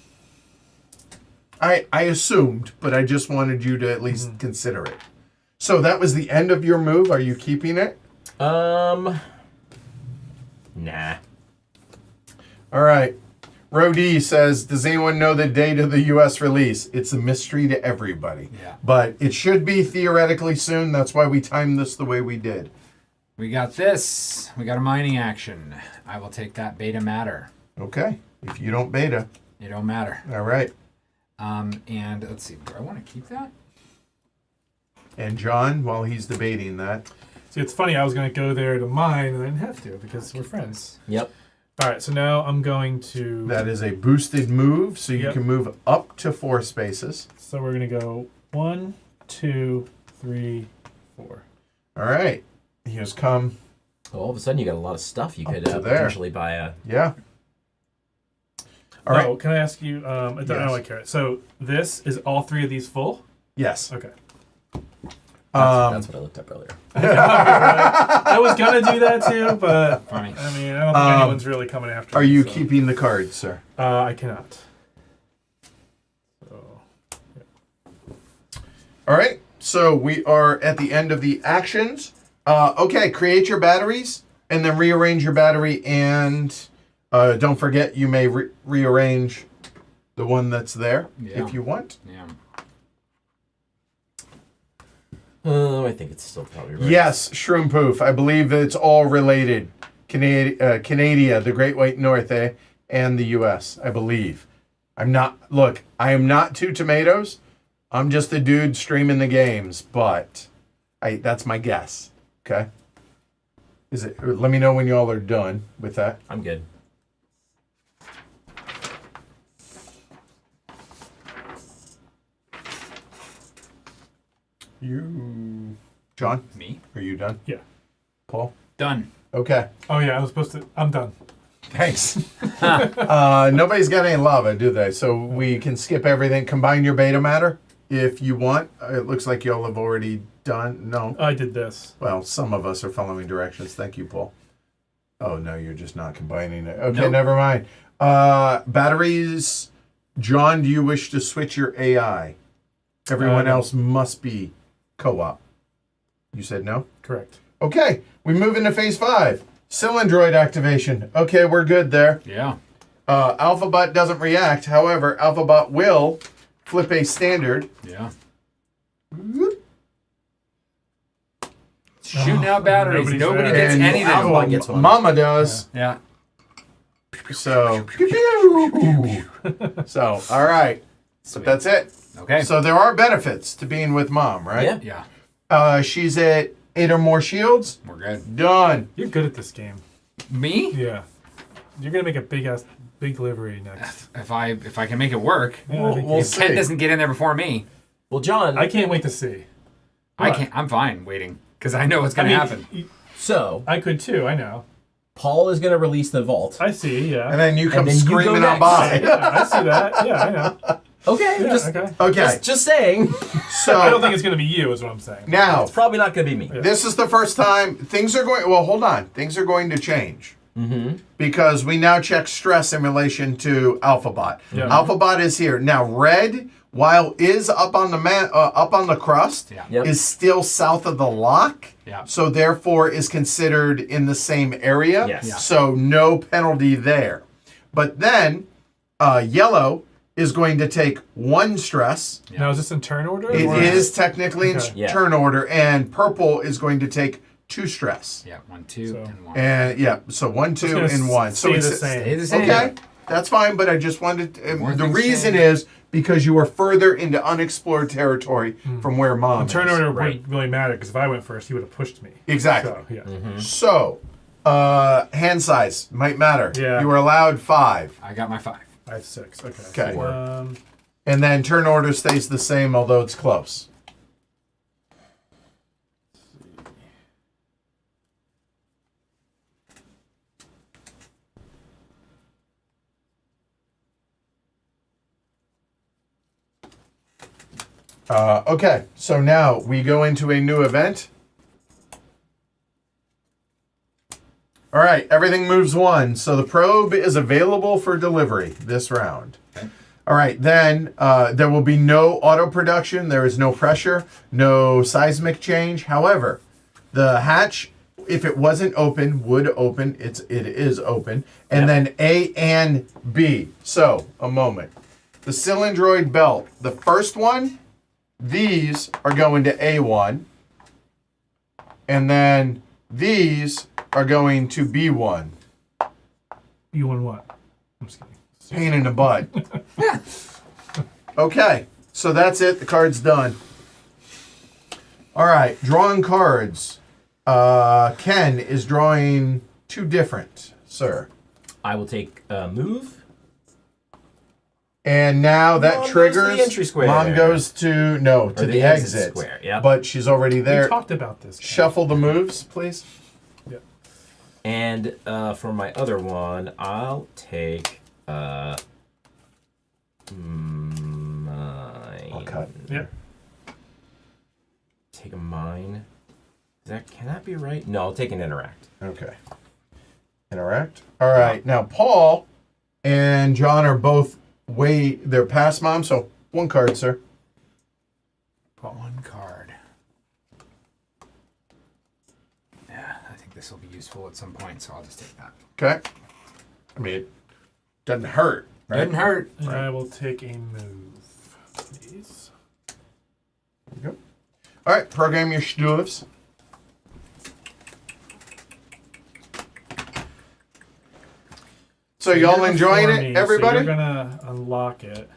I assumed, but I just wanted you to at least consider it. So that was the end of your move. Are you keeping it? Nah. All right. Rodi says, does anyone know the date of the U.S. release? It's a mystery to everybody. Yeah. But it should be theoretically soon. That's why we timed this the way we did. We got this. We got a mining action. I will take that beta matter. Okay. If you don't beta. It don't matter. All right. And let's see. Do I want to keep that? And John, while he's debating that. See, it's funny. I was going to go there to mine, and I didn't have to because we're friends. Yep. All right, so now I'm going to... That is a boosted move, so you Yep. can move up to 4 spaces. So we're going to go 1, 2, 3, 4. All right. He has come. Well, all of a sudden, you got a lot of stuff you could to there. potentially buy a. Yeah. All right. Oh, can I ask you... I don't really care. So this is all 3 of these full? Yes. Okay. That's what I looked up earlier. I was going to do that too, but... Funny. I mean, I don't think anyone's really coming after Are me. you so. keeping the cards, sir? I cannot. So, All right. So we are at the end of the actions. Okay. Create your batteries and then rearrange your battery. And don't forget, you may rearrange the one that's there if you want. Yeah. I think it's still probably right. Yes, Shroom Poof. I believe it's all related. Canada, the Great White North, and the U.S., I believe. I am not 2 tomatoes. I'm just a dude streaming the games, but that's my guess. Okay? Let me know when y'all are done with that. I'm good. John, Me? are you done? yeah. Paul? Done. Okay. Oh, yeah, I was supposed to... I'm done. Thanks. Nobody's got any lava, do they? So we can skip everything. Combine your beta matter if you want. It looks like y'all have already done. No. I did this. Well, some of us are following directions. Thank you, Paul. Oh, no, you're just not combining it. Okay, Nope. never mind. Batteries. John, do you wish to switch your AI? Everyone No. else must be co-op. You said no? Correct. Okay, we move into phase 5. Cylindroid activation. Okay, we're good there. Yeah. Alphabot doesn't react. However, Alphabot will flip a standard. Yeah. Shooting out batteries. Nobody's Nobody there. gets And anything. Alphabot gets one. Mama does. Yeah. So, so all right. But that's it. Okay. So there are benefits to being with Mom, right? Yeah. She's at 8 or more shields. We're good. Done. You're good at this game. Me? Yeah. You're going to make a big delivery next. If I can make it work. Yeah, I think We'll you- see. Ken doesn't get in there before me. Well, John. I can't wait to see. I What? can't. I'm fine waiting because I know what's going to happen. So I could too, I know. Paul is going to release the vault. I see, yeah. And then you come then you go screaming on next. by. Yeah, I see that. Yeah, I know. Okay. Yeah, just, okay. Okay. just saying. So I don't think it's going to be you, is what I'm saying. now, It's probably not going to be me. this is the first time things are going. Well, hold on. Things are going to change. because we now check stress in relation to alphabot. Yeah. Alphabot is here now. Red, while is up on the up on the crust, Yeah. is still south of the lock. Yeah. So therefore is considered in the same area. Yes. Yeah. So no penalty there. But then yellow is going to take 1 stress. Now, is this in turn order? It or- is technically in Okay. Yeah. turn order, and purple is going to take 2 stress. Yeah, 1, 2, So- and 1. And yeah, so 1, 2, gonna and 1. So stay it's the same. Stay the same. okay. That's fine, but I just wanted More the things reason change. is because you are further into unexplored territory from where mom Turn is. order Right. wouldn't really matter because if I went first, he would have pushed me. Exactly. So, yeah. So, hand size might matter. Yeah. You are allowed 5. I got my 5. I have 6. Okay. Okay. So, And then turn order stays the same, although it's close. Okay, so now we go into a new event. All right, everything moves 1. So the probe is available for delivery this round. Okay. All right, then there will be no auto production. There is no pressure, no seismic change. However, the hatch, if it wasn't open, would open. It is open. And then A and B. So, a moment. The cylindroid belt, the first one, these are going to A1. And then these are going to B1. you won what? I'm just kidding. Pain in the butt. Okay, so that's it. The card's done. All right, drawing cards. Ken is drawing 2 different, sir. I will take a move. And now that Mom goes to triggers. the entry square. Mom goes to Or the exit square. Yeah. But she's already We there. talked about this. Shuffle the moves, please. Yeah. And for my other one, I'll take mine. I'll cut. Yeah. Take a mine. Can that be right? No, I'll take an interact. Okay. Interact. All right. Now Paul and John are both they're past mom, so 1 card, sir. 1 card. Yeah, I think this will be useful at some point, so I'll just take that. Okay. I mean, it doesn't hurt, right? Didn't hurt. And I will take a move, please. There you go. All right, program your stuffs. So y'all You're enjoying before it, me, everybody? So you're gonna unlock it.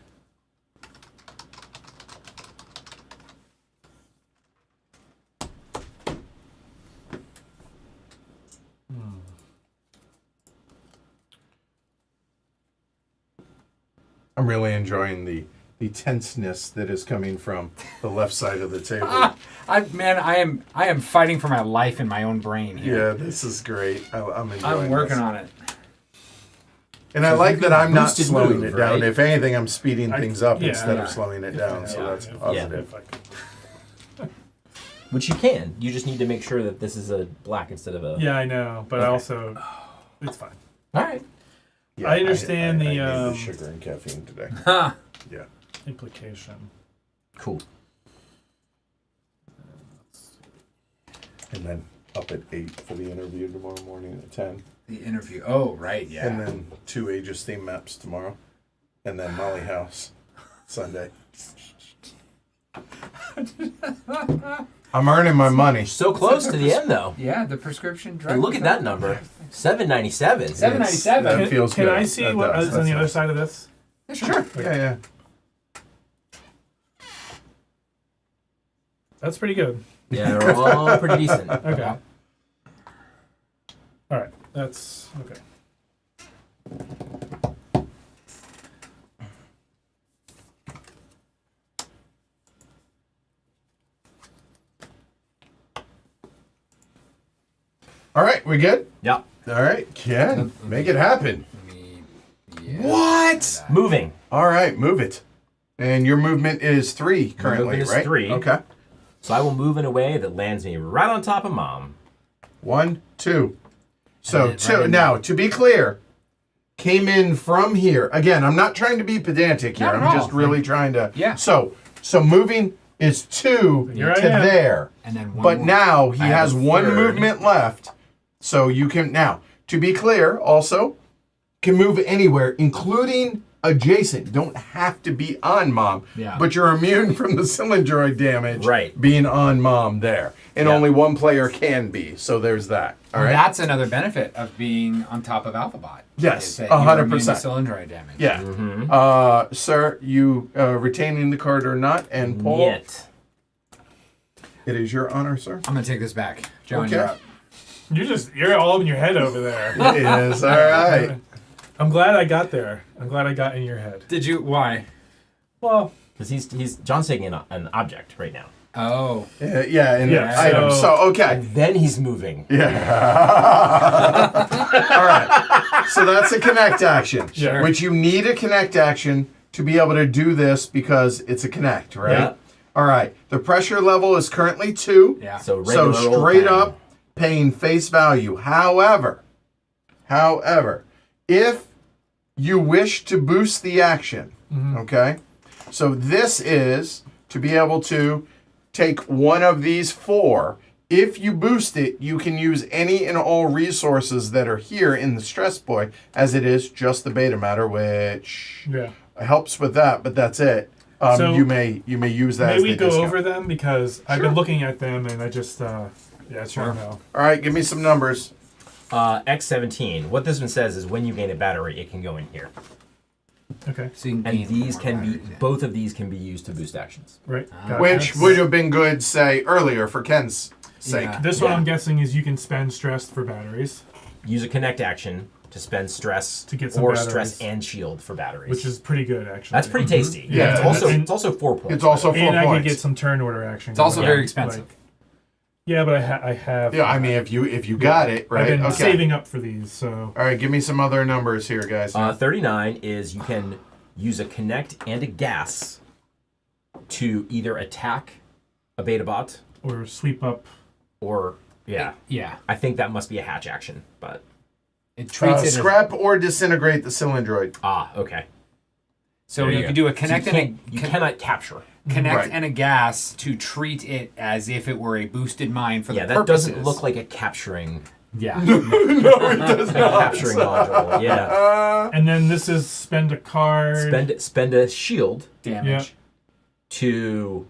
I'm really enjoying the tenseness that is coming from the left side of the table. I am fighting for my life in my own brain here. Yeah, this is great. I'm enjoying I'm working this. on it. And I like that I'm not boosted slowing move, it down. right? If anything, I'm speeding things up yeah, instead yeah. of slowing it If down. I- So yeah, that's if- positive. If I could. Which you can. You just need to make sure that this is a black instead of a. Yeah, I know, but I Okay. also, it's fine. All right. Yeah, I understand I the, need sugar and caffeine today. Huh. Yeah. Implication. Cool. And then up at 8 for the interview tomorrow morning at 10. The interview. Oh, right, yeah. And then 2 Aegis theme maps tomorrow. And then Molly House Sunday. I'm earning my money. So close to the end, though. Yeah, the prescription drug. And look at that number. 797. $7.97. That feels Can good. I see That what does. is on That's the other nice. side of this? Sure. Yeah. That's pretty good. Yeah, they're all pretty decent. Okay. Yeah. All right. That's okay. All right, we good? Yeah. All right, Ken, make it happen. Yeah. What? Moving. All right, move it. And your movement is 3 currently, movement is right? 3. Okay. So I will move in a way that lands me right on top of Mom. 1, 2. So And then right in now, to be clear, came in from here. Again, I'm not trying to be pedantic here. Not at I'm all. just really trying to. Yeah. So moving is 2 Here I to am. there. And then one But more. now he I have has a one third. movement left. So you can now, to be clear, also can move anywhere, including adjacent. Don't have to be on mom. Yeah. But you're immune from the cylindroid damage Right. being on mom there. And Yeah. only one player can be. So there's that. All right. That's another benefit of being on top of alphabot. Yes, is that you're 100%. immune to cylindroid damage. Yeah. Sir, you retaining the card or not? And Paul, Yet. it is your honor, sir. I'm gonna take this back. John, Okay. you're up. You're all in your head over there. It is. All right. I'm glad I got there. I'm glad I got in your head. Did you? Why? Well, Because he's John's taking an object right now. Oh. Yeah, and Yeah, item. so- So, okay. And then he's moving. All right. So that's a connect action. Sure. Which you need a connect action to be able to do this because it's a connect, right? Yeah. All right. The pressure level is currently 2. Yeah. So So regular old straight thing. up paying face value. However, if you wish to boost the action, okay? So this is to be able to take one of these 4. If you boost it, you can use any and all resources that are here in the Stress Boy, as it is just the beta matter, which yeah. helps with that, but that's it. So you may use that May as we the go discount. over them because I've been looking at them and I just sure no. All right, give me some numbers. X17. What this one says is when you gain a battery, it can go in here. Okay. So you can And gain these more can be, batteries, yeah. both of these can be used to boost actions. Right. Got it. Which That's- would have been good, say, earlier for Ken's sake. Yeah. This one Yeah. I'm guessing is you can spend stress for batteries, Use a connect action to spend stress To get some or batteries. stress and shield for batteries. which is pretty good actually. That's pretty tasty. Yeah, It's and- also and- it's also 4 points. It's also 4 and I points. can get some turn order action. It's also going. very expensive. Like, yeah, but I have. Yeah, I mean, if you got it, right? I've been Okay. saving up for these, so All right, give me some other numbers here, guys. 39 is you can use a connect and a gas to either attack a beta bot or sweep up. or yeah. Yeah. I think that must be a hatch action, but It treats it as, Scrap or disintegrate the cylindroid. okay. so There you you can go. do a So connect you and can't, you a cannot capture. connect Right. and a gas to treat it as if it were a boosted mine for Yeah, the that purposes. doesn't look like a capturing Yeah. capturing module. Yeah. And then this is spend a card. Spend a shield Damage. to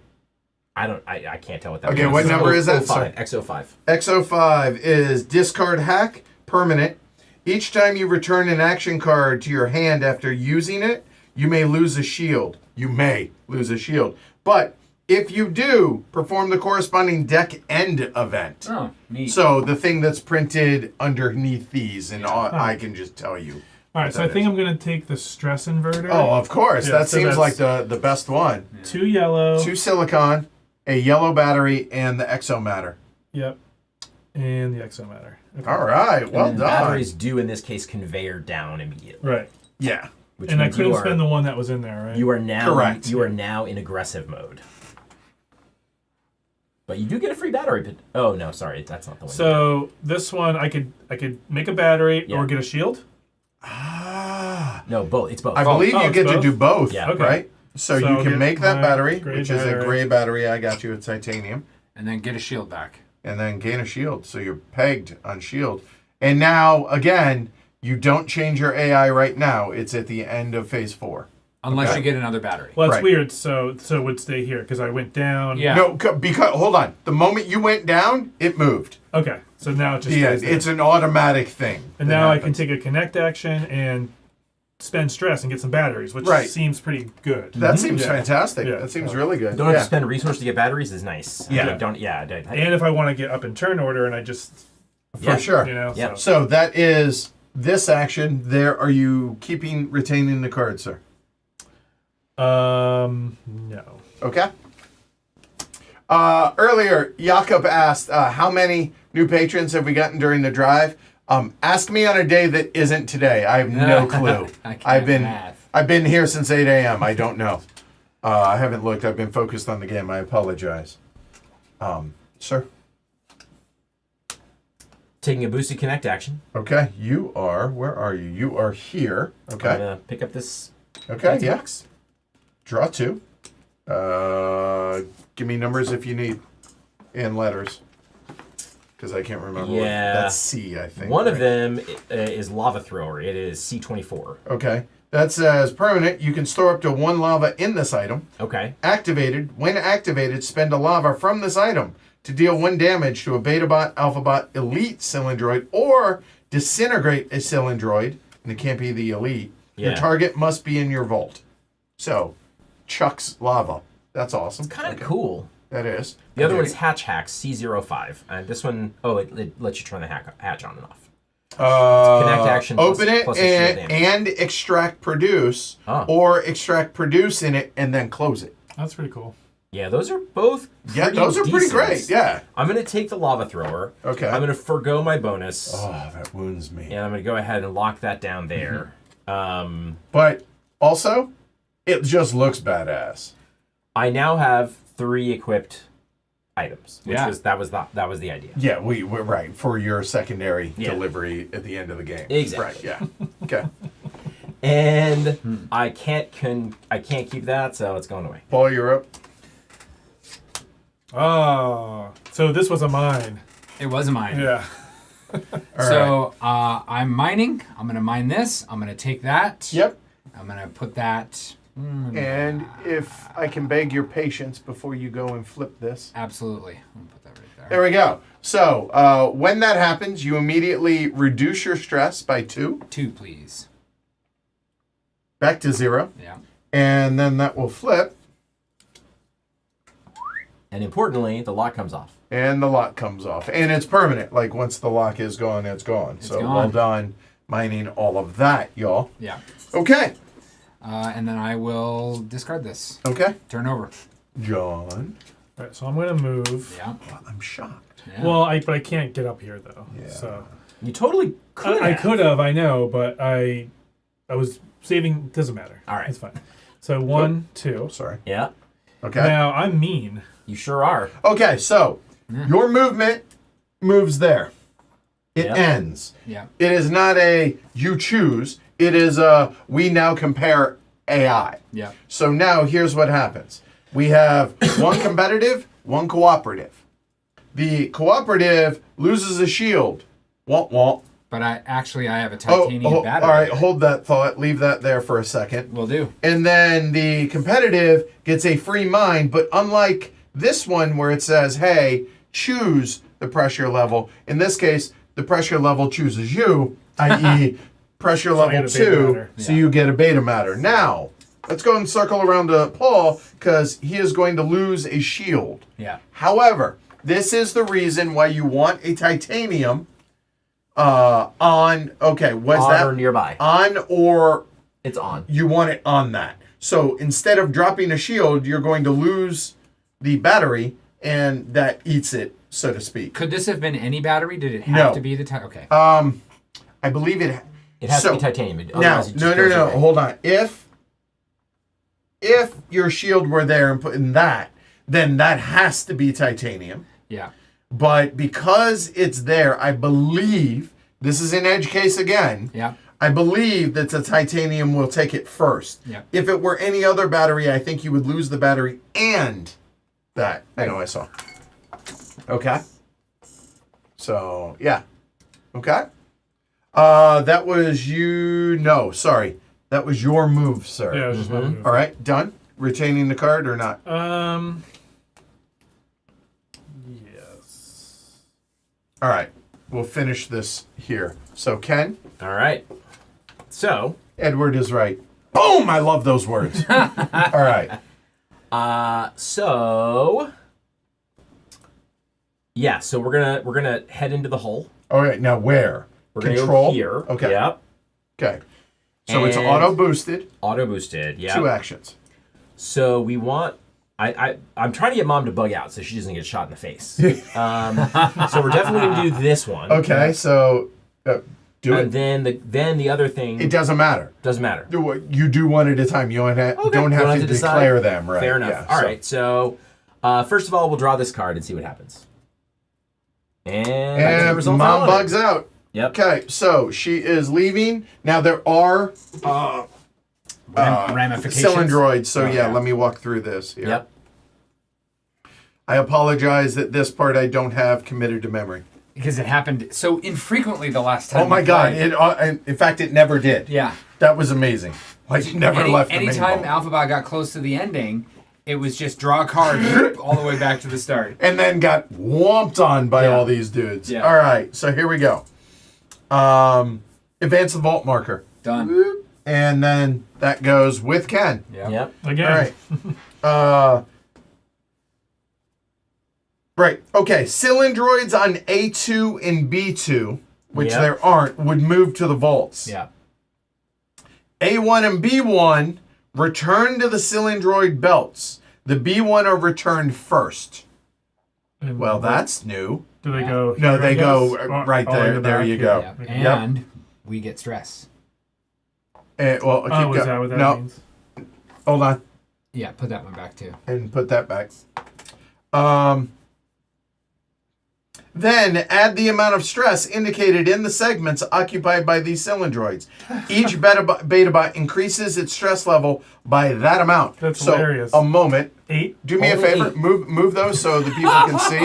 I can't tell what that Okay, means. what number is that? X05. X05. X05 is discard hack, permanent. Each time you return an action card to your hand after using it, you may lose a shield. You may lose a shield. But if you do, perform the corresponding deck end event. Oh, neat. So the thing that's printed underneath these, and I can just tell you. All right, so I think I'm gonna take the stress inverter. Oh, of course. Yeah, that so seems like that's- the best one. 2 yellow. 2 silicon, a yellow battery, and the exomatter. Yep. And the exomatter. Okay. All right, well And done. batteries do in this case conveyor down immediately. Right. Yeah. Which And I means couldn't you are, spend the one that was in there, right? you are now Correct. You are now in aggressive mode. But you do get a free battery. Oh no, sorry, that's not the one. So this one I could make a battery Yeah. or get a shield. no, both. It's both. I believe Oh, you it's get to both? do both, Yeah. Okay. right? So So you I'll can get make that my battery, gray which is a battery. gray battery. I got you at titanium. and then get a shield back. And then gain a shield. So you're pegged on shield. And now, again, you don't change your AI right now. It's at the end of phase 4. Unless Okay. you get another battery. Well, that's Right. weird. So it would stay here because I went down. Yeah. No, because, hold on. The moment you went down, it moved. Okay. So now it just Yeah, stays there. it's an automatic thing. And that now I can happens. take a connect action and spend stress and get some batteries, which Right. seems pretty good. That seems Yeah. fantastic. Yeah. That seems really good. don't have yeah. to spend resource to get batteries is nice. Yeah. Don't. Yeah. And if I want to get up in turn order and I just, For sure. you know, Yeah. so. So that is this action. There, are you retaining the card, sir? No. Okay. Earlier, Jakob asked, how many new patrons have we gotten during the drive? Ask me on a day that isn't today. I have no clue. I can't I've math. been here since 8 a.m. I don't know. I haven't looked. I've been focused on the game. I apologize. Sir? taking a boosted connect action. Okay, you are. Where are you? You are here. I'm Okay. gonna pick up this. Okay. Yeah. Draw 2. Give me numbers if you need, and letters, because I can't remember. Yeah. That's C, I think. One of right? them is lava thrower. It is C24. Okay. That says permanent. You can store up to 1 lava in this item. Okay. Activated. When activated, spend a lava from this item to deal 1 damage to a Betabot, Alphabot, Elite Cylindroid, or disintegrate a Cylindroid, and it can't be the Elite. Yeah. Your target must be in your vault. So, chucks lava. That's awesome. Kind of cool. That is. The other Okay. one's Hatch Hacks C05. And this one, it lets you turn the hatch on and off. Connect action plus- Open it plus a shield damage. and extract produce, or extract produce in it and then close it. That's pretty cool. Yeah, those are both Yeah, those are pretty decent. great. Yeah. I'm going to take the lava thrower. Okay. I'm going to forgo my bonus. Oh, that wounds me. And I'm going to go ahead and lock that down there. But also, it just looks badass. I now have 3 equipped items, which Yeah. was that was the idea. Yeah, we're right for your secondary Yeah. delivery at the end of the game. Exactly. Right. Yeah. Okay. And I can't keep that, so it's going away. Paul, you're up. Oh, so this was a mine. It was mine. Yeah. So I'm mining. I'm gonna mine this. I'm gonna take that. Yep. I'm gonna put that. And if I can beg your patience before you go and flip this. Absolutely. I'm gonna put that right there. There we go. So when that happens, you immediately reduce your stress by 2, 2, please. back to 0, Yeah. and then that will flip, And importantly, the lock comes off. and the lock comes off. And it's permanent. Like, once the lock is gone, it's gone. So gone. well done mining all of that, y'all. Yeah. Okay. And then I will discard this. Okay. Turn over. John. All right, so I'm gonna move. Yeah. I'm shocked. Yeah. Well, but I can't get up here though. Yeah. So You totally could. I have. could have, I know, but I was saving. Doesn't matter. All right. it's fine. So 1, 2. Oh, sorry. Yeah, Okay. Now I'm mean. you sure are. Okay, so your movement moves there. It Yep. ends. Yeah. It is not a you choose. It is a we now compare AI. Yeah. So now here's what happens. We have 1 competitive, 1 cooperative. The cooperative loses a shield. Womp womp. But I have a Oh, titanium battery. all right, hold that thought. Leave that there for a second. Will do. And then the competitive gets a free mine, but unlike this one where it says, hey, choose the pressure level, in this case, the pressure level chooses you, i.e. pressure I level get a beta 2, matter. so you get a beta matter. Now, let's go and circle around to Paul, because he is going to lose a shield. Yeah. However, this is the reason why you want a titanium on, okay, what's On that? or nearby. On or It's on. you want it on that. So instead of dropping a shield, you're going to lose the battery, and that eats it, so to speak. Could this have been any battery? Did it have No. to be the okay. I believe it. It has so, to be titanium. Now, Otherwise it just goes no. away. Hold on. If your shield were there and put in that, then that has to be titanium. Yeah. But because it's there, I believe this is an edge case again. Yeah. I believe that the titanium will take it first. Yeah. If it were any other battery, I think you would lose the battery and that. I know I saw. Okay. So, yeah. Okay. That was you. No, sorry. That was your move, sir. Yeah, it was just my move. All right, done. Retaining the card or not? Yes. All right. We'll finish this here. So, Ken, All right. So, Edward is right. Boom! I love those words. All right. so yeah, so we're gonna head into the hole. All right. Now, where? We're Control. gonna go here. Okay. Yep. Okay. So it's And- auto boosted. Auto boosted. Yeah. 2 actions. So we want. I'm trying to get Mom to bug out so she doesn't get shot in the face. So we're definitely gonna do this one. Okay. So do And it. then the other thing It doesn't matter. doesn't matter. You do one at a time. You don't have, don't have to decide. declare them, right? Fair enough. Yeah, All so- right. So first of all, we'll draw this card and see what happens. And, I get the And results I Mom wanted. bugs out. Yep. Okay, so she is leaving. Now there are Ramifications. cylindroids, so Oh, yeah, yeah. let me walk through this here. Yep. I apologize that this part I don't have committed to memory. Because it happened so infrequently the last time. Oh my we god! played. In fact, it never did. Yeah. That was amazing. Like never left the main Anytime bowl. alphabot got close to the ending, it was just draw a card all the way back to the start. And then got whomped on by Yeah. all these dudes. Yeah. All right, so here we go. Advance the vault marker, Done. and then that goes with Ken. Yep. Again. All right. Right. Okay. Cylindroids on A2 and B2, which Yep. there aren't, would move to the vaults. Yeah. A1 and B1 return to the cylindroid belts. The B1 are returned first. And Well, that's new. do they go? No, here, they I go guess? right All the way there. to There back you here? go. Yep. Yep. And we get stress. Well, keep Oh, is go- that what that no, means? hold on, Yeah, put that one back too. and put that back. Then add the amount of stress indicated in the segments occupied by these cylindroids. Each beta bot increases its stress level by that amount. That's so, hilarious. a moment. 8. Do me a Only favor. 8. Move those so the people can see.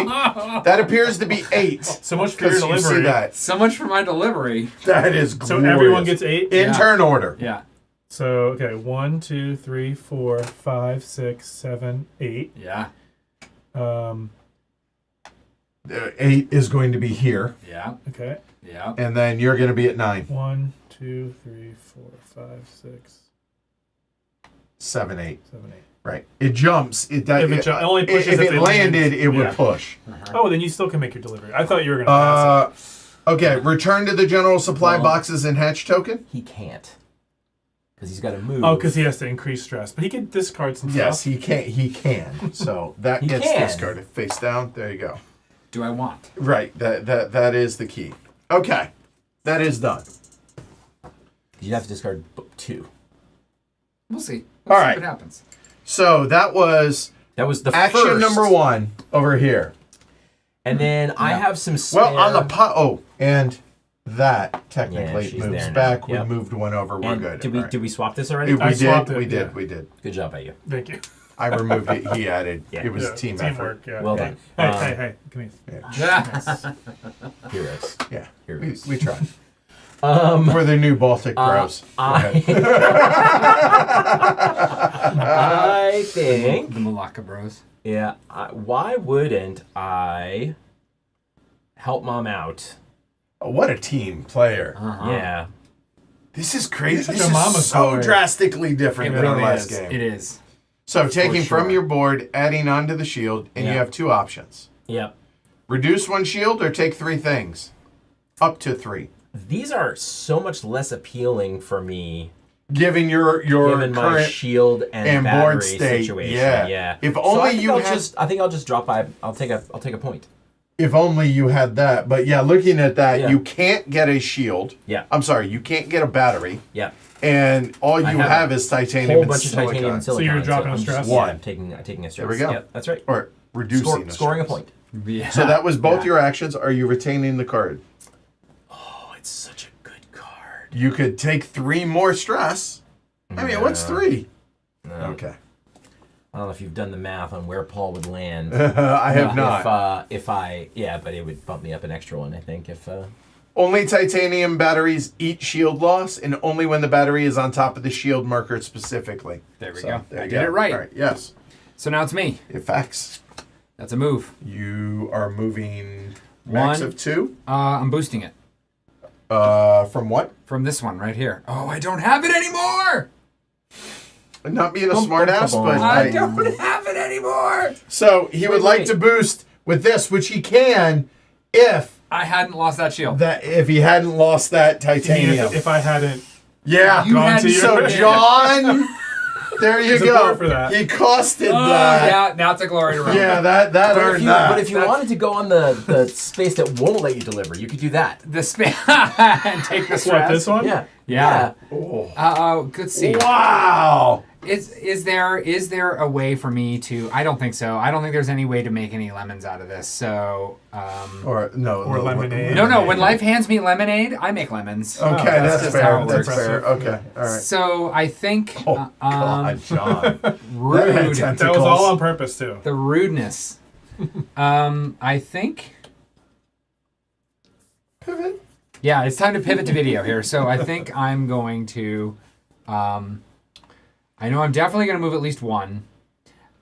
That appears to be 8. So much for your Because you delivery. see that. So much for my delivery. That is So glorious. everyone gets 8. in turn order. Yeah. So okay, 1, 2, 3, 4, 5, 6, 7, 8. Yeah. 8 is going to be here, Yeah. Okay. Yeah. and then you're going to be at 9, 1, 2, 3, 4, 5, 6, 7, 8. 7, 8. Right. It jumps. It only pushes if if it they landed, land. it would Yeah. push. Oh, then you still can make your delivery. I thought you were gonna pass Okay. Return to the general supply Well- boxes and hatch token. He can't. Because he's got to move. it. Oh, because he has to increase stress, but he can discard some Yes, stuff. he can. He can. So that He gets can. discarded face down. There you go. Do I want? Right. That is the key. Okay. That is done. You'd have to discard 2. We'll see. All See right. what happens. So that was That was the action first. number 1 over here. And then I have some spare. Well, on the pot. Oh, and that technically she's moves there now. back. Yep. We moved one over. We're And good. Did we All right. did we swap this already? We I did. swapped it, We did. yeah. We did. Good job by you. Thank you. I removed it. He added. Yeah. It was Yeah, a team teamwork, effort. Yeah. Well Yeah. done. Hey, come here. Yeah. Heroes. Yeah. Heroes. We tried. For the new Baltic bros. Go ahead. I think. The Malacca Bros. Yeah. Why wouldn't I help Mom out? What a team player. Yeah. This is crazy. Such This a mama is so story. drastically different It than our really last is. game. It is. So taking sure. from your board, adding onto the shield, and you Yeah. have 2 options. Yep. Reduce 1 shield or take 3 things. Up to 3. These are so much less appealing for me, Given your given my current shield and and battery board state. situation. Yeah. Yeah. If So only I think you I'll had I think I'll just drop by. I'll take a point. if only you had that. But yeah, looking at that, Yeah. you can't get a shield. Yeah. I'm sorry, you can't get a battery. Yeah. And all you have have a is titanium Whole and bunch of silicon. titanium and silicon. you're dropping I'm a just- stress? Yeah, One. I'm taking a stress. There we go. Yep, that's right. Or reducing Scoring a stress. point. Yeah. So that was both Yeah. your actions. Are you retaining the card? Oh, it's such a good card. You could take 3 more stress. I mean, what's 3? No. Okay. I don't know if you've done the math on where Paul would land. I have not. But it would bump me up an extra one, I think. Only titanium batteries eat shield loss, and only when the battery is on top of the shield marker specifically. There we So, go. there I you did go. it right. All right. Yes. So now it's me. Effects. That's a move. You are moving max 1. of 2. I'm boosting it From what? from this one right here. Oh, I don't have it anymore. Not being a Bum, bum, smartass, bum, but bum. I don't have it anymore. So he would like wait. to boost with this, which he can if I hadn't lost that shield. if he hadn't lost that You mean titanium. if I hadn't Yeah. You gone had to your So John, there you There's a go. bar for that. He costed Oh, that. yeah. Now it's a glory to run. Yeah, that earned that. But if you wanted to go on the space that won't let you deliver, you could do that. The spin and take the stress. what this one? Yeah. Yeah. Oh. Good see. Wow. Is there a way for me to? I don't think so. I don't think there's any way to make any lemons out of this. So, Or lemonade. no. When life hands me lemonade, I make lemons. Okay, that's that's just how fair. it That's works. fair. Okay, all right. So I think Oh God, John. rude. That That was all on purpose too. The rudeness. I think. Pivot. Yeah, it's time to pivot to video here. So I think I'm going to. I know I'm definitely going to move at least one.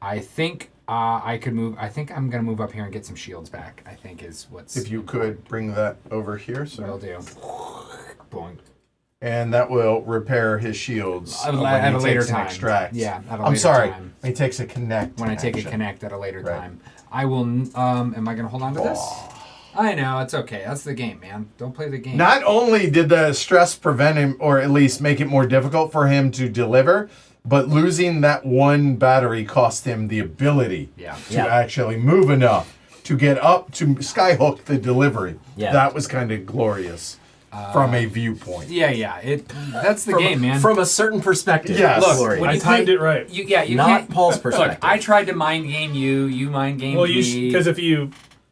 I think I could move. I think I'm going to move up here and get some shields back. I think is what's. If you could bring that over here, Will so. do. Boing. And that will repair his shields At a when he later takes an time. extract. Yeah, at a I'm later sorry. time. He takes a connect. When I take a action. connect at a later Right. time. I will. Am I going to hold on to this? I know it's okay. That's the game, man. Don't play the game. Not only did the stress prevent him, or at least make it more difficult for him to deliver, but losing that one battery cost him the ability Yeah. to actually move enough to get up to skyhook the delivery. Yeah. That was kind of glorious from a viewpoint. Yeah. That's the game, man. From a certain perspective. Yes. Look, Look, Glory. when I you timed play- it right. you Not can't. Paul's perspective. Look, I tried to mind game you. You mind game Well, me. because if you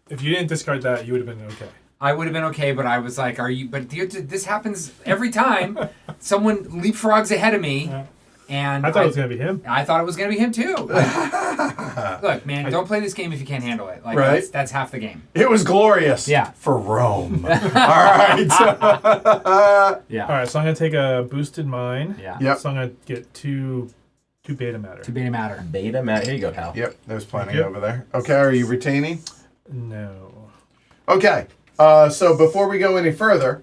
didn't discard that, you would have been okay. I would have been okay, but I was like, "Are you?" But this happens every time. Someone leapfrogs ahead of me, and I thought it was gonna be him. I thought it was going to be him too. Look, man, don't play this game if you can't handle it. Like Right. that's half the game. It was glorious. Yeah. For Rome. All right. Yeah. All right, so I'm gonna take a boosted mine. Yeah. Yep. So I'm gonna get two beta matter. To beta matter. Beta Matt. Here you go, pal. Yep. There's plenty Yep. over there. Okay. Are you retaining? No. Okay. So before we go any further,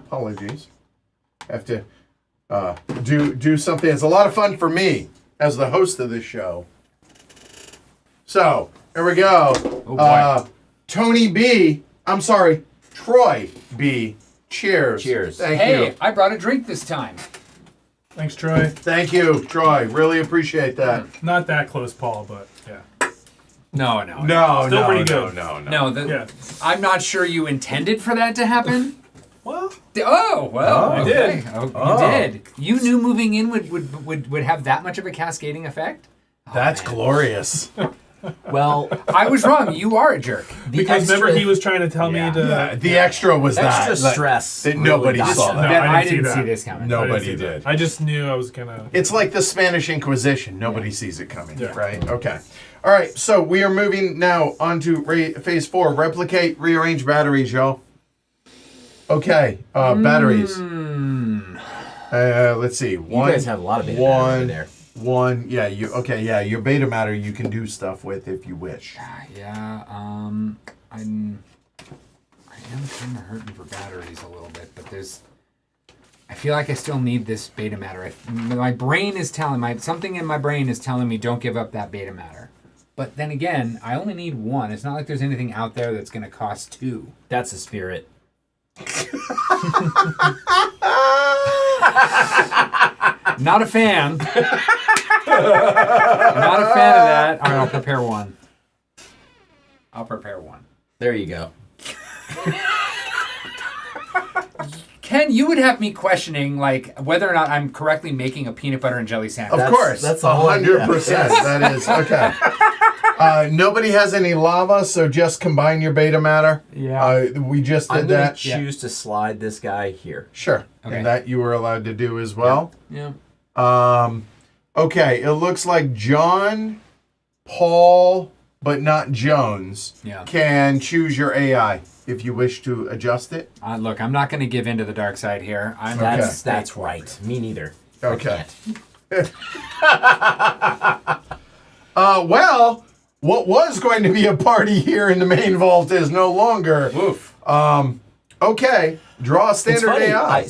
apologies. Have to do something. It's a lot of fun for me as the host of this show. So here we go. Oh, boy. Tony B. I'm sorry, Troy B. Cheers. Cheers. Thank Hey, you. I brought a drink this time. Thanks, Troy. Thank you, Troy. Really appreciate that. Not that close, Paul, but yeah. No. Still pretty good. No, Yeah. I'm not sure you intended for that to happen. Well, Oh well, I okay. did. Oh, you did. You knew moving in would have that much of a cascading effect? Oh, That's man. glorious. Well, I was wrong. You are a jerk. the because extra, remember he was trying to tell Yeah. me to. Yeah, the extra was extra that. stress. that really nobody got saw you. that. No, I I didn't didn't see see this coming. No. I didn't Nobody see that. did. I just knew I was gonna. It's like the Spanish Inquisition. Nobody sees it coming, Yeah. right? Okay. All right, so we are moving now on to phase 4. Replicate, rearrange batteries, y'all. Okay, batteries. Let's see. You guys have a lot of beta matter over there. Yeah, your beta matter you can do stuff with if you wish. Yeah. I am kind of hurting for batteries a little bit, but I feel like I still need this beta matter. My brain is telling something in my brain is telling me don't give up that beta matter. But then again, I only need one. It's not like there's anything out there that's going to cost 2. That's the spirit. Not a fan. Not a fan of that. All right, I'll prepare one. There you go. Ken, you would have me questioning like whether or not I'm correctly making a peanut butter and jelly sandwich. Of course. that's the whole idea. 100%. That is. Okay. Nobody has any lava, so just combine your beta matter. Yeah. We just I'm did going to that. choose to slide this guy here. Sure. Okay. And that you were allowed to do as well. Yeah. Okay, it looks like John, Paul, but not Jones, Yeah. can choose your AI if you wish to adjust it. Look, I'm not going to give in to the dark side here. I'm That's right. Me neither. Okay. Well, what was going to be a party here in the main vault is no longer. Woof. Okay, draw a It's standard funny. AI.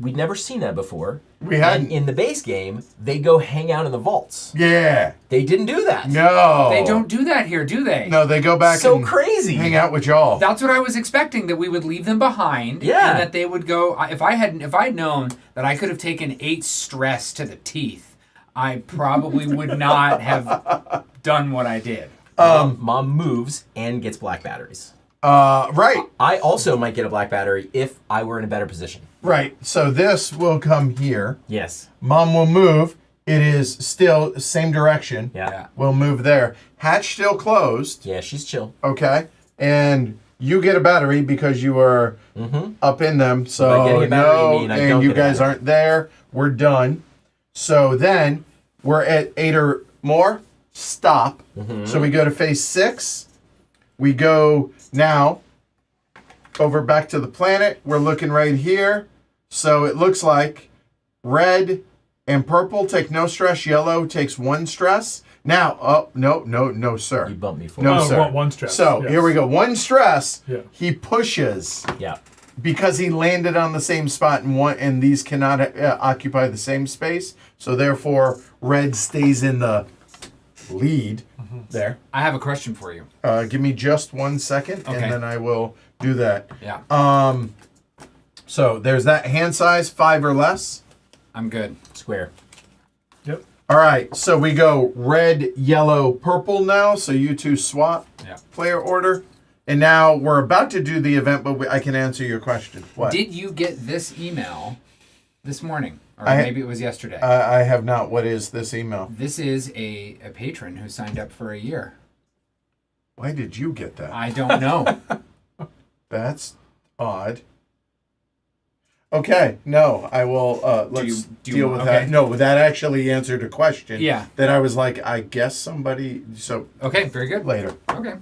We'd never seen that before. We hadn't. And in the base game, they go hang out in the vaults. Yeah. They didn't do that. No. They don't do that here, do they? No, they go back So and crazy. hang out with y'all. That's what I was expecting, that we would leave them behind. Yeah. And that they would go. If I'd known that I could have taken 8 stress to the teeth, I probably would not have done what I did. Mom moves and gets black batteries. Right. I also might get a black battery if I were in a better position. Right. So this will come here. Yes. Mom will move, It is still same direction. Yeah. We'll move there. Hatch still closed. Yeah, she's chill. Okay. And you get a battery because you are up in them. By So getting a battery, you mean I and don't you get a guys battery. aren't there. We're done. So then we're at 8 or more. Stop. So we go to phase 6. We go now over back to the planet. We're looking right here. So it looks like red and purple take no stress. Yellow takes 1 stress. Now, oh, no, sir. You bumped me for No, Oh, sir. one stress, So yes. here we go. 1 stress. Yeah. He pushes Yeah. because he landed on the same spot, and these cannot occupy the same space. So therefore, red stays in the lead there. I have a question for you. Give me just 1 second, Okay. and then I will do that. Yeah. So there's that hand size, 5 or less. I'm good. Square. Yep. All right, so we go red, yellow, purple now. So you two swap Yeah. player order. And now we're about to do the event, but I can answer your question. What? Did you get this email this morning? Or I- maybe it was yesterday. I have not. What is this email? This is a patron who signed up for a year. Why did you get that? I don't know. That's odd. Okay, no, I will. Let's do you deal want- with okay. that. No, that actually answered a question. Yeah. That I was like, I guess somebody. So Okay, very good. later. Okay.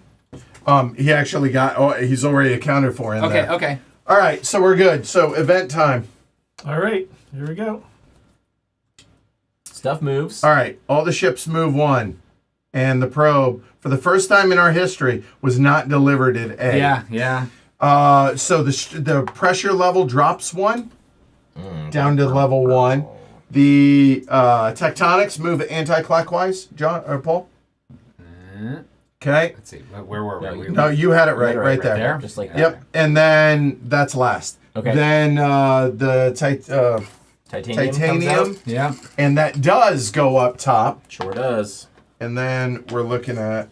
He actually got. Oh, he's already accounted for in Okay, there. okay. All right, so we're good. So event time. All right, here we go. Stuff moves. All right, all the ships move 1, and the probe, for the first time in our history, was not delivered at A. Yeah. So the pressure level drops 1 down to level 1. The tectonics move anti-clockwise, John or Paul. Okay. Let's see. Where were we? No, you had it right there. there? Just like that. Yep. And then that's last. Okay. Then the Titanium. Comes titanium, out. Yeah. and that does go up top. Sure does. And then we're looking at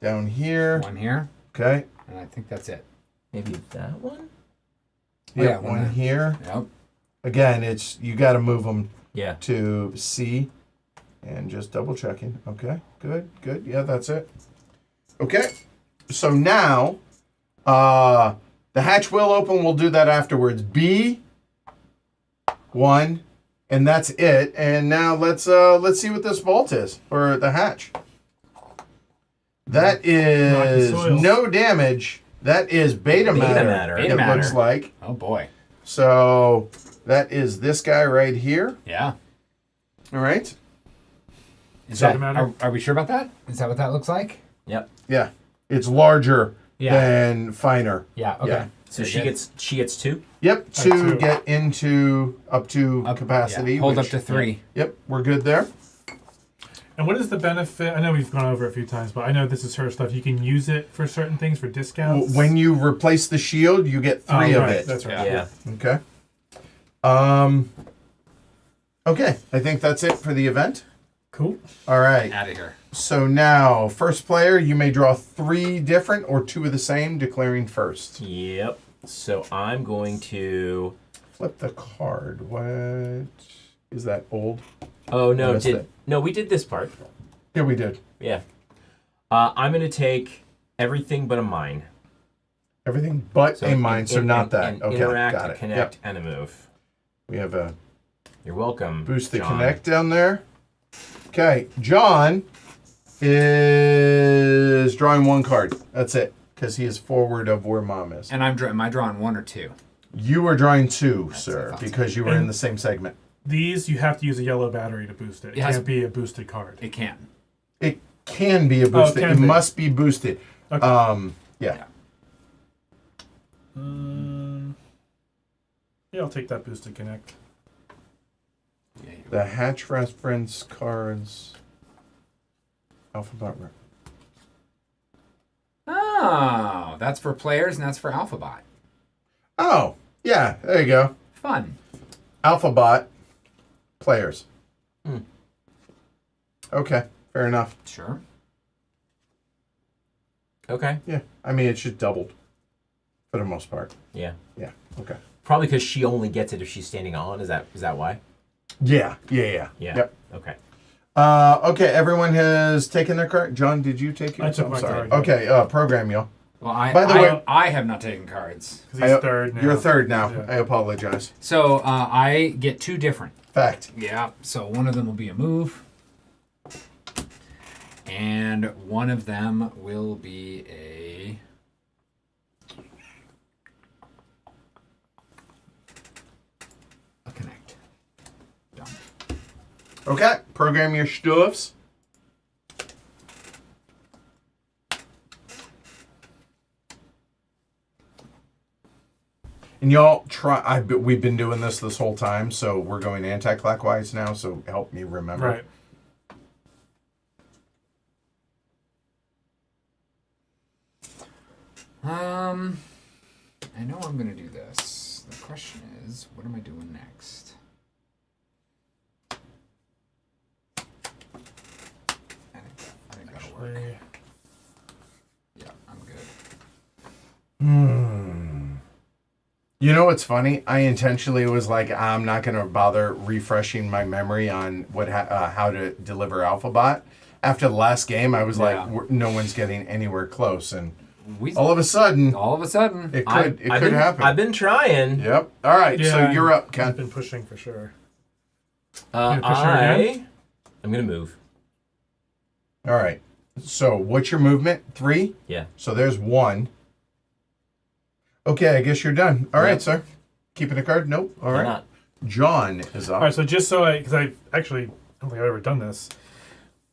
down here. One here, Okay. and I think that's it. Maybe that one? Yeah, one one here. Yep. Again, it's you got to move them Yeah. to C, and just double checking. Okay, good. Yeah, that's it. Okay, so now the hatch will open. We'll do that afterwards. B, 1, and that's it. And now let's see what this vault is, or the hatch. That is soils. no damage. That is beta matter. Beta It matter. looks like. Oh boy. So that is this guy right here. Yeah. All right. Is So- that, are we sure about that? Is that what that looks like? Yep. Yeah, it's larger Yeah. than finer. Yeah. Okay. Yeah. So Very she good. gets 2. Yep, Two. to get into up to capacity. Yeah. Hold which- up to 3. Yep, we're good there. And what is the benefit? I know we've gone over it a few times, but I know this is her stuff. You can use it for certain things, for discounts. When you replace the shield, you get 3 of right, it. That's right. Yeah. Okay. Okay, I think that's it for the event. Cool. All right. Out of here. So now, first player, you may draw 3 different or 2 of the same, declaring first. Yep. So I'm going to. Flip the card. What is that old? Oh no! Missed it. No, we did this part. Yeah, we did. Yeah. I'm going to take everything but a mine. Everything but a mine, so not that. An Okay, interact, got a it. connect, Yep. and a move. We have a You're welcome. boost the John. connect down there. Okay, John is drawing 1 card. That's it, because he is forward of where Mom is. And am I drawing 1 or 2? You are drawing 2, That's sir, what I thought. because you were in the same segment. These, you have to use a yellow battery to boost it. It Yes. can't be a boosted card. It can. It can be a boosted. can It be. must be boosted. Okay. Yeah. Yeah, I'll take that boosted connect. Yeah, you- The hatch reference cards. Alphabot. Oh, that's for players and that's for alphabot. Oh, yeah, there you go. Fun. Alphabot players. Hmm. Okay, fair enough. Sure. Okay. Yeah, I mean, it's just doubled for the most part. Yeah. Yeah, okay. Probably because she only gets it if she's standing on. Is that why? Yeah. Yeah. Yep. Okay. Okay, everyone has taken their card. John, did you take yours? I took I'm my sorry. card, yeah. Okay, program y'all. Well, I By the way- I have not taken cards. Because he's third now. You're third now. Yeah. I apologize. So I get two different. Fact. Yeah. So one of them will be a move. And one of them will be a connect. Done. Okay, program your stuffs. And y'all try. We've been doing this whole time, so we're going anti-clockwise now. So help me remember. Right. I know I'm gonna do this. The question is, what am I doing next? I think that'll work. Actually, Yeah, I'm good. You know what's funny? I intentionally was like, I'm not going to bother refreshing my memory on what how to deliver alphabot. After the last game, I was Yeah. like, no one's getting anywhere close, and We all of a sudden, it it could happen. I've been trying. Yep. All right. So yeah, you're up, I've Ken. been pushing for sure. I'm push her again? gonna move. All right. So what's your movement? 3. Yeah. So there's 1. Okay, I guess you're done. All right, Yep. sir. Keeping a card? Nope. All Why right. not? John is up. All right, so just so because I actually don't think I've ever done this.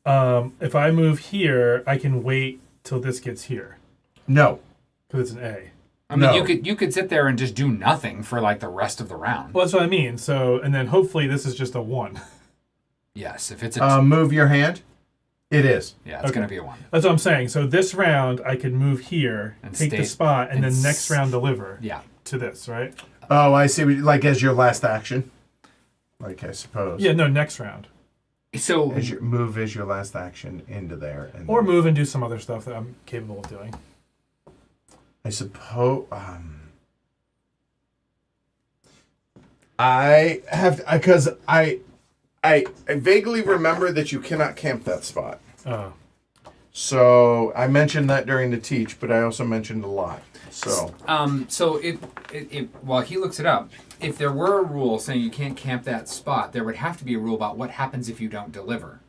If I move here, I can wait till this gets here No. because it's an A. I mean, No. you could sit there and just do nothing for like the rest of the round. Well, that's what I mean. So, and then hopefully this is just a 1. Yes, if it's a Move your hand. It is. yeah, it's okay. gonna be a 1. That's what I'm saying. So this round I could move here, And take the stay- spot, and and then next round deliver Yeah. to this, right? Oh, I see. Like as your last action. Like I suppose. Yeah, no, next round. So As your move is your last action into there, and Or then- move and do some other stuff that I'm capable of doing. I suppose. I have because I vaguely remember that you cannot camp that spot. Oh. So I mentioned that during the teach, but I also mentioned a lot. So so it while he looks it up, if there were a rule saying you can't camp that spot, there would have to be a rule about what happens if you don't deliver,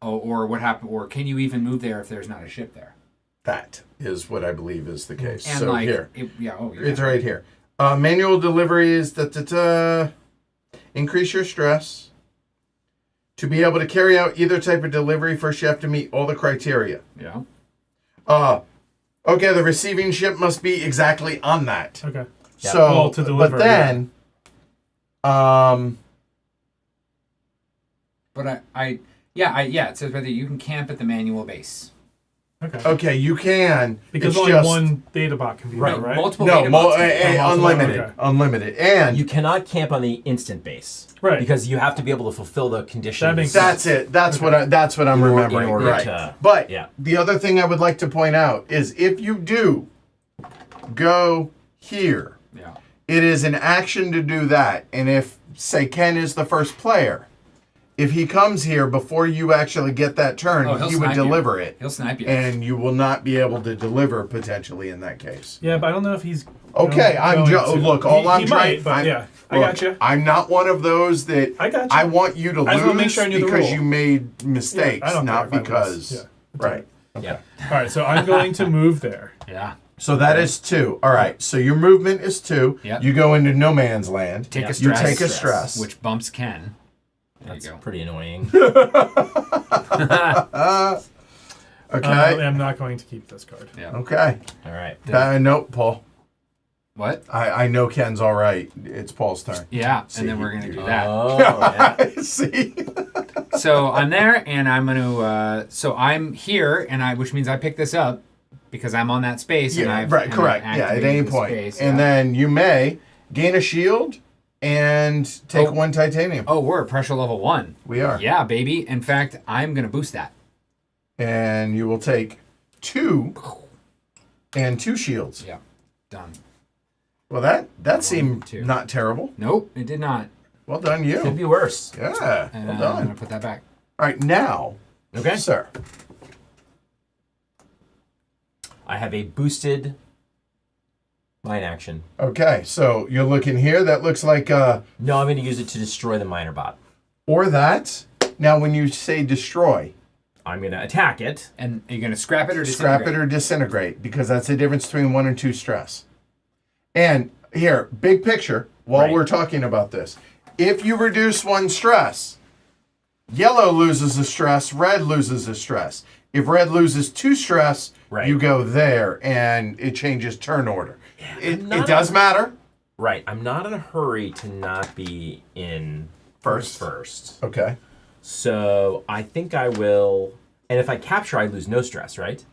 or what happen, or can you even move there if there's not a ship there? that is what I believe is the case. And so like, here. it's It's right here. Manual deliveries, increase your stress. To be able to carry out either type of delivery, first you have to meet all the criteria. Yeah. Okay, the receiving ship must be exactly on that. Okay. Yeah. So, Well, to deliver, but then, But it says whether you can camp at the manual base. Okay. okay, you can. Because it's only just, one data bot can be Right. there, right? Multiple No, data bots. unlimited. Okay. Unlimited. And You cannot camp on the instant base. Right. Because you have to be able to fulfill the conditions. That makes sense. that's it. That's what I'm In remembering. order Right. to- But yeah. the other thing I would like to point out is if you do go here, Yeah. it is an action to do that. And if, say, Ken is the first player, if he comes here before you actually get that turn, Oh, he'll he would snipe you. deliver it. He'll snipe you. And you will not be able to deliver potentially in that case. Yeah, but I don't know if he's. Okay, I'm going to. look. All He I'm trying. might, but I'm- yeah, I look, got you. I'm not one of those that I got you. I want you to I just wanna lose make sure I knew the because rule. you made mistakes, I don't not care if I lose. because. Yeah. Right. Yeah. All right, so I'm going to move there. Yeah. So that is 2. All right. So your movement is 2. Yep. You go into no man's land. Take a You stress. take a stress. Which bumps Ken. There That's you go. pretty annoying. Okay. I'm not going to keep this card. Yeah. Okay. All right. Nope, Paul. What? I know Ken's all right. It's Paul's turn. Yeah, See, and then we're gonna do that. Oh, yeah. See. So I'm there, and I'm gonna. So I'm here, and which means I pick this up because I'm on that space. and Yeah. I've, Right. and Correct. I've Yeah. At activated any the point, space, and yeah. then you may gain a shield and take Oh. 1 titanium. Oh, we're at pressure level 1. We are. Yeah, baby. In fact, I'm gonna boost that. And you will take 2 and 2 shields. Yeah, done. Well, that seemed 2. not terrible. Nope, it did not. Well done, you. Could be worse. Yeah, And well I'm done. gonna put that back. All right, now, Okay. sir. I have a boosted mine action. Okay, so you're looking here. That looks like, No, I'm going to use it to destroy the miner bot. or that. Now, when you say destroy, I'm going to attack it. And are you gonna scrap it or scrap disintegrate? it or disintegrate, because that's the difference between 1 and 2 stress. And here, big picture, while Right. we're talking about this. If you reduce 1 stress, yellow loses a stress, red loses a stress. If red loses 2 stress, Right. you go there, and it changes turn order. It not- does matter. Right. I'm not in a hurry to not be in First. first. Okay. So I think I will. And if I capture, I lose no stress, right?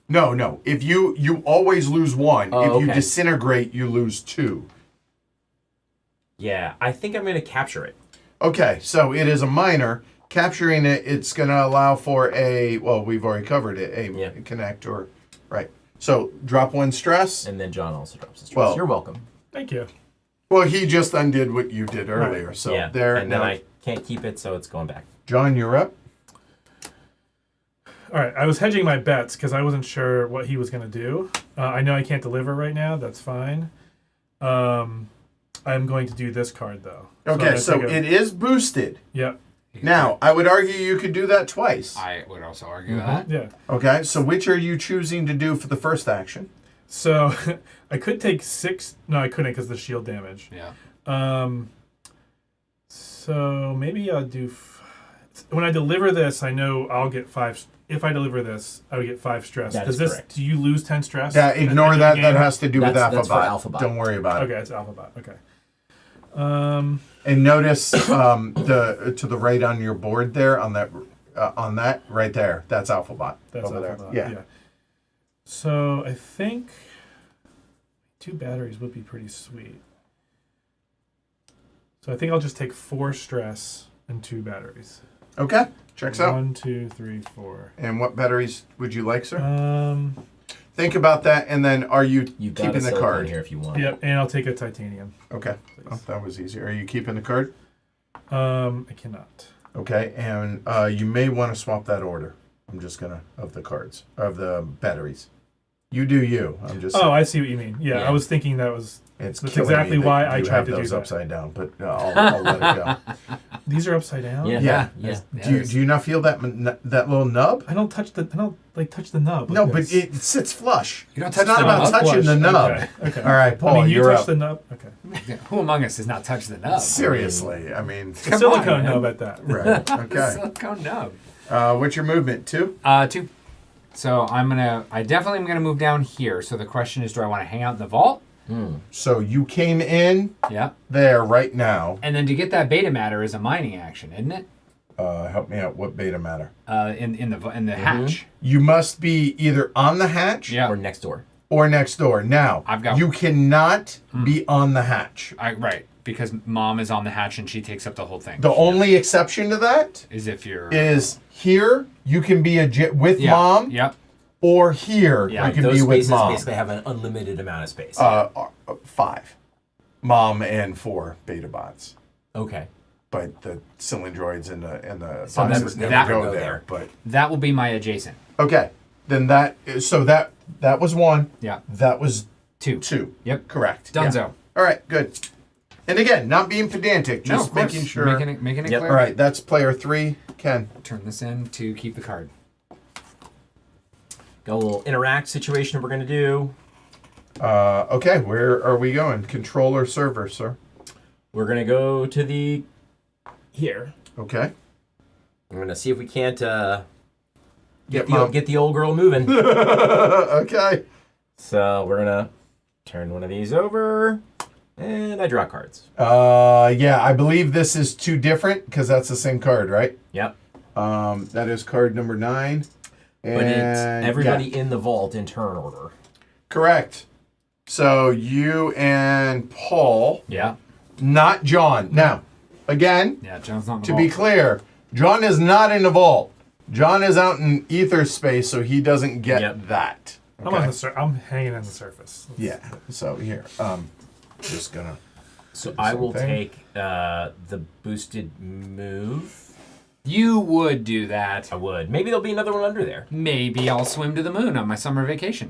No. If you always lose 1. Oh, if you okay. disintegrate, you lose 2. Yeah, I think I'm going to capture it. Okay, so it is a minor. Capturing it, it's going to allow for a, well, we've already covered it, a Yeah. connect or, right. So drop 1 stress. And then John also drops the stress. Well- You're welcome. Thank you. Well, he just undid what you did earlier. So yeah. there. And then now, I can't keep it, so it's going back. John, you're up. All right, I was hedging my bets because I wasn't sure what he was going to do. I know I can't deliver right now. That's fine. I'm going to do this card, though. Okay, so it is boosted. Yep. Now, I would argue you could do that twice. I would also argue that. Yeah. Okay, so which are you choosing to do for the first action? So I could take 6. No, I couldn't because of the shield damage. Yeah. So maybe I'll do. When I deliver this, I know I'll get 5. If I deliver this, I would get 5 stress. That Does is this? correct. Do you lose 10 stress? Ignore at the that. game? That has to do with That's for alphabot. alphabot. Don't worry about Okay, it. it's alphabot. Okay. And notice the to the right on your board there on that right there. That's alphabot. That's over alphabot. there. Yeah. So I think 2 batteries would be pretty sweet. So I think I'll just take 4 stress and 2 batteries. Okay. Checks out. 1, 2, 3, 4. And what batteries would you like, sir? Um. Think about that, and then are you You've got keeping a the silicone card? here if you want. Yep, and I'll take a titanium. Okay. Oh, that was easy. Are you keeping the card? I cannot. Okay. And you may want to swap that order. I'm just gonna of the cards of the batteries. You do you. I'm just. Oh, I see what you mean. Yeah, Yeah. I was thinking that was. It's That's killing exactly me that why I you tried have to do those that. upside down, but I'll let it go. These are upside down. Yeah. Yeah. Yeah. Do you not feel that that little nub? I don't touch the nub. No, like but this. it sits flush. You don't It's touch not the about nub? touching the Flush. nub. Okay. Okay. All right, Paul, I mean, you you're touch up. the nub. Okay. Who among us has not touched the nub? Seriously, I mean, Come Silicone on, man. nub at that. right? Okay. Silicone nub. What's your movement? 2. 2. So I definitely am gonna move down here. So the question is, do I want to hang out in the vault? So you came in Yeah. there right now. And then to get that beta matter is a mining action, isn't it? Help me out. What beta matter? In the hatch. You must be either on the hatch Yeah. Or next door. or next door. Now, I've got- you cannot be on the hatch. Right. Because mom is on the hatch and she takes up the whole thing. The only exception to that is if you're is here. You can be with yeah. mom, Yep. or here Yeah, you can Those be with spaces mom. basically have an unlimited amount of space. 5, mom and 4 beta bots. Okay. But the cylindroids and the So boxes that- never that- go there. But That will be my adjacent. okay, then that was 1. Yeah. That was 2. 2. Yep. Correct. Dunzo. Yeah. All right. Good. And again, not being pedantic, No, just of course. making sure. Making it Yep. clear. All right. That's player 3. Ken. Turn this in to keep the card. Got a little interact situation we're going to do. Okay. Where are we going? Controller server, sir. We're going to go to the... Here. Okay. We're going to see if we can't Get mom. get the old girl moving. Okay. So we're going to turn one of these over. And I draw cards. Yeah, I believe this is 2 different because that's the same card, right? Yep. That is card number 9. And But it's everybody yeah, in the vault in turn order. correct. So you and Paul, Yeah. not John. Now, again, Yeah. John's not in the to be vault. clear, John is not in the vault. John is out in ether space, so he doesn't get Yep. I'm on the I'm hanging on the surface. Yeah. So here, just gonna. So the I same will thing. take the boosted move. You would do that. I would. Maybe there'll be another one under there. Maybe I'll swim to the moon on my summer vacation.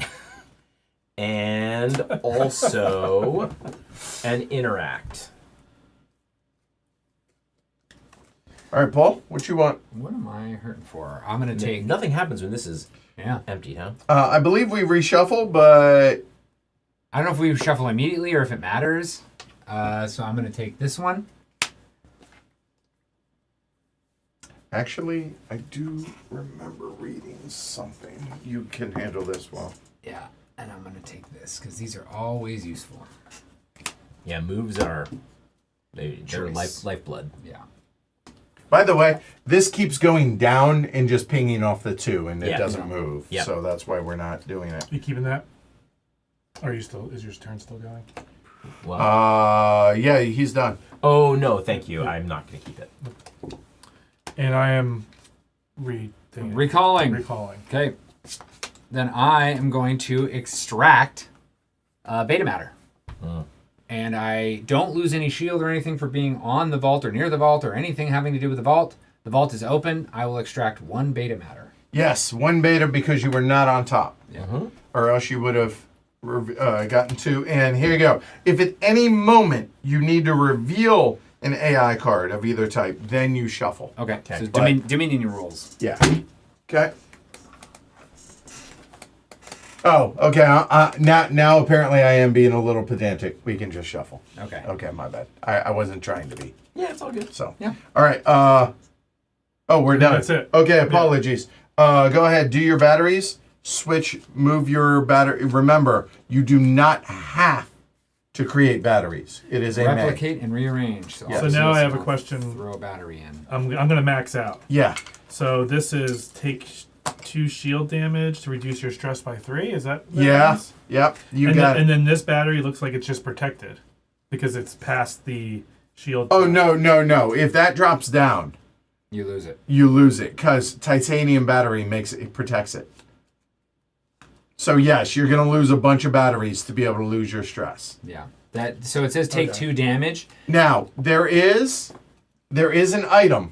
And also an interact. All right, Paul, what you want? What am I hurting for? I'm gonna take. Nothing happens when this is Yeah. empty, huh? I believe we reshuffle, but I don't know if we shuffle immediately or if it matters. So I'm gonna take this one. actually, I do remember reading something. You can handle this well. Yeah, and I'm gonna take this because these are always useful. Yeah, moves are they're Choice. lifeblood. Yeah. By the way, this keeps going down and just pinging off the 2, and it Yeah. doesn't move. Yeah. So that's why we're not doing it. You keeping that? Are you still? Is your turn still going? Well, Yeah, he's done. oh no, thank you. I'm not going to keep it. And I am Recalling. recalling. Okay. Then I am going to extract beta matter. And I don't lose any shield or anything for being on the vault or near the vault or anything having to do with the vault. The vault is open. I will extract 1 beta matter. Yes, 1 beta because you were not on top. Yeah. Or else you would have gotten 2. And here you go. If at any moment you need to reveal an AI card of either type, then you shuffle. Okay. Okay. So But- Dominion rules. Yeah. Okay. Oh, okay. Now apparently I am being a little pedantic. We can just shuffle. Okay. Okay, my bad. I wasn't trying to be. Yeah, it's all good. So. Yeah. All right. Oh, we're done. That's it. Okay, apologies. Go ahead. Do your batteries. Switch. Move your battery. Remember, you do not have to create batteries. It is a may. Replicate and rearrange. So, Yeah. So I'll now do I this have a and I'll question. Throw a battery in. I'm gonna max out. Yeah. So this is take 2 shield damage to reduce your stress by 3. Is that? Yeah. Nice? Yep. You And got then, it. and then this battery looks like it's just protected because it's past the shield. Oh no! If that drops down, You lose it. you lose it because titanium battery protects it. So yes, you're gonna lose a bunch of batteries to be able to lose your stress. Yeah. So it says take Okay. 2 damage. Now there is an item,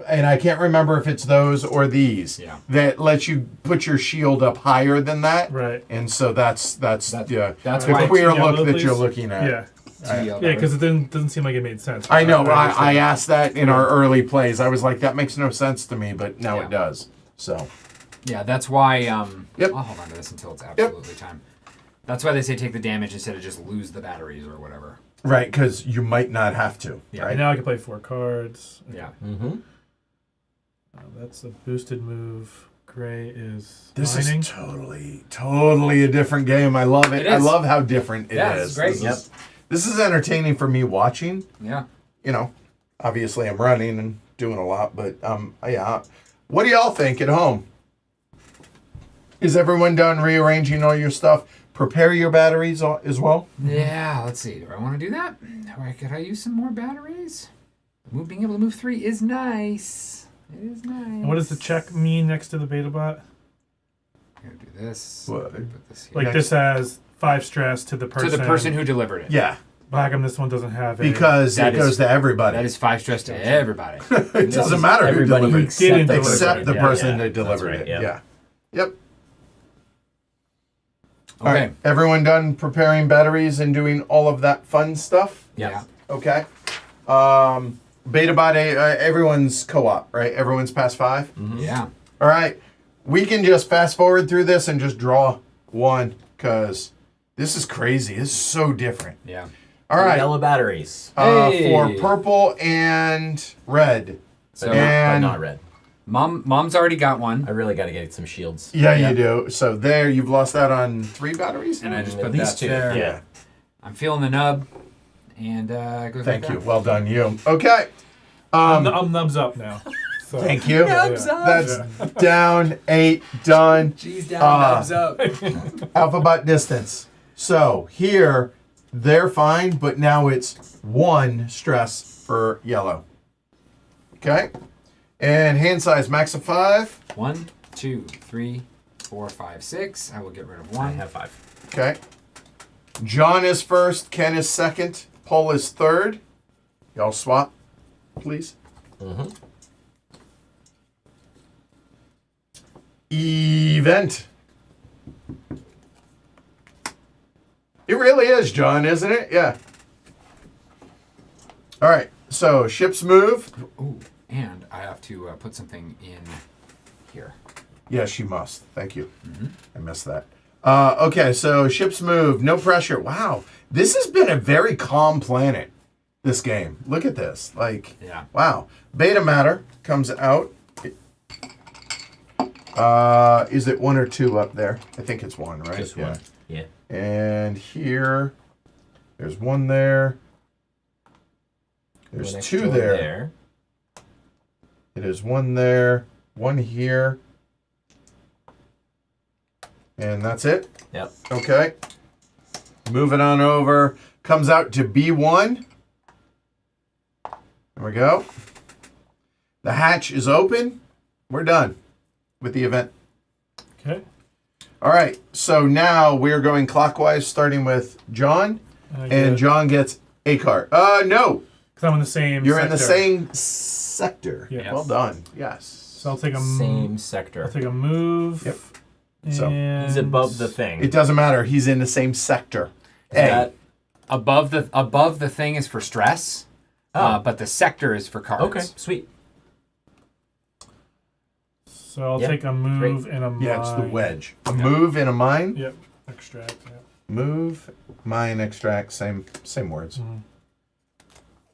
and I can't remember if it's those or these Yeah. that lets you put your shield up higher than that. Right. And so that's That's the why queer Yellow, look that please. you're looking at. Yeah. Yeah, Yeah, because it doesn't seem like it made sense. I know. I understand. asked that in our early plays. I was like, that makes no sense to me, but now Yeah. it does. So. Yeah, that's why. Yep. I'll hold on to this until it's absolutely time. That's why they say take the damage instead of just lose the batteries or whatever. Right, because you might not have to. Yeah. And Right. now I can play 4 cards. Yeah. Mm-hmm. That's a boosted move. Gray is This mining. is totally a different game. I love it. It I is. love how different it is. Yeah, it's great. This is entertaining for me watching. Yeah. You know, obviously I'm running and doing a lot, but yeah. What do y'all think at home? Is everyone done rearranging all your stuff? Prepare your batteries as well. Yeah. Let's see. Do I want to do that? Or could I use some more batteries? Being able to move 3 is nice. It is nice. And what does the check mean next to the beta bot? I'm gonna do this. What? Put this here. Like Next. this has 5 stress to the person. To the person who delivered it. Yeah, How come this one doesn't have a... because That it goes is- to everybody. That is 5 stress to everybody. It doesn't matter who Everybody delivered it. except didn't the deliver it. Except the Yeah, person yeah, that delivered that's right, it. yeah. Yep. All Okay. right. Everyone done preparing batteries and doing all of that fun stuff? Yeah. Okay. Beta bot, everyone's co-op, right? Everyone's past 5? Yeah. All right. We can just fast forward through this and just draw 1 because this is crazy. This is so different. Yeah. All right. Yellow batteries. Hey. For purple and red. So But And- not red. Mom's already got one. I really got to get some shields. Yeah, Yeah. you do. So there, you've lost that on 3 batteries? And I just At put least that 2. there. Yeah. I'm feeling the nub. And it goes Thank like you. that. Well done, you. Okay. I'm nubs up now. So. Thank you. Nubs up. That's down 8, done. She's down, nubs up. Alphabot distance. So here, they're fine, but now it's 1 stress for yellow. Okay. And hand size, max of 5. 1, 2, 3, 4, 5, 6. I will get rid of I 1. have 5. Okay. John is first. Ken is second. Paul is third. Y'all swap, please. Event. It really is, John, isn't it? Yeah. All right. So ships move. Ooh, and I have to put something in here. Yes, you must. Thank you. I missed that. Okay, so ships move. No pressure. Wow. This has been a very calm planet, this game. Look at this. Like, Yeah. wow. Beta matter comes out. Is it 1 or 2 up there? I think it's 1, right? Just one. Yeah. And here, there's 1 there. There's One 2 extra there. It is 1 there, 1 here. And that's it? Yep. Okay. Moving on over. Comes out to B1. There we go. The hatch is open. We're done with the event. Okay. All right. So now we're going clockwise, starting with John. And John gets a card. No. Because I'm in the same You're sector. in the same sector. Yes. Well done. Yes. So I'll take a Same sector. I'll take a move. Yep. So, and He's above the thing. It doesn't matter. He's in the same sector. That- Above the thing is for stress, but the sector is for cards. okay, sweet. So I'll Yep, take a move and a mine. Yeah, it's the wedge. A move and a mine. Yep. Extract. Yep. Move, mine, extract, same words.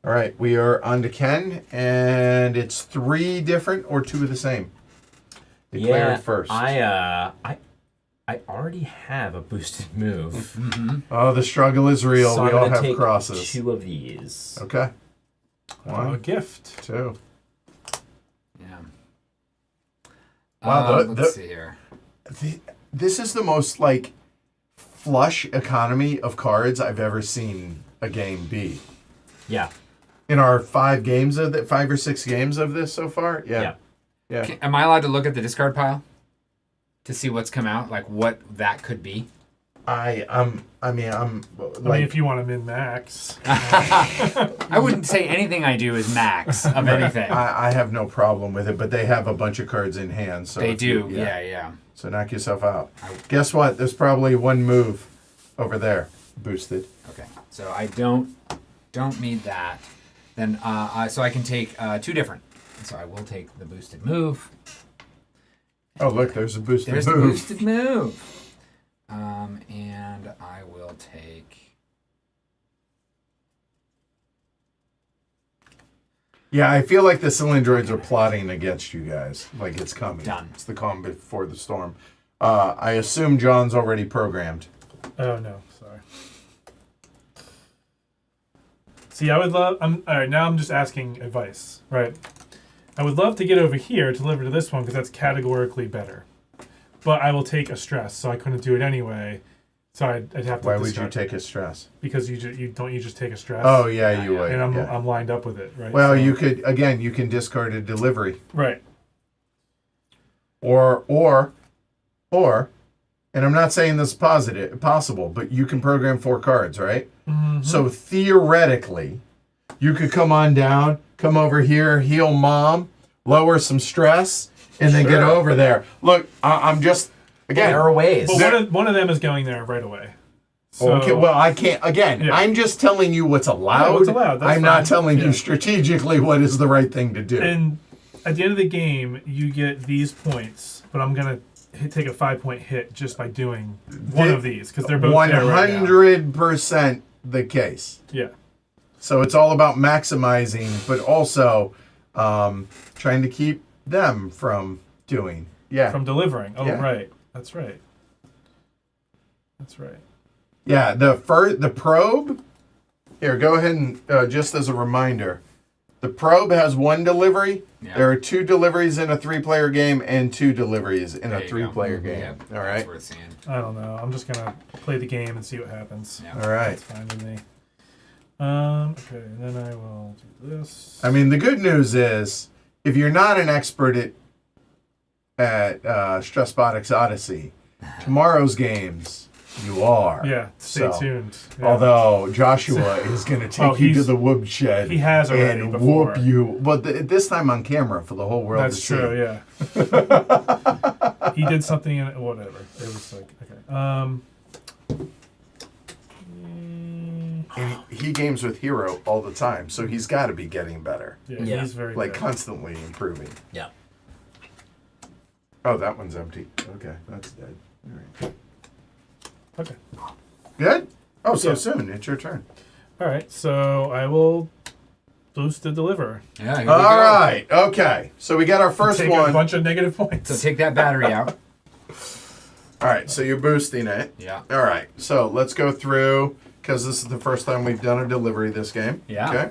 All right, we are on to Ken, and it's 3 different or 2 of the same. Declare it first. I already have a boosted move. Oh, the struggle is real. So we I'm all gonna have take crosses. 2 of these. Okay. A 1, gift. 2. Yeah. Wow, let's see here. This is the most like flush economy of cards I've ever seen a game be. Yeah. In our 5 games of that, 5 or 6 games of this so far, yeah. Am I allowed to look at the discard pile to see what's come out, like what that could be? I mean, If you want to min max. I wouldn't say anything I do is max of anything. I have no problem with it, but they have a bunch of cards in hand, so They if you- do, yeah. So knock yourself out. Guess what? There's probably 1 move over there boosted. Okay, so I don't need that. Then so I can take 2 different. So I will take the boosted move. Oh, look, there's a boosted There's move. the boosted move. And I will take. Yeah, I feel like the Cylindroids are plotting against you guys. Like it's coming. Done. It's the calm before the storm. I assume John's already programmed. Oh no, sorry. See, I would love. All right. Now I'm just asking advice, right? I would love to get over here to deliver to this one because that's categorically better. But I will take a stress, so I couldn't do it anyway. So I'd have to. Why would you discard- take a stress? Because you just take a stress. Oh yeah, you would. And yeah. I'm lined up with it, right? Well, So- you can discard a delivery. Right. Or, and I'm not saying this is possible, but you can program 4 cards, right? Mm-hmm. So theoretically, you could come on down, come over here, heal mom, lower some stress, and then get Sure. over there. Look, I'm just, again. There are ways. But one of them is going there right away. So, Okay, well, I can't, again, Yeah. I'm just telling you what's allowed. Yeah, what's allowed, that's I'm not fine. telling you Yeah. strategically what is the right thing to do. And at the end of the game, you get these points, but I'm gonna take a 5-point hit just by doing one of these because they're both there right now. 100% the case. Yeah. So it's all about maximizing, but also trying to keep them from doing. Yeah. From delivering. Oh, Yeah. right. That's right. That's right. Yeah, the probe. Here, go ahead and just as a reminder, the probe has 1 delivery. Yeah. There are 2 deliveries in a 3-player game and 2 deliveries in There a you 3-player go. game. Yeah, All right. That's worth seeing. I don't know. I'm just gonna play the game and see what happens. Yeah. All right. That's fine with me. Okay, and then I will do this. I mean, the good news is if you're not an expert at Stress Botics Odyssey, tomorrow's games You are. Yeah, stay So, tuned. Yeah. Although Joshua is going to take you to he's- the woodshed. he has already and before. whoop you. But this time on camera for the whole world That's to see. true, yeah. He did something in it, whatever. It was like, okay. And he games with Hero all the time, so he's got to be getting better. Yeah. He's very Like good. constantly improving. Yeah. Oh, that one's empty. Okay, that's dead. All right. Okay. Good? Oh, so Yeah. soon. It's your turn. All right, so I will boost the deliver. Yeah. Here we All go. right. Okay. So we got our first Take one. a bunch of negative points. So take that battery out. All right. So you're boosting it. Yeah. All right. So let's go through, because this is the first time we've done a delivery this game. Yeah. Okay.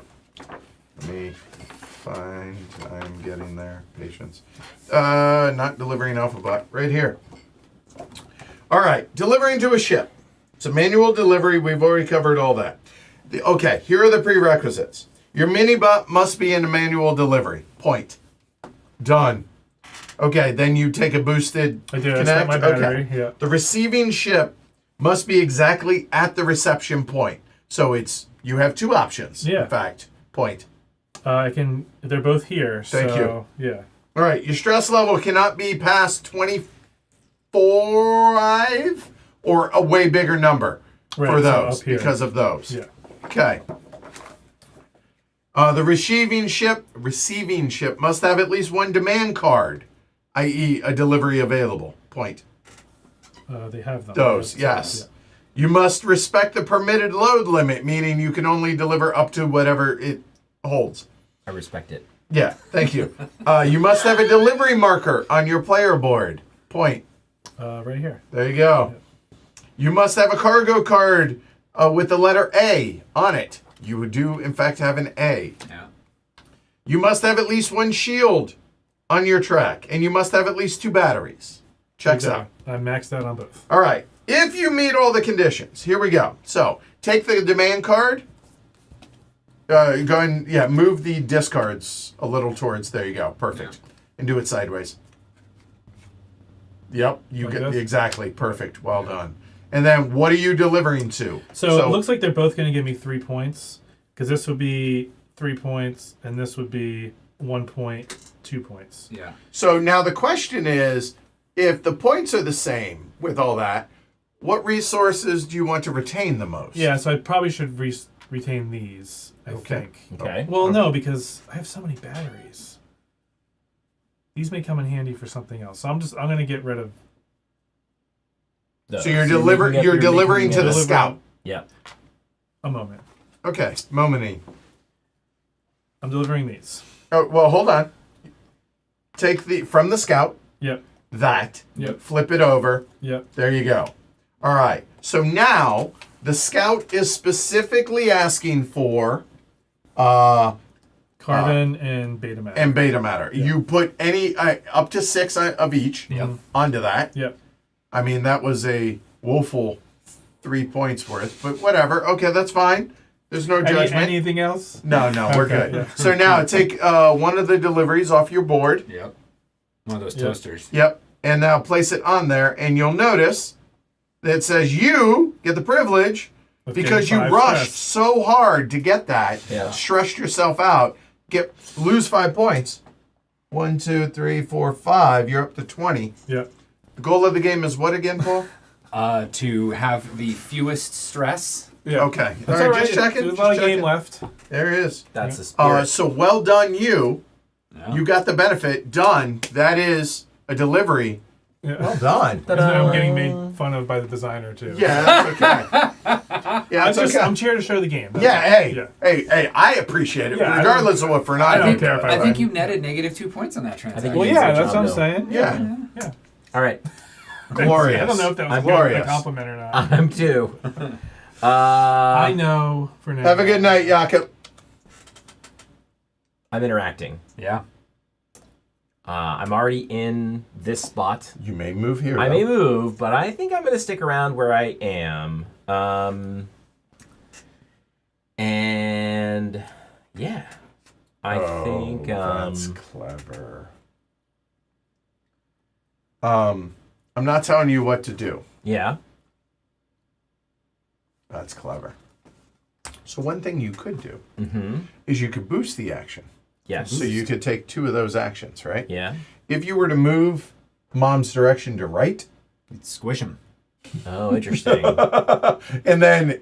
Let me find. I'm getting there. Patience. Not delivering alphabot. Right here. All right. Delivering to a ship. It's a manual delivery. We've already covered all that. Okay. Here are the prerequisites. Your mini-bot must be in a manual delivery. Point. Done. Okay. Then you take a boosted I did. I connect. spent my battery. Okay. Yeah. The receiving ship must be exactly at the reception point. So you have two options. Yeah. In fact, point. I can. They're both here. Thank so, you. Yeah. All right. Your stress level cannot be past 25 or a way bigger number Right, for so those up here. because of those. Yeah. Okay. The receiving ship must have at least one demand card, i.e., a delivery available. Point. They have them. Those, So, yes. You must respect the permitted load limit, meaning you can only deliver up to whatever it holds. I respect it. Yeah, thank you. You must have a delivery marker on your player board. Point. Right here. There you go. You must have a cargo card with the letter A on it. You would do, in fact, have an A. Yeah. You must have at least one shield on your track, and you must have at least 2 batteries. Checks out. I maxed out on both. All right. If you meet all the conditions, here we go. So take the demand card. Go and move the discards a little towards. There you go. Perfect. And do it sideways. Yep. You Like get this? exactly perfect. Well done. And then what are you delivering to? So it looks like they're both going to give me 3 points, because this would be 3 points, and this would be 1 point, 2 points. Yeah. So now the question is, if the points are the same with all that, what resources do you want to retain the most? Yeah, so I probably should retain these, I Okay. think. Okay. Well, no, because I have so many batteries. These may come in handy for something else. So I'm going to get rid of. So you're delivering to the scout. Yeah. A moment. Okay. Momenty. I'm delivering these. Oh, well, hold on. Take from the scout. Yep. That. Yep. Flip it over. Yep. There you go. All right. So now the scout is specifically asking for Carbon and beta matter. and beta matter. You put any up to 6 of each onto that. Yep. I mean, that was a woeful 3 points worth, but whatever. Okay, that's fine. There's no judgment. Anything else? No, we're Okay, good. yeah. So now take one of the deliveries off your board. Yep. One of those Yep. toasters. Yep. And now place it on there, and you'll notice that it says you get the privilege Of because you getting 5 rushed stress. so hard to get that, Yeah. stressed yourself out, lose 5 points. 1, 2, 3, 4, 5. You're up to 20. Yep. The goal of the game is what again, Paul? To have the fewest stress. Yeah. Okay. That's all all right, right. just checking. There's a just lot of checking. game left. There it is. That's the spirit. So well done, you. Yeah. You got the benefit. Done. That is a delivery. Yeah. Well done. And then I'm getting made fun of by the designer too. Yeah, that's okay. Yeah, it's okay. I'm here to show the game. That's Yeah, all. hey, hey, I appreciate it, Yeah, I regardless of what Fernando. I don't care if I I think win. you netted -2 points on that transaction. you Well, did yeah, a good that's what I'm job, saying. Yeah, Yeah. All right. glorious. I don't know if that was glorious. a compliment or not. I'm too. I know. For now. Have a good night, Jakob. I'm interacting. Yeah. I'm already in this spot. You may move here. I though. may move, but I think I'm going to stick around where I am. And yeah, I think that's clever. I'm not telling you what to do. yeah. That's clever. So one thing you could do Mm-hmm. is you could boost the action. Yes. So you could take 2 of those actions, right? Yeah. If you were to move Mom's direction to right, You'd squish him. Oh, interesting. and then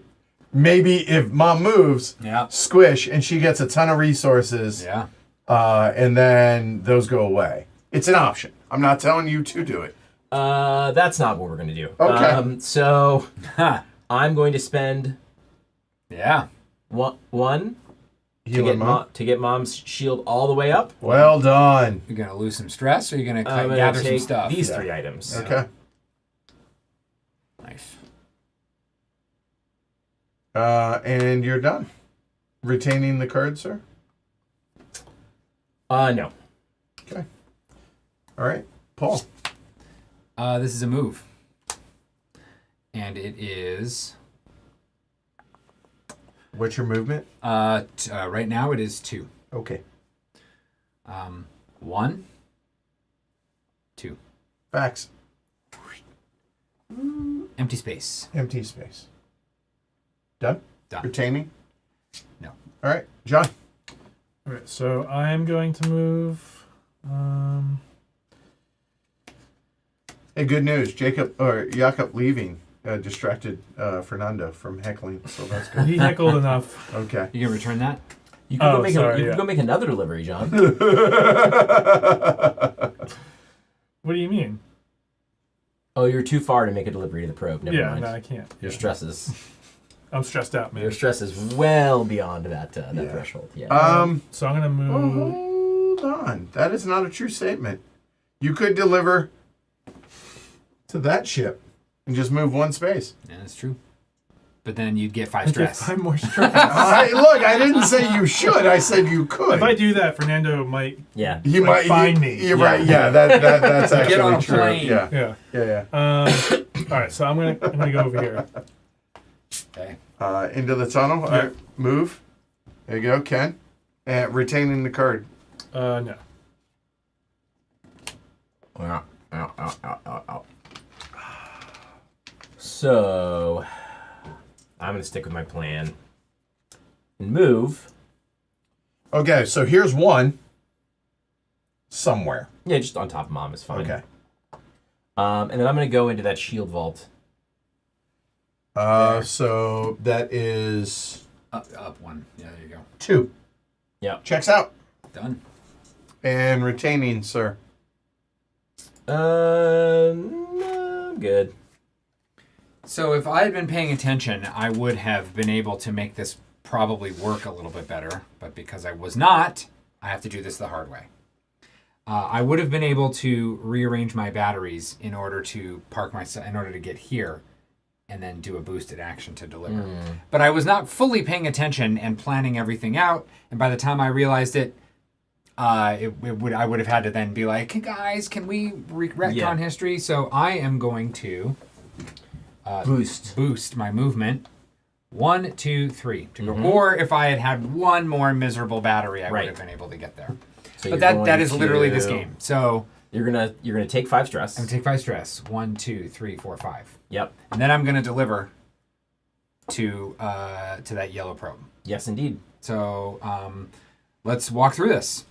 maybe if Mom moves, Yeah. squish, and she gets a ton of resources, Yeah. and then those go away. It's an option. I'm not telling you to do it. That's not what we're gonna do. Okay. So Ha. I'm going to spend Yeah. one Healing Mom. to get Mom's shield all the way up. Well done. You're gonna lose some stress, or you're gonna I'm gonna gather some take stuff. these Yeah. 3 items. Okay. Nice. And you're done. Retaining the card, sir? No. Okay. All right. Paul. This is a move, and it is. What's your movement? Right now it is 2. Okay. 1, 2. Facts. Empty space. Empty space. Done? Done. Retaining? No. All right. John. All right, so I'm going to move. Hey, good news. Jakob leaving distracted Fernando from heckling, so that's good. He heckled enough. Okay. You can return that. You can, Oh, go, make sorry, you yeah. can go make another delivery, John. What do you mean? Oh, you're too far to make a delivery to the probe. Never Yeah, mind. no, I can't. Your Yeah. stress is I'm stressed out, man. your stress is well beyond that Yeah. threshold. Yeah. So I'm gonna move. Hold on. That is not a true statement. You could deliver to that ship and just move 1 space. Yeah, that's true. But then you'd get 5 I get stress. 5 more stress. Look, I didn't say you should. I said you could. If I do that, Fernando might. yeah. he like, might find me. You're right. Yeah, that's actually Get on a true. plane. Yeah, Yeah. yeah. All right, so I'm gonna go over here. Okay. Into the tunnel. All Yeah. right, move. There you go, Ken. And retaining the card. No. So I'm gonna stick with my plan and move. Okay, so here's 1 somewhere. Yeah, just on top of Mom is fine. Okay. And then I'm gonna go into that shield vault. So that is Up 1. Yeah, there you go. 2. Yeah. Checks out. Done. And retaining, sir. No, I'm good. So if I had been paying attention, I would have been able to make this probably work a little bit better. But because I was not, I have to do this the hard way. I would have been able to rearrange my batteries in order to in order to get here, and then do a boosted action to deliver. But I was not fully paying attention and planning everything out. And by the time I realized it, I would have had to then be like, hey guys, can we retcon history? So I am going to boost my movement 1, 2, 3 to go. Or if I had had 1 more miserable battery, I would have been able to get there. So But you're that is going literally to- this game. So You're gonna take 5 stress. I'm gonna take 5 stress. 1, 2, 3, 4, 5. Yep. And then I'm gonna deliver to that yellow probe. Yes, indeed. So let's walk through this.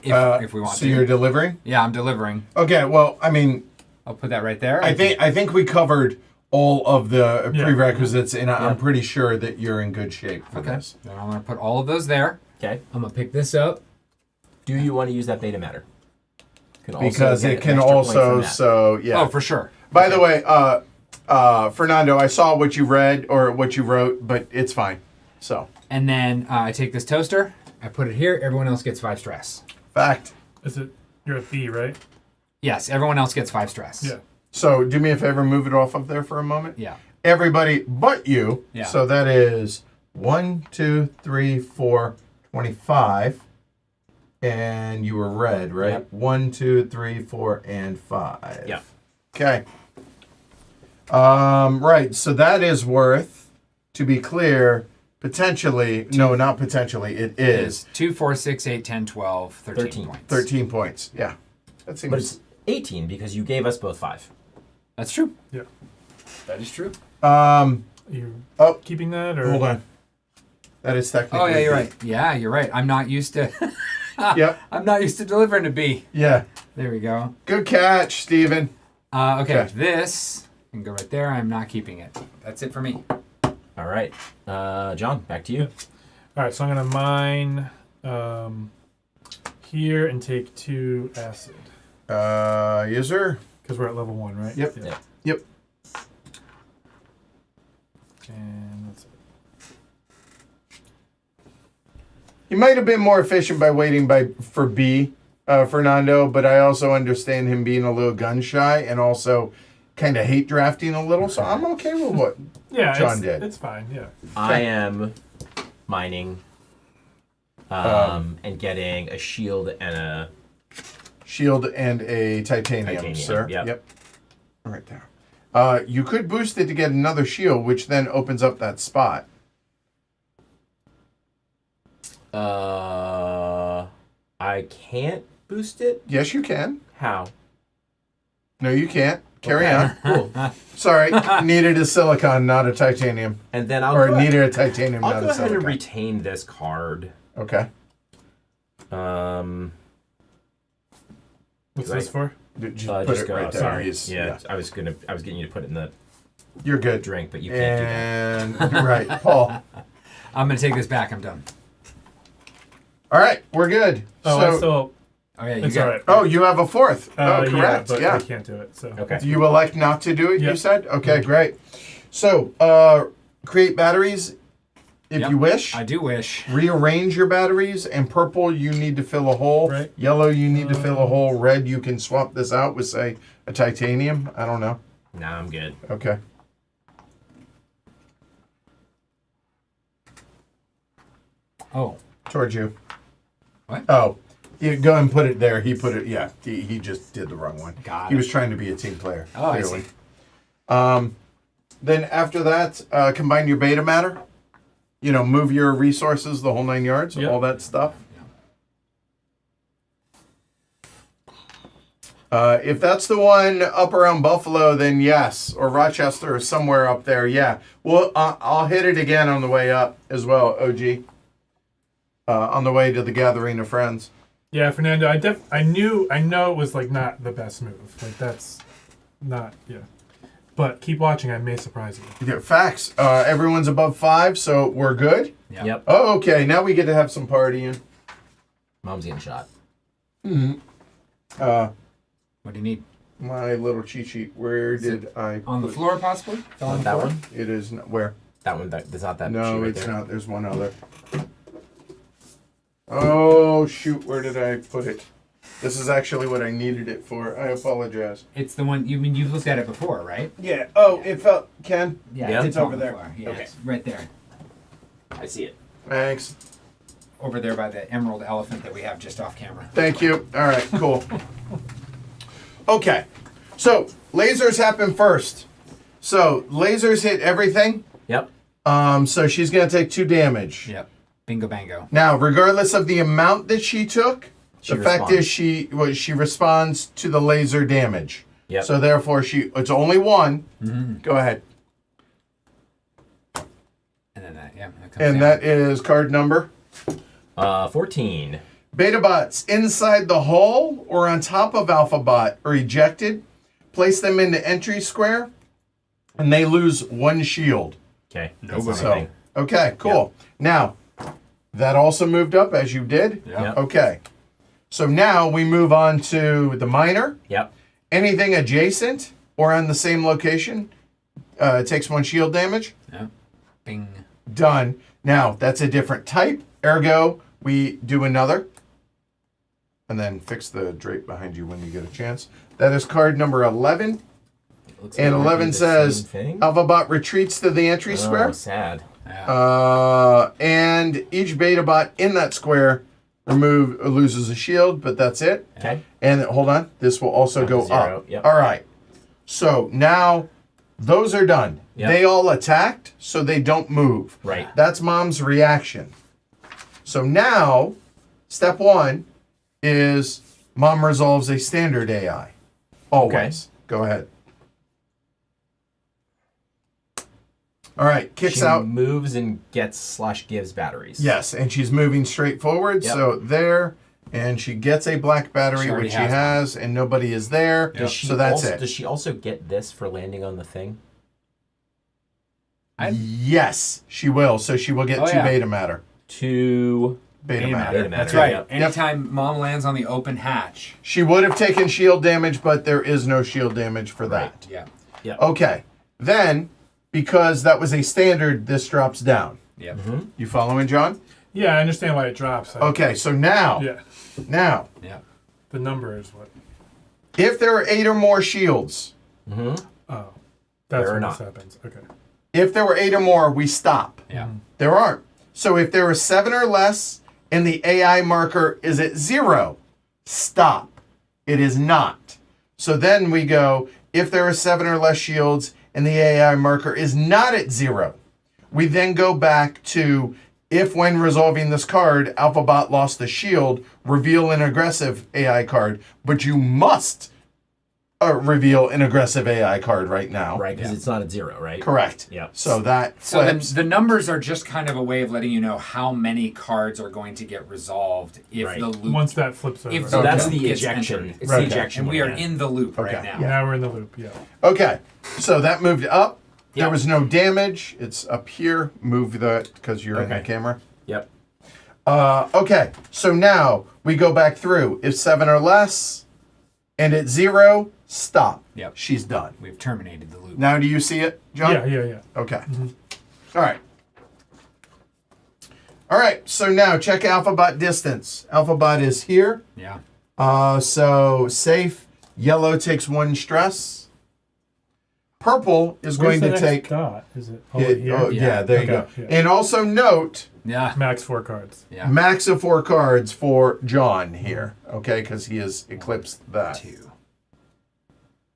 If we want so to. you're delivering? Yeah, I'm delivering. Okay, well, I mean, I'll put that right there. I think we covered all of the Yeah. prerequisites, and I'm pretty sure that you're in good shape for Okay. this. Then I'm gonna put all of those there. Okay. I'm gonna pick this up. Do you want to use that beta matter? Can also Because get it an can extra point also, from that. so, yeah. Oh, for sure. By the way, Fernando, I saw what you read or what you wrote, but it's fine. So, And then I take this toaster. I put it here. Everyone else gets 5 stress. fact. Is it? You're at B, right? Yes, everyone else gets 5 stress. Yeah. So, do me a favor, move it off of there for a moment. Yeah. Everybody but you. Yeah. So that is 1, 2, 3, 4, 25. And you were red, right? Yep. 1, 2, 3, 4, and 5. Yeah. Okay. Right. So that is worth, to be clear, potentially. No, not potentially. It is 2, 4, 6, 8, 10, 12, 13 points. 13 points. Yeah. That seems. But it's 18 because you gave us both 5. That's true. Yeah. That is true. you Oh, keeping that or? hold on. That is technically. Oh yeah, you're B. right. Yeah, you're right. I'm not used to. Yep. I'm not used to delivering to B. Yeah. There we go. Good catch, Steven. Okay, Okay. this can go right there. I'm not keeping it. That's it for me. All right. John, back to you. All right, so I'm gonna mine here and take 2 acid Yes, sir. because we're at level 1, right? Yep. Yeah. Yep. And that's it. He might have been more efficient by waiting for B, Fernando, but I also understand him being a little gun shy and also kind of hate drafting a little. So I'm okay with what Yeah, John did. It's fine. Yeah. I am mining and getting a shield and a shield and a titanium, sir. Yep. Right there. You could boost it to get another shield, which then opens up that spot. I can't boost it. Yes, you can. How? No, you can't. Carry on. Cool. Sorry, needed a silicon, not a titanium. And then I'll Or go needed a titanium, I'll not go a ahead and silicon. retain this card. Okay. Um, What's Right. this for? Just just put it go. right there. Sorry. He's- yeah, I was getting you to put it in the You're good. drink, but you can't do that. And right, Paul. I'm gonna take this back. I'm done. All right, we're good. Oh, I still. Oh yeah, you It's got all it. right. Oh, you have a fourth. Yeah, Correct. but Yeah. I can't do it. So. Okay. You elect not to do it, you Yep. said? Okay, great. So, create batteries if Yep. you wish. I do wish. Rearrange your batteries. And purple, you need to fill a hole. Right. Yellow, you need to fill a hole. Red, you can swap this out with, say, a titanium. I don't know. Nah, I'm good. Okay. Oh, Towards you. What? Oh. You go and put it there. He put it, yeah. He just did the wrong one. Got He it. was trying to be a team player. Oh, I clearly. see. Then after that, combine your beta matter. You know, move your resources, the whole 9 yards, Yep. all that stuff. If that's the one up around Buffalo, then yes, or Rochester or somewhere up there, yeah. Well, I'll hit it again on the way up as well, OG. On the way to the gathering of friends. Yeah, Fernando. I know it was like not the best move. Like that's not. Yeah. But keep watching. I may surprise you. Yeah, facts. Everyone's above 5, so we're good. Yeah. Yep. Oh, okay. Now we get to have some partying. Mom's getting shot. What do you need? My little cheat sheet. Where did I On the put- floor, possibly? Fell on the That floor? one? It is not, where? That one. That's not that. sheet No, right it's there. not. There's one other. Oh shoot! Where did I put it? This is actually what I needed it for. I apologize. It's the one. You mean you've looked at it before, right? Yeah. Oh, it felt. Ken. Yeah. it It's did fall over on the there. floor. Yeah, Okay. it's right there. I see it. Thanks. Over there by the emerald elephant that we have just off camera. Thank you. All right. Cool. Okay. So lasers happen first. So lasers hit everything. Yep. So she's gonna take 2 damage. Yep. Bingo bango. Now, regardless of the amount that she took, She the fact responds. is she responds to the laser damage. Yep. So therefore, it's only 1. Go ahead. And then that, yeah. That comes And down. that is card number. 14. Beta bots inside the hull or on top of alphabot are ejected. Place them in the entry square, and they lose 1 shield. Okay. Nobody. So, okay, cool. Now, that also moved up as you did. Yeah. Yep. Okay. So now we move on to the minor. Yep. Anything adjacent or on the same location takes 1 shield damage. Yeah. Bing. Done. Now, that's a different type. Ergo, we do another. And then fix the drape behind you when you get a chance. That is card number 11. Looks And like it might be 11 the says, same thing. Alphabot retreats to the entry Oh, square. sad. Yeah. And each beta bot in that square loses a shield, but that's it. Okay. And hold on, this will also Down to go 0, up. yep. All right. So now those are done. Yep. They all attacked, so they don't move. Right. That's Mom's reaction. So now, step 1 is Mom resolves a standard AI. Always. Go ahead. All right, kicks She out. moves and gets/gives batteries. Yes, and she's moving straight forward. Yep. So there, and she gets a black battery, She already which she has has, and nobody is there. Does she So that's also, it. Does she also get this for landing on the thing? Yes, she will. So she will get Oh, 2 yeah. beta matter. 2 Beta matter. Beta matter. That's right. Yep. Anytime mom lands on the open hatch. She would have taken shield damage, but there is no shield damage for that. Yeah. Okay. Then, because that was a standard, this drops down. Yep. You following, John? Yeah, I understand why it drops. Okay, so now, Yeah. now, Yep. The number is what. if there are 8 or more shields, Oh. That's There are when not. this happens. Okay. if there were 8 or more, we stop. Yeah. There aren't. So if there are 7 or less and the AI marker is at 0, stop. It is not. So then we go, if there are 7 or less shields and the AI marker is not at 0, we then go back to, if when resolving this card, alphabot lost the shield, reveal an aggressive AI card, but you must reveal an aggressive AI card right now. Right, because it's not at 0, right? Correct. Yep. So that So flips. the numbers are just kind of a way of letting you know how many cards are going to get resolved if Right. the loop. Once that flips over. If So the that's loop the gets ejection. entered. It's Right. the ejection. And we are one, in the loop right Okay. now. Now we're in the loop. Yeah. Okay, so that moved up. There Yep. was no damage. It's up here. Move that because you're in the Okay. camera. Yep. Okay, so now we go back through. If 7 or less and it's 0, stop. Yep. She's done. We've terminated the loop. Now do you see it, John? Yeah. Okay. All right. All right, so now check alphabot distance. Alphabot is here. Yeah. So safe. Yellow takes 1 stress. Purple is Where's going the to next take. dot? Is it? Oh, it- here? oh, yeah, there you Okay, go. yeah. And also note Yeah. Max 4 cards. Yeah. max of 4 cards for John here, okay? Because he has eclipsed that. 2.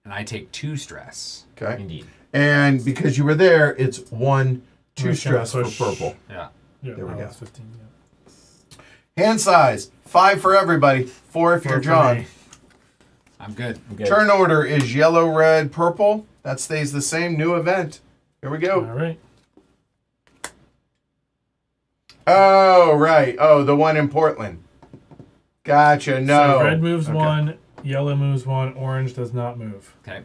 And I take 2 stress. Okay. Indeed. And because you were there, it's 1, 2 Okay, stress for push. purple. Yeah. Yeah, There we go. that's 15. Yeah. Hand size 5 for everybody, 4 if you're for John. me. I'm good. Good. Turn order is yellow, red, purple. That stays the same. New event. Here we All go. right. Oh, right. Oh, the one in Portland. Gotcha. No. So red moves Okay. 1, yellow moves 1, orange does not move. Okay.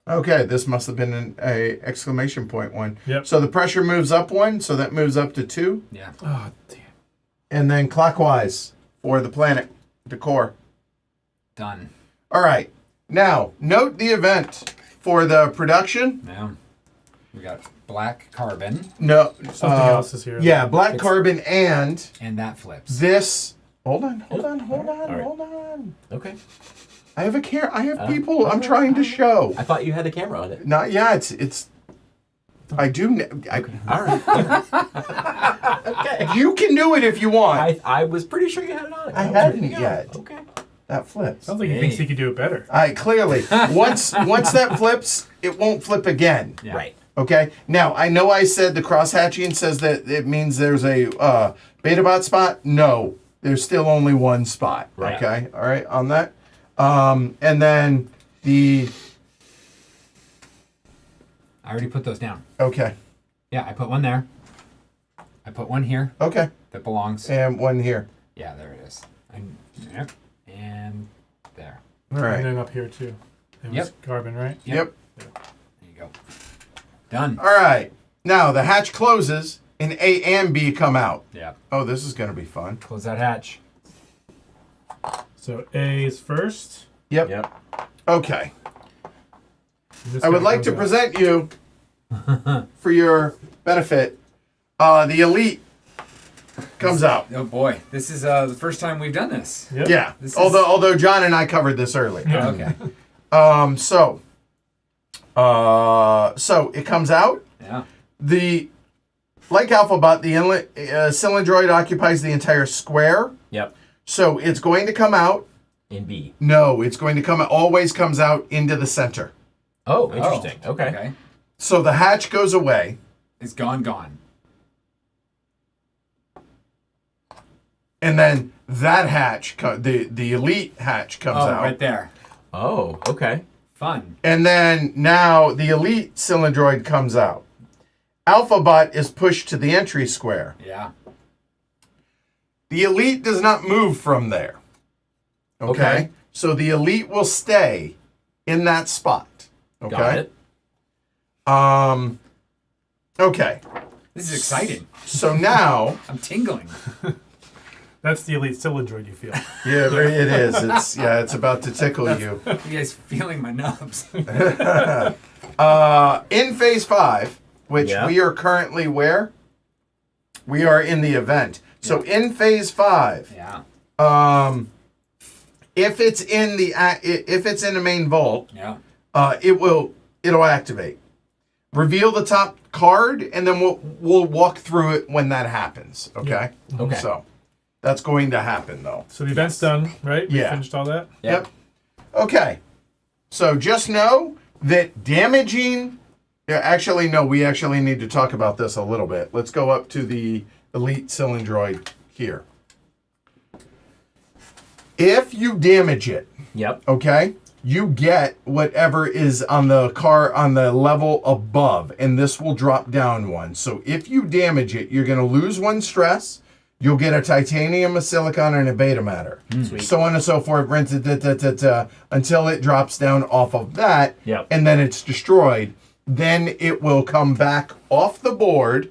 Okay, this must have been a exclamation point one. Yep. So the pressure moves up 1, so that moves up to 2. Yeah. Oh, damn. And then clockwise for the planet decor. Done. All right. Now, note the event for the production. Yeah. We got black carbon, No. Something else is here. Yeah, black carbon and and that flips. this. Hold on. right. Okay. I have I have people I'm trying to show. I thought you had the camera on it. Not yet. It's. I do. All right. Okay. You can do it if you want. I was pretty sure you had it on it. I was hadn't ready to go. yet. Okay. That flips. Sounds like he thinks he could do it better. I clearly once that flips, it won't flip again. Yeah. Right. Okay. Now I know I said the cross hatching says that it means there's a beta bot spot. No, there's still only 1 spot. Right. Okay. All right. On that, and then the I already put those down. okay, Yeah, I put 1 there. I put 1 here okay, that belongs. and 1 here. Yeah, there it is. Yep. And there. All And right. then up here, too. It was Yep. carbon, right? Yep. There you go. Done. All right. Now the hatch closes and A and B come out. Yeah. Oh, this is gonna be fun. Close that hatch. So A is first. Yep. Yep. Okay. and this I would guy like to comes out. present you, for your benefit, the elite comes out. Oh boy, this is the first time we've done this. Yep. Yeah. This is- Although John and I covered this earlier. Yeah. Okay. So it comes out. Yeah. Like Alphabot, the inlet cylindroid occupies the entire square. Yep. So it's going to come out. In B. No, it's going to come. Always comes out into the center. Oh, interesting. Okay. Okay. So the hatch goes away, It's gone. and then that hatch, the elite hatch, comes Oh, out. right there. Oh, okay. Fun. And then now the elite cylindroid comes out. alphabot is pushed to the entry square. Yeah. The elite does not move from there. Okay? So the elite will stay in that spot. Okay? Got it. Okay. This is exciting. So now, I'm tingling. Oh, That's the elite cylindroid you feel. yeah, it is. It's about to tickle you. You guys feeling my nubs? In phase 5, which Yeah. we are currently where? We are in the event. So in phase 5, Yeah. if it's in the main vault, Yeah. it'll activate. Reveal the top card, and then we'll walk through it when that happens. Okay. Okay. So that's going to happen though. So the event's done, right? We Yeah. finished all that? Yep. Okay. So just know that damaging. Yeah, actually, no. We actually need to talk about this a little bit. Let's go up to the elite cylindroid here. If you damage it, Yep. okay, you get whatever is on the car on the level above, and this will drop down one. So if you damage it, you're going to lose 1 stress. You'll get a titanium, a silicon, and a beta matter. Sweet. So on and so forth, until it drops down off of that, Yep. and then it's destroyed. Then it will come back off the board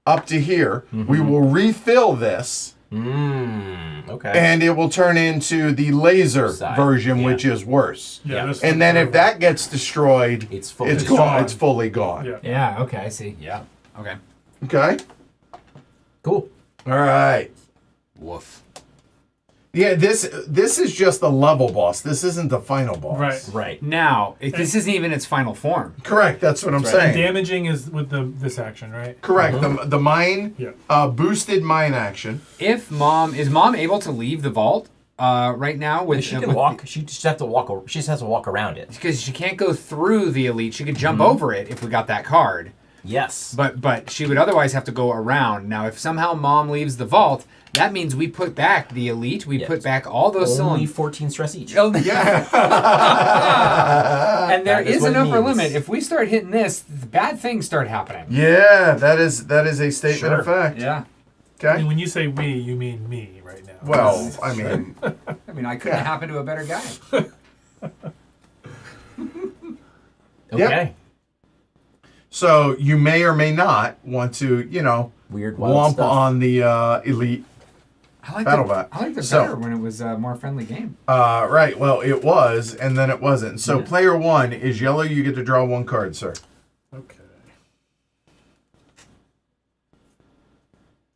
up to here. We will refill this, Okay. and it will turn into the laser Side, version, yeah. which is worse. Yeah. this And then if that gets destroyed, It's fully it's destroyed. gone. It's fully gone. Yeah. Yeah. Okay. I see. Yeah. Okay. Okay. Cool. All right. Woof. Yeah. This is just the level boss. This isn't the final boss. Right. Right. Now, this isn't even its final form. Correct. That's what I'm saying. Damaging is with this action, right? Correct. The mine, Yeah. boosted mine action. If mom is mom able to leave the vault right now with She can walk. She just have to walk. She just has to walk around it. because she can't go through the elite. She could jump over it if we got that card. Yes. But she would otherwise have to go around. Now, if somehow mom leaves the vault, that means we put back the elite. We Yes. put back all those Only cylinders. 14 stress each. And there That is is what an it upper means. limit. If we start hitting this, bad things start happening. Yeah, that is a statement Sure. of fact. Yeah. Okay. And when you say we, you mean me right now. Well, I mean, I mean, I couldn't Yeah. happen to a better guy. Okay. so you may or may not want to, Weird wild womp stuff. on the elite. I like BattleBot. I liked it So- better when it was a more friendly game. Right. Well, it was, and then it wasn't. So player 1 is yellow. You get to draw 1 card, sir. Okay.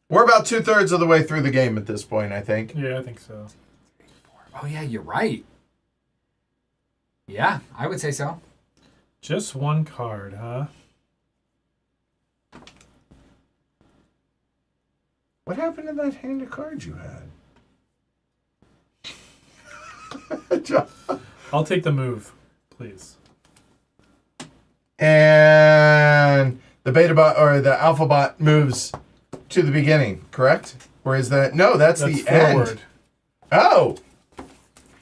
We're about 2/3 of the way through the game at this point, I think. Yeah, I think so. Oh yeah, you're right. Yeah, I would say so. Just 1 card, huh? What happened to that hand of cards you had? I'll take the move, please. And the beta bot or the alphabot moves to the beginning, correct? Or is that no? That's the forward. end. Oh,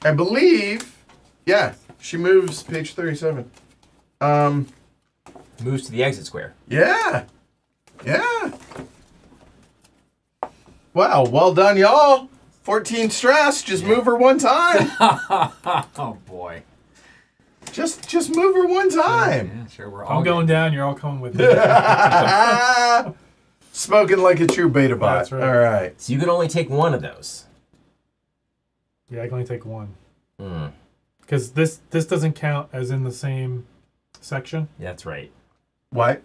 I believe. Yeah, she moves. Page 37. Moves to the exit square. Yeah. Wow, well done, y'all. 14 stress. Just move her 1 time. Oh boy. just move her 1 time. Yeah, sure. We're all I'm going down. You're all coming with me. Spoken like a true beta bot. That's right. All right. So you can only take 1 of those. Yeah, I can only take 1. Mm, Because this doesn't count as in the same section. that's right. What?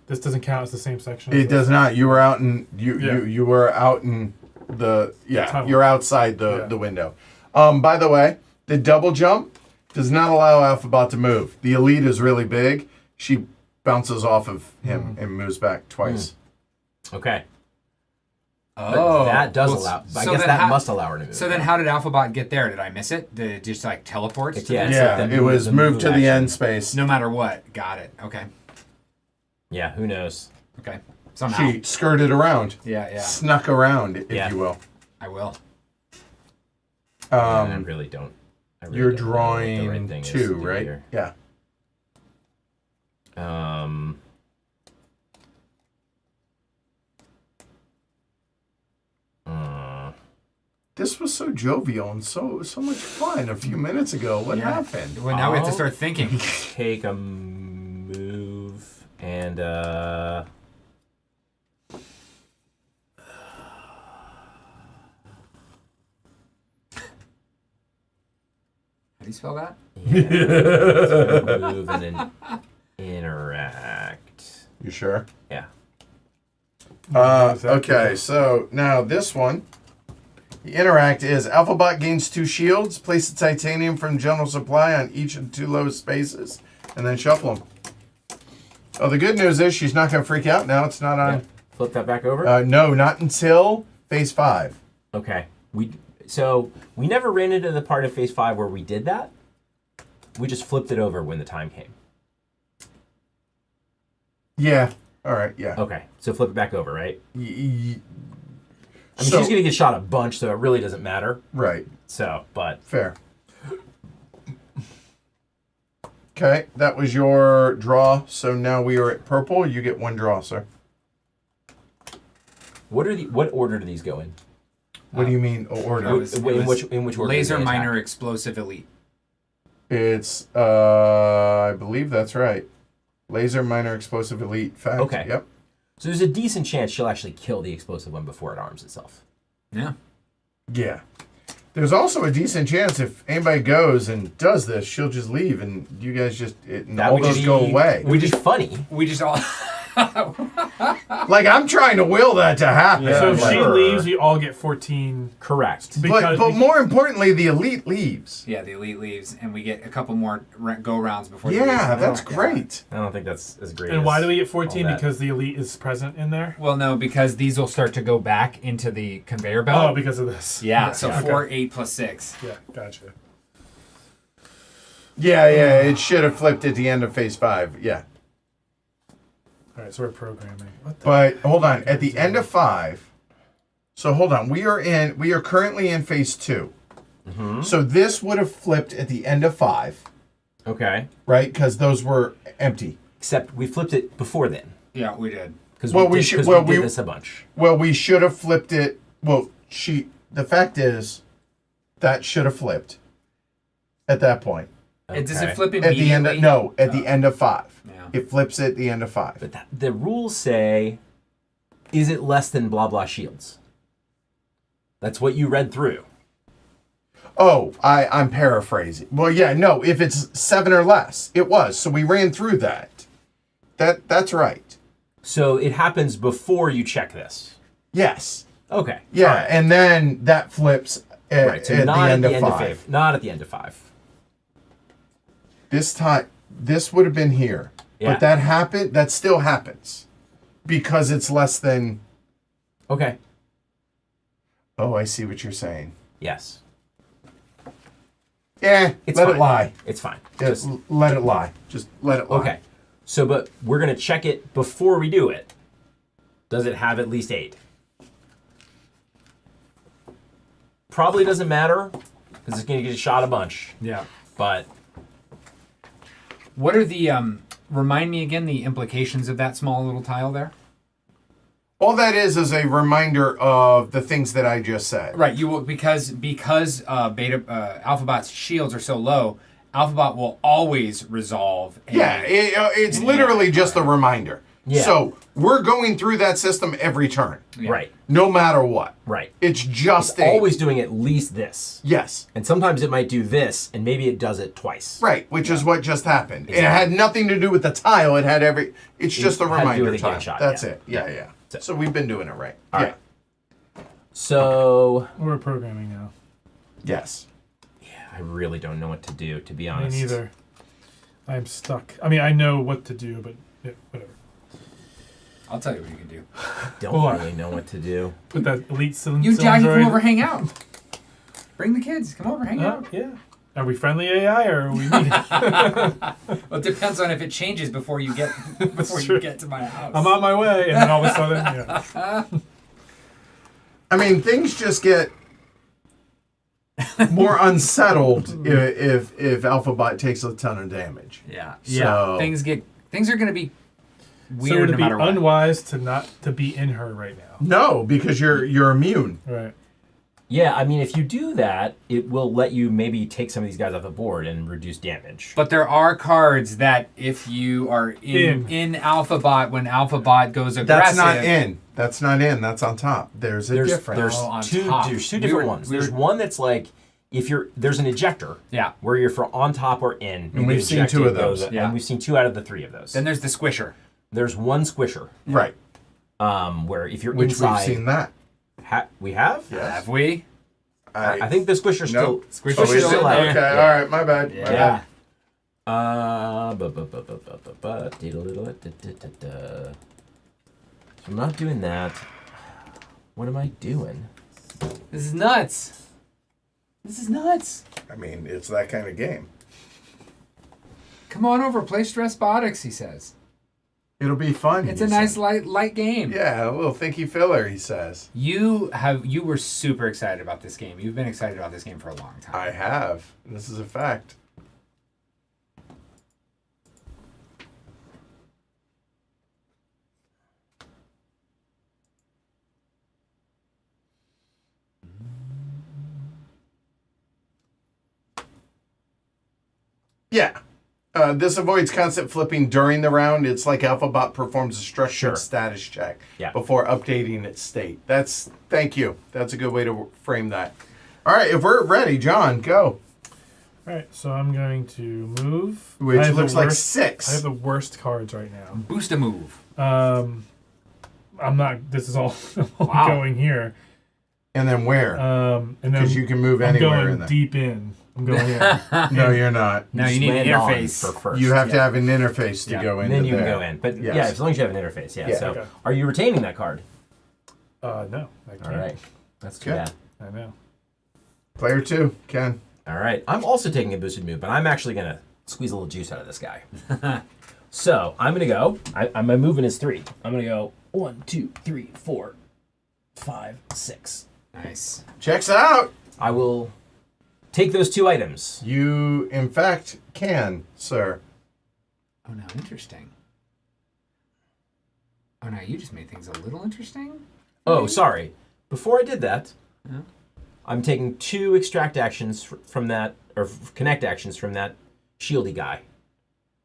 This doesn't count as the same section. as It does this. not. You were out in Yeah. you were out in the tunnel. you're outside the Yeah. the window. By the way, the double jump does not allow Alphabot to move. The elite is really big. She bounces off of him and moves back twice. Okay. But Oh, that does well, allow. I so guess then that how- must allow her to move. So then, how did Alphabot get there? Did I miss it? Did it just like teleport? It's- to yeah, this? it's like Yeah, the it move- was the moved move to the action. end space. No matter what. Got it. Okay. Yeah, who knows? Okay. Somehow. She skirted around, Yeah. snuck around, if Yeah. you will. I will. I really don't. I really You're don't know what the drawing right thing is to 2, do right? here. Yeah. This was so jovial and so much fun a few minutes ago. What happened? Well, now we have to start thinking. Take a move and How do you spell that? move and then interact. You sure? Yeah. Okay, so now this one. The interact is alphabot gains 2 shields. Place the titanium from general supply on each of the 2 lowest spaces, and then shuffle them. Oh, the good news is she's not going to freak out now. It's not on. Yeah. Flip that back over. No, not until phase 5. Okay. We never ran into the part of phase 5 where we did that. We just flipped it over when the time came. Yeah. All right. Yeah. Okay. So flip it back over, right? I mean, So- she's gonna get shot a bunch, so it really doesn't matter. Right. So, but Fair. Okay, that was your draw. So now we are at purple. You get 1 draw, sir. what order do these go in? What do you mean order? It was- In which order? Laser, do they attack? minor, explosive, elite. It's I believe that's right. Laser, minor, explosive, elite. Fact. Okay. Yep. So there's a decent chance she'll actually kill the explosive one before it arms itself. Yeah. Yeah. There's also a decent chance if anybody goes and does this, she'll just leave and you guys and all would those be- go away. It would be funny. We just all. Like I'm trying to will that to happen. So if Like- she leaves, we all get 14. Correct. but more importantly, the elite leaves. Yeah, the elite leaves, and we get a couple more go rounds before. the Yeah, elite- that's Oh, great. I don't think that's as great. And why as do we get 14? all that. Because the elite is present in there? Well, no, because these will start to go back into the conveyor belt. Oh, because of this. yeah. So Okay. 4, 8 plus 6. Yeah, gotcha. Yeah, it should have flipped at the end of phase 5. Yeah. All right, so we're programming. What the? But hold on, at the end of 5. So hold on, we are currently in phase 2. So this would have flipped at the end of 5, Okay. right? Because those were empty. Except we flipped it before then. Yeah, we did. Because Well, we, we did, should- 'cause well, we did we- this a bunch. Well, we should have flipped it. Well, the fact is, that should have flipped at that point. Does Okay. it flip At immediately? the end of the end of 5. Yeah. It flips at the end of 5. But the rules say, is it less than blah blah shields? That's what you read through. Oh, I'm paraphrasing. Well, yeah, no, if it's 7 or less, it was. So we ran through that. That's right. So it happens before you check this. Yes. Okay. Yeah, All right. and then that flips at, Right. So at not the at end the of end of 5. 5. Not at the end of 5. This time, this would have been here. Yeah. But that still happens. Because it's less than, Okay. oh, I see what you're saying. Yes. Let fine. it lie. It's fine. Just let it lie. Just let it lie. Okay. So, but we're going to check it before we do it. Does it have at least 8? Probably doesn't matter because it's going to get shot a bunch. Yeah. But What are the remind me again the implications of that small little tile there? All that is a reminder of the things that I just said. Right, you will because Alphabot's shields are so low, Alphabot will always resolve. Yeah, it's literally just a reminder. Yeah. So we're going through that system every turn, Yeah. right, no matter what. right. It's just a, Always doing at least this. yes, And sometimes it might do this, and maybe it does it twice. right, which is what just happened. Exactly. It had nothing to do with the tile. It had it's just a had to do reminder with it getting tile. shot, That's yeah. it. Yeah. So we've been doing it right. All yeah. right. So, We're programming now. Yes. yeah, I really don't know what to do, to be Me honest. neither. I'm stuck. I mean, I know what to do, but yeah, whatever. I'll tell you what you can do. Don't What? really know what to do. Put that elite cylinder. You, Jackie, come over, hang out. Bring the kids. Come over, hang out. Yeah. Are we friendly AI or are we mean? Well, it depends on if it changes before you get true. to my house. I'm on my way, and then all of a sudden, yeah. I mean, things just get more unsettled if Alphabot takes a ton of damage. Yeah. So- Things are going to be So weird would no it be matter what. unwise to not to be in her right now? No, because you're immune. Right. Yeah, I mean, if you do that, it will let you maybe take some of these guys off the board and reduce damage. But there are cards that if you are in alphabot, when alphabot goes aggressive. That's not in. That's not in. That's on top. There's a difference. There's on two. top. There's two different ones. There's one that's like if you're there's an ejector. Yeah. Where you're for on top or in. And we've seen two of those. Yeah. And we've seen 2 out of the 3 of those. Then there's the squisher. There's one squisher. Right. Where if you're Which inside, we've seen that. We have. Yes. Have we? I think the squisher's Nope. still. Squisher's Oh, is still it? in there. Okay. All right. My bad. My Yeah. bad. So I'm not doing that. What am I doing? This is nuts. This is nuts. I mean, it's that kind of game. Come on over, play Stress Botics, he says. It'll be fun. It's he a nice said. light game. Yeah, a little thinky filler, he says. You were super excited about this game. You've been excited about this game for a long time. I have. This is a fact. Yeah. This avoids constant flipping during the round. It's like alphabot performs a structured status check before updating its state. Thank you. That's a good way to frame that. All right, if we're ready, John, go. All right, so I'm going to move. Which I have looks the like worst- 6. I have the worst cards right now. Boost a move. I'm not. This is all Wow. going here. And then where? And then Because you can move I'm anywhere going in there. deep in. I'm going in. No, you're not. Now you need an Land on interface. for first. You have to have an interface to Yeah. go And into then you there. can go in. But Yes. yeah, as long as you have an interface. Yeah. Yeah. So Okay. are you retaining that card? No, I can't. All right. That's too Okay. bad. I know. Player 2, Ken. All right. I'm also taking a boosted move, but I'm actually going to squeeze a little juice out of this guy. So I'm going to go. My movement is 3. I'm going to go 1, 2, 3, 4, 5, 6. Nice. Checks out. I will take those 2 items. You, in fact, can, sir. Oh, now interesting. Oh, now you just made things a little interesting? Oh, sorry. Before I did that, Yeah. I'm taking 2 extract actions from that, or connect actions from that shieldy guy,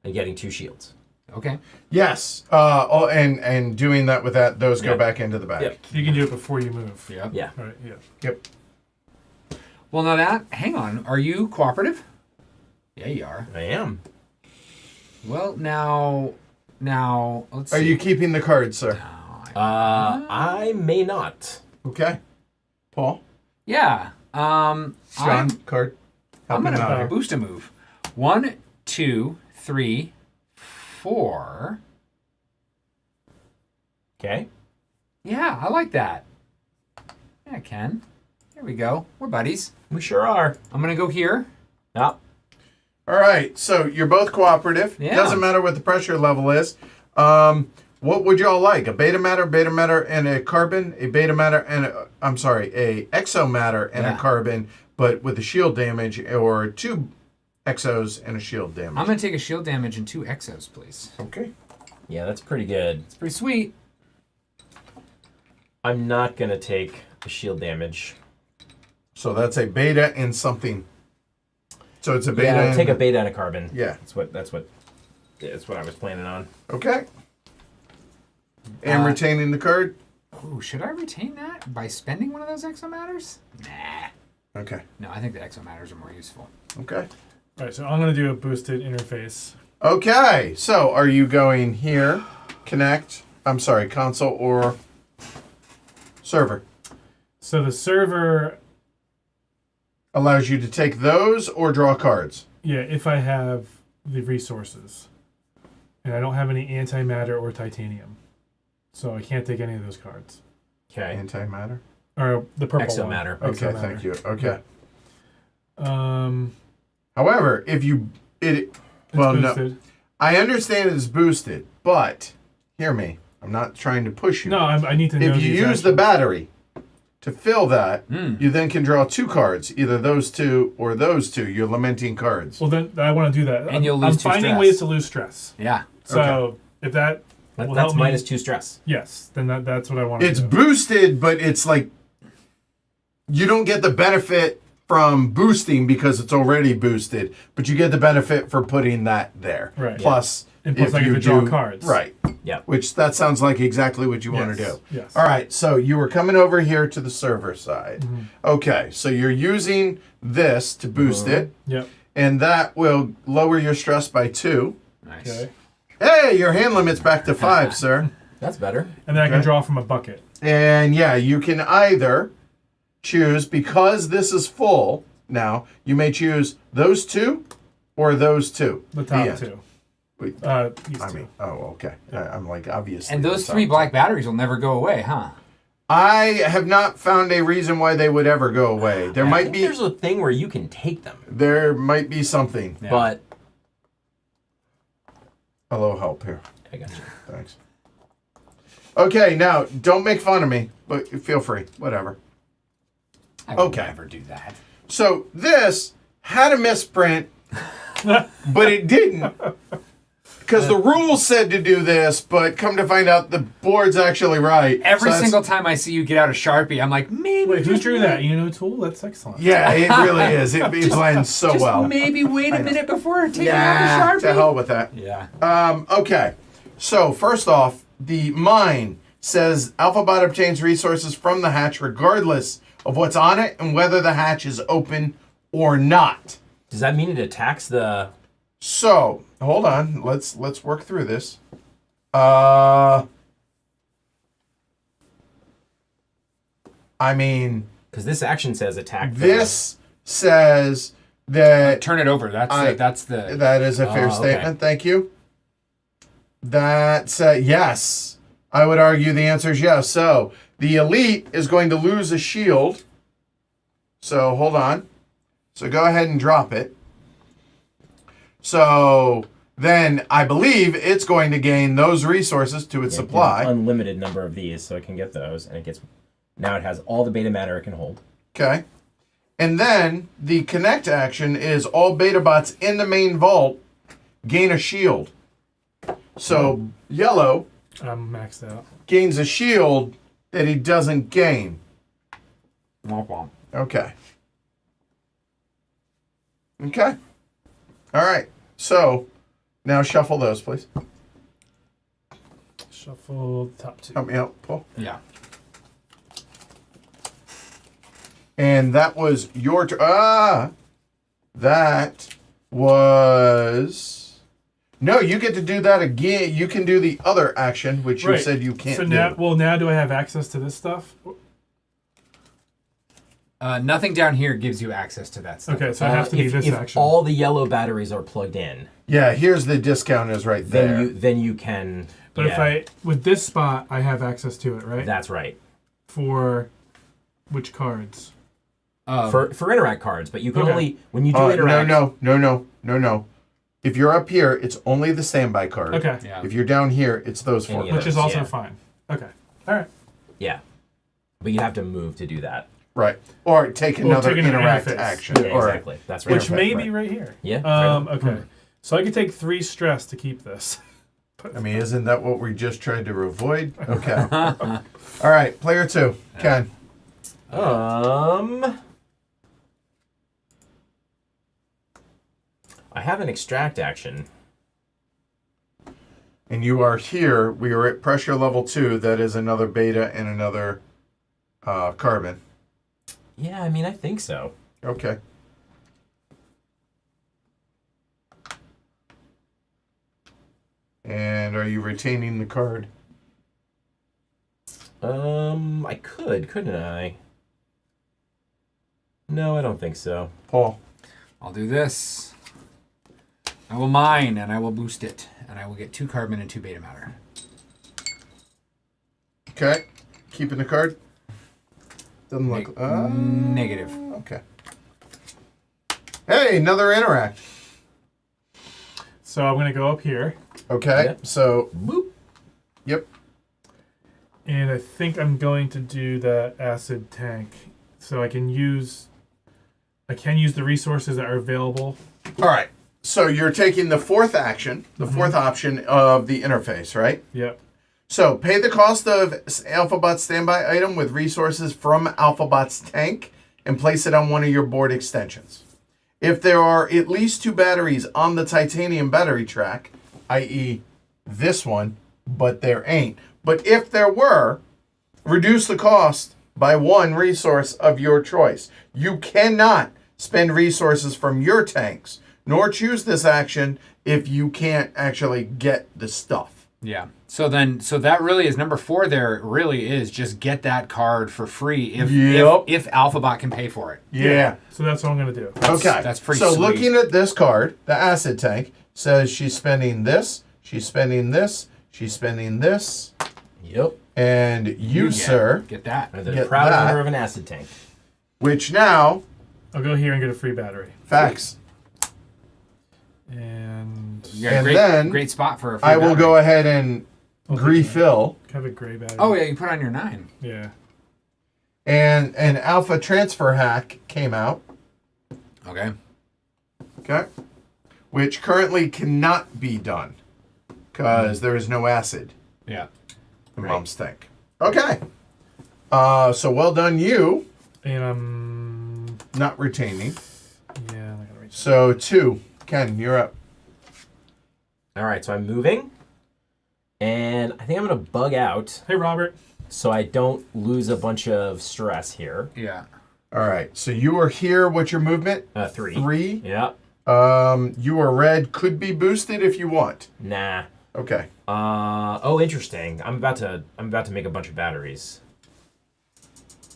and getting 2 shields. Okay. Yes. And doing that with that, those go Yep. back into the bag. Yep. You can do it before you move. Yep. Yeah. All right. Yeah. Yep. Well, now hang on. Are you cooperative? Yeah, you are. I am. Well, now, let's see. Are you keeping the cards, sir? I may not. Okay. Paul? Yeah. John, card. I'm Help him out gonna here. boost a move. 1, 2, 3, 4. Okay. Yeah, I like that. Yeah, Ken. There we go. We're buddies. We sure are. I'm gonna go here. Yeah. All right. So you're both cooperative. Yeah. Doesn't matter what the pressure level is. What would y'all like? A beta matter, and a carbon, a beta matter, and a exo matter and a Yeah. carbon, but with a shield damage, or 2 exos and a shield damage. I'm gonna take a shield damage and 2 exos, please. Okay. Yeah, that's pretty good. It's pretty sweet. I'm not going to take the shield damage. So that's a beta and something. So it's a beta. Yeah, and, take a beta and a carbon. Yeah. That's what I was planning on. Okay. And retaining the card. Ooh, should I retain that by spending one of those exo matters? Nah. Okay. No, I think the exo matters are more useful. Okay. All right. So I'm going to do a boosted interface. Okay. So are you going here, connect? I'm sorry, console or server? So the server, Allows you to take those or draw cards. yeah, if I have the resources, and I don't have any antimatter or titanium, so I can't take any of those cards. Okay. Antimatter. Or the purple one. Exomatter. Okay, Exomatter. thank you. Okay. Um, However, if you well, no, boosted. I understand it's boosted, but hear me. I'm not trying to push you. No, I need to know. If you these use the actions. battery to fill that, Mm. you then can draw 2 cards, either those 2 or those 2. You're lamenting cards. Well, then I want to do that. And you'll lose I'm 2 finding stress. ways to lose stress. Yeah. So if that will That's help me, minus 2 stress. yes, then that's what I want to It's do. boosted, but it's like you don't get the benefit from boosting because it's already boosted, but you get the benefit for putting that there. Right. Plus, And plus I get to draw cards. Right. Yeah. Which that sounds like exactly what you want to Yes, do. yes. All right. So you were coming over here to the server side. Mm-hmm. Okay. So you're using this to boost it, Yep. and that will lower your stress by 2. Nice. Okay. Hey, your hand limit's back to 5, sir. That's better. And then I can Okay. draw from a bucket. And yeah, you can either choose, because this is full now, you may choose those 2 or those 2. The top end. 2. Wait, These I 2. mean, oh, okay. I'm like, obviously. And those the 3 top black batteries will never go away, huh? I have not found a reason why they would ever go away. There I might think be there's a thing where you can take them, something. Yeah. but Hello, help here. I got you. Thanks. Okay, now don't make fun of me, but feel free. Whatever. I would Okay. never do that. So this had a misprint, but it didn't. Because the rules said to do this, but come to find out the board's actually right. Every So that's- single time I see you get out a Sharpie, I'm like, maybe. Wait, who just drew wait- that? You know tool? That's excellent. Yeah, it really is. It blends so Just well. maybe wait a minute before taking Yeah, out a to Sharpie. hell with that. Yeah. Okay, so first off, the mine says alphabot obtains resources from the hatch regardless of what's on it and whether the hatch is open or not. Does that mean it attacks the? So hold on, let's work through this. I mean, Because this action says attack. this says that Turn it over. That's the. that is a fair Oh, okay. statement. Thank you. That's yes. I would argue the answer is yes. So the elite is going to lose a shield. So hold on. So go ahead and drop it. So then I believe it's going to gain those resources to its supply. Unlimited number of these, so it can get those, and it gets. Now it has all the beta matter it can hold. Okay. And then the connect action is all beta bots in the main vault gain a shield. So yellow I'm maxed out. gains a shield that he doesn't gain. Womp womp. Okay. Okay. All right. So now shuffle those, please. Shuffle top 2. Help me out, Paul. Yeah. And that was your that was no. You get to do that again. You can do the other action, which you Right. said you can't So do. now do I have access to this stuff? Nothing down here gives you access to that stuff. Okay, so I have to be if, this if action. all the yellow batteries are plugged in, Yeah, here's the discount is right there. then you can. But yeah, if I with this spot, I have access to it, right? That's right. For which cards? For interact cards, but you can Okay. only when you do No, interact. no. If you're up here, it's only the standby card. Okay. Yeah. If you're down here, it's those four. Any of Which is those, also yeah. fine. Okay. All right. Yeah, but you have to move to do that. Right. Or take another take another interact interface. action. Yeah, or, exactly. That's right. Which may right. be right here. Yeah. Okay. So I could take 3 stress to keep this. I mean, isn't that what we just tried to avoid? Okay. All right. Player 2. Ken. I have an extract action. And you are here. We are at pressure level 2. That is another beta and another carbon. Yeah, I mean, I think so. Okay. And are you retaining the card? I could, couldn't I? No, I don't think so. Paul. I'll do this. I will mine and I will boost it. And I will get 2 carbon and 2 beta matter. Okay. Keeping the card? Doesn't look. Negative. Okay. Hey, another interact. So I'm gonna go up here, Okay. Yep. So, Boop. yep. and I think I'm going to do the acid tank, so I can use the resources that are available. All right. So you're taking the fourth action, the fourth option of the interface, right? Yep. So pay the cost of Alphabot's standby item with resources from Alphabot's tank and place it on one of your board extensions. If there are at least 2 batteries on the titanium battery track, i.e. this one, but there ain't. But if there were, reduce the cost by 1 resource of your choice. You cannot spend resources from your tanks, nor choose this action if you can't actually get the stuff. Yeah. So that really is number 4 there, really is just get that card for free if Alphabot can pay for it. Yeah. So that's what I'm gonna do. Okay. That's pretty So sweet. looking at this card, the acid tank says she's spending this, she's spending this, she's spending this, Yep. and you, sir, Get that. I'm the Get proud that. owner of an acid tank. which now, I'll go here and get a free battery. facts. And You got a And great, then great spot for a free I will battery. go ahead and refill, have a gray battery. Oh yeah, you put on your 9. Yeah. and an alpha transfer hack came out, Okay. okay, which currently cannot be done because there is no acid Yeah. in Mom's tank. Okay. So well done, you, And I'm not retaining. yeah, I'm not gonna reach. So 2, Ken, you're up. All right, so I'm moving, and I think I'm gonna bug out Hey Robert. so I don't lose a bunch of stress here. Yeah. All right. So you are here. What's your movement? 3. 3. Yeah. You are red. Could be boosted if you want. Nah. Okay. Oh, interesting. I'm about to make a bunch of batteries.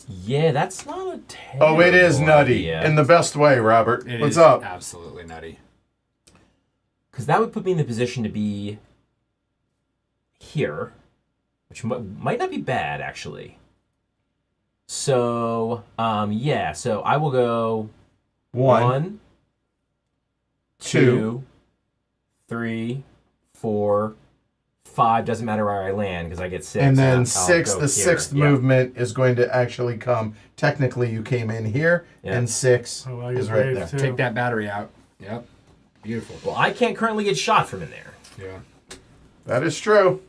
Yeah, that's not a terrible Oh, it is nutty idea. in the best way, Robert. It What's is up? absolutely nutty. Because that would put me in the position to be here, which might not be bad, actually. So, yeah, so I will go 1, 2, 3, 4, 5. Doesn't matter where I land because I get 6. and then I'll 6. go The here. 6th Yeah. movement is going to actually come. Technically, you came in here, Yeah. and 6 Oh, I is get right brave there. too. Take that battery out. Yep. Beautiful. Well, I can't currently get shot from in there. Yeah. That is true.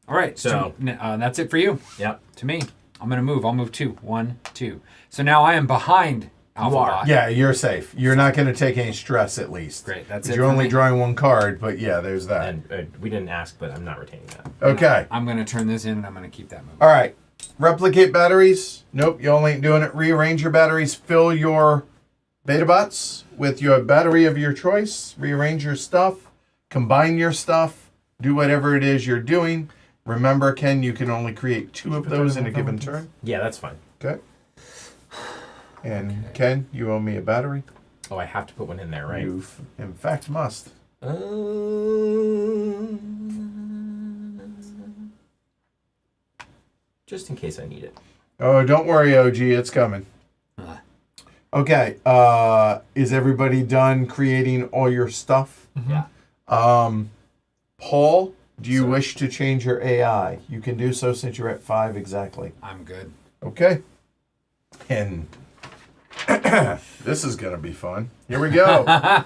All right. So- that's it for you. Yep. To me, I'm gonna move. I'll move 2. 1, 2. So now I am behind Alphabot. Yeah, you're safe. You're not going to take any stress, at least. Great. That's 'Cause it. you're for only me. drawing 1 card, but yeah, there's that. And we didn't ask, but I'm not retaining that. Okay. I'm gonna turn this in and I'm gonna keep that moving. All right. Replicate batteries. Nope, you only ain't doing it. Rearrange your batteries. Fill your beta bots with your battery of your choice. Rearrange your stuff. Combine your stuff. Do whatever it is you're doing. Remember, Ken, you can only create 2 of Put that those in in a the given phone, turn. Yeah, that's fine. Okay. And Ken, you owe me a battery. Oh, I have to put one in there, right? You, in fact, must. Just in case I need it. Oh, don't worry, OG. It's coming. Ah. Okay. Is everybody done creating all your stuff? Yeah. Paul, do you wish to change your AI? You can do so since you're at 5 exactly. I'm good. Okay. And this is going to be fun. Here we go.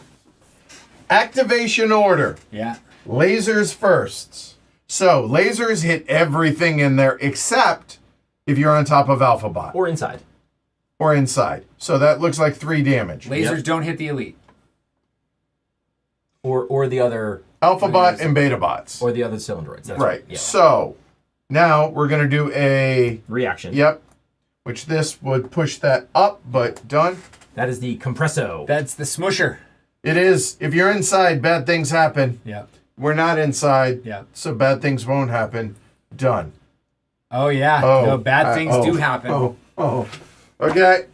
Activation order. Yeah. Lasers first. So lasers hit everything in there except if you're on top of Alphabot Or inside. or inside. So that looks like 3 damage. Lasers Yep. don't hit the elite. Or the other Alphabot and beta bots. or the other cylindroids. That's Right. Yeah. So now we're going to do a, Reaction. yep, which this would push that up, but done. That is the compresso. That's the smusher. It is. If you're inside, bad things happen. Yeah. We're not inside, Yeah. so bad things won't happen. Done. Oh yeah. Oh, no, bad things do happen. Oh. Okay.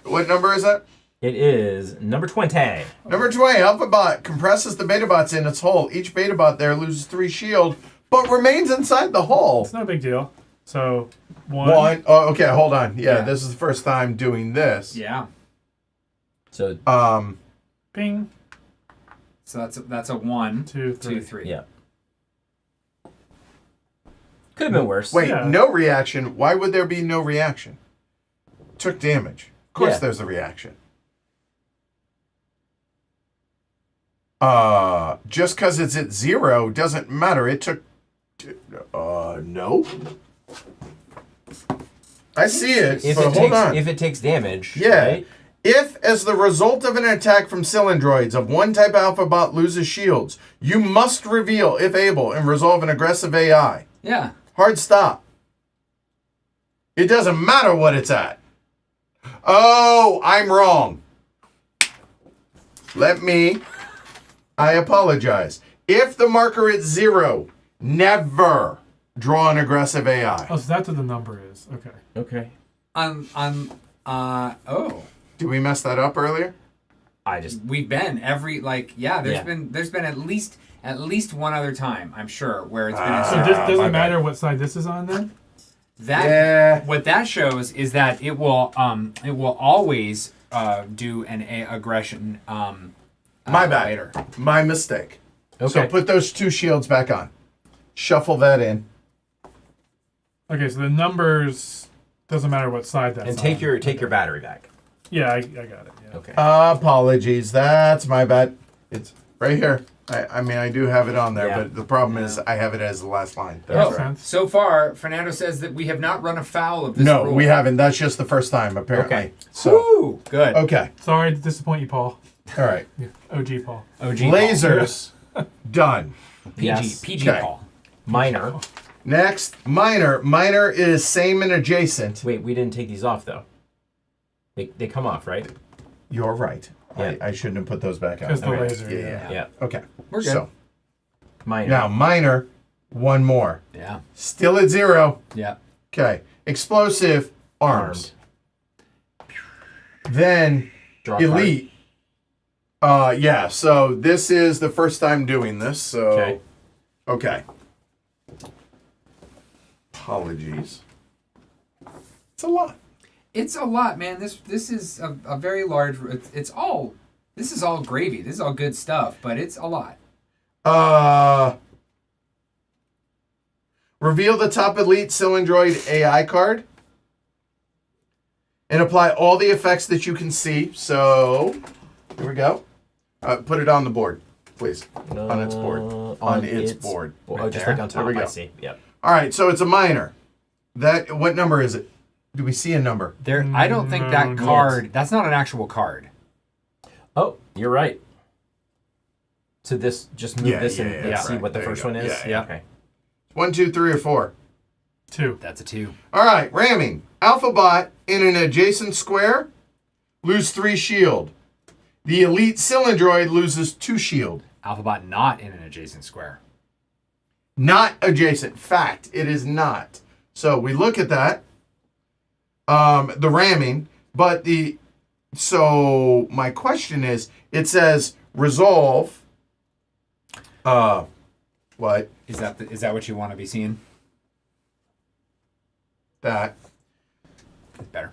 What number is that? It is number 20. Number 20. Alphabot compresses the beta bots in its hole. Each beta bot there loses 3 shield, but remains inside the hole. It's not a big deal. So 1. 1. Oh, okay. Hold on. Yeah, Yeah. this is the first time doing this. Yeah. So Ping. So that's a 1, 2, 3. 2, 3. yeah. Could have been worse. Wait, Yeah. no reaction. Why would there be no reaction? Took damage. Of course Yeah. there's a reaction. Just because it's at 0 doesn't matter. It took... no. I see it, If but it hold takes on. if it takes damage, Yeah. right? If, as the result of an attack from cylindroids of one type alphabot loses shields, you must reveal, if able, and resolve an aggressive AI. Yeah. Hard stop. It doesn't matter what it's at. Oh, I'm wrong. I apologize. If the marker is 0, never draw an aggressive AI. Oh, so that's what the number is. Okay. Okay. Oh. Did we mess that up earlier? I just We've been there's been at least one other time, I'm sure, where it's been a So zero. this my doesn't bad. matter what side this is on then? Yeah. What that shows is that it will always do an aggression My bad. later. My mistake. So okay. put those 2 shields back on. Shuffle that in. Okay, so the numbers doesn't matter what side that's and on. take your battery back. Yeah, I got it. Yeah. Okay. Apologies. That's my bad. It's right here. I mean, I do have it on there, Yeah. but the problem is I have it as the last line. Makes Oh, sense. so far, Fernando says that we have not run afoul of this No, rule. we haven't. That's just the first time, apparently. Okay. So, Woo! Good. okay. Sorry to disappoint you, Paul. All right. Yeah. OG Paul. OG Lasers. Done. Paul. PG, Yes. PG Okay. Paul. Minor. Next, minor. Minor is same and adjacent. Wait, we didn't take these off though. They come off, right? You're right. Yeah. I shouldn't have put those back on. Because the Okay. laser. Yeah. Yeah. Okay. We're good. So, Minor. now, minor, one more. Yeah. Still at 0. Yeah. Okay. Explosive, arms. Then, Draw a card. elite. Yeah, so this is the first time doing this, so. Okay. Okay. Apologies. It's a lot. It's a lot, man. This is a very large. This is all gravy. This is all good stuff, but it's a lot. Reveal the top elite cylindroid AI card. And apply all the effects that you can see. So, here we go. Put it on the board, please. On its board. On its board. Oh, just there. like on There top. we go. I see. Yep. All right, so it's a minor. What number is it? Do we see a number? I don't think that No, card. That's not an actual card. Oh, you're right. So this just move Yeah, this yeah, and yeah, see right. what the There you first go. one is. Yeah, yeah. Okay. 1, 2, 3, or 4. 2. That's a 2. All right, ramming. Alphabot in an adjacent square, lose 3 shield. The elite cylindroid loses 2 shield. Alphabot not in an adjacent square. Not adjacent. Fact, it is not. So we look at that. The ramming, but so my question is, it says resolve. What? Is that what you want to be seeing? That. Better.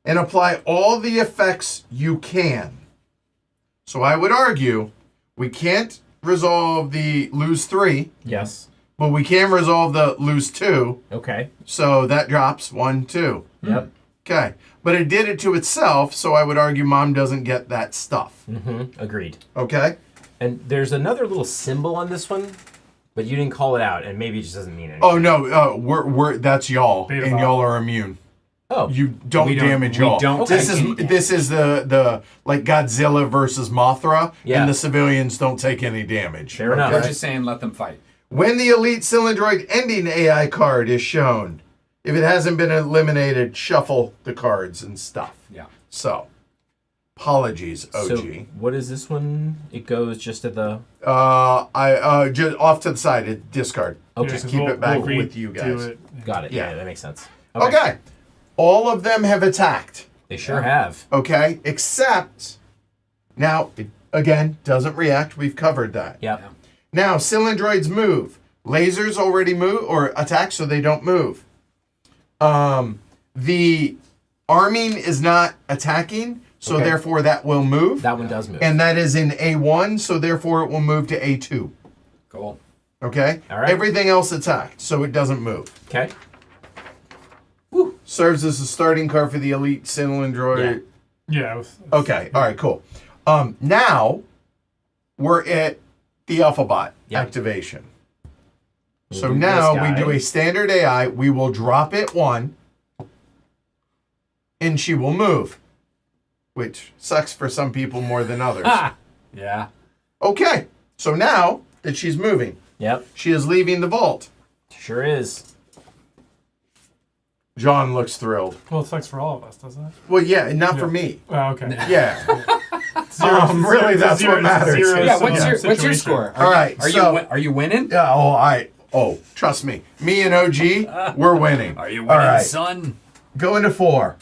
And apply all the effects you can. So I would argue we can't resolve the lose 3, Yes. but we can resolve the lose 2. Okay. So that drops 1, 2. Yep. Okay. But it did it to itself, so I would argue mom doesn't get that stuff. Mm-hmm. Agreed. Okay? And there's another little symbol on this one, but you didn't call it out, and maybe it just doesn't mean anything. Oh no, we're that's y'all, Beta and bot. y'all are immune. Oh. You don't damage y'all. This is the like Godzilla versus Mothra, Yeah. and the civilians don't take any damage. Fair enough. We're just saying let them fight. When the elite cylindroid ending AI card is shown, if it hasn't been eliminated, shuffle the cards and stuff. Yeah. So, apologies, OG. So what is this one? It goes just to the. I just off to the side, discard. Okay. Just keep it back with you redo guys. it. Got it. Yeah. Yeah, that makes sense. Okay. All of them have attacked. They sure have. Okay, except now it again doesn't react. We've covered that. Yep. Yeah. Now cylindroids move. Lasers already move or attack, so they don't move. The arming is not attacking, so Okay. therefore that will move. That one does move. And that is in A1, so therefore it will move to A2. Cool. Okay? All right. Everything else attacked, so it doesn't move. okay. Serves as a starting card for the elite cylindroid. Yeah. It was, Okay, all right, cool. Now we're at the alphabot Yeah. activation. So do now this we guy. do a standard AI. We will drop it 1, and she will move, which sucks for some people more than others. Yeah. Okay, so now that she's moving, Yep, she is leaving the vault. sure is. John looks thrilled. Well, it sucks for all of us, doesn't it? Well, yeah, not for me. Oh, okay. Yeah. Zero, Really, it's a that's zero- what matters. it's a zero Yeah. sum What's your situation. score? All right, Are so- you are you winning? Yeah. Trust me. Me and OG, we're winning. Are you All winning, right. son? Going to 4.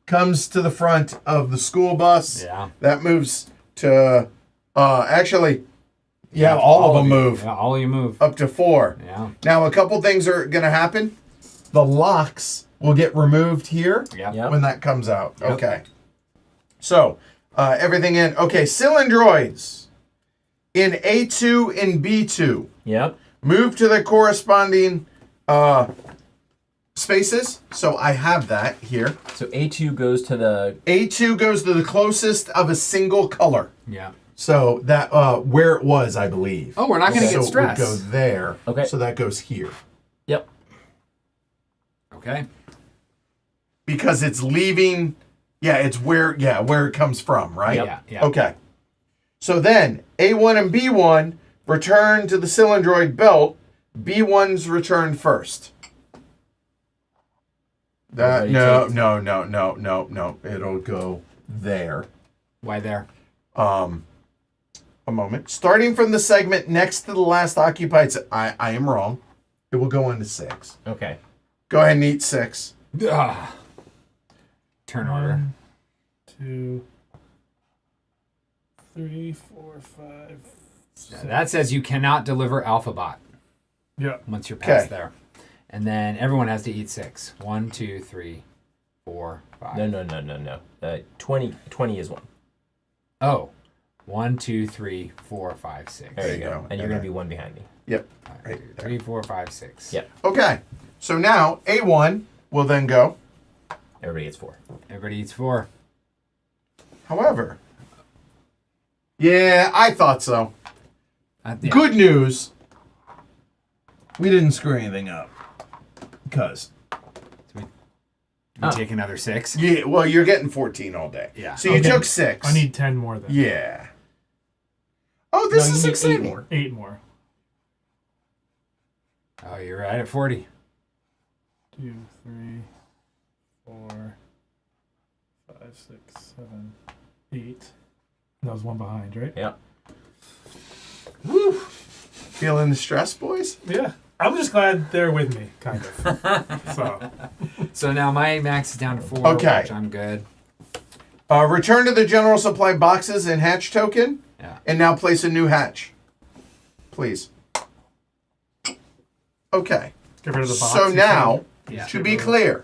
Comes to the front of the school bus. Yeah. That moves to, actually, yeah, all of them you. move Yeah, all of you move. up to 4. Yeah. Now, a couple things are going to happen. The locks will get removed here Yeah. Yep. when that comes out. Yep. Okay. So, everything in. Okay, cylindroids in A2 and B2 Yep. move to the corresponding spaces. So I have that here. So A2 goes to the. A2 goes to the closest of a single color. Yeah. So that where it was, I believe. Oh, we're not going to so get it would stressed. go there. Okay. So that goes here Yep. Okay. because it's leaving. Yeah, it's where it comes from, right? Yeah. Yeah. Okay. So then A1 and B1 return to the cylindroid belt. B1's return first. That Everybody no. It'll go there. Why there? A moment. Starting from the segment next to the last occupied. I am wrong. It will go into 6. Okay. Go ahead and eat 6. Ugh. Turn order. 1, 2, 3, 4, 5. Yeah, that says you cannot deliver alphabot Yeah. once you're past Okay. there. And then everyone has to eat 6. 1, 2, 3, 4, 5. No. 20 is 1. Oh. 1, 2, 3, 4, 5, 6. There you you go. go. And you're going to be 1 behind me. Yep. 1, Right 2, there. 3, 4, 5, 6. Yep. Okay. So now A1 will then go. Everybody gets 4. Everybody eats 4. However, yeah, I thought so. Yeah. Good news. We didn't screw anything up. Because We take another 6. yeah, well, you're getting 14 all day. Yeah. So you Okay. took 6. I need 10 more then. Yeah. Oh, this No, is you need 8 exciting. more. 8 more. Oh, you're right at 40. 2, 3, 4, 5, 6, 7, 8. That was one behind, right? Yep. Feeling the stress, boys? Yeah. I'm just glad they're with me, kind of. So, So now my max is down to 4. Okay. Which I'm good. Return to the general supply boxes and hatch token, Yeah. and now place a new hatch. Please. Okay. get rid of the box. So you now, Yeah. to be clear,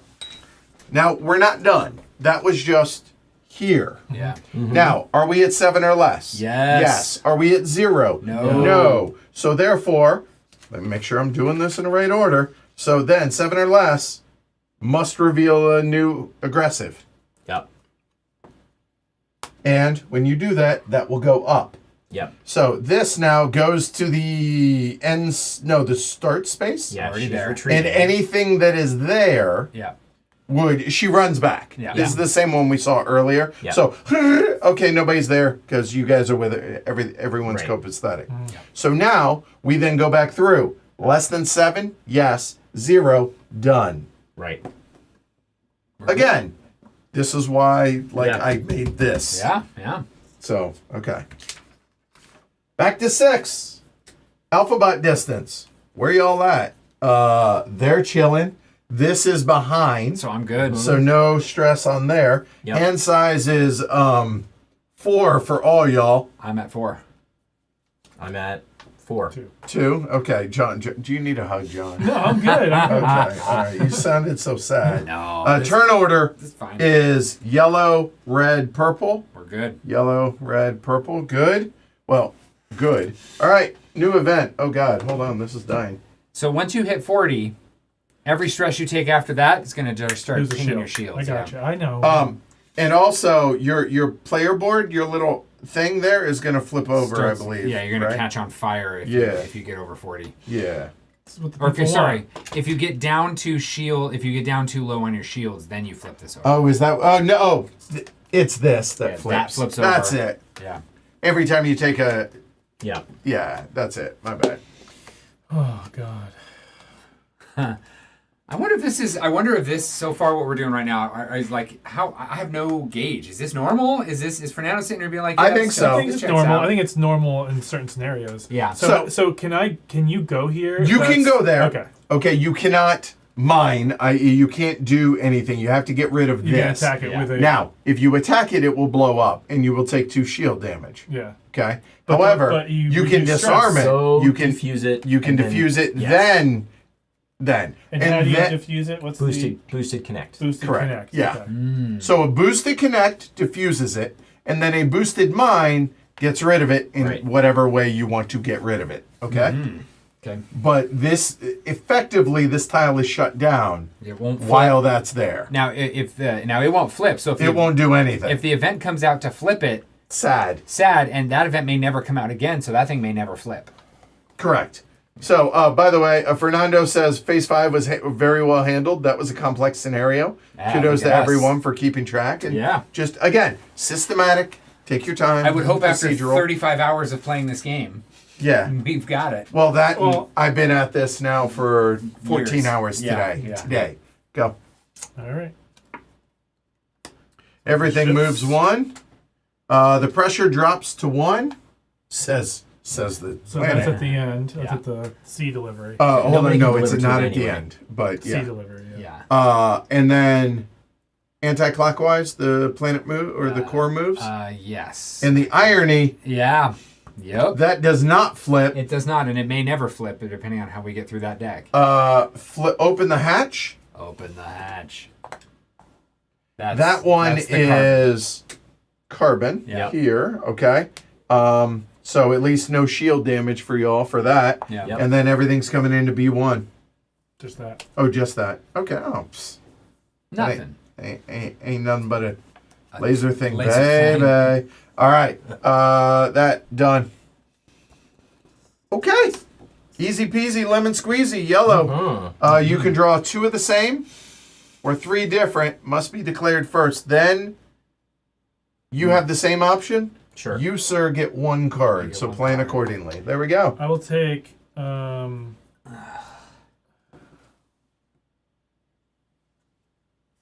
now we're not done. That was just here. Yeah. Now, are we at 7 or less? Yes. Yes. Are we at 0? No. No. So therefore, let me make sure I'm doing this in the right order. So then, 7 or less must reveal a new aggressive. Yep. And when you do that, that will go up. Yep. So this now goes to the the start space. Yeah. Already She's there. retreating. And anything that is there Yeah. she runs back. Yeah. This is the same one we saw earlier. Yeah. So okay, nobody's there because you guys are with everyone's Right. copacetic. So now we then go back through. Less than 7, yes. 0, done. Right. Again, this is why Yeah. I made this. Yeah. Yeah. So, okay. Back to 6. Alphabot distance. Where y'all at? They're chilling. This is behind. So I'm good. So no stress on there. Yep. Hand size is 4 for all y'all. I'm at 4. I'm at 4. 2. 2. Okay, John. Do you need a hug, John? No, I'm good. I'm good. Okay. All right. You sounded so sad. No. Turn order This is fine. is yellow, red, purple. We're good. Yellow, red, purple. Good. Well, good. All right. New event. Oh God. Hold on. This is dying. So once you hit 40, every stress you take after that is going to just start Here's the pinging shield. your shields. I got yeah. you. I know. And also your player board, your little thing there is going to flip over, Starts- I believe. Yeah, you're going right? to catch on fire if, Yeah. if you get over 40. Yeah. That's what the Or people sorry, want. if you get down to shield, if you get down too low on your shields, then you flip this over. Oh, is that? Oh no, it's this that Yeah, flips. that flips That's over. it. Yeah. Every time you take a, Yeah. yeah, that's it. My bad. Oh God. I wonder if this so far what we're doing right now is like how I have no gauge. Is this normal? Is Fernando sitting there being like? I yeah, think so. I think this it's checks normal. out. I think it's normal in certain scenarios. Yeah. So can you go here? You can go there. Okay. Okay, you cannot mine, i.e., you can't do anything. You have to get rid of You can this. attack it Yeah. with a. Now, if you attack it, it will blow up, and you will take 2 shield damage. Yeah. Okay. But However, but you you can reduce disarm stress. it. So You can defuse it. You can and then- diffuse it. yes. Then. And how do you then, diffuse it? What's boosted connect. the boosted Correct. connect? Yeah. Okay. So a boosted connect diffuses it, and then a boosted mine gets rid of it in Right. whatever way you want to get rid of it. Okay. Okay. But this effectively, this tile is shut down It won't flip. while that's there. Now now it won't flip. So if It won't do anything. if the event comes out to flip it, Sad. sad, and that event may never come out again, so that thing may never flip. Correct. So, by the way, Fernando says phase 5 was very well handled. That was a complex scenario. Ah, Kudos look to at us. everyone for keeping track. And Yeah. just, again, systematic. Take your time. I would hope after procedural. 35 hours of playing this game, Yeah. we've got it. Well, Well- I've been at this now for 14 Years. hours Yeah, today. yeah. Today. Go. All right. Everything Ships. moves 1. The pressure drops to 1. Says the So planet. that's at the end. That's Yeah. at the C delivery. Hold Nobody on, can no, it's deliver to not it at the anyway. end. But C yeah. delivery. Yeah. Yeah. And then anti-clockwise, the planet move or the core moves. Yes. And the irony, Yeah. Yep. that does not flip. It does not, and it may never flip, depending on how we get through that deck. Open the hatch. Open the hatch. That one that's the carbon. is carbon Yeah. here. Okay. So at least no shield damage for y'all for that. Yeah. Yep. And then everything's coming into B1. Just that. Oh, just that. Okay. Oh, psst. Nothing. Ain't nothing but a laser thing, laser baby. flame. All right. That done. Okay. Easy peasy, lemon squeezy, yellow. You can draw 2 of the same or 3 different. Must be declared first. Then you have the same option. Sure. You, sir, get 1 card. get So one plan card. accordingly. There we go. I will take.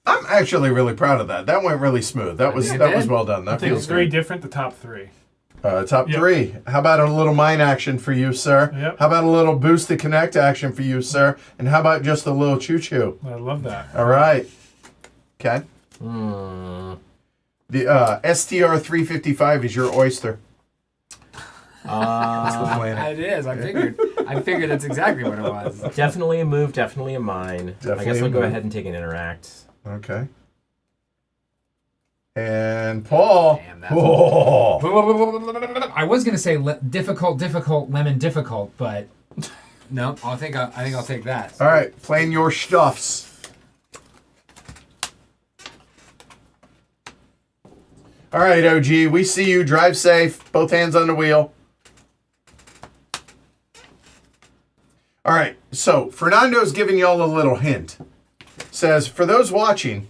I'm actually really proud of that. That went really smooth. That was think it that was did. well done. That I think feels it's very good. different. The top 3. Top Yep. 3. How about a little mine action for you, sir? Yep. How about a little boost to connect action for you, sir? And how about just a little choo-choo? I love that. All right. Okay. Hmm. The STR 355 is your oyster. That's the planet. It is. I figured. I figured that's exactly what it was. Definitely a move, definitely a mine. I Definitely guess a I'll go move. ahead and take an interact. Okay. And Paul. Damn, that's- Oh. I was gonna say difficult, lemon, difficult, but no. I think I'll take that. All right. Playing your stuffs. All right, OG. We see you. Drive safe. Both hands on the wheel. All right. So Fernando's giving y'all a little hint. Says, for those watching,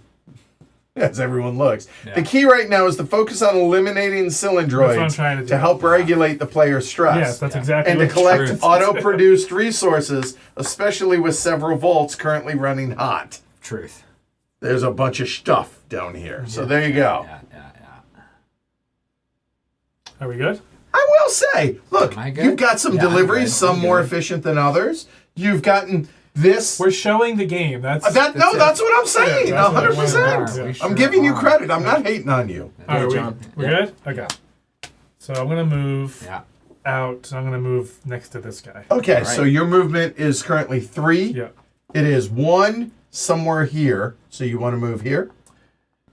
as everyone looks, the key right now is to focus on eliminating That's what I'm cylindroids trying to do. to help regulate the player's stress. Yes, that's exactly and to what collect Truth. auto-produced resources, especially with several vaults currently running hot. Truth. There's a bunch of stuff down here. So there you go. Yeah. Are we good? I will say, look, Am I good? you've got some Yeah, I'm deliveries, good. some I'm more good. efficient than others. You've gotten this. We're showing the game. That's That's it. what I'm saying. Yeah, that's what I 100%. wanted. We sure I'm giving you are. credit. I'm not hating on you. All right, John. we're good? Okay. So I'm going to move Yeah. out. So I'm going to move next to this guy. Okay, All so right. your movement is currently 3. Yeah. It is 1 somewhere here. So you want to move here?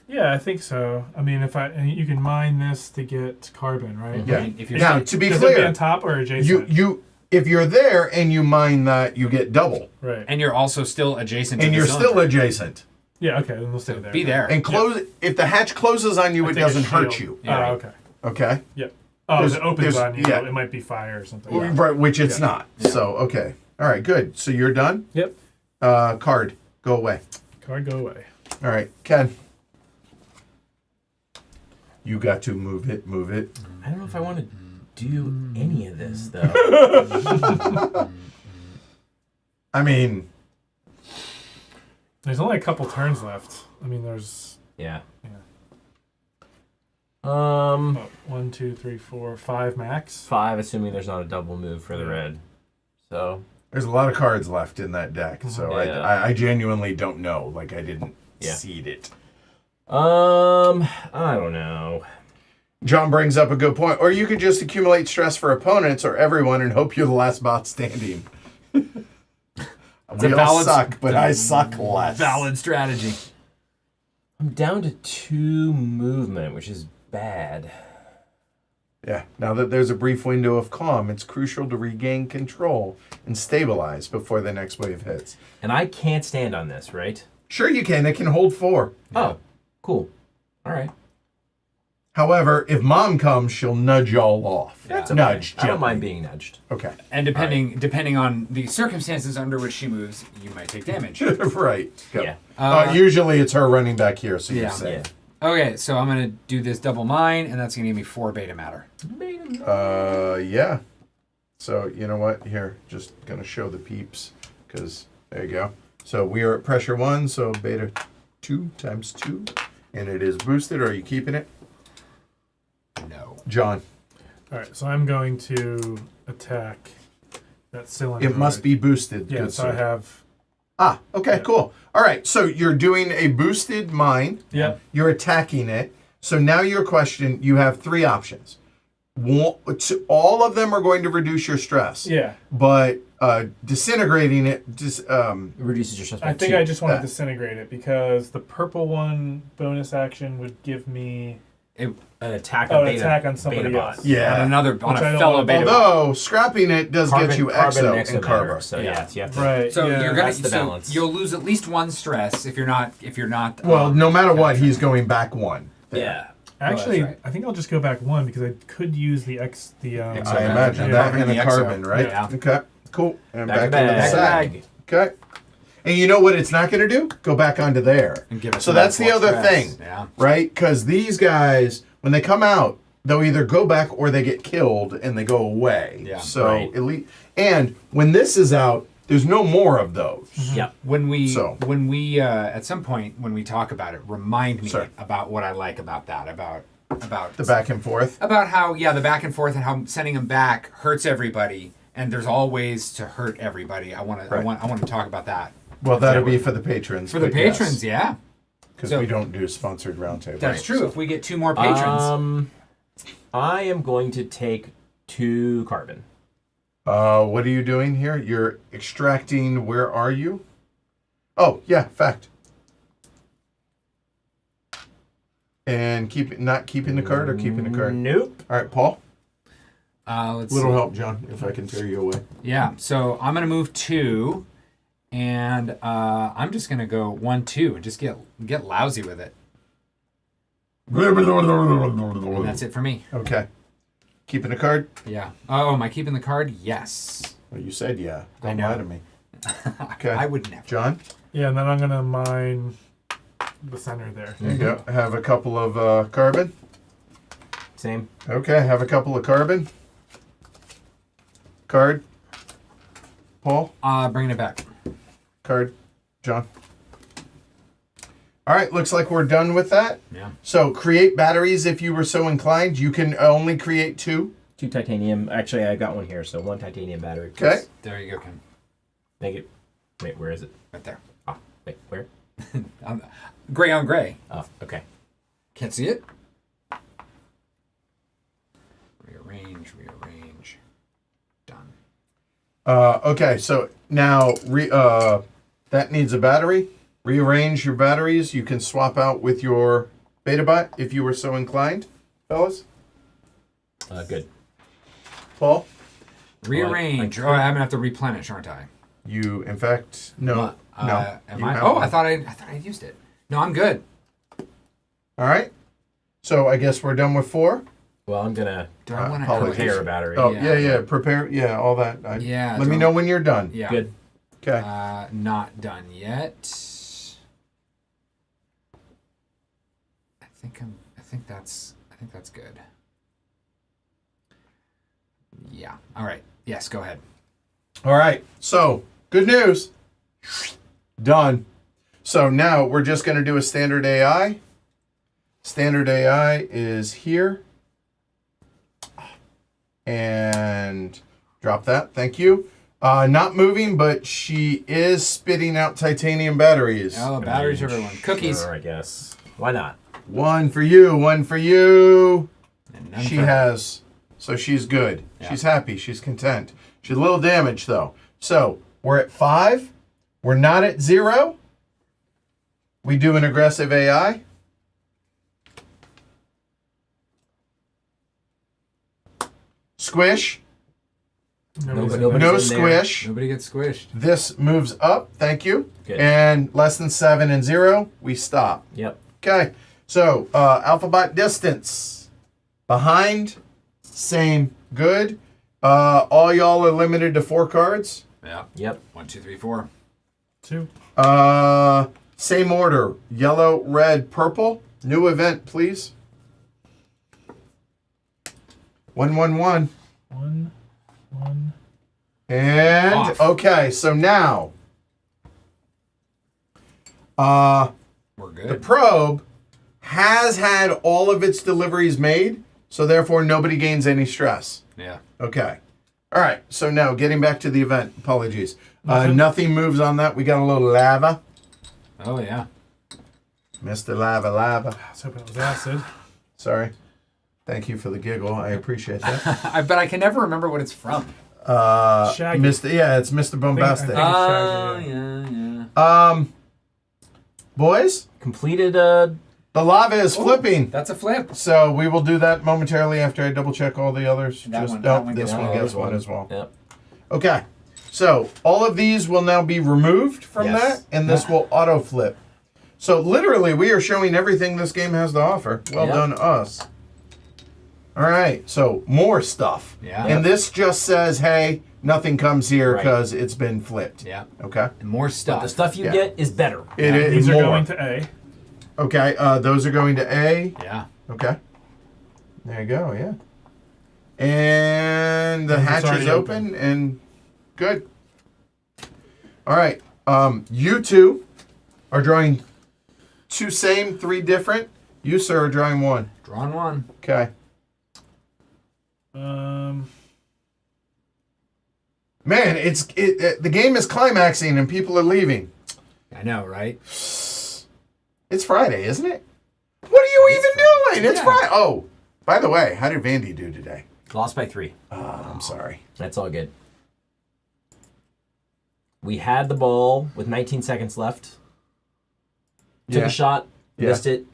Yeah, I think so. I mean, and you can mine this to get carbon, right? Yeah. If you're Now, to be Does it be clear, on top or adjacent? you if you're there and you mine that, you get double. Right. and you're also still adjacent to And the you're cylinder. still adjacent. Yeah, okay, then we'll stay there. Be there. And close if the hatch closes on you, I it think a doesn't hurt shield. you. Yeah. Oh, okay. Okay? Yep. Oh, There's- if it opens there's- on you, yeah. it might be fire or something. Right, which it's Yeah. not. So, okay. All right, good. So you're done? Yep. Card, go away. Card go away. All right, Ken. You got to move it, move it. I don't know if I want to do any of this though. I mean, There's only a couple turns left. I mean, there's Yeah. oh, 1, 2, 3, 4, 5 max. 5, assuming there's not a double move for the red. So there's a lot of cards left in that deck, so Yeah. I genuinely don't know. Like, I didn't Yeah. seed it. I don't know. John brings up a good point. Or you could just accumulate stress for opponents or everyone and hope you're the last bot standing. We all valid- suck, but I suck less. Valid strategy. I'm down to 2 movement, which is bad. Yeah, now that there's a brief window of calm, it's crucial to regain control and stabilize before the next wave hits. And I can't stand on this, right? Sure you can. It can hold 4. Oh, cool. All right. However, if Mom comes, she'll nudge y'all off. That's okay. Nudge. I don't gently. mind being nudged. Okay. And depending on the circumstances under which she moves, you might take damage. Right. Go. Yeah. Usually it's her running back here, so you're Yeah. safe. Okay, so I'm gonna do this double mine, and that's gonna give me 4 beta matter. Yeah. So, you know what? Here, just going to show the peeps, because there you go. So we are at pressure 1, so beta 2 times 2, and it is boosted. Are you keeping it? No. John, All right, so I'm going to attack that cylinder. it must be boosted. Yeah, good so I sir. have. Okay, Yeah. Cool. All right, so you're doing a boosted mine. Yep. You're attacking it. So now your question, you have 3 options. All of them are going to reduce your stress. Yeah. But disintegrating it just It reduces your stress by I think 2. I just want to that. disintegrate it because the purple one bonus action would give me An attack an on beta, attack on somebody beta else. bot. Yeah. On another, on Which I a don't fellow want. beta. Although scrapping it does get you exo and and carbo. So Yeah. you have to, Right. So yeah. you're gonna That's the balance. you'll lose at least 1 stress if you're not Well, no matter what, he's going back 1. Yeah. Actually, that's right. I think I'll just go back 1 because I could use the I imagine Yeah. that in a The exo. carbon, right? Yeah. Okay, cool. And Back back, into the bag. sack. Bag. Okay. And you know what it's not going to do? Go back onto there. And give us So some that's the more other stress. thing, Yeah. right? Because these guys, when they come out, they'll either go back or they get killed and they go away. Yeah. So Right. at least, and when this is out, there's no more of those. Yeah. When we So. at some point when we talk about it, remind me Sorry. about what I like about that about The back and forth. about how the back and forth and how sending them back hurts everybody, and there's all ways to hurt everybody. I want to talk about that Well, that'll be for the patrons. for the but yes, patrons. Yeah, because So- we don't do sponsored roundtable. that's true. If we get 2 more patrons, I am going to take 2 carbon. What are you doing here? You're extracting. Where are you? Oh, yeah, fact. And not keeping the card or keeping the card? Nope. All right, Paul. let's Little see. help, John, if I can tear you away. Yeah, so I'm gonna move 2, and I'm just gonna go 1, 2, and just get lousy with it. And that's it for me. Okay. Keeping the card? Yeah. Oh, am I keeping the card? Yes. Well, you said yeah. Don't I know. lie to me. Okay. I would never. John, Yeah, and then I'm gonna mine the center there. there you go. Have a couple of carbon. Same. Okay, have a couple of carbon. Card. Paul. Bringing it back. Card. John. All right, looks like we're done with that. Yeah. So create batteries if you were so inclined. You can only create 2. 2 titanium. Actually, I got one here, so 1 titanium battery. Okay. There you go, Ken. Make it. Wait, where is it? Right there. Ah, wait, where? Gray on gray. Oh, okay. Can't see it. Rearrange. Done. Okay, so now that needs a battery. Rearrange your batteries. You can swap out with your beta bot if you were so inclined, fellas. Good. Paul, Rearrange. Like- Oh, I'm gonna have to replenish, aren't I? you in fact no. Am you I? have Oh, one. I thought I'd used it. No, I'm good. All right. So I guess we're done with 4. Well, I'm gonna Do I want apologies. prepare a battery. Oh, Yeah. yeah. Prepare. Yeah, all that. Yeah, Let me don't- know when you're done. Yeah. Good. Okay. Not done yet. I think that's good. Yeah. All right. Yes. Go ahead. All right. So, good news. Done. So now we're just going to do a standard AI. Standard AI is here. And drop that. Thank you. Not moving, but she is spitting out titanium batteries. Oh, batteries for everyone. Cookies. Sure, I guess. Why not? One for you. One for you. And none She for- has. So she's good. Yeah. She's happy. She's content. She's a little damaged, though. So we're at 5. We're not at 0. We do an aggressive AI. Squish. Nobody's Nobody- No Nobody's in there. squish. Nobody gets squished. This moves up. Thank you. Good. And less than 7 and 0, we stop. Yep. Okay. So alphabot distance. Behind. Same. Good. All y'all are limited to 4 cards. Yeah. Yep. 1, 2, 3, 4. 2. Same order. Yellow, red, purple. New event, please. 1, 1, 1. 1, 1. And Off. okay, so now We're the good. probe has had all of its deliveries made, so therefore nobody gains any stress. Yeah. Okay. All right. So now getting back to the event. Apologies. Nothing. Nothing moves on that. We got a little lava. Oh yeah. Mr. Lava. I was hoping it was acid. Sorry. Thank you for the giggle. I appreciate that. But I can never remember what it's from. Shaggy. Mr. Yeah, it's Mr. Bombastic. think- Oh yeah. Boys, Completed. the lava is flipping. That's a flip. So we will do that momentarily after I double check all the others. That Just one- no, that one this gets one one. gets one as well. Yep. Okay. So all of these will now be removed from Yes. that, and this will auto flip. So literally, we are showing everything this game has to offer. Well Yep. done, us. All right. So more stuff. Yeah. And this just says, hey, nothing comes here Right. because it's been flipped. Yeah. Okay. And more But stuff. the stuff you Yeah. get is better. It is These are more. going to A. Okay. Those are going to A. Yeah. Okay. There you go, yeah. And the And it's hatch is already open and good. All right. You two are drawing 2 same, 3 different. You, sir, are drawing 1. Drawn one. Okay. Man, the game is climaxing and people are leaving. I know, right? It's Friday, isn't it? What are you even doing? It's Yeah. Friday. Oh, by the way, how did Vandy do today? Lost by 3. I'm sorry. That's all good. We had the ball with 19 seconds left. Took Yeah. a shot, Yeah. missed it.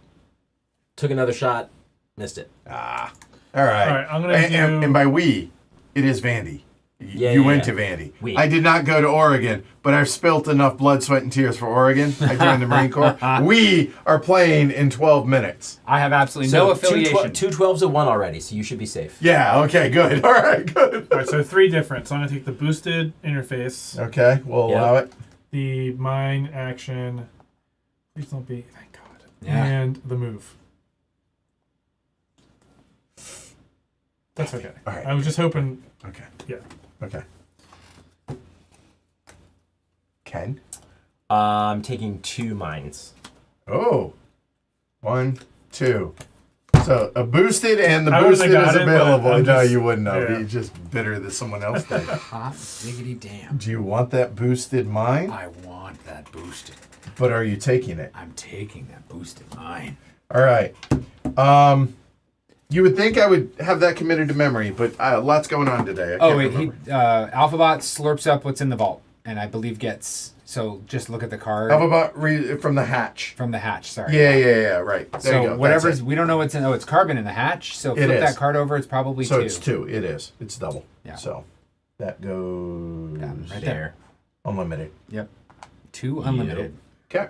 Took another shot, missed it. All right. All right, I'm gonna and by we, it is Vandy. Yeah, You yeah, went yeah. to Vandy. We. I did not go to Oregon, but I've spilt enough blood, sweat, and tears for Oregon. I joined the Marine Corps. We are playing in 12 minutes. I have absolutely no affiliation. 2 12s and 1 already, so you should be safe. Yeah, okay, good. All right, good. All right, so 3 different. So I'm going to take the boosted interface, Okay, we'll Yep. allow it. the mine action. Please don't be. Thank God. Yeah. And the move. That's okay. All right. I was just hoping. Okay, Yeah. okay. Ken? I'm taking 2 mines. Oh. 1, 2. So a boosted and the I wouldn't boosted have got is it, but available. I'm No, just- you wouldn't have. yeah. You're just bitter that someone else did. Hot diggity damn. Do you want that boosted mine? I want that boosted. But are you taking it? I'm taking that boosted mine. All right. You would think I would have that committed to memory, but lots going on today. I Oh can't wait, remember. alphabot slurps up what's in the vault, and I believe gets. So just look at the card How about from the hatch? from the hatch. Sorry. Yeah, right. There you So go. whatever's That's we don't know what's in. Oh, it's carbon in the hatch. So It flip is. that card over. It's probably it. So 2. it's 2. It is. It's double. Yeah. So that goes Down right There. unlimited. Yep. 2 unlimited. Okay.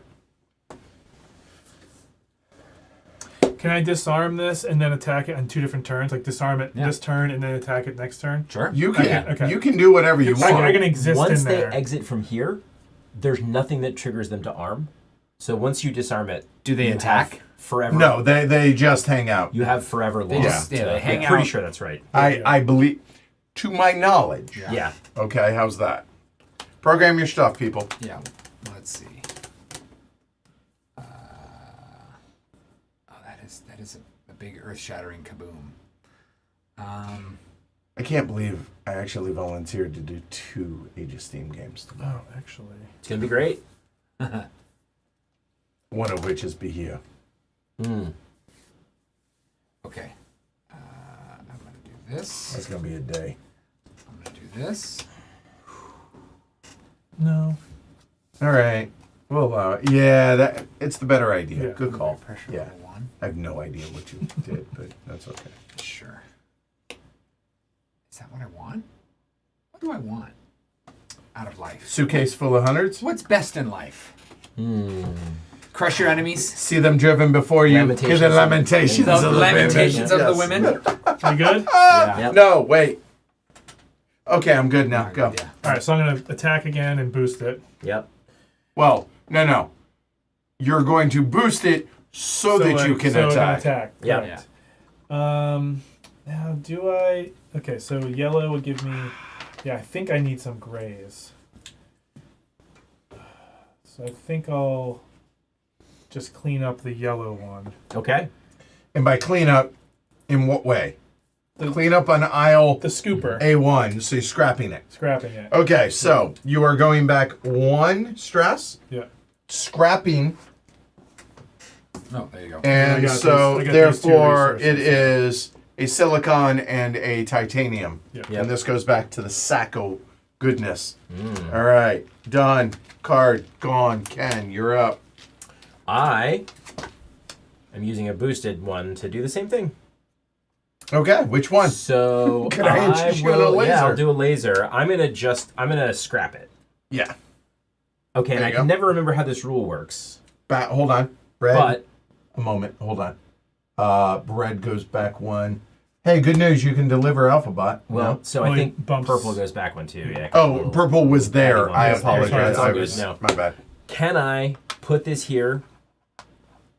can I disarm this and then attack it on 2 different turns? Like disarm it this turn and then attack it next turn? Sure. You can Okay. you can do whatever you want. I can exist Once in they there. exit from here, there's nothing that triggers them to arm. So once you disarm it, Do they you attack? have forever. No, they just hang out. You have forever They loss. just- yeah, to- they hang I'm pretty out. sure that's right. I believe, to my knowledge. Yeah. Okay, how's that? Program your stuff, people. Yeah. Let's see. That is a big earth-shattering kaboom. I can't believe I actually volunteered to do 2 Age of Steam games tomorrow. Oh, actually. It's going to be great. One of which is Bahia. Okay. I'm gonna do this. That's gonna be a day. I'm gonna do this. No. All right. Well, yeah, it's the better idea. Yeah. Good call. Pressure Yeah. level 1. I have no idea what you did, but that's okay. Sure. Is that what I want? What do I want out of life? Suitcase full of hundreds. What's best in life? Crush your enemies. See them driven before you. Hear the lamentations The of the lamentations women. of the women. You good? Yeah. Yep. No, wait. Okay, I'm good now. Go. Yeah. All right, so I'm going to attack again and boost it. Yep. Well, no. You're going to boost it so that you can attack. Yeah. Correct. Now, do I... Okay, so yellow would give me... Yeah, I think I need some grays. So I think I'll just clean up the yellow one. Okay. And by clean up, in what way? Clean up on aisle The scooper. A1, so you're scrapping it. Scrapping it. Okay, so you are going back 1 stress, Yeah. scrapping, Oh, there you go. I and got so these- I got these 2 therefore resources. it is a silicon and a titanium. Yeah. Yep. And this goes back to the Sacco goodness. All right, done. Card gone. Ken, you're up. I am using a boosted one to do the same thing. Okay, which one? So Can I interest you in a laser? Yeah, I'll do a laser. I'm gonna scrap it. Yeah. Okay, and There I you can go. never remember how this rule works. Hold on. Red. But A moment. Hold on. Red goes back 1. Hey, good news. You can deliver alphabot. well, No? so Well, I he think bumps- purple goes back one too. Yeah. Oh, purple was there. I Yes, apologize. it's all I good. was No. my bad. Can I put this here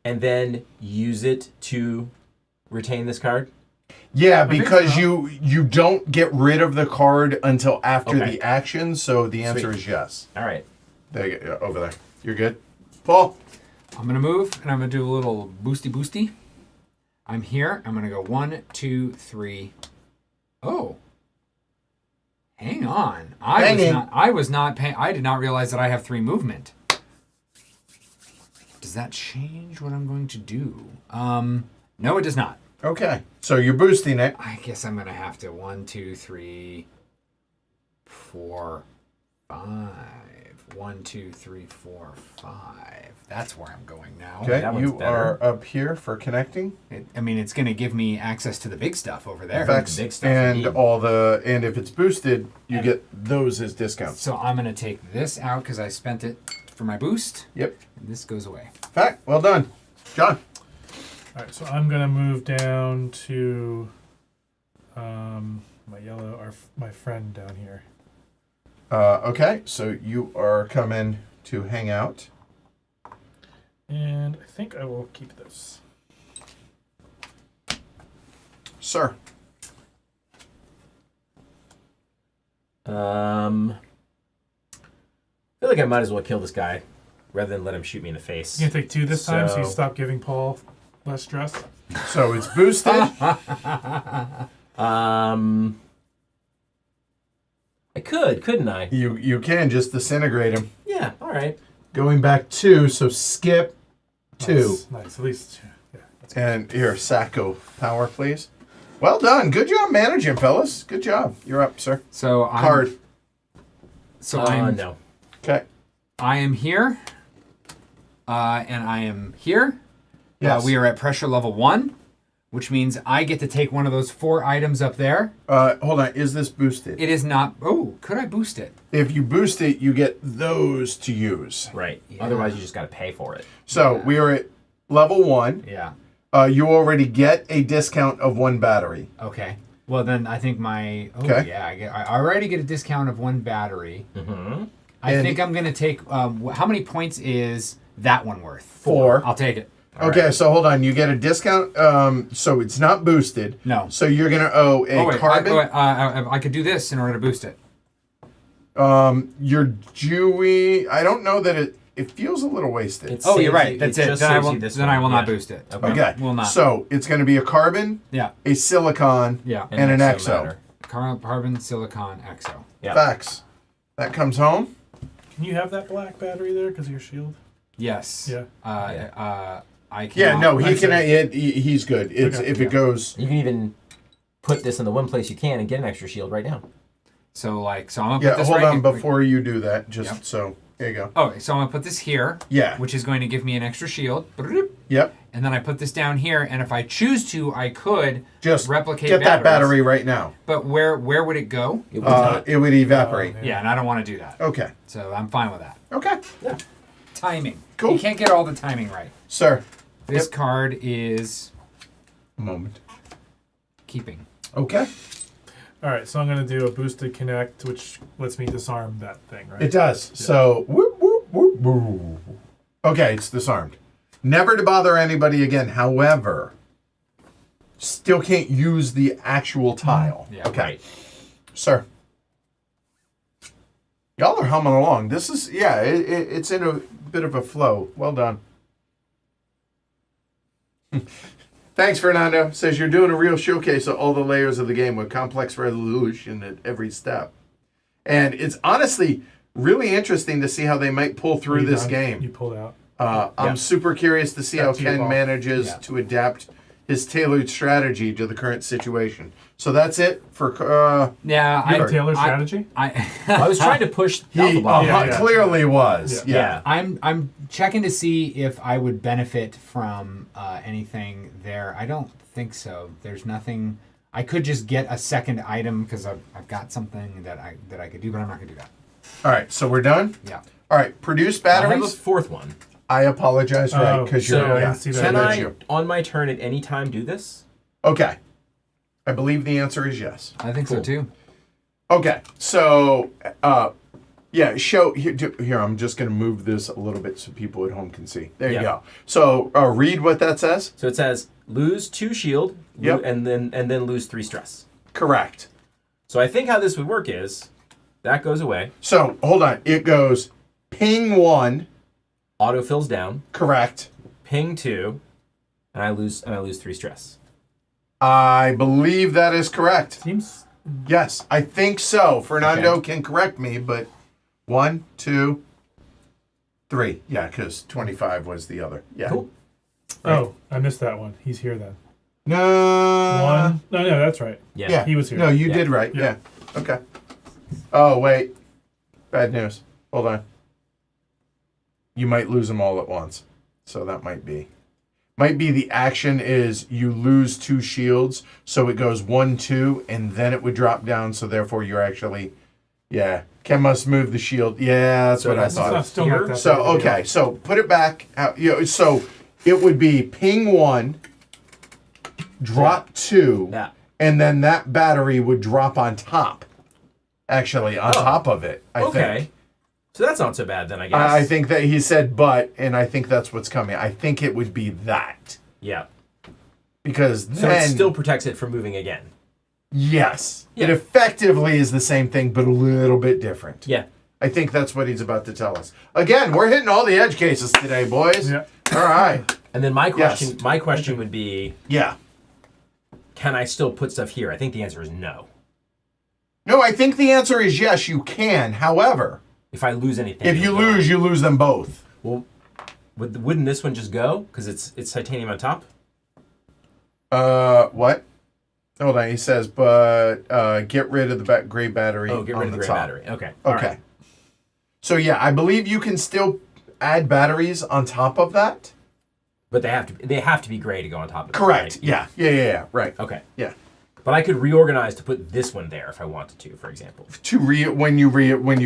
and then use it to retain this card? Yeah, think because so. you don't get rid of the card until after Okay. the action, so the answer Sweet. is yes. All right. There you go, over there. You're good, Paul. I'm gonna move and I'm gonna do a little boosty. I'm here. I'm gonna go 1, 2, 3. Oh. Hang on. I was not paying. I did not realize that I have 3 movement. Does that change what I'm going to do? No, it does not. Okay, so you're boosting it. I guess I'm gonna have to 1, 2, 3, 4, 5. 1, 2, 3, 4, 5. That's where I'm going now. Okay, that one's you better. are up here for connecting. It's gonna give me access to the big stuff over there. Effects big stuff and indeed. and if it's boosted, you get those as discounts. So I'm gonna take this out because I spent it for my boost. Yep. And this goes away. Fact. Well done, John. All right, so I'm going to move down to my yellow, my friend down here. Okay, so you are coming to hang out. And I think I will keep this. Sir. I feel like I might as well kill this guy rather than let him shoot me in the face. You're going to take 2 this time so you So- stop giving Paul less stress? So it's boosted. I couldn't I? You can just disintegrate him. Yeah, all right. Going back 2, so skip 2. Nice. At least 2. Yeah. That's And here, Sacco power, please. Well done. Good job managing, fellas. Good job. You're up, sir. So Card. No. Okay. I am here. And I am here. Yes. We are at pressure level 1, which means I get to take one of those 4 items up there. Hold on. Is this boosted? It is not. Oh, could I boost it? If you boost it, you get those to use. Right. Yeah. Otherwise, you just got to pay for it. So we are at level 1. Yeah. You already get a discount of 1 battery. Okay. Well, then I think my. Oh, Okay. yeah. I already get a discount of 1 battery. Mm-hmm. I And- think I'm going to take. How many points is that one worth? 4. I'll take it. Okay, so hold on. You get a discount. So it's not boosted. No. So you're gonna owe a carbon. I could do this in order to boost it. You're due. I don't know that it feels a little wasted. It's- Oh, saves you're right. you- That's it it. just Then I saves will. you this Then I one, will not yeah. boost it. Okay. Will not. So it's going to be a carbon, Yeah. a silicon, Yeah. and an exo. matter. Carbon, silicon, exo. Yeah. Facts. That comes home. Can you have that black battery there because of your shield? Yes. Yeah. I can. Yeah, no, he I can. He's good. It's Okay. if it goes. You can even put this in the one place you can and get an extra shield right now. So I'm gonna put Yeah, this hold right on here. before you do that. Just Yep. so there you go. Oh, so I'm gonna put this here. Yeah. Which is going to give me an extra shield. Yep. And then I put this down here, and if I choose to, I could Just replicate get that batteries. battery right now. But where would it go? It will not. It would evaporate. Oh, Yeah, and I don't want to do that. Okay. So I'm fine with that. Okay. Timing. Cool. You can't get all the timing right. Sir. This card is Moment. keeping. Okay. All right, so I'm gonna do a boosted connect, which lets me disarm that thing, right? It does. So whoop whoop whoop whoop. Okay, it's disarmed. Never to bother anybody again. However, still can't use the actual tile. Yeah, okay. Right. Sir. Y'all are humming along. This is, it's in a bit of a flow. Well done. Thanks, Fernando. Says you're doing a real showcase of all the layers of the game with complex resolution at every step. And it's honestly really interesting to see how they might pull through this You game. pulled out. I'm super curious to see Back how to you, Ken Paul. manages Yeah. to adapt his tailored strategy to the current situation. So that's it for Yeah, You have I, a Taylor I- strategy? I I was trying to push he alphabot. yeah. clearly was. Yeah. Yeah. I'm checking to see if I would benefit from anything there. I don't think so. There's nothing. I could just get a second item because I've got something that I could do, but I'm not gonna do that. All right, so we're done. Yeah. All right, produce I have a batteries. fourth one. I apologize, right? Oh, Because so you're. I Yeah. didn't see that. Can that's I, you. on my turn at any time, do this? Okay. I believe the answer is yes. I think so Cool. too. Okay, so show here. I'm just going to move this a little bit so people at home can see. There you Yeah. go. So read what that says. So it says lose 2 shield, Yep. and then lose 3 stress. Correct. So I think how this would work is that goes away, So hold on. It goes ping 1. auto fills down, Correct. ping 2, and I lose 3 stress. I believe that is correct. Seems Yes, I think so. Fernando can correct me, but 1, 2, 3. Yeah, because 25 was the other. Yeah. Cool. Oh, I missed that one. He's here then. No. One. No, that's right. Yeah. Yeah. He was here. No, you Yeah. did right. Yeah. Yeah. Okay. Oh, wait. Bad news. Hold on. You might lose them all at once. So that might be. Might be the action is you lose 2 shields, so it goes 1, 2, and then it would drop down, so therefore you're actually. Yeah. Ken must move the shield. Yeah, that's So what I that's thought. not still not Here? that So big of a deal. okay, so put it back. So it would be ping 1, drop 2, Yeah. and then that battery would drop on top. Actually, on top of it, I Okay. think. So that's not so bad then, I guess. I think that he said but, and I think that's what's coming. I think it would be that Yeah. because So then it still protects it from moving again. yes, it Yeah. effectively is the same thing, but a little bit different. Yeah. I think that's what he's about to tell us. Again, we're hitting all the edge cases today, boys. Yeah. All right. And then my question Yes. my question would be, Yeah. can I still put stuff here? I think the answer is no. No, I think the answer is yes, you can. However, If I lose anything. if you it'll go. you lose them both. Well, wouldn't this one just go? Because it's titanium on top? What? Hold on. He says, but get rid of the gray battery. Oh, get on rid of the gray top. battery. Okay. All Okay. right. So yeah, I believe you can still add batteries on top of that. But they have to be gray to go on top of it. Correct. right? Yeah. Right. Okay. Yeah. But I could reorganize to put this one there if I wanted to, for example. When you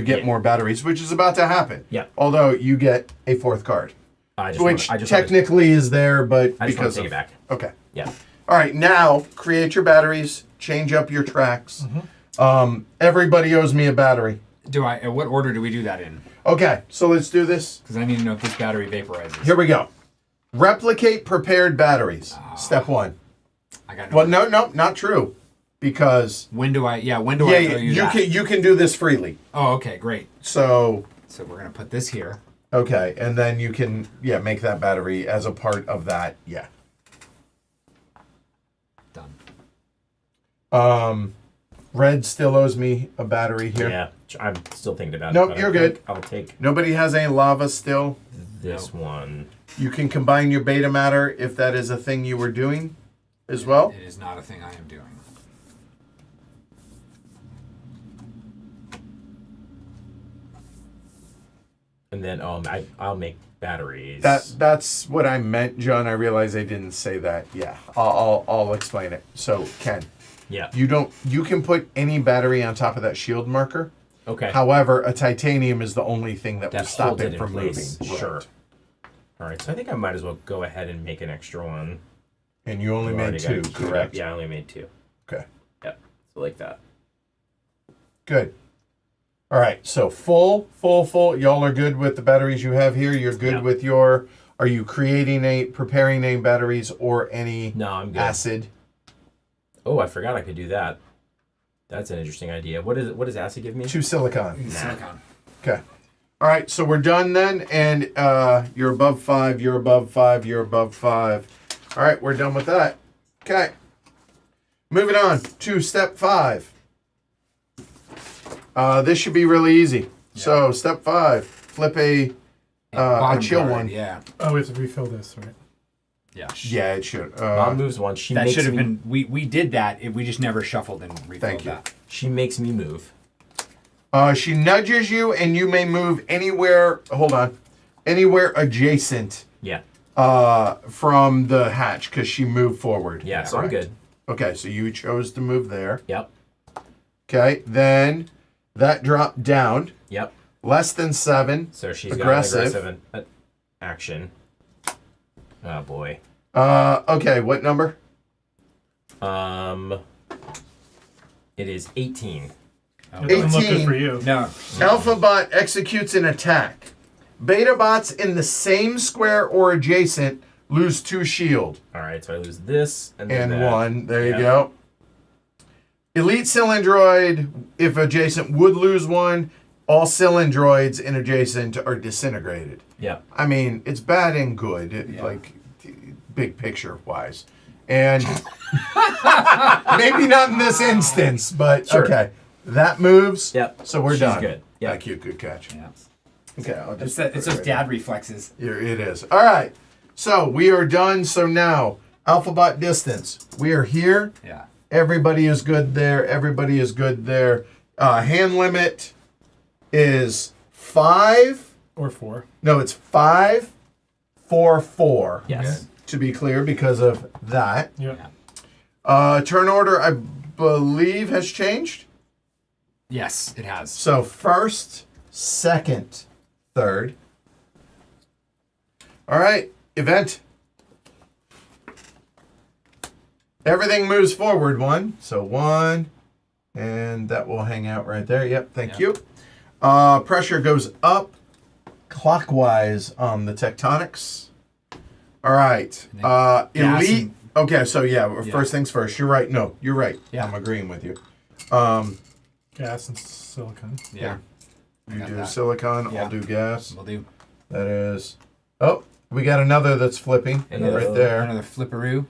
get Yeah. more batteries, which is about to happen. Yeah. Although you get a 4th card. which I just technically is there, but I just want because to take of it back. okay. Yeah. All right, now create your batteries. Change up your tracks. Everybody owes me a battery. What order do we do that in? Okay, so let's do this. Because I need to know if this battery vaporizes. Here we go. Replicate prepared batteries. Step 1. I got Well, no, not true, because When do I owe you you that? you can do this freely. Oh, okay, great. So So we're gonna put this here. okay, and then you can make that battery as a part of that. Yeah. Done. Red still owes me a battery here. Yeah, I'm still thinking about it. Nope, but you're I think good. I'll take Nobody has any lava still. this one. You can combine your beta matter if that is a thing you were doing as well. It is not a thing I am doing. And then I'll make batteries. That's what I meant, John. I realize I didn't say that. Yeah, I'll explain it. So Ken, Yeah. you can put any battery on top of that shield marker. Okay. However, a titanium is the only thing that will That stop holds it it in from place. moving. Sure. Right. All right, so I think I might as well go ahead and make an extra one. And you only I've made already got 2, it queued up. correct? Yeah, I only made 2. Okay. Yep. So like that. Good. All right. So full. Y'all are good with the batteries you have here. You're good Yeah. with your. Are you preparing name batteries or any No, I'm good. acid? Oh, I forgot I could do that. That's an interesting idea. What does acid give me? 2 silicon. Silicon. Okay. All right. So we're done then, and you're above 5. You're above 5. You're above 5. All right. We're done with that. Okay. Moving on to step 5. This should be really easy. So step 5, flip a Bottom chill card, one. Yeah. Oh, we have to refill this, right? Yeah. Yeah, it should. Mom moves one. She That makes should have me, been. We did that. We just never shuffled and refilled Thank you. that. She makes me move. She nudges you, and you may move anywhere. Hold on, anywhere adjacent Yeah. from the hatch because she moved forward. Yeah. So I'm Correct. good. Okay, so you chose to move there. Yep. Okay, then that dropped down Yep. less than 7. So she's Aggressive. got an aggressive action. Oh boy. Okay, what number? It is 18. It doesn't look good 18. for you. No. Alphabot executes an attack. Beta bots in the same square or adjacent lose 2 shield. All right, so I lose this and then And that. 1. There you Yep. go. Elite Cylindroid, if adjacent, would lose 1. All Cylindroids in adjacent are disintegrated. Yep. I mean, it's bad and good, like big picture wise. And maybe not in this instance, but Sure. okay. That moves. Yep. So we're She's done. good. Yep. Thank you. Good catch. Yeah. Okay. I'll just It's those dad reflexes. Here it is. All right. So we are done. So now, Alphabot distance. We are here. Yeah. Everybody is good there. Everybody is good there. Hand limit is 5. Or 4. No, it's 5, 4, 4. Yes. To be clear, because of that. Yep. Turn order, I believe, has changed. Yes, it has. So first, second, third. All right, event. Everything moves forward 1. So 1, and that will hang out right there. Yep, thank you. Pressure goes up clockwise on the tectonics. All right. Gas Elite. and- Okay, so first things first. You're right. No, you're right. Yeah. I'm agreeing with you. Gas and silicon. Yeah. I You got do that. silicon. Yeah. I'll do gas. We'll do That is. Oh, we got another that's flipping Another- right there. another flipperoo.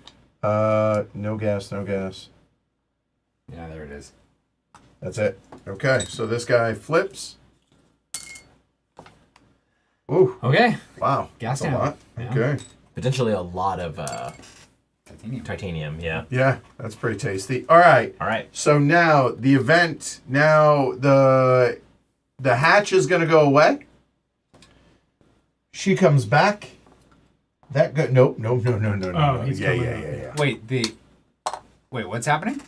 No gas. No gas. Yeah, there it is. That's it. Okay, so this guy flips. Ooh, Okay. wow. Gas That's a down. lot. Yeah. Okay. Potentially a lot of Titanium. titanium. Yeah. Yeah, that's pretty tasty. All right. All right. So now the event. Now the hatch is going to go away. She comes back. That go. Nope. No. Oh, he's Yeah. coming out. Wait, what's happening?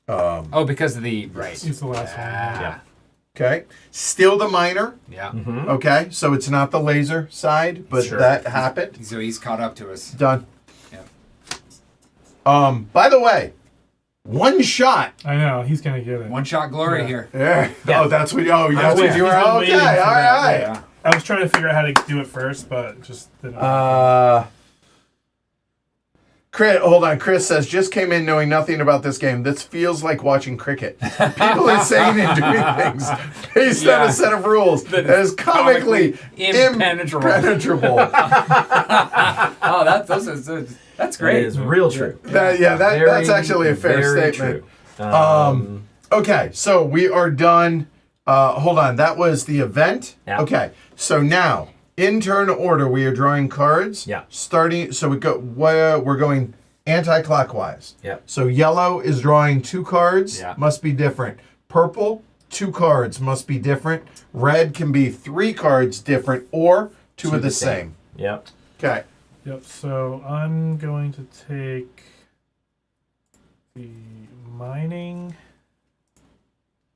Oh, because of the right. He's the last one. Ah. Okay. Still the minor. Yeah. Okay. So it's not the laser side, but Sure. that happened. So he's caught up to us. Done. Yeah. By the way, one shot. I know he's gonna get it. One shot glory here. Yeah. Yeah. Oh, that's what. Oh, that's what waiting- you were. he's been Okay. waiting All for that, right. Yeah. I was trying to figure out how to do it first, but it just didn't. Chris, hold on. Chris says, just came in knowing nothing about this game. This feels like watching cricket. People are saying and doing things based on Yeah. a set of rules that is comically impenetrable. impenetrable. Oh, that's It great. is real true. That's Very, actually a fair very statement. True. Okay, so we are done. Hold on. That was the event. Yeah. Okay, so now in turn order, we are drawing cards. Yeah. Starting. So we're going anti-clockwise. Yeah. So yellow is drawing 2 cards. Yeah. Must be different. Purple, 2 cards must be different. Red can be 3 cards different or 2 of the same. Yep. Okay. Yep. So I'm going to take the mining.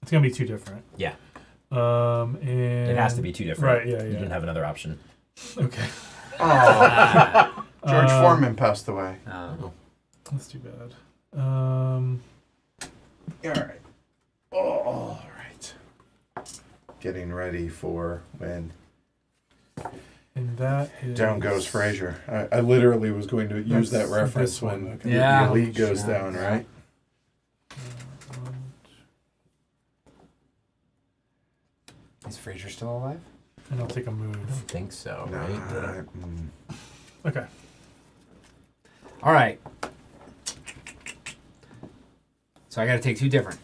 It's gonna be 2 different. Yeah. And It has to be 2 different. Right. Yeah. You Yeah. didn't have another option. Okay. Oh. George Foreman passed away. That's too bad. All right. Oh, all right. Getting ready for when And that is down goes Frazier. I literally was going to use that That's reference this one, when okay. Yeah. the elite goes Yeah. down, right? Is Frazier still alive? And I'll take a I move. don't think so, Nah, right? Okay. All right. So I got to take 2 different.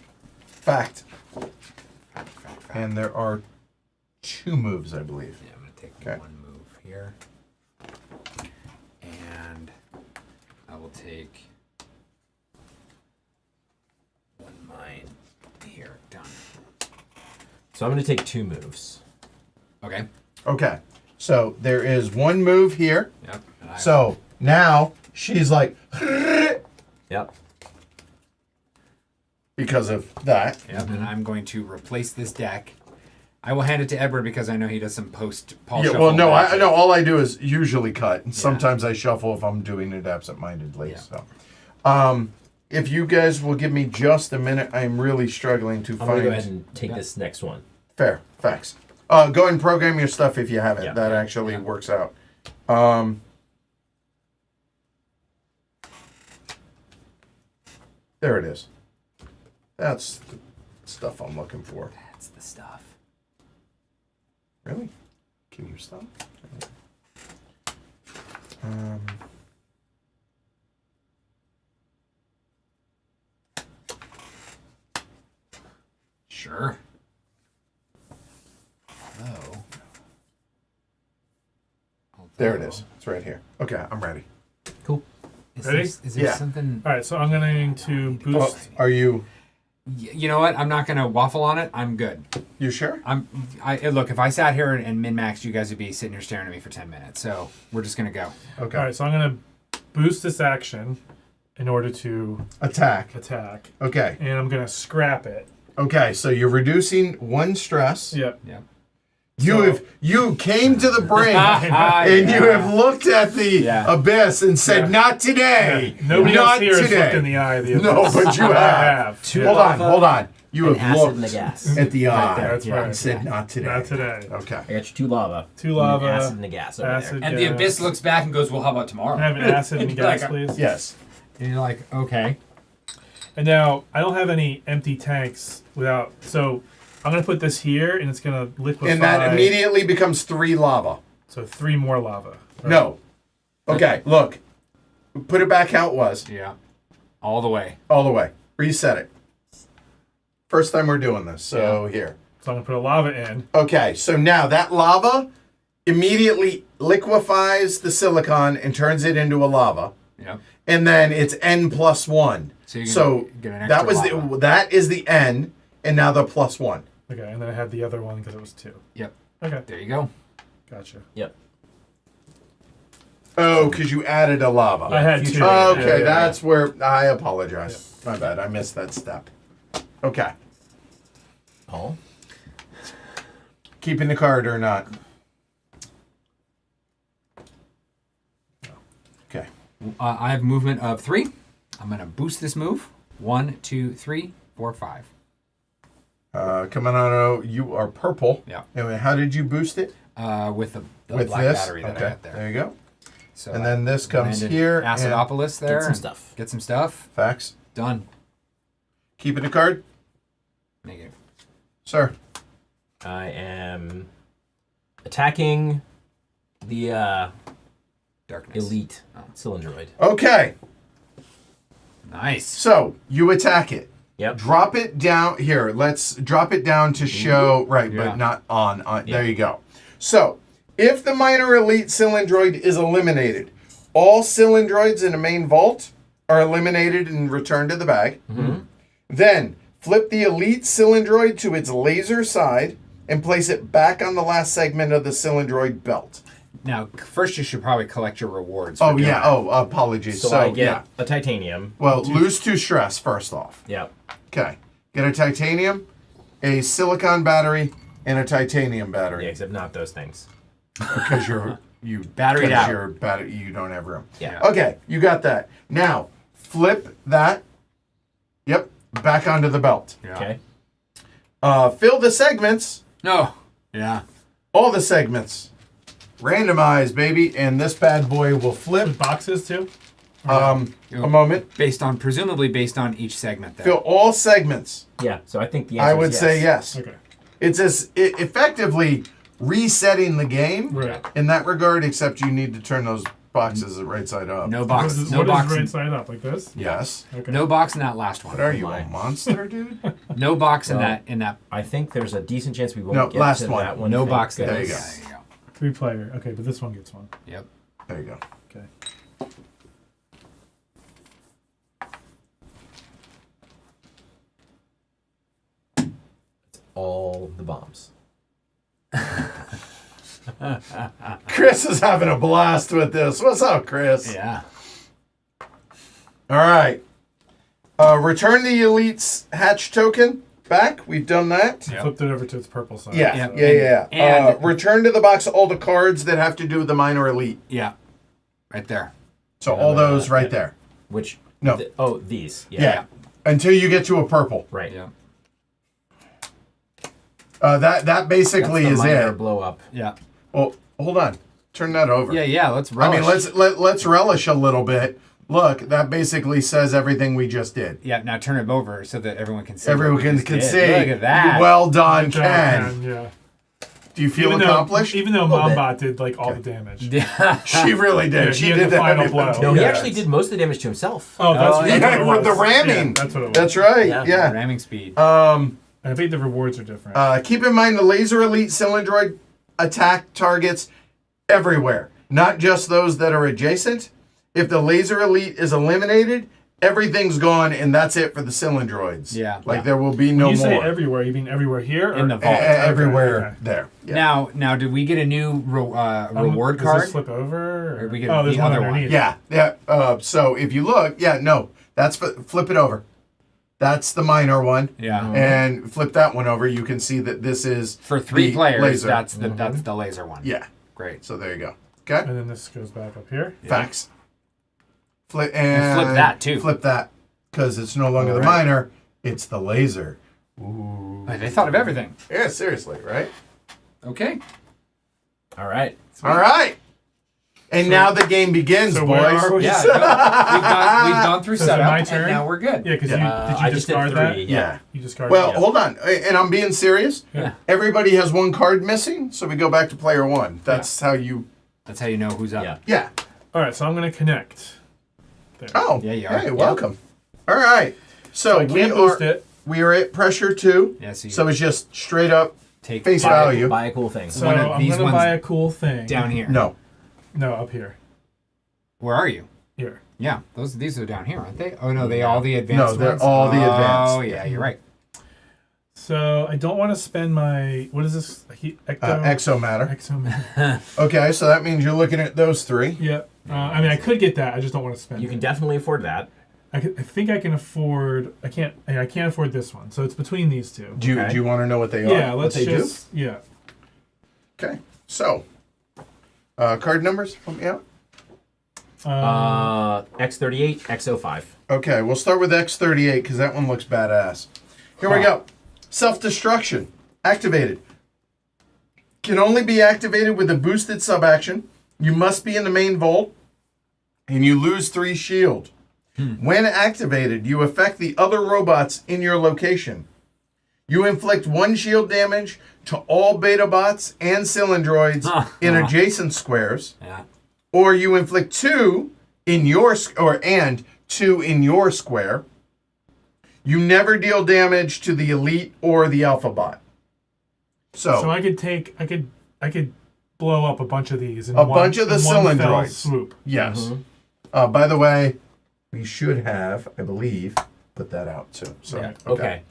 Fact. And there are 2 moves, I believe. Yeah, I'm going to take Okay. 1 move here. And I will take 1 mine here. Done. So I'm going to take 2 moves. Okay. Okay. So there is 1 move here. Yep. And I, So now she's like, Yep. because of that. Yep. And I'm going to replace this deck. I will hand it to Edward because I know he does some post Paul Yeah, shuffle well, no, magic. I know. All I do is usually cut, and sometimes I shuffle if I'm doing it absentmindedly. Yeah. So, if you guys will give me just a minute, I'm really struggling to I'm going to go ahead find and take this next one. fair facts. Go and program your stuff if you haven't. Yeah. That actually works out. There it is. That's the stuff I'm looking for. That's the stuff. Really? Can you stop? Sure. Oh. There it is. It's right here. Okay, I'm ready. Cool. Is Ready? there Yeah. something? All right. So I'm going to boost. Are you? You know what? I'm not gonna waffle on it. I'm good. You sure? Look. If I sat here and min maxed, you guys would be sitting here staring at me for 10 minutes. So we're just gonna go. Okay. All right. So I'm going to boost this action in order to Attack. attack, Okay. and I'm going to scrap it. Okay. So you're reducing 1 stress. Yep. Yeah. You came to the brink and you have looked at the Yeah. abyss and said, Yeah. "Not today. Nobody Not else here has today." looked in the eye of the No, abyss. but you I have. have. Hold on. You And have acid in the looked gas. at the eye That's Yeah. right. and said, "Not today." Not today. Okay. I got you 2 lava. 2 lava. And acid in the gas over Acid. And the gas. abyss looks back and goes, "Well, how about tomorrow?" Can I have an acid and gas, Like, please? Yes. And you're like, "Okay." And now I don't have any empty tanks without. So I'm gonna put this here, and it's gonna liquefy. And that immediately becomes 3 lava. So 3 more lava. Right? No. Okay. Look. Put it back how it was. Yeah. All the way. All the way. Reset it. First time we're doing this. So here. So I'm gonna put a lava in. Okay, so now that lava immediately liquefies the silicon and turns it into a lava, Yep. and then it's n+1. So you're gonna So get an that extra was lava. that is the n, and now the +1. Okay, and then I had the other one because it was 2. Yep. Okay, There you go. gotcha. Yep. Oh, because you added a lava. I had future 2. Okay, Yeah. that's where I apologize. My bad, I missed that step. Okay. Paul? Keeping the card or not? Okay. I have movement of 3. I'm going to boost this move. 1, 2, 3, 4, 5. Coming on, you are purple. Yeah. Anyway, how did you boost it? With the With black this? battery that I got there. There you go. So And I then this comes landed here. and- Acidopolis there. Get some stuff. Get some stuff. Facts. Done. Keeping the card? Negative. Sir. I am attacking the Darkness. elite cylindroid. Okay. Nice. So, you attack it. Yep. Drop it down. Here, let's drop it down to show. Right, Yeah. but not on. Yeah. There you go. So, if the minor elite cylindroid is eliminated, all cylindroids in the main vault are eliminated and returned to the bag. Mm-hmm. Then, flip the elite cylindroid to its laser side and place it back on the last segment of the cylindroid belt. Now, first you should probably collect your rewards. for Oh, doing yeah. that. Oh, apologies. So, I get a titanium. Well, lose 2 stress first off. Yep. Okay. Get a titanium, a silicon battery, and a titanium battery. Yeah, except not those things. Because you Batteried out. Your battery, you don't have room. Yeah. Okay, you got that. Now flip that. Yep, back onto the belt. Yeah. Okay. Fill the segments. No. Yeah. All the segments. Randomize, baby, and this bad boy will flip. With boxes too? A moment. Presumably based on each segment there. Fill all segments. Yeah. So I think the answer I would is say yes. Okay. It's effectively resetting the game Right. in that regard, except you need to turn those boxes right side up. No What box. is, No what box. is right side up? Like this? Yes. Okay. No box in that last one. What are you, my. a monster, dude? No box in Well, that. In that. I think there's a decent chance we won't No, get last to one. that one. No thank box there. There you goodness. go. There you go. 3 player. Okay, but this one gets one. Yep. There you go. Okay. All the bombs. Chris is having a blast with this. What's up, Chris? Yeah. All right. Return the Elite's hatch token back. We've done that. You flipped it over to its purple side. Yeah, Yep. yeah. And- return to the box all the cards that have to do with the minor elite. Yeah. Right there. So all those right there. Which? No. These. Yeah. Until you get to a purple. Right. Yeah. That basically That's is the minor it. blow up. Yeah. Well, hold on. Turn that over. Yeah. Yeah. Let's I relish. mean, let's relish a little bit. Look, that basically says everything we just did. Yeah. Now turn it over so that everyone can see. Everyone what we can just see. did. Look at that. Well done, Good job, Ken. Yeah. Do you feel Even accomplished? Even though Little bit. Mombot did like all the damage. Yeah. She really did. Yeah, she he had did the the final heavy blow. lifting. No, he Yes. actually did most of the damage to himself. Oh, that's, Oh, that's yeah. what it With the was. ramming. Yeah, that's what it was. That's right. Yeah. Yeah. Ramming speed. I think the rewards are different. Keep in mind the laser elite cylindroid attack targets everywhere, not just those that are adjacent. If the laser elite is eliminated, everything's gone, and that's it for the cylindroids. Yeah. Like there will be no when you more. say everywhere, you mean everywhere here? In or- the vault. Everywhere Okay. there. Yeah. Now, did we get a new reward Does card? this flip over? Or we get oh, there's the one other one? underneath. Yeah. So if you look, that's flip it over. That's the minor one. Yeah. And flip that one over. You can see that this is For 3 the players, laser. that's the laser one. Yeah. Great. So there you go. Okay. And then this goes back up here. Facts. Flip and flip that, too. Flip that because it's no longer the Alright. minor; it's the laser. They thought of everything. Yeah, seriously, right? Okay. All right. All right. And now the game begins, So boys. where are we? Yeah. No, we've gone through So is it setup, my and turn? now we're good. Yeah, because I did you just did discard that? 3. Yeah. You discarded Well, that. hold on, and I'm being serious. Yeah. Everybody has one card missing, so we go back to player one. That's how you. That's how you know who's up. Yeah. Yeah. All right, so I'm going to connect. There. Oh. Yeah, you are. Hey, welcome. All right. So I can't boost it. we are at pressure 2. Yeah, so you So it's just straight up take face five value. Buy a cool thing. So one of I'm these going to ones buy a cool thing. down here. No. No, up here. Where are you? Here. Yeah, these are down here, aren't they? Oh no, they all the advanced No, they're ones? all the advanced. Oh yeah, you're right. So I don't want to spend my, what is this? Exomatter. Exomatter. Okay, so that means you're looking at those 3. Yeah. I mean, I could get that. I just don't want to spend You it. can definitely afford that. I think I can afford. I can't afford this one. So it's between these two. Do you Okay. want to know what they are? Yeah. What Let's they just. Yeah. Okay. So, card numbers. Help me out. X38, X05. Okay, we'll start with X38 because that one looks badass. Here we go. Self-destruction. Activated. Can only be activated with a boosted sub-action. You must be in the main vault. And you lose 3 shield. When activated, you affect the other robots in your location. You inflict 1 shield damage to all beta bots and cylindroids in adjacent squares. Yeah. Or you inflict 2 in your and 2 in your square. You never deal damage to the elite or the alphabot. So I could blow up a bunch of these in bunch of the in one fell cylindroids. swoop. Yes. By the way, we should have, I believe, put that out too. So Yeah. Okay.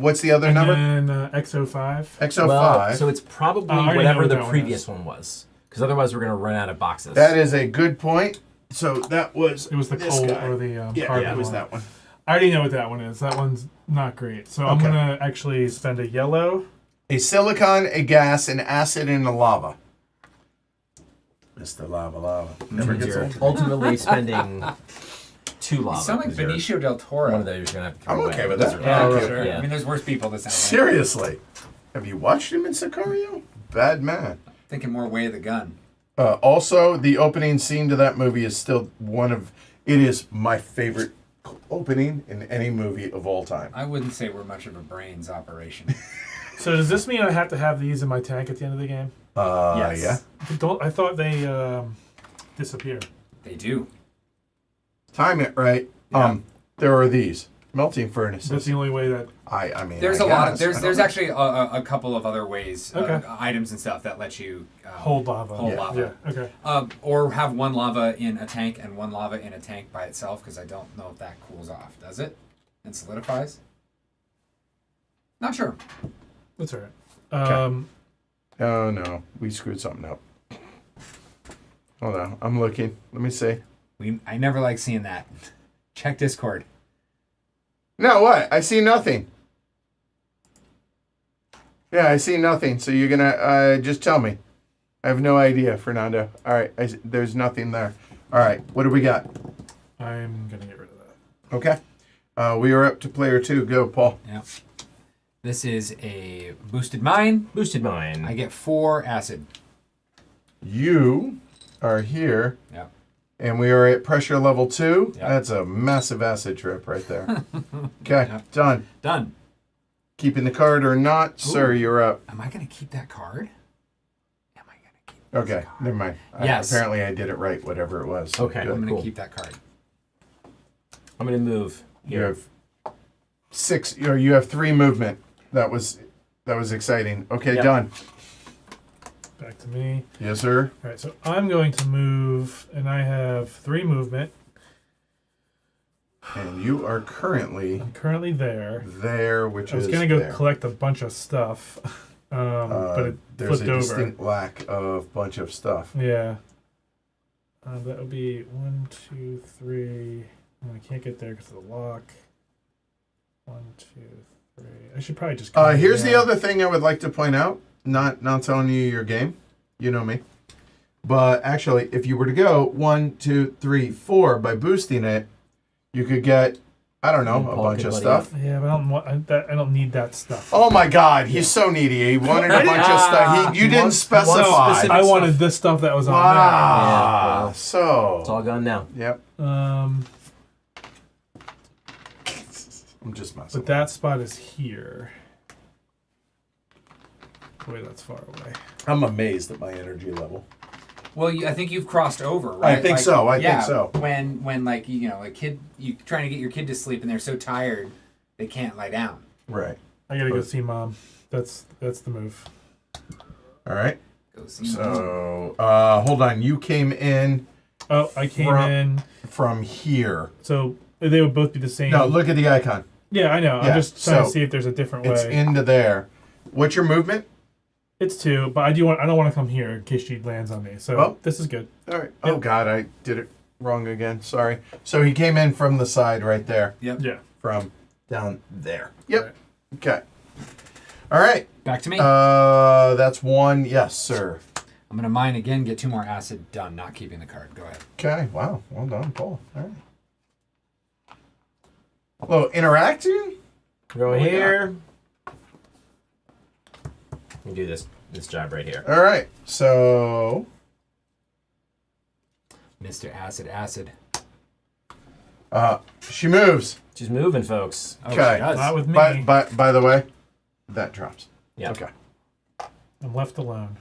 What's the other And number? then X05. X05. Well, so it's probably I already know whatever what the that one previous is. one was. Because otherwise we're going to run out of boxes. That is a good point. So that was It was the this coal guy. or the Yeah, carbon it was one. that one. I already know what that one is. That one's not great. So I'm Okay. gonna actually spend a yellow. A silicon, a gas, an acid, and a lava. Mr. Lava. Never Means gets you're old. ultimately spending 2 lava. You sound like 'cause you're- Benicio del Toro. One of those you're going to have to throw I'm away. okay with Those that. are- Yeah, Oh, sure. yeah. I mean, there's worse people that sound like. Seriously. Have you watched him in Sicario? Bad man. Thinking more Way of the Gun. Also, the opening scene to that movie is still it is my favorite opening in any movie of all time. I wouldn't say we're much of a brains operation. So does this mean I have to have these in my tank at the end of the game? Yes. Yeah. I thought they disappear. They do. Time it right. Yeah. There are these melting furnaces. That's the only way that. I mean, There's I a lot of guess. there's I don't there's know. actually a couple of other ways, Okay. items and stuff that let you Hold lava. Hold Yeah. lava. Yeah. Okay. Or have 1 lava in a tank and 1 lava in a tank by itself, because I don't know if that cools off. Does it? And solidifies? Not sure. That's all right. Oh no, we screwed something up. Hold on, I'm looking. Let me see. I never like seeing that. Check Discord. No, what? I see nothing. Yeah, I see nothing. So you're gonna just tell me. I have no idea, Fernando. All right, there's nothing there. All right, what do we got? I'm gonna get rid of that. Okay. We are up to player 2. Go, Paul. Yeah. This is a boosted mine. Boosted mine. I get 4 acid. You are here, Yeah. and we are at pressure level 2. Yep. That's a massive acid trip right there. Okay, Yep. done. Done. Keeping the card or not, sir, you're up. Am I going to keep that card? Am I going to keep Okay, never mind. Yes. Apparently I did it right, whatever it was. So Okay. good. I'm going to Cool. keep that card. I'm going to move You here. have 6, or you have 3 movement. That was exciting. Okay, Yep. done. Back to me. Yes, sir. All right. So I'm going to move, and I have 3 movement. And you are currently I'm currently there. there, which I was is gonna go there. collect a bunch of stuff, but it There's flipped a over. distinct lack of bunch of stuff. Yeah. That would be 1, 2, 3. Oh, I can't get there because of the lock. 1, 2, 3. I should probably just. Here's the other thing I would like to point out. Not telling you your game. You know me. But actually, if you were to go 1, 2, 3, 4 by boosting it, you could get, I don't know, a Paul bunch could of buddy stuff. Yeah, but I don't want that. I don't need that stuff. Oh my God, he's so needy. He wanted a bunch of stuff. You didn't specify. specific- I wanted this stuff that was on Wow. Yeah, well, So. It's all gone now. Yep. there. I'm just messing. But that spot is here. Boy, that's far away. I'm amazed at my energy level. Well, I think you've crossed over, right? I think so. I think so. When like a kid, you trying to get your kid to sleep and they're so tired they can't lie down. Right. I gotta go see mom. That's the move. All right. Go see. So, hold on. You came in Oh, I came in. from here. So they would both be the same. No, look at the icon. Yeah, I know. Yeah, I'm just trying to so see if there's a different It's way. into there. What's your movement? It's 2, but I don't want to come here in case she lands on me. So Oh. this is good. All right. Oh, God, I did it wrong again. Sorry. So he came in from the side right there. Yep. Yeah. From down there. Yep. Right. Okay. All right. Back to me. That's one. Yes, sir. I'm going to mine again, get 2 more acid done, not keeping the card. Go ahead. Okay. Wow. Well done, Paul. All right. A little interacting. Go here. You do this job right here. All right. So. Mr. Acid. She moves. She's moving, folks. Oh, Okay. she does. Not with me. By the way, that drops. Yeah. Okay. I'm left alone.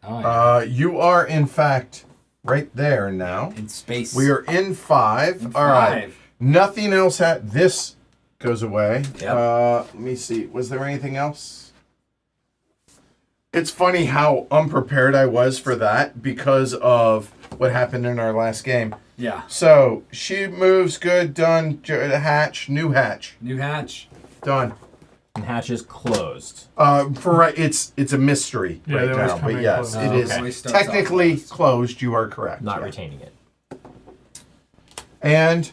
Oh, yeah. You are in fact right there now. In space. We are in 5. In All right. 5. Nothing else. This goes away. Yep. Let me see. Was there anything else? It's funny how unprepared I was for that because of what happened in our last game. Yeah. So she moves. Good. Done. Hatch. New hatch. New hatch. Done. And hatch is closed. For right, it's a mystery Yeah, right they always now. come But in yes, closed. it Oh, is okay. Always starts off technically closed. closed. You are correct. Not yeah. retaining it. And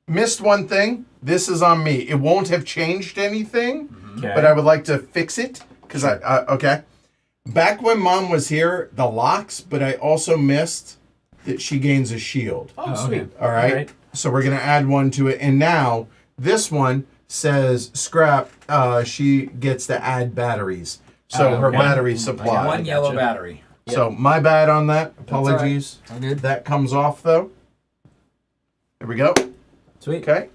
missed one thing. This is on me. It won't have changed anything, Okay. but I would like to fix it because okay. Back when Mom was here, the locks, but I also missed that she gains a shield. Oh, Oh, sweet. okay. All right. Alright. So we're gonna add one to it, and now this one says scrap. She gets to add batteries, so her Okay. battery supply. One yellow gotcha. battery. So my bad on that. all right. Apologies. All good. That comes off though. There we go. Sweet. Okay.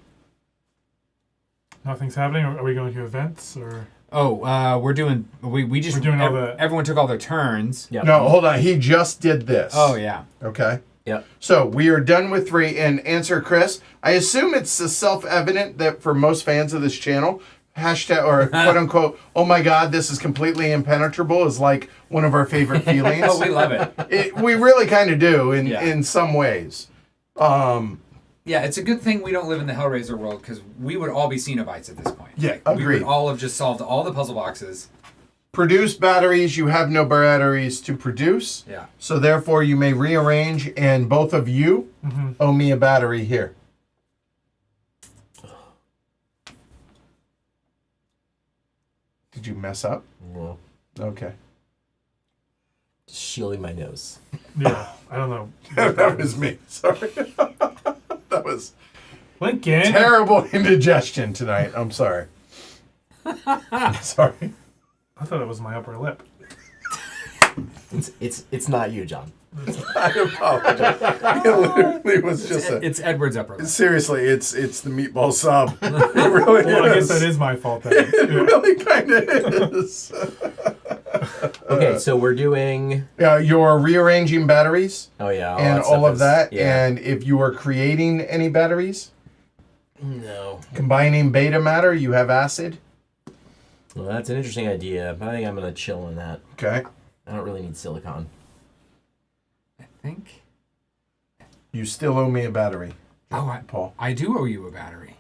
Nothing's happening. Are we going to events or? Oh, we're doing. We just. We're doing all the- Everyone took all their turns. Yep. No, hold on. He just did this. Oh yeah. Okay. Yep. So we are done with 3. And answer, Chris. I assume it's self-evident that for most fans of this channel, hashtag or quote unquote, oh my God, this is completely impenetrable is like one of our favorite feelings. Oh, we love it. We really kind of do Yeah. in some ways. Yeah, it's a good thing we don't live in the Hellraiser world because we would all be Cenobites at this point. Yeah, We agreed. would all have just solved all the puzzle boxes. Produce batteries. You have no batteries to produce. Yeah. So therefore, you may rearrange, and both of you owe me a battery here. Did you mess up? No. Okay. Just shielding my nose. Yeah, I don't know. That was me. Sorry. That was Lincoln. terrible indigestion tonight. I'm sorry. Sorry. I thought it was my upper lip. It's not you, John. I apologize. It literally was just a... It's Edward's upper lip. Seriously, it's the meatball sub. It really Well, I guess is. that is my fault then. It Yeah. really kind of is. Okay, so we're doing. You're rearranging batteries Oh yeah. and that all stuff of is- that. Yeah. And if you are creating any batteries, No. combining beta matter, you have acid. Well, that's an interesting idea, but I think I'm gonna chill on that. Okay. I don't really need silicon. I think. You still owe me a battery, Oh, Paul. I do owe you a battery.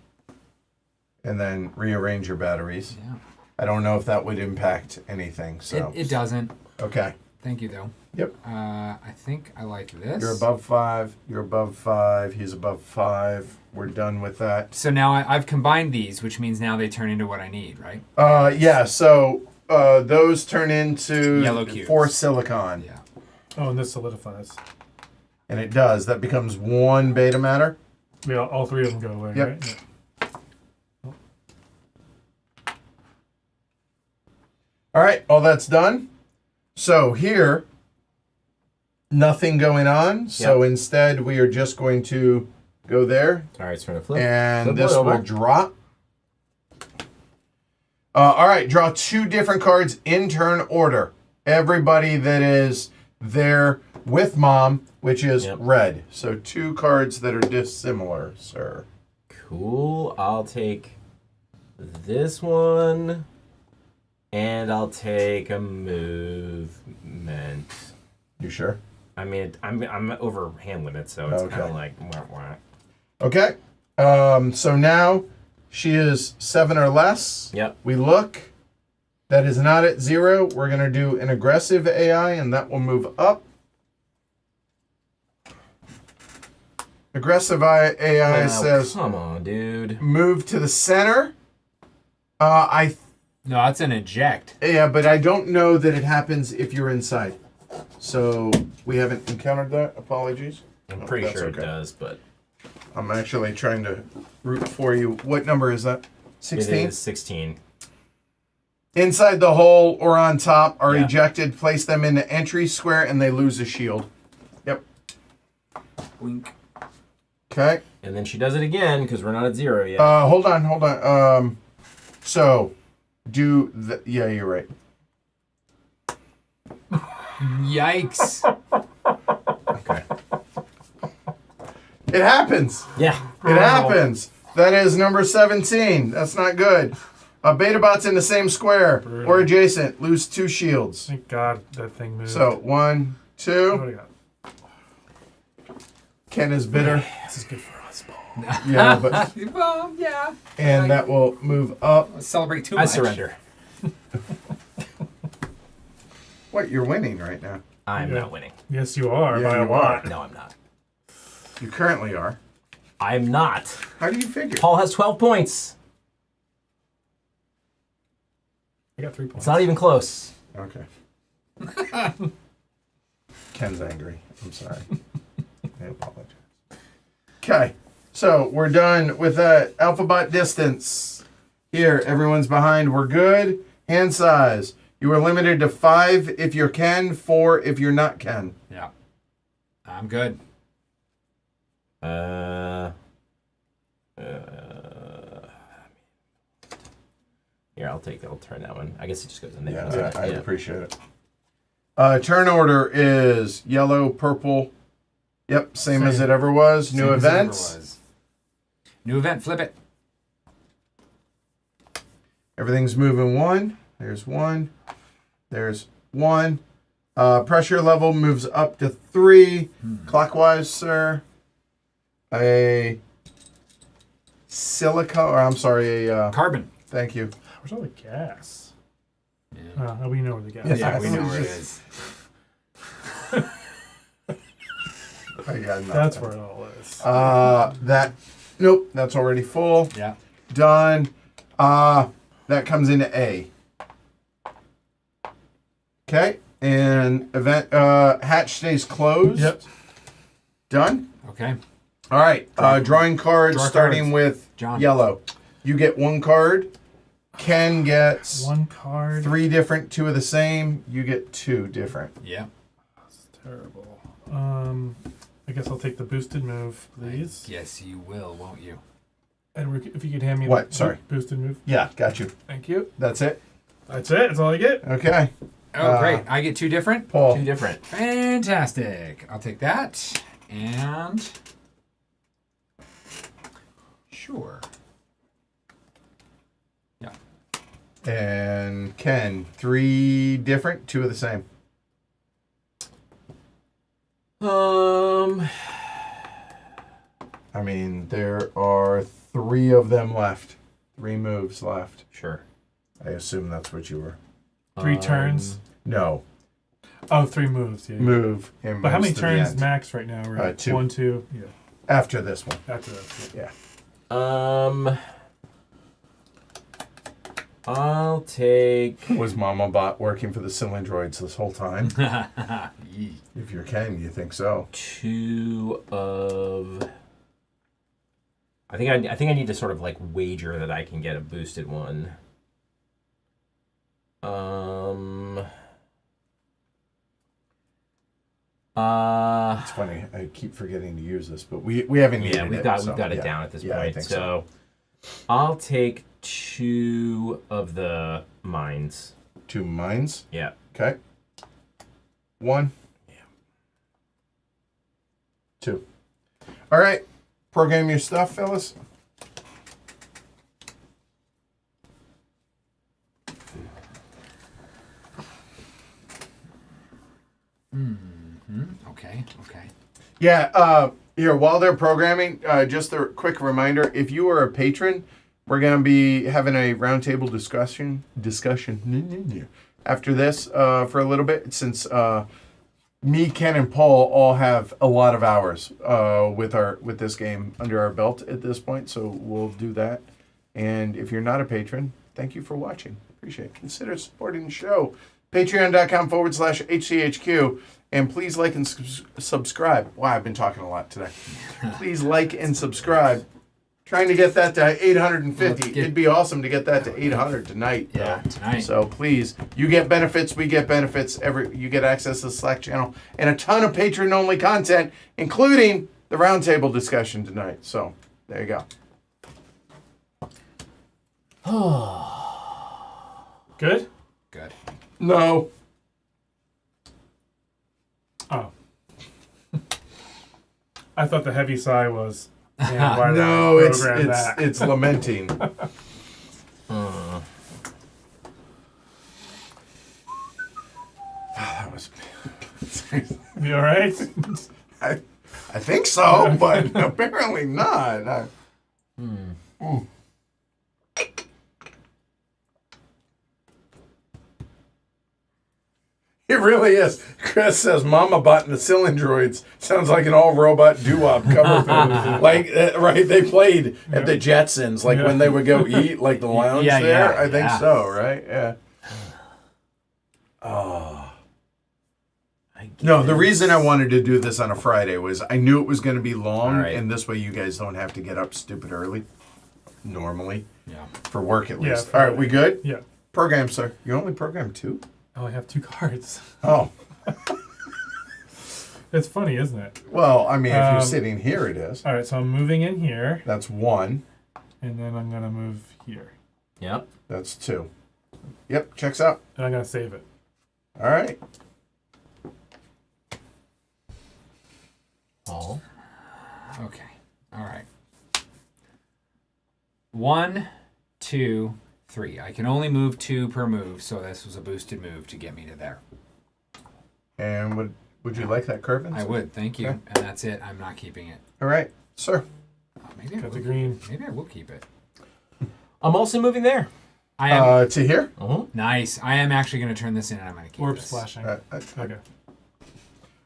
And then rearrange your batteries. Yeah. I don't know if that would impact anything. So It doesn't. okay. Thank you though. Yep. I think I like this. You're above 5. You're above 5. He's above 5. We're done with that. So now I've combined these, which means now they turn into what I need, right? Yeah. So those turn into Yellow cubes. 4 silicon, Yeah. Oh, and this solidifies. and it does. That becomes 1 beta matter. Yeah, all 3 of them go away, Yep. right? Yeah. All right. All that's done. So here, nothing going on. So instead, we are just going to go there, All right, so we're gonna flip. and Flip this one over. will drop. All right, draw 2 different cards in turn order. Everybody that is there with Mom, which is Yep. red. So 2 cards that are dissimilar, sir. Cool. I'll take this one, and I'll take a movement. You sure? I mean, I'm over hand limit, so it's Okay. kind of like wah, wah. Okay. So now she is 7 or less. Yep. We look. That is not at 0. We're going to do an aggressive AI, and that will move up. Aggressive AI Oh, says come on, dude. move to the center. No, that's an eject. Yeah, but I don't know that it happens if you're inside. So we haven't encountered that. Apologies. I'm Oh, pretty that's sure okay. it does, but I'm actually trying to root for you. What number is that? it 16? is 16. Inside the hole or on top are Yeah. ejected. Place them in the entry square and they lose a shield. Yep. Wink. Okay. And then she does it again because we're not at 0 yet. Hold on. So, do the... Yeah, you're right. Yikes. Okay. It happens. yeah. It happens. That is number 17. That's not good. Beta bots in the same square or adjacent lose 2 shields. Thank God that thing moved. So 1, 2. What do I got? Ken is bitter. This is good for us, Paul. Yeah, but Well, yeah. and that will move up. Let's celebrate too I much. surrender. What? You're winning right now. I'm Yeah. not winning. Yes, you are Yeah, by a you lot. No, I'm not. You currently are. I'm not. How do you figure? Paul has 12 points. I got 3 points. It's not even close. Okay. Ken's angry. I'm sorry. I apologize. Okay. So we're done with that alphabot distance. Here, everyone's behind. We're good. Hand size. You are limited to 5 if you're Ken, 4 if you're not Ken. Yeah. I'm good. Here, I'll turn that one. I guess it just goes in there. Yeah, doesn't it? I Yeah. appreciate it. Turn order is yellow, purple. Yep, same as Same. it ever was. New Same as it ever events. was. New event, flip it. Everything's moving 1. There's 1. There's 1. Pressure level moves up to 3. Clockwise, sir. A silica, or I'm sorry, Carbon. thank you. Where's all the gas? Yeah. We know where the gas Yeah, is. Yeah, we know where it just- is. I got That's nothing. where it all is. Nope, that's already full. Yeah. Done. That comes into A. Okay, and event hatch stays closed. Yep. Done. Okay. All right. Drawing cards Draw starting cards. with John. yellow. You get 1 card. Ken gets 1 card. 3 different, 2 of the same. You get 2 different. Yeah. That's terrible. I guess I'll take the boosted move, please. Yes, you will, won't you? Edward, if you could hand me What? the Sorry. boosted move. Yeah, got you. Thank you. That's it. That's it. That's all I get. Okay. Oh, great. I get 2 different? Paul. 2 different. Fantastic. I'll take that. And... Sure. Yeah. And Ken, 3 different, 2 of the same. I mean, there are 3 of them left. 3 moves left. Sure. I assume that's what you were. 3 turns. No. Oh, 3 moves. Yeah. Move. And But how moves many to the turns end. max right now? We're at 2. 1, 2. Yeah. After this one. After that. Yeah. I'll take. Was Mama Bot working for the Cylindroids this whole time? Yee. If you're Ken, you think so. 2 of. I think I need to sort of like wager that I can get a boosted one. It's funny. I keep forgetting to use this, but we haven't needed Yeah, it. we've got so, it yeah. down at this Yeah, I point. think So I'll take 2 of the mines. 2 mines. Yeah. Okay. 1. Yeah. 2. All right. Program your stuff, fellas. Okay, okay. Yeah, here, while they're programming, just a quick reminder, if you are a patron, we're going to be having a roundtable discussion after this for a little bit, since me, Ken, and Paul all have a lot of hours with this game under our belt at this point, so we'll do that. And if you're not a patron, thank you for watching. Appreciate it. Consider supporting the show. Patreon.com/HCHQ. And please like and subscribe. Wow, I've been talking a lot today. Please like and subscribe. Trying to get that to 850. It'd be awesome to get that to 800 tonight. Yeah, tonight. So please, you get benefits, we get benefits. You get access to the Slack channel and a ton of patron-only content, including the roundtable discussion tonight. So there you go. Good? Good. No. Oh. I thought the heavy sigh was. Man, why did I No, program that? it's lamenting. That was. You all right? I think so, but apparently not. It really is. Chris says, "Mama Bot and the Cylindroids sounds like an all-robot doo-wop cover band." Like, right? They played at the Jetsons, like when they would go eat, like the lounge there. I think so, right? Yeah. Oh. No, the reason I wanted to do this on a Friday was I knew it was going to be long, Right. and this way you guys don't have to get up stupid early, normally, Yeah. for work at least. for- All right, we good? Yeah. Program, sir. You only program 2? I only have 2 cards. Oh. It's funny, isn't it? Well, I mean, if you're Um, sitting here, it is. All right, so I'm moving in here, That's 1. and then I'm going to move here. Yep. That's 2. Yep, checks out. And I'm going to save it. All right. Paul. Okay. All right. 1, 2, 3. I can only move 2 per move, so this was a boosted move to get me to there. And would you like that curve? I would, thank you. Okay. And that's it. I'm not keeping it. All right, sir. Oh, maybe I Got the will. green. Maybe I will keep it. I'm also moving there. I am To here? nice. I am actually going to turn this in, and I'm going to keep Orb this. splashing. Uh, Okay.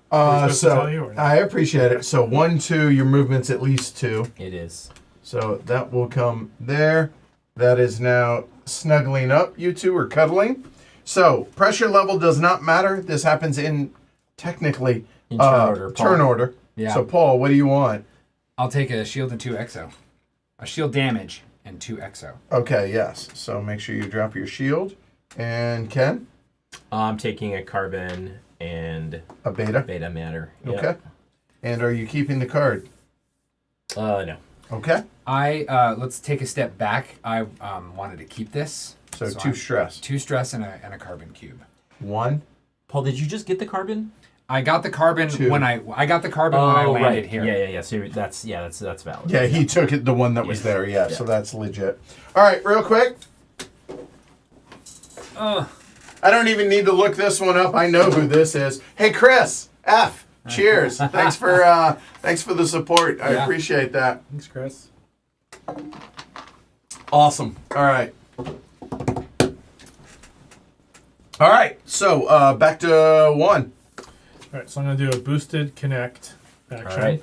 supposed to tell you or So not? I appreciate it. So 1, 2, your movement's at least 2. It is. So that will come there. That is now snuggling up. You two are cuddling. So pressure level does not matter. This happens in technically In turn order, Paul. turn order. Yeah. So Paul, what do you want? I'll take a shield and 2 exo. A shield damage and 2 exo. Okay, yes. So make sure you drop your shield. And Ken, I'm taking a carbon and a beta. beta matter. Yep. Okay. And are you keeping the card? No. Okay. Let's take a step back. I wanted to keep this. So 2 I'm- stress. 2 stress and a carbon cube. 1. Paul, did you just get the carbon? I got the carbon 2. when I got the carbon when I landed right. here. Yeah. So that's valid. Yeah, he took it, the one that was there. Yeah, so that's legit. All right, real quick. I don't even need to look this one up. I know who this is. Hey, Chris F. Cheers. Thanks for the support. I Yeah. appreciate that. Thanks, Chris. Awesome. All right. All right. So back to 1. All right, so I'm going to do a boosted connect action.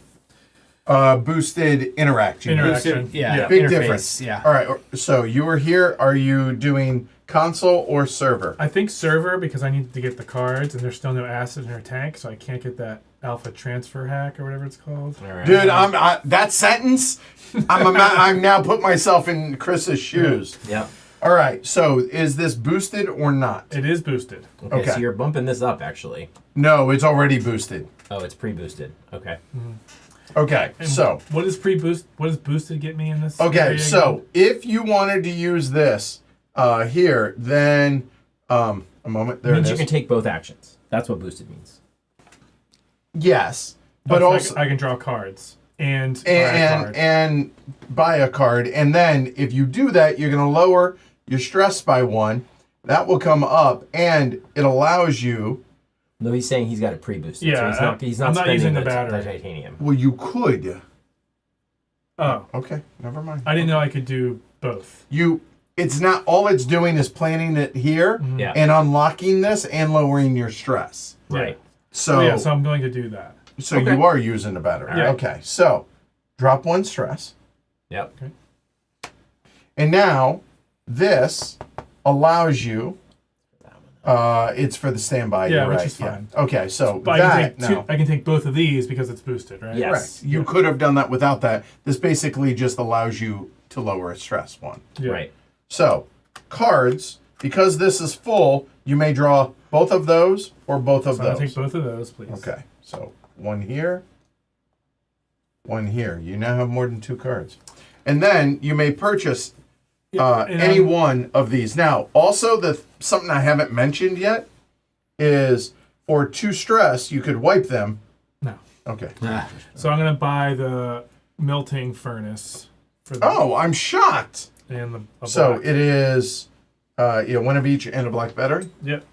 All right. Boosted interact. you mean. Interaction. Yeah. Big interface, difference. yeah. All right. So you were here. Are you doing console or server? I think server because I need to get the cards, and there's still no acid in her tank, so I can't get that alpha transfer hack or whatever it's called. All right. Dude, that sentence. I'm now put myself in Chris's shoes. Yep. All right. So is this boosted or not? It is boosted. Okay. Okay. So you're bumping this up, actually. No, it's already boosted. Oh, it's pre-boosted. Okay. Okay. And So what does pre-boost? What does boosted get me in this? okay. area So again? if you wanted to use this here, then a moment. It There it means is. you can take both actions. That's what boosted means. Yes, Oh, but so also I can draw cards and buy a card. and buy a card, and then if you do that, you're going to lower your stress by 1. That will come up, and it allows you. No, he's saying he's got it pre-boosted. Yeah, so he's not I'm not spending using the the battery. titanium. Well, you could. Oh, Okay, never mind. I didn't know I could do both. It's not, all it's doing is planting it here Yeah. and unlocking this and lowering your stress. Right. So, yeah, so I'm going to do that. so Okay. you are using the battery. Yeah. Okay. So drop 1 stress. Yep. And now this allows you. It's for the standby. Yeah, you're which right. is fine. Yeah. Okay. So But that now. I can take both of these because it's boosted, right? Yeah. Correct. Yes. You Yeah. could have done that without that. This basically just allows you to lower a stress one. Yeah. Right. So, cards, because this is full, you may draw both of those or both of So I'll those. take both of those, please. Okay. So, one here, one here. You now have more than 2 cards. And then you may purchase And any I'm- one of these. Now, also something I haven't mentioned yet is for 2 stress, you could wipe them. No. Okay. So I'm gonna buy the melting furnace for the Oh, I'm shocked. and the a So black. it is one of each and a black battery. Yep.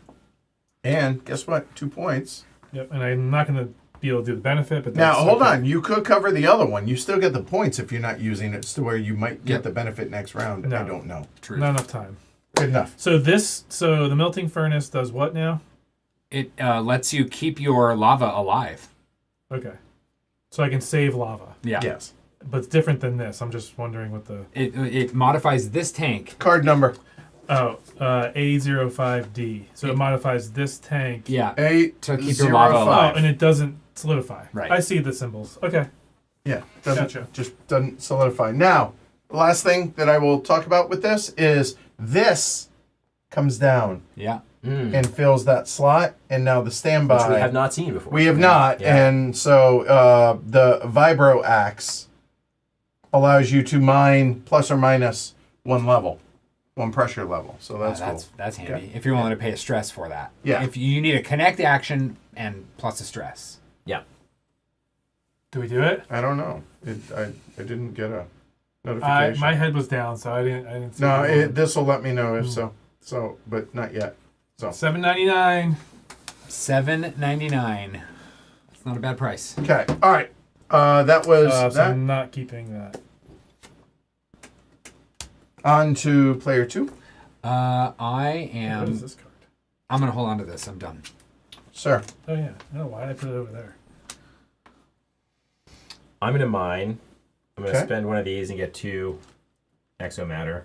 And guess what? 2 points. Yep. And I'm not gonna be able to do the benefit, but Now, that's hold okay. on. You could cover the other one. You still get the points if you're not using it to where you might get Yep. the benefit next round. No. I don't know. True. Not enough time. Good enough. So the melting furnace does what now? It lets you keep your lava alive. Okay. So I can save lava, Yeah. Yes. but it's different than this. I'm just wondering what the It modifies this tank. Card number A05D. So it modifies this tank. Yeah. 8 To keep your lava Oh, alive. and it doesn't solidify. Right. I see the symbols. Okay. Yeah. Doesn't, Gotcha. Just doesn't solidify. Now, the last thing that I will talk about with this is this comes down Yeah. and fills that slot, and now the standby. Which we have not seen before. We have not, Yeah. and so the vibro axe allows you to mine plus or minus 1 level, 1 pressure level. So that's cool. That's handy. Okay. If you're willing to pay a stress for that. Yeah. If you need a connect action and plus a stress. Yeah. Do we do it? I don't know. I didn't get a notification. My head was down, so I didn't see no, it. this will let me know if so. So, but not yet. So $7.99. $7.99. It's not a bad price. okay, all right. That was So that. I'm not keeping that. On to player 2, I What is am. this card? I'm gonna hold on to this. I'm done. sir. Oh yeah. Oh, why did I put it over there? I'm gonna mine. I'm gonna Okay. spend one of these and get 2 exomatter.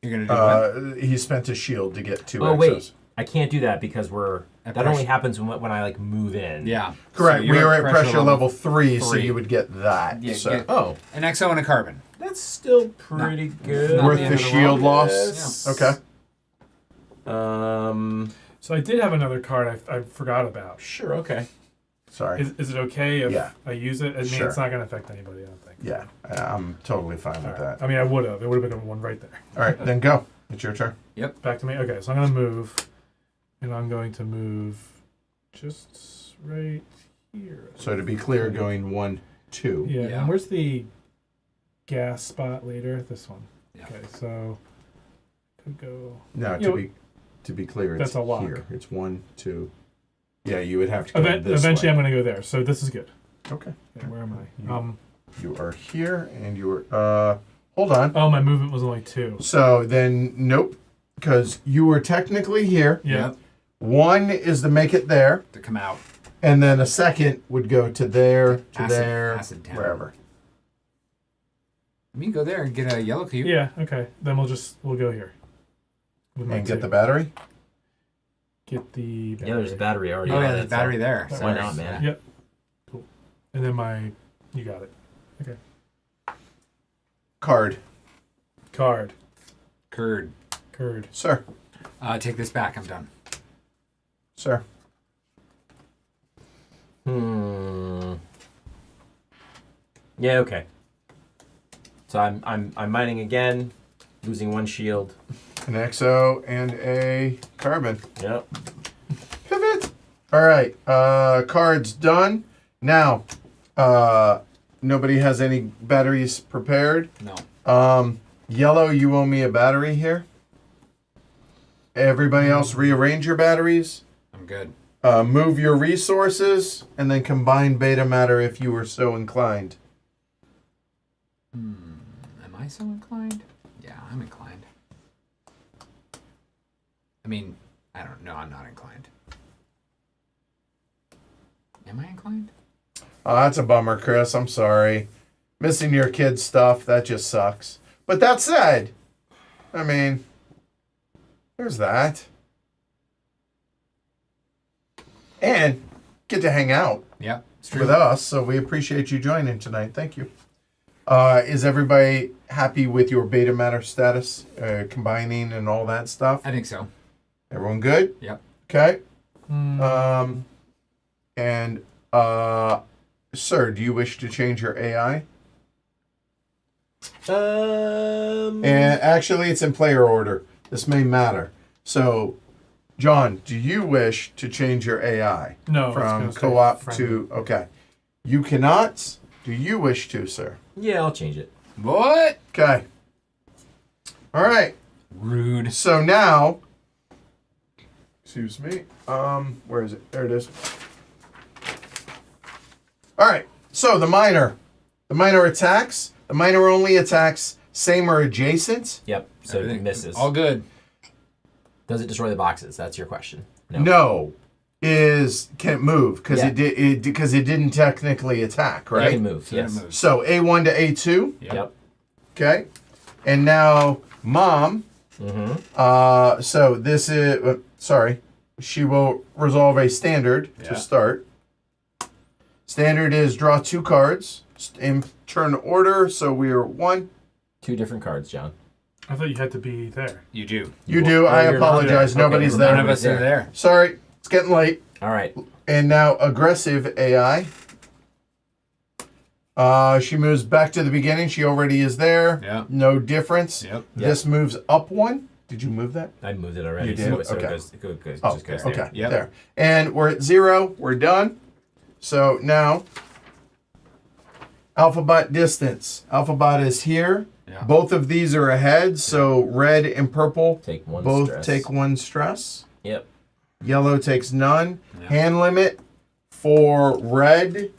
You're gonna do what? He spent his shield to get 2 Oh exos. wait, I can't do that because we're At that only pressure. happens when I like move in. Yeah. Correct. So we you're were at pressure level 3, so 3. you would get that. Yeah, so. get- Oh, An exo and a carbon. that's still pretty good. not Worth the the end of the shield world. loss. Yes. Okay. So I did have another card I forgot about. Sure. Okay. Sorry. Is it okay if Yeah. I use it? I mean, Sure. it's not going to affect anybody, I don't think. Yeah, I'm totally fine with All right. that. I mean, I would have. There would have been one right there. All right, then go. It's your turn. Back to me. Okay, so I'm going to move. And I'm going to move just right here. So to be clear, going 1, 2. Yeah, Yeah. and where's the gas spot later? This one. Yeah. Okay, so could go. No, You know, to be clear, that's it's a lock. here. It's 1, 2. Yeah, you would have to go this Eventually, way. I'm going to go there. So this is good. Okay. Okay, where am I? You- You are here, and you are. Hold on. Oh, my movement was only 2. So then, nope, because you were technically here. Yeah. Yep. 1 is to make it there, To come out. and then a second would go to there, to Acid- there, acid town. wherever. You can go there and get a yellow cube. Yeah. Okay. Then we'll go here. With my And get 2. the battery. Get the. Yeah, there's a battery already. Oh on yeah, it, there's battery so- there. Why Sorry. not, man? Yep. Cool. And then you got it. Okay. Card. Card. Curd. Curd. Sir. Take this back. I'm done. Sir. Yeah. Okay. So I'm mining again, losing 1 shield. An exo and a carbon. Yep. Pivot. All right. Cards done. Now, nobody has any batteries prepared. No. Yellow, you owe me a battery here. Everybody else, rearrange your batteries. I'm good. Move your resources, and then combine beta matter if you were so inclined. Am I so inclined? Yeah, I'm inclined. I mean, I don't know. I'm not inclined. Am I inclined? Oh, that's a bummer, Chris. I'm sorry. Missing your kids' stuff, that just sucks. But that said, I mean, there's that. And get to hang out Yep. It's true. with us, so we appreciate you joining tonight. Thank you. Is everybody happy with your beta matter status, combining and all that stuff? I think so. Everyone good? Yep. Okay. And sir, do you wish to change your AI? And actually, it's in player order. This may matter. So, John, do you wish to change your AI No, it's from gonna stay co-op friendly. to okay? You cannot. Do you wish to, sir? Yeah, I'll change it. What? Okay. All right. Rude. So now, excuse me. Where is it? There it is. All right. So the minor attacks. The minor only attacks same or adjacent. Yep. So it Everything- misses. All good. Does it destroy the boxes? That's your question. No. Can it move because Yeah. it didn't technically attack, It right? can move. So it Yes. moves. So A1 to A2. Yep. Okay. And now mom. Mm-hmm. So this is sorry. She will resolve a standard Yeah. to start. Standard is draw 2 cards in turn order. So we are 1. 2 different cards, John. I thought you had to be there. You do. You do. I you're not apologize. there. Okay, Nobody's never there. None of us are there. Sorry. It's getting late. All right. And now aggressive AI. She moves back to the beginning. She already is there. Yeah. No difference. Yep. This moves up 1. Did you move that? I moved it already. You did? So Okay. it goes, Oh, just goes there. okay. Yep. There. And we're at 0. We're done. So now, alphabot distance. Alphabot is here. Yeah. Both of these are ahead. So red and purple Take 1 both stress. take 1 stress. Yep. Yellow takes none. Yeah. Hand limit for red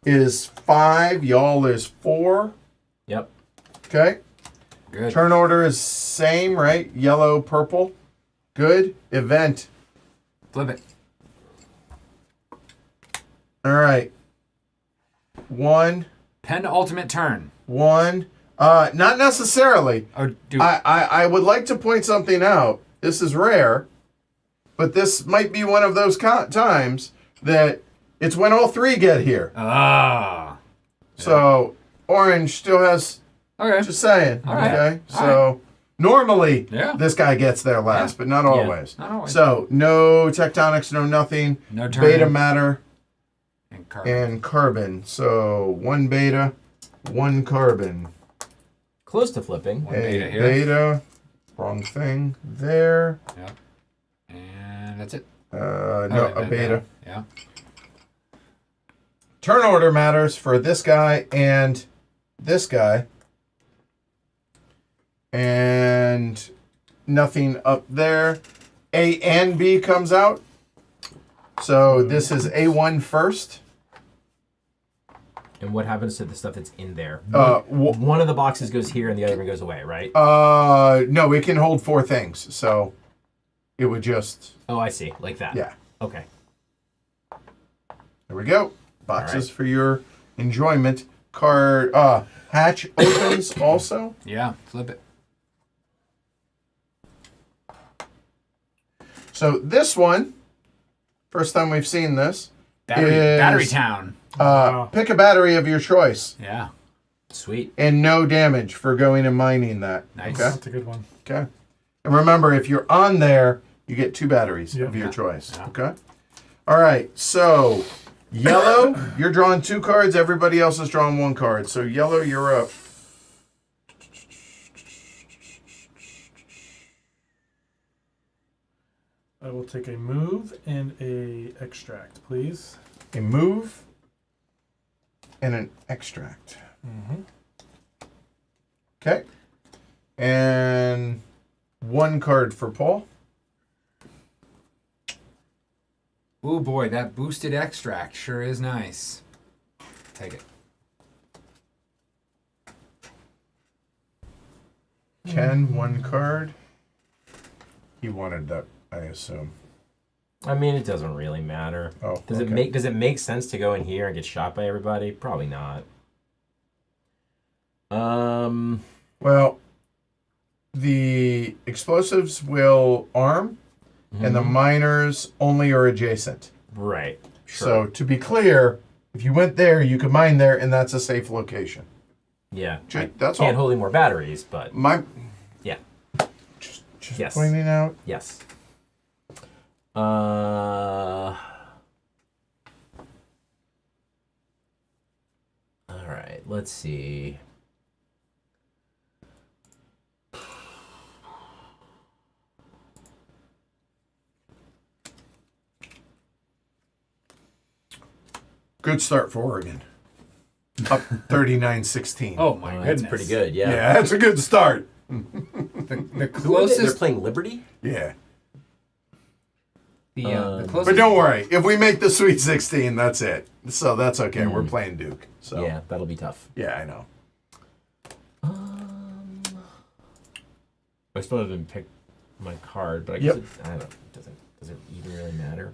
is 5. Y'all is 4. Yep. Okay. Good. Turn order is same, right? Yellow, purple. Good. Event. Flip it. All right. 1. Penultimate turn. 1. Not necessarily. Oh, do I would like to point something out. This is rare, but this might be one of those times that it's when all 3 get here. Ah. So orange still has. Okay. Just saying. All right. Okay. All So normally Yeah. this guy gets there last, Yeah. but not always. Not always. So no tectonics, no nothing. No turn. Beta matter And carbon. and carbon. So 1 beta, 1 carbon. Close to flipping. One A beta here. beta. Wrong thing there. Yeah. And that's it. No, Oh, a beta. Yeah. Turn order matters for this guy and this guy. And nothing up there. A and B comes out. So this is A1 first. And what happens to the stuff that's in there? One One of the boxes goes here and the other one goes away, right? no, it can hold 4 things. So it would just, Oh, I see. Like that. yeah. Okay. There we go. Boxes All for your enjoyment. Card, hatch opens also. Yeah. Flip it. So this one, first time we've seen this. Battery Is- Town. Wow. Pick a battery of your choice. Yeah. Sweet. And no damage for going and mining that. Nice. Okay. That's a good one. Okay. And remember, if you're on there, you get 2 batteries Yeah. of your Yeah. choice. Yeah. Okay. All right. So yellow, you're drawing 2 cards. Everybody else is drawing 1 card. So yellow, you're up. I will take a move and a extract, please. A move and an extract. Mm-hmm. Okay. And 1 card for Paul. Ooh boy, that boosted extract sure is nice. Take it. Ken, 1 card. He wanted that, I assume. I mean, it doesn't really matter. Oh, Does it make sense to go in here and get shot by everybody? Probably not. Well, the explosives will arm, and the miners only are adjacent. Right. Sure. So to be clear, if you went there, you could mine there, and that's a safe location. Yeah. That's Can't all. hold any more batteries, but yeah. Just Yes. pointing out. Yes. All right. Let's see. Good start for Oregon. Up 39-16. Oh my goodness. That's pretty good. Yeah. Yeah, that's a good start. The They're closest. playing Liberty. Yeah. The closest. But don't worry. If we make the Sweet 16, that's it. So that's okay. We're playing Duke. So Yeah, that'll be tough. yeah, I know. I still haven't picked my card, but I Yep. guess I don't know. Does it even really matter?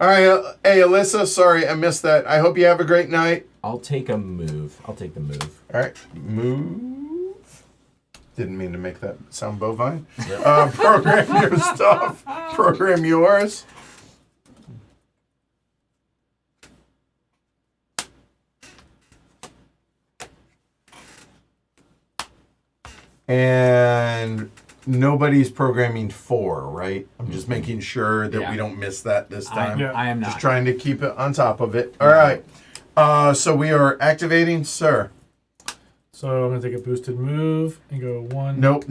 All right. Hey, Alyssa, sorry I missed that. I hope you have a great night. I'll take a move. I'll take the move. All right. Move. Didn't mean to make that sound bovine. Program your stuff. Program yours. And nobody's programming 4, right? I'm just making sure that Yeah. we don't miss that this time. Yeah. I am not. Just trying to keep it on top of it. All right. So we are activating, sir. So I'm gonna take a boosted move and go 1. Nope.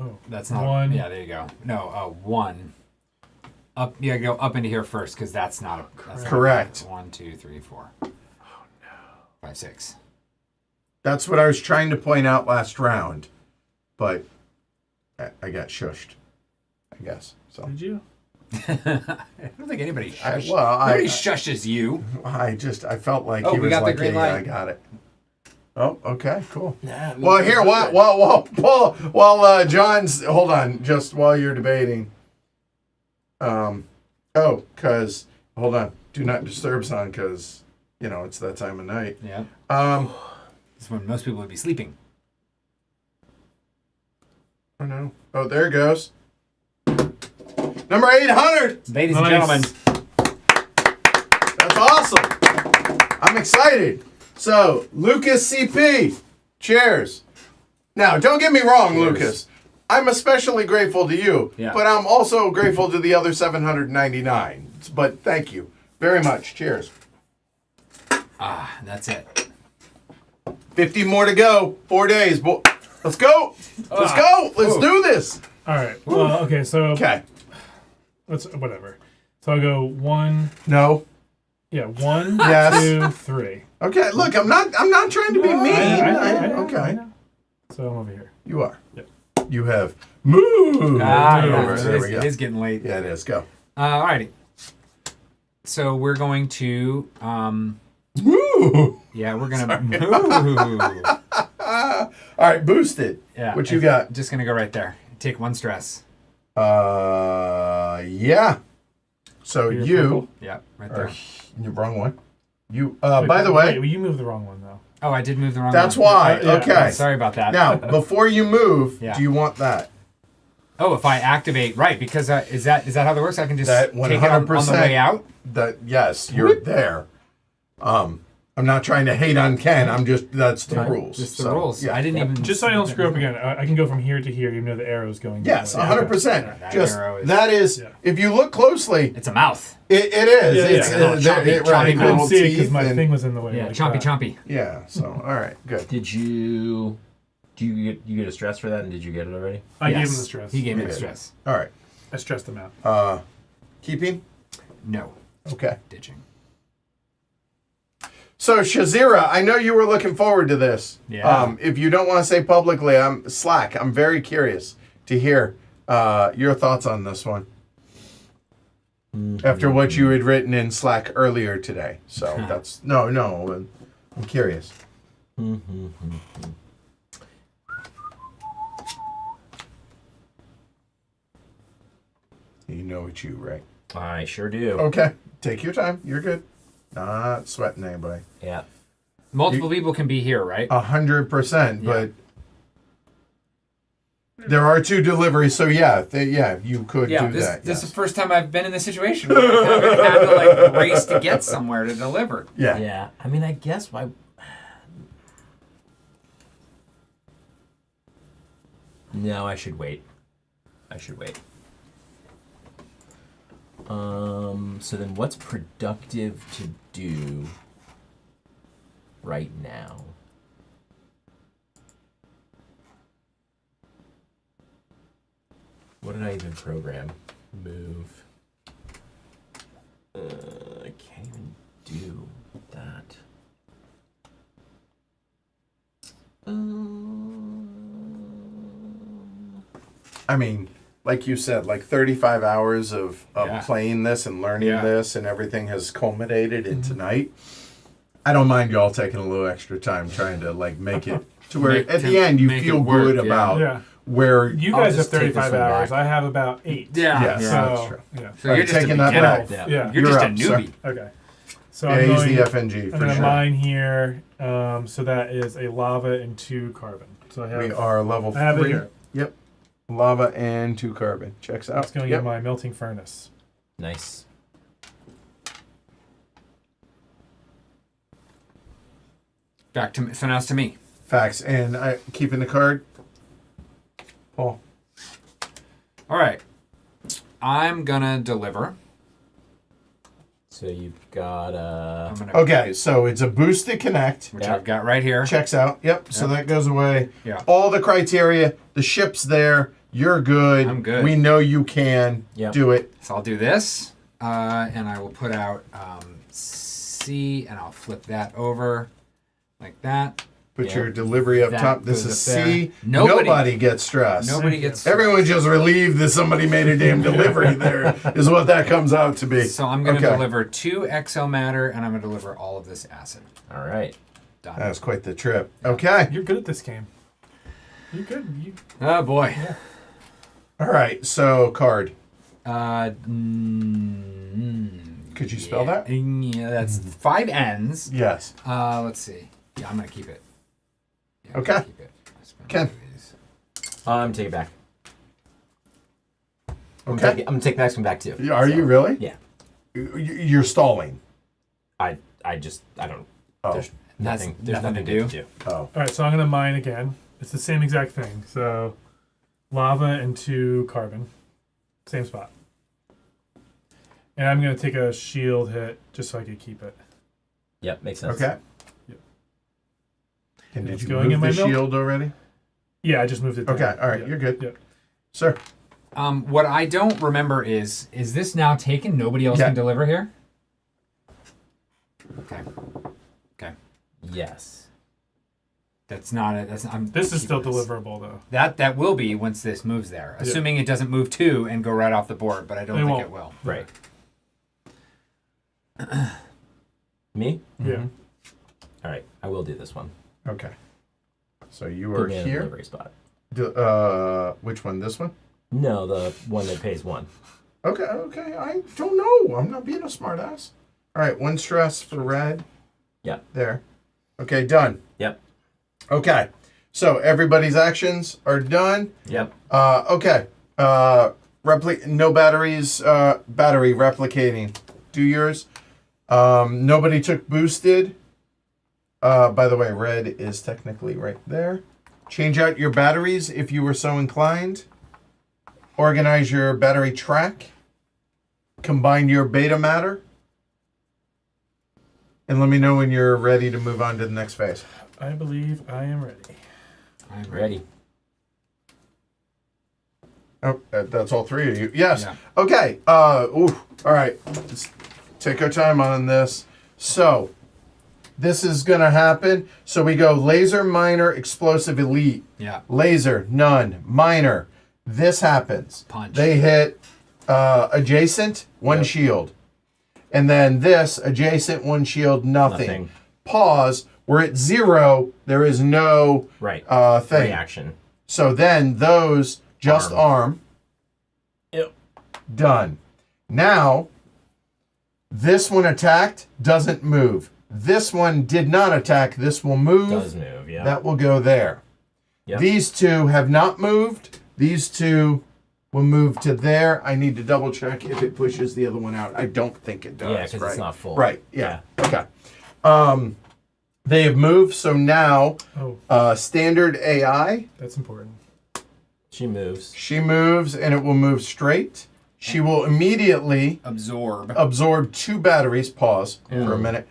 Oh, That's not 1. Yeah, there you go. No, 1. Up. Yeah, go up into here first because that's not a. That's not Correct. 1, 2, 3, 4. Oh no. 5, 6. That's what I was trying to point out last round, but I got shushed, I guess. So Did you? I don't think anybody shush. I Nobody shushes you. felt like Oh, he we was got the like, green yeah, light. I got it. Oh, okay, cool. Nah, Well, here, while John's, hold on, just while you're debating. Because hold on, do not disturb's on, because it's that time of night. Yeah. This is when most people would be sleeping. Oh no. Oh, there it goes. Number 800. Ladies Nice. and gentlemen. That's awesome. I'm excited. So, Lucas CP, cheers. Now, don't get me wrong, Cheers. Lucas. I'm especially grateful to you, Yeah. but I'm also grateful to the other 799. But thank you very much. Cheers. That's it. 50 more to go. 4 days. Let's go. Let's go. Let's do this. All right. Well, okay. So Okay. let's whatever. So I'll go 1. No. Yeah, 1, Yes. 2, 3. Okay. Look, I'm not trying to be mean. I know, Okay. I know. So I'm over here. You are. Yep. You have moved. Yeah, There we go. it is getting late. Yeah, it is. Go. Alrighty. So we're going to Woo! yeah, we're gonna move. All right, boosted. Yeah. What you got? Just gonna go right there. Take 1 stress. Yeah. So You're you purple. Yeah, right are there. the wrong one. You. Wait, By the way, wait, you moved the wrong one though. Oh, I did move the wrong that's one. why. Yeah. Okay. Sorry about that. Now, before you move, Yeah. do you want that? Oh, if I activate right, because is that how that works? I can just That take it on the 100%. way out. That yes, you're there. I'm not trying to hate on Ken. That's the rules. Just the So, rules. Yeah. I didn't even. Just so I don't screw up again, I can go from here to here, even though the arrow's going. Yes, that way. 100%. That Just arrow is- that is. Yeah. If you look closely, It's a mouth. it is. Yeah, It's yeah. Chompy, right, chompy I couldn't little see it because teeth my and- thing was in the way. Yeah, like chompy, that. chompy. Yeah. So all right, good. Did you? Do you get a stress for that? And did you get it already? I gave Yes. him the stress. He gave me the Okay. stress. All right. I stressed him out. Keeping. No Okay. ditching. So Shazira, I know you were looking forward to this. Yeah. If you don't want to say publicly, I'm very curious to hear your thoughts on this one. After what you had written in Slack earlier today. So that's no. I'm curious. You know it's you, right? I sure do. Okay. Take your time. You're good. Not sweating anybody. Yeah. Multiple people can be here, right? 100%, but there are 2 deliveries, so yeah, you could do this, that. This is yes. the first time I've been in this situation where I haven't had to like race to get somewhere to deliver. Yeah. Yeah. I mean, I guess why. No, I should wait. So then what's productive to do right now? What did I even program? Move. I can't even do that. I mean, like you said, like 35 hours of Yeah. playing this and learning Yeah. this, and everything has culminated in tonight. I don't mind y'all taking a little extra time trying to like make it to where at the end you make feel it work, good yeah. about Yeah. where You I'll guys have just take this 35 one hours. back. I have about 8. Yeah. Yes. yeah. that's So, true. yeah. So you're just a taking that beginner. back. Yeah. Yeah. You're You're just a up, sir. newbie. Okay. So Yeah, I'm he's going, the FNG I'm for going to sure. mine here. So that is a lava and 2 carbon. So I have. We are level I have it 3. here. Yep. Lava and 2 carbon. Checks out. It's going Yep. in my melting furnace. Nice. Back to me. So now it's to me. Facts. And I keeping the card. Paul. All right. I'm gonna deliver. So you've got I'm gonna, Okay, so it's a boosted connect. which Yeah. I've got right here. Checks out. Yep. So Yep. that goes away. Yeah. All the criteria. The ship's there. You're good. I'm good. We know you can Yep. do it. So I'll do this, and I will put out C, and I'll flip that over like that. Put Yeah. your delivery up That top. This goes is up there. C. Nobody- gets stressed. Nobody gets. Everyone's just relieved that somebody made a damn delivery there, is what that comes out to be. So I'm gonna Okay. deliver 2 exomatter, and I'm gonna deliver all of this acid. all right. Done. That was quite the trip. Okay. You're good at this game. You're good. Oh boy. All right. So card. Could you spell that? Yeah, that's 5 N's. Yes. Let's see. Yeah, I'm gonna keep it. Yeah, I'm Okay. gonna keep it. I spent Ken. one of these. Take it back. Okay. I'm gonna take the next one back too. Are you really? Yeah. You're stalling. I don't. Oh. There's That's nothing. There's nothing nothing to to do. Oh. All right. So I'm going to mine again. It's the same exact thing. So lava and 2 carbon. Same spot. And I'm going to take a shield hit just so I can keep it. Yep, makes sense. Okay. Yep. And It's did you going in move my the milk? shield already? Yeah, I just moved it down. Okay. All right. Yeah. You're good. Yep. Sir. What I don't remember is this now taken? Nobody else Yeah. can deliver here? Okay. Yes. That's not it. This is still keeping this. deliverable, though. That will be once this moves there. Yeah. Assuming it doesn't move 2 and go right off the board, but I don't It think won't. it will. Right. Me? Yeah. All right. I will do this one. Okay. So you Put are me in a here. delivery spot. Which one? This one? No, the one that pays 1. Okay. Okay. I don't know. I'm not being a smartass. All right. 1 stress for red. Yep. There. Okay. Done. Yep. Okay. So everybody's actions are done. Yep. Okay. No batteries. Battery replicating. Do yours. Nobody took boosted. By the way, red is technically right there. Change out your batteries if you were so inclined. Organize your battery track. Combine your beta matter. And let me know when you're ready to move on to the next phase. I believe I am ready. I'm Ready. Oh, that's all 3 of you. Yes. Yeah. Okay. All right. Let's take our time on this. So, this is going to happen. So we go laser, minor, explosive, elite. Yeah. Laser, none. Minor. This happens. Punch. They hit adjacent, 1 Yep. shield. And then this, adjacent, 1 shield, nothing. Nothing. Pause. We're at 0. There is no Right. thing. Reaction. So then those just arm. Yep. Done. Now, this one attacked, doesn't move. This one did not attack. This will move. Does move, yeah. That will go there. Yep. These two have not moved. These two will move to there. I need to double check if it pushes the other one out. I don't think it does. Yeah, because right? it's not full. Right, yeah. Okay. They have moved, so now standard AI. That's important. She moves. She moves, and it will move straight. She will immediately Absorb 2 batteries. Pause for a minute.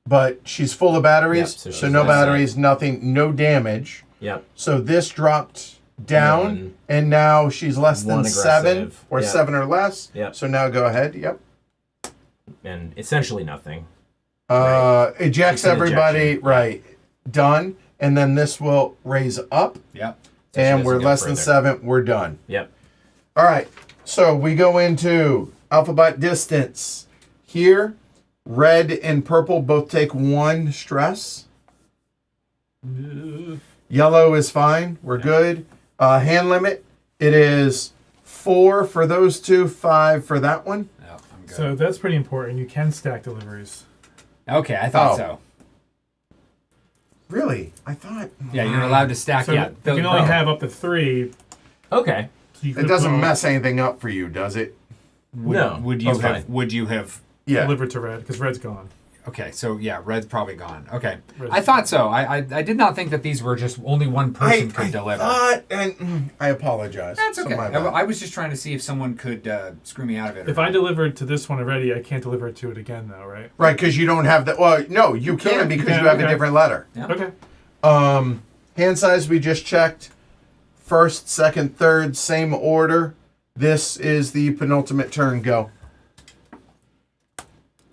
But she's full of batteries, Yep, so no batteries, nothing, no damage. Yep. So this dropped down, 1. and now she's less than One 7, aggressive. or Yep. 7 or less. Yep. So now go ahead. Yep. And essentially nothing. Ejects It's an everybody. ejection. Right. Done. And then this will raise up, Yep. So she and doesn't we're go less than further. 7. We're done. Yep. All right. So we go into alphabot distance. Here, red and purple both take 1 stress. Yellow is fine. We're good. Hand limit, it is 4 for those two, 5 for that one. Yep, I'm good. So that's pretty important. You can stack deliveries. Okay, I thought Oh. so. Really? I thought Yeah, you're allowed to stack. So Yeah, you can only have up to 3. Okay. So you it could doesn't go mess anything up for you, does it? No. Would you that's have? fine. Would you have? Yeah. delivered to red because red's gone. Okay, so yeah, red's probably gone. Okay, Red's I thought so. I did not think that these were just only one person could I deliver. thought, and I apologize. That's So okay. my I, bad. I was just trying to see if someone could screw me out of it. or If I not. delivered to this one already, I can't deliver to it again, though, right? Right, because you don't have that. Well, no, you can because Yeah, you have a okay. different letter. Yeah. Okay. Hand size we just checked. First, second, third, same order. This is the penultimate turn. Go.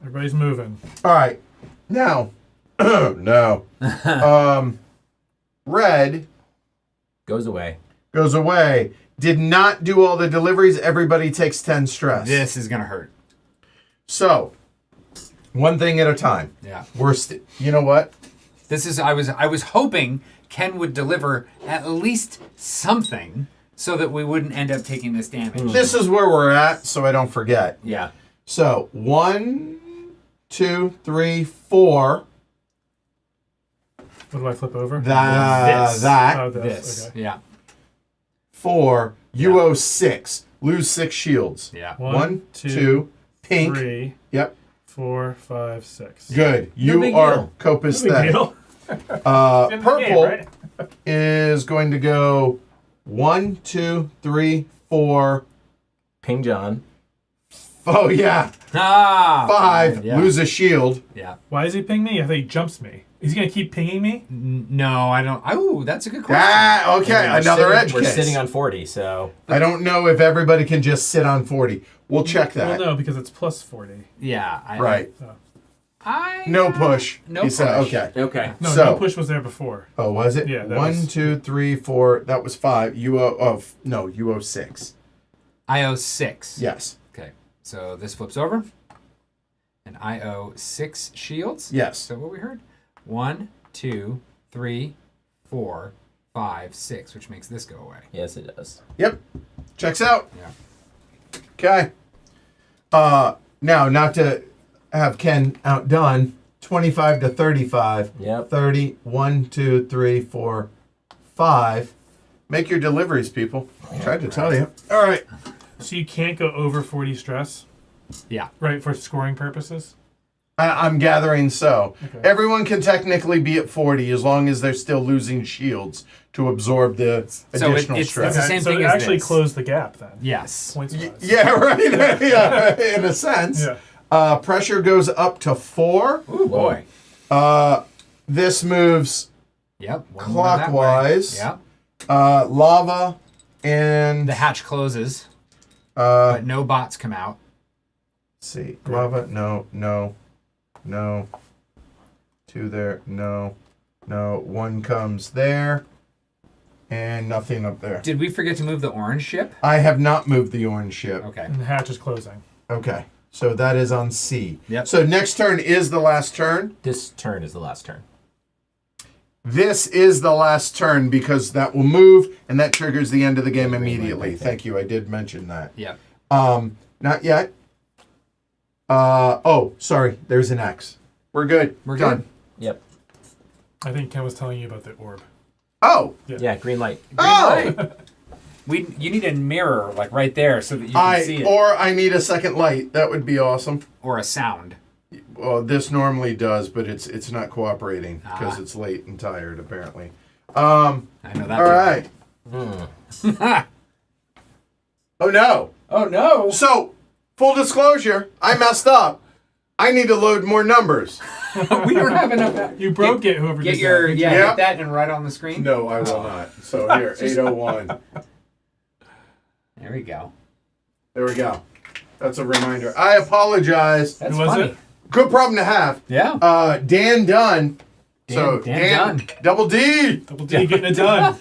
Everybody's moving. All right. Now, no. Red Goes away. goes away. Did not do all the deliveries. Everybody takes 10 stress. This is gonna hurt. So, one thing at a time. Yeah. You know what? This is. I was hoping Ken would deliver at least something so that we wouldn't end up taking this damage. This is where we're at, so I don't forget. Yeah. So, 1, 2, 3, 4. What do I flip over? This. That. Oh, This. Okay. Yeah. 4. You owe 6. Lose 6 shields. Yeah. 1, 2, pink. 3, Yep. 4, 5, 6. Good. You big are deal. No big copacetic. deal. In the Purple game, right? is going to go 1, 2, 3, 4. Ping John. Oh, yeah. Ah. 5. Yeah. Lose a shield. Yeah. Why does he ping me? I think he jumps me. Is he going to keep pinging me? No, I don't. Oh, that's a good question. Ah, okay. We're Another sitting- edge We're case. sitting on 40, so I don't know if everybody can just sit on 40. We'll check that. Well, no, because it's plus 40. Yeah. Right. I No push. No He said, push. okay. okay. No, So- no push was there before. Oh, was it? Yeah, that 1, was- 2, 3, 4. That was 5. You owe. Oh, no. You owe 6. I owe 6. Yes. Okay. So this flips over, and I owe 6 shields. Yes. So what we heard? 1, 2, 3, 4, 5, 6, which makes this go away. Yes, it does. Yep. Checks out. Yeah. Okay. Now, not to have Ken outdone, 25 to 35. Yep. 30. 1, 2, 3, 4, 5. Make your deliveries, people. I tried to tell you. All right. So you can't go over 40 stress, Yeah. right, for scoring purposes? I'm gathering so. Okay. Everyone can technically be at 40 as long as they're still losing shields to absorb the So additional it's stress. the same so thing it as actually this. closed the gap then, Yes. points wise. Yeah, right. Yeah, in a sense. Yeah. Pressure goes up to 4. Ooh, boy. This moves Yep. one more that way. clockwise. Yep. Lava and The hatch closes, let's but no bots come out. see. Lava, no. 2 there, no. 1 comes there. And nothing up there. Did we forget to move the orange ship? I have not moved the orange ship. Okay. And the hatch is closing. Okay. So that is on C. Yep. So next turn is the last turn. This turn is the last turn. This is the last turn because that will move and that triggers the end of the game immediately. Thank you. I did mention that. Yep. Not yet. Oh, sorry. There's an X. We're good. We're Done. good. Yep. I think Ken was telling you about the orb. Oh. Yeah, green light. Oh. You need a mirror like right there so that you can see it. Or I need a second light. That would be awesome. Or a sound. Well, this normally does, but it's not cooperating because it's late and tired apparently. I know that. All right. Oh no. Oh no. So, full disclosure, I messed up. I need to load more numbers. We don't have enough. You broke it, whoever Get did your that. Yep. get that and write on the screen. No, I will not. So here, 801. There we go. There we go. That's a reminder. I apologize. That's Who was funny. it? Good problem to have. Yeah. Dan Dunn. Dan Dunn. Double D. Double D getting it done.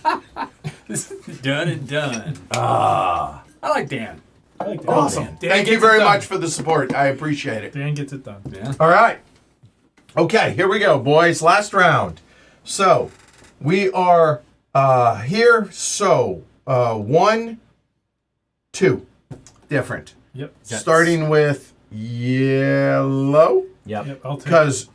Done and done. Ah. I like Dan. I like that. Awesome. Dan Thank you gets it very done. much for the support. I appreciate it. Dan gets it done. Yeah. All right. Okay, here we go, boys. Last round. So, we are here. So, 1, 2. Different. Yep. Starting with yellow. Yep. Yep. I'll take. Because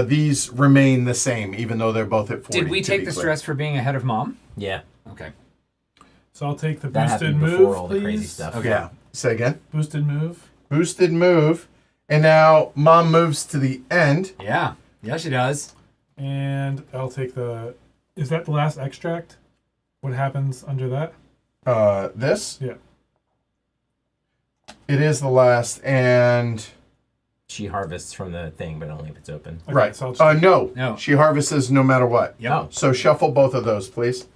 these remain the same, even though they're both at 40. Did we to take be the clear. stress for being ahead of mom? Yeah. Okay. So I'll take the That boosted happened move, before all please. the crazy stuff. Okay. Yeah. Say again. Boosted move. Boosted move. And now mom moves to the end. Yeah. Yeah, she does. And I'll take the. Is that the last extract? What happens under that? This. Yeah. It is the last. And. She harvests from the thing, but only if it's open. Okay, Right. So I'll just No. No. She harvests no matter what. Yep. Oh, So shuffle both of those, please.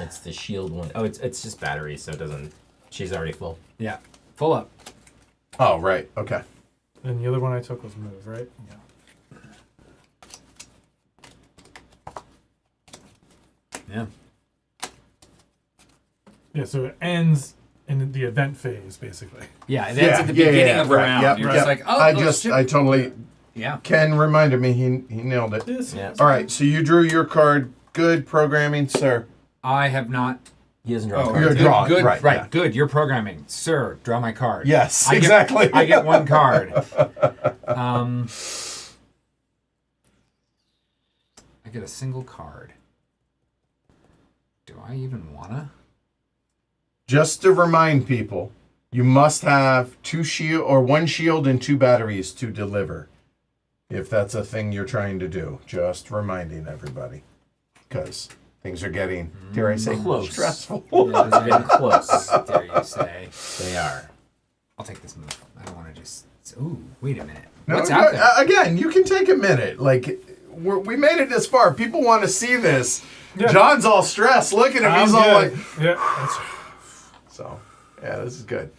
it's the shield one. Oh, it's just batteries, so it doesn't. She's already full. Yeah. Full up. Oh, right. Okay. And the other one I took was move, right? Yeah. Yeah. Yeah. So it ends in the event phase, basically. Yeah. That's at the beginning of the right, round. Yep, You're yep. just like, oh, I totally. yeah. Ken reminded me. He nailed it. This Yeah. is- All right. So you drew your card. Good programming, sir. I have not. He doesn't draw. Oh, cards. You're good, drawing, good, right, right, yeah. good. You're programming, sir. Draw my card. Yes, I get- exactly. I get one card. I get a single card. Do I even wanna? Just to remind people, you must have 2 shield or 1 shield and 2 batteries to deliver. If that's a thing you're trying to do, just reminding everybody, because things are getting, dare I say, Close. stressful. Yeah, it's getting close. Dare you say? They are. I'll take this move. I don't want to just. Ooh, wait a minute. No, What's no, out there? again, you can take a minute. Like we made it this far. People want to see this. Yeah. John's all stressed. Look at him. He's all good. like, Yeah. That's, so. Yeah, this is good.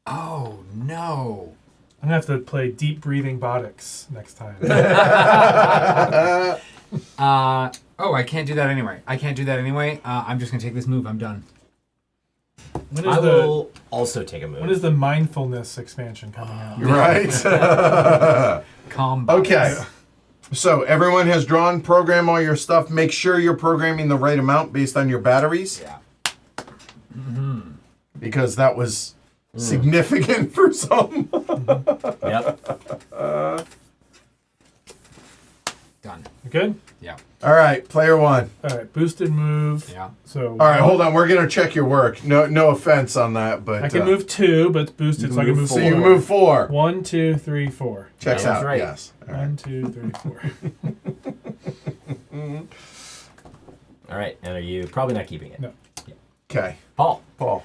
Oh no. I'm gonna have to play deep breathing Botics next time. Oh, I can't do that anyway. I'm just gonna take this move. I'm done. When I is will also take a when move. is the mindfulness expansion coming out? You're right. Calm. Okay. So everyone has drawn, program all your stuff. Make sure you're programming the right amount based on your batteries. Yeah. Because that was significant for some. Yep. Done. You good? Yeah. All right, player 1. All right. Boosted move. Yeah. So All right, hold on. We're gonna check your work. No offense on that, but I can move 2, but it's boosted, You so I can move So 4. you move 4. 1, 2, 3, 4. Checks That's out. right. Yes. All right. 1, 2, 3, 4. All right. And are you probably not keeping it? No. Okay. Paul. Paul.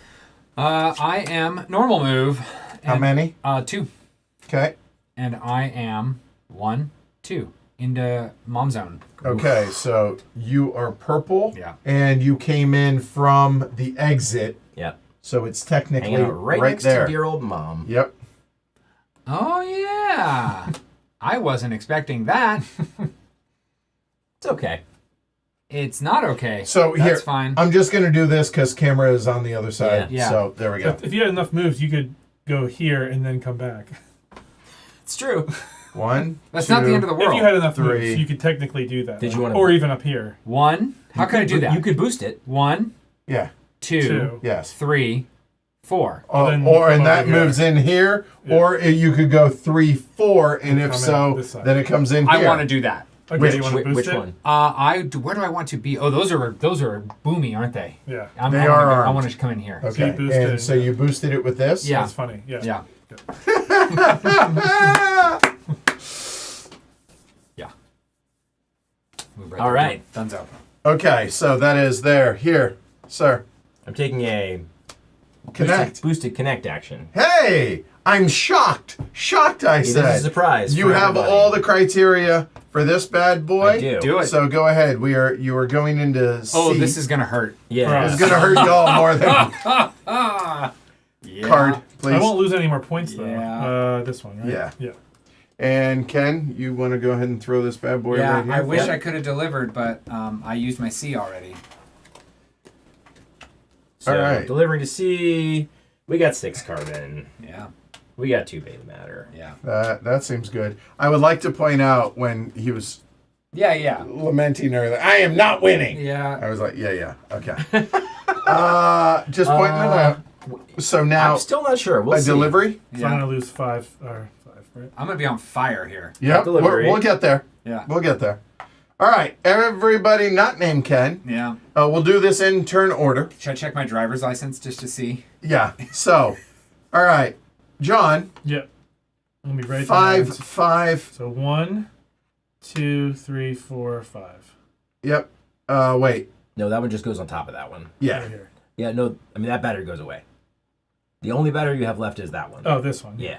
I am normal move. How and- many? 2. Okay. And I am 1, 2 into mom zone. Okay. So you are purple. Yeah. And you came in from the exit, Yep. so it's technically Hanging out right next there. to your old mom. Yep. Oh yeah. I wasn't expecting that. It's okay. It's not okay. So That's here, fine. I'm just gonna do this because camera is on the other side. Yeah. So there we go. If you had enough moves, you could go here and then come back. It's true. 1. That's 2, not the end of the world. If you had enough 3. moves, you could technically do that. Did you wanna- Or even up here. 1. How can I do that? You could boost it. 1, Yeah. 2, Two. Yes. 3, 4. Then or come and that over here. moves in here, Yeah. or you could go 3, 4, and if come in so, this side. then it comes in I here. want to do that. Okay, Which- you want to boost Which it? one? Where do I want to be? Oh, those are boomy, aren't they? Yeah. They I are wanna, I armed. want to come in here. So Okay, you boosted and it, so yeah. you boosted it with this. Yeah. That's funny. Yeah. Yeah. Move All there. right. Dunzo. Okay, so that is there. Here, sir. I'm taking a Connect. boosted connect action. Hey, I'm shocked. Shocked, I It is say. a surprise. You for have everybody. all the criteria for this bad boy. I do. Do it. So go ahead. You are going into C. Oh, this is gonna hurt. Yeah. It's gonna hurt y'all more than Yeah. card, please. I won't lose any more points though. Yeah. This one, right? Yeah. Yeah. And Ken, you want to go ahead and throw this bad boy Yeah, right here? I wish Yeah. I could have delivered, but I used my C already. So, All right. delivering to C. We got 6 carbon. Yeah, We got 2 beta matter. yeah, That seems good. I would like to point out when he was yeah. lamenting earlier, I am not winning. Yeah. I was like, yeah, okay. Just pointing it out. So now I'm still not sure. We'll a see. delivery. So I'm gonna lose 5 or 5, right? I'm gonna be on fire here. Yep, Delivery. we'll get there. Yeah. We'll get there. All right, everybody not named Ken. Yeah. We'll do this in turn order. Should I check my driver's license just to see? Yeah. So, all right, John. Yeah. Let me write 5, down. 5. So 1, 2, 3, 4, 5. Yep. Wait. No, that one just goes on top of that one. Yeah. Right here. Yeah, no, I mean, that battery goes away. The only battery you have left is that one. Oh, this one. Yeah.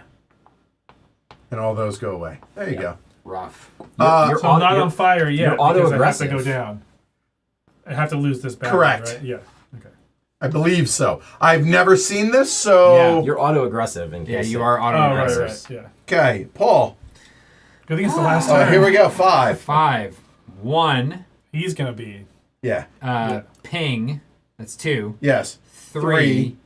And all those go away. There you Yeah. go. Rough. So I'm not on fire yet you're because I have to auto-aggressive. go down. I have to lose this battery, Correct. right? Yeah. Okay. I believe so. I've never seen this, so Yeah, You're auto aggressive in case. Yeah, you are Oh, auto right, aggressors. right. Yeah. okay, Paul. Good thing it's the last time. Here we go. 5. 5, 1, He's gonna be. Yeah. ping. That's 2. Yes. 3,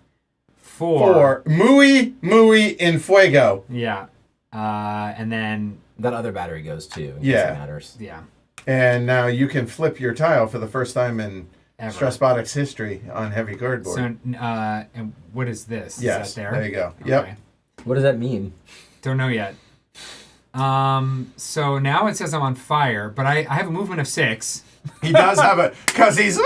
4. 4. Muy in fuego. Yeah. And then That other battery goes too. In Yeah. Case it matters. yeah. And now you can flip your tile for the first time in Ever. Stress Botics history on heavy cardboard. So and what is this? yes. Is that there? There you go. Okay. Yep. What does that mean? Don't know yet. So now it says I'm on fire, but I have a movement of 6. He does have it because he's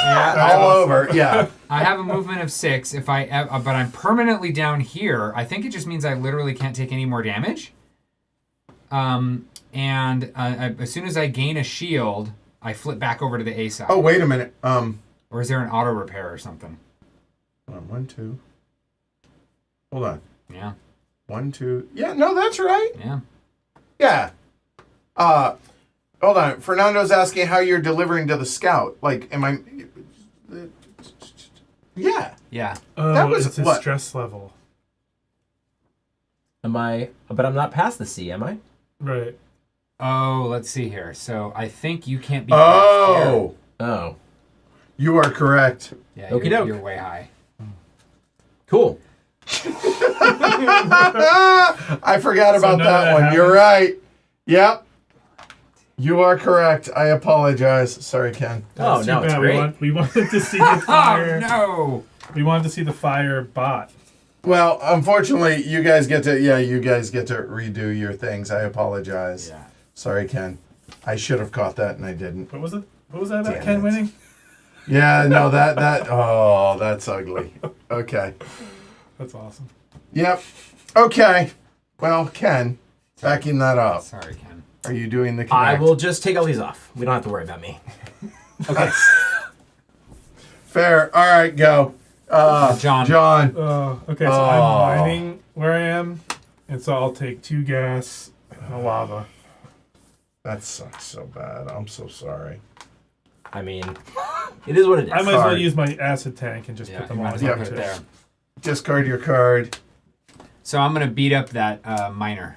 Yeah. all over. Yeah. I have a movement of 6. But I'm permanently down here. I think it just means I literally can't take any more damage. And as soon as I gain a shield, I flip back over to the A side. Oh, wait a minute. Or is there an auto repair or something? Hold on. 1, 2. Hold on. Yeah. 1, 2. Yeah. No, that's right. Yeah. Yeah. Hold on. Fernando's asking how you're delivering to the scout. Like, am I? Yeah. Yeah. Oh, That was it's his what? stress level. Am I? But I'm not past the C, am I? Right. Oh, let's see here. So I think you can't be. Oh, Oh, you are correct. Yeah, Okie you're, doke. you're way high. cool. I forgot about none of that that one. happens? You're right. Yep. You are correct. I apologize. Sorry, Ken. Oh, Too no, it's bad. great. We wanted to see the fire. Oh no! We wanted to see the fire bot. Well, unfortunately, you guys get to redo your things. I apologize. Yeah. Sorry, Ken. I should have caught that and I didn't. What was it? What was that about Damn Ken it. winning? Yeah, no, oh, that's ugly. Okay. That's awesome. Yep. Okay. Well, Ken, backing that up. Sorry, Ken. Are you doing the I connect? will just take all these off. We don't have to worry about me. Okay. Fair. All right, go. John. John. Okay, so Oh. I'm mining where I am, and so I'll take 2 gas and a lava. That sucks so bad. I'm so sorry. I mean, it is what it is. I might as well Sorry. use my acid tank and just Yeah, put them you on. might as well Yeah, put it there. Discard your card. So I'm gonna beat up that miner.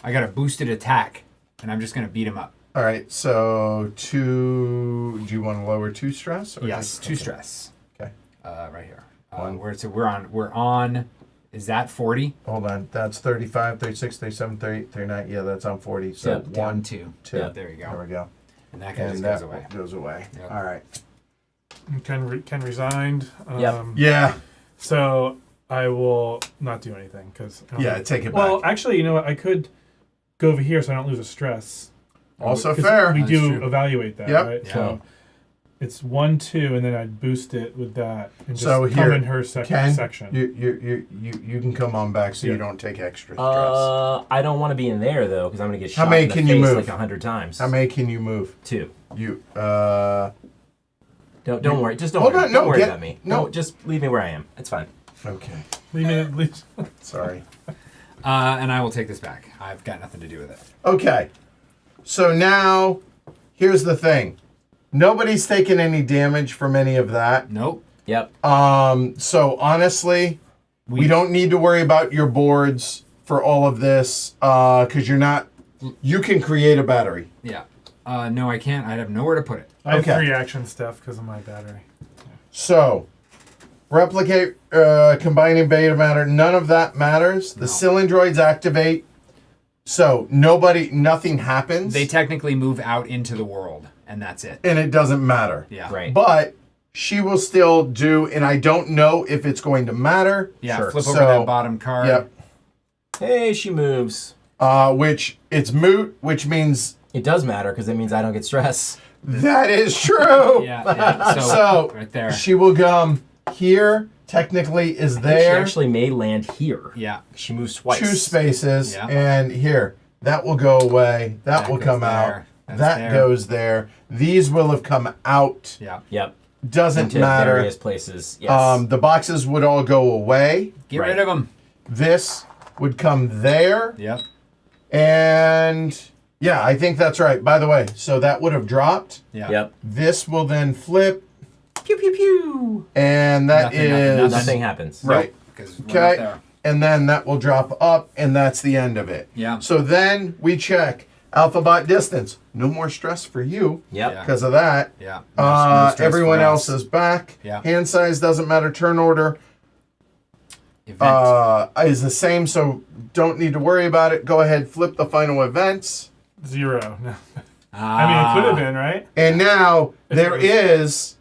I got a boosted attack, and I'm just gonna beat him up. All right, so 2. Do you want to lower 2 stress? Or Yes, just- 2 stress. Okay. Right here. One. We're on. Is that 40? Hold on. That's 35, 36, 37, 38, 39. Yeah, that's on 40. So Yeah, Down 1, 2. 2. Yeah, there you go. There we go. And that guy And just that goes away. goes away. Yep. All right. Ken resigned. Yep. Yeah. So I will not do anything because. Yeah, take it Well, back. actually, you know what? I could go over here so I don't lose a stress. Also 'Cause fair. We That's do true. evaluate that, Yep. right? Yeah. So it's 1, 2, and then I'd boost it with that and just So come here, in her Ken, section. you can come on back so you Yeah. don't take extra stress. I don't want to be in there though, because I'm gonna get How shot many in the can you face move? like 100 times. How many can you move? 2. You Don't worry. Just don't Hold worry. on, no, don't worry get- about me. no. Don't- just leave me where I am. It's fine. okay. Leave me at least. Sorry. And I will take this back. I've got nothing to do with it. Okay. So now, here's the thing. Nobody's taken any damage from any of that. Nope. Yep. So honestly, we don't need to worry about your boards for all of this because you're not. You can create a battery. Yeah. No, I can't. I have nowhere to put it. I have Okay. 3 action stuff because of my battery. So, replicate, combining beta matter, none of that matters. The No. cylindroids activate. So nothing happens, They technically move out into the world, and that's it. and it doesn't matter. Yeah. Right. But she will still do, and I don't know if it's going to matter. Yeah. Sure. Flip over So, that bottom card. Yep. Hey, she moves. Which it's moot, which means It does matter because it means I don't get stress. that is true. Yeah. Yeah. So, So right there. she will come here. Technically, is I think she there actually may land here. Yeah. She moves twice. 2 spaces, Yeah. and here that will go away. That will goes come out. there. That's That there. goes there. These will have come out. Yeah. Yep. Doesn't Into matter. various places. Yes. The boxes would all go away. Get Right. rid of them. This would come there, Yep. and yeah, I think that's right. By the way, so that would have dropped. Yeah. Yep. This will then flip, Pew pew pew. and that Nothing, is nothing, Nothing happens. right. Because we're Okay, not there. and then that will drop up, and that's the end of it. Yeah. So then we check alphabot distance. No more stress for you Yep. Yeah. because of that. Yeah. No stress Everyone for else us. is back. Yeah. Hand size doesn't matter. Turn order Event. is the same, so don't need to worry about it. Go ahead, flip the final events. 0. No. I mean, it could have been, right? And now there is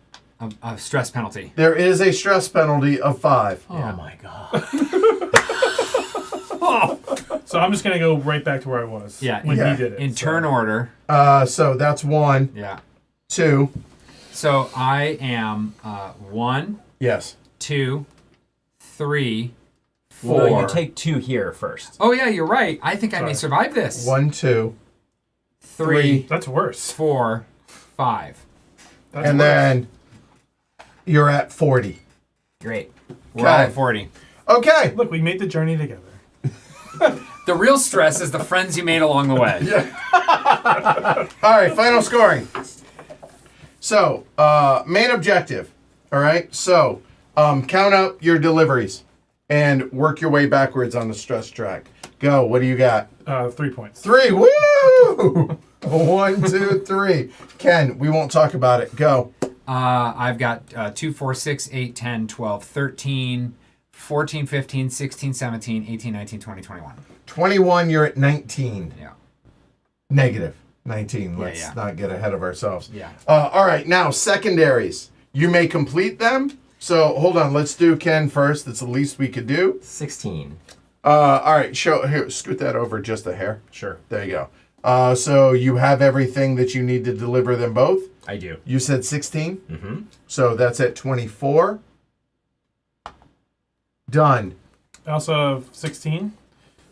a stress penalty. a stress penalty of 5. Oh my god. So I'm just going to go right back to where I was Yeah. when Yeah. he did it. In so. turn order. So that's 1, Yeah. 2. So I am 1, Yes. 2, 3, 4. Well, you take 2 here first. Oh yeah, you're right. I think I may Sorry. survive this. 1, 2. 3, That's worse. 4, 5. That's And worse. then you're at 40. Great. We're all Okay. at 40. Okay. Look, we made the journey together. The real stress is the friends you made along the way. All right, final scoring. So, main objective. All right. So, count up your deliveries and work your way backwards on the stress track. Go. What do you got? 3 points. 3. Woo! 1, 2, 3. Ken, we won't talk about it. Go. I've got 2, 4, 6, 8, 10, 12, 13, 14, 15, 16, 17, 18, 19, 20, 21. 21. You're at 19. Yeah. Negative 19. Let's yeah. not get ahead of ourselves. Yeah. All right. Now, secondaries. You may complete them. So, hold on. Let's do Ken first. That's the least we could do. 16. All right. Here, scoot that over just a hair. Sure. There you go. So you have everything that you need to deliver them both. I do. You said 16. Mm-hmm. So that's at 24. Done. I also have 16.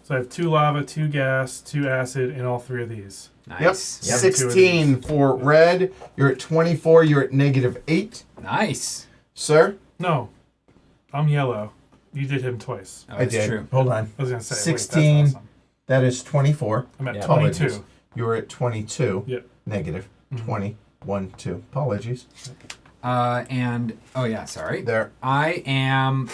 So I have 2 lava, 2 gas, 2 acid in all 3 of these. Nice. Yep. Yep. 16 for red. You're at 24. You're at -8. Nice. Sir? No, I'm yellow. You did him twice. Oh, I that's did. true. Hold on. I was going to say, 16. Wait, that's awesome. That is 24. I'm at Yeah. 22. Apologies. You're at 22. Yep. Negative. 20. 1, 2. Apologies. And oh yeah, sorry. There. I am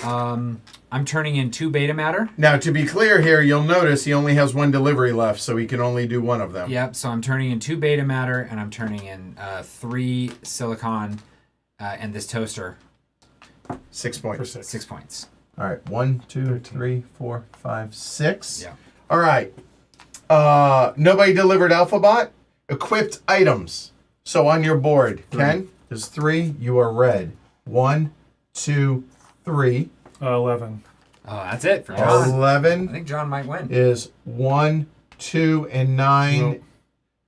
I'm turning in 2 beta matter. Now, to be clear here, you'll notice he only has 1 delivery left, so he can only do 1 of them. Yep, so I'm turning in 2 beta matter and I'm turning in 3 silicon and this toaster 6 For points. 6. 6 points. All right. 1, 2, 3, 4, 5, 6. Yeah. All right. Nobody delivered alphabot. Equipped items. So on your board, Ken is 3. You are red. 1, 2, 3. 11. Oh, that's it for John. I 11 think John might win. is 1, 2, and 9 Nope.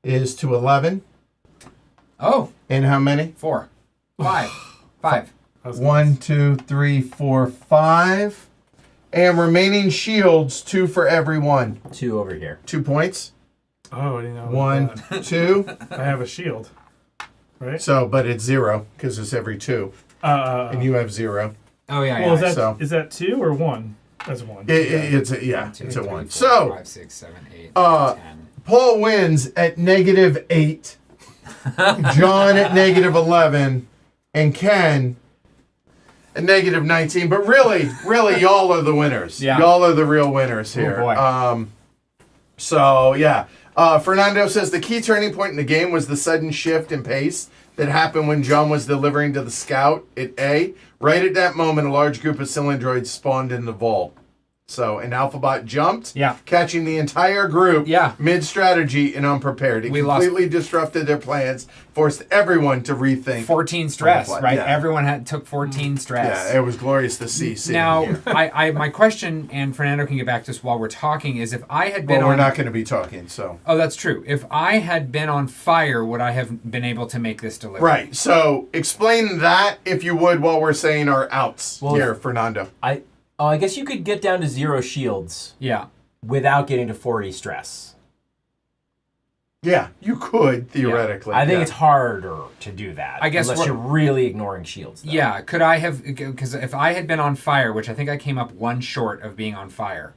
is to 11. Oh, And how many? 4. 5. 5. I was 1, 2, 3, 4, 5. And remaining shields, 2 for every one. 2 over here. 2 points. Oh, I didn't know. 1, about that. 2. I have a shield. Right? So, but it's 0 because it's every 2. And you have 0. Oh, yeah, Well, yeah. is that 2 or 1? That's 1. It's a 1, 2, it's a 3, 1. 4, So, 5, 6, 7, 8, 9, 10. Paul wins at -8. John at -11. And Ken at -19. But really, y'all are the winners. Yeah. Y'all are the real winners here. boy. So, yeah. Fernando says the key turning point in the game was the sudden shift in pace that happened when John was delivering to the scout at A. Right at that moment, a large group of cylindroids spawned in the vault. So an alphabot jumped, Yeah. catching the entire group Yeah. mid-strategy and unprepared. It We lost- completely disrupted their plans, forced everyone to rethink. 14 stress, Fly. right? Yeah. Everyone took 14 stress. Yeah, it was glorious to see. Now, here. my question, and Fernando can get back to us while we're talking, is if I had been But we're on... not going to be talking, so. Oh, that's true. If I had been on fire, would I have been able to make this delivery? Right, so explain that, if you would, while we're saying our outs here, Fernando. I guess you could get down to 0 shields Yeah. without getting to 40 stress. Yeah, you could, theoretically. I think yeah. it's harder to do that. I guess unless you're really ignoring shields. Though. Yeah, could I have... Because if I had been on fire, which I think I came up 1 short of being on fire,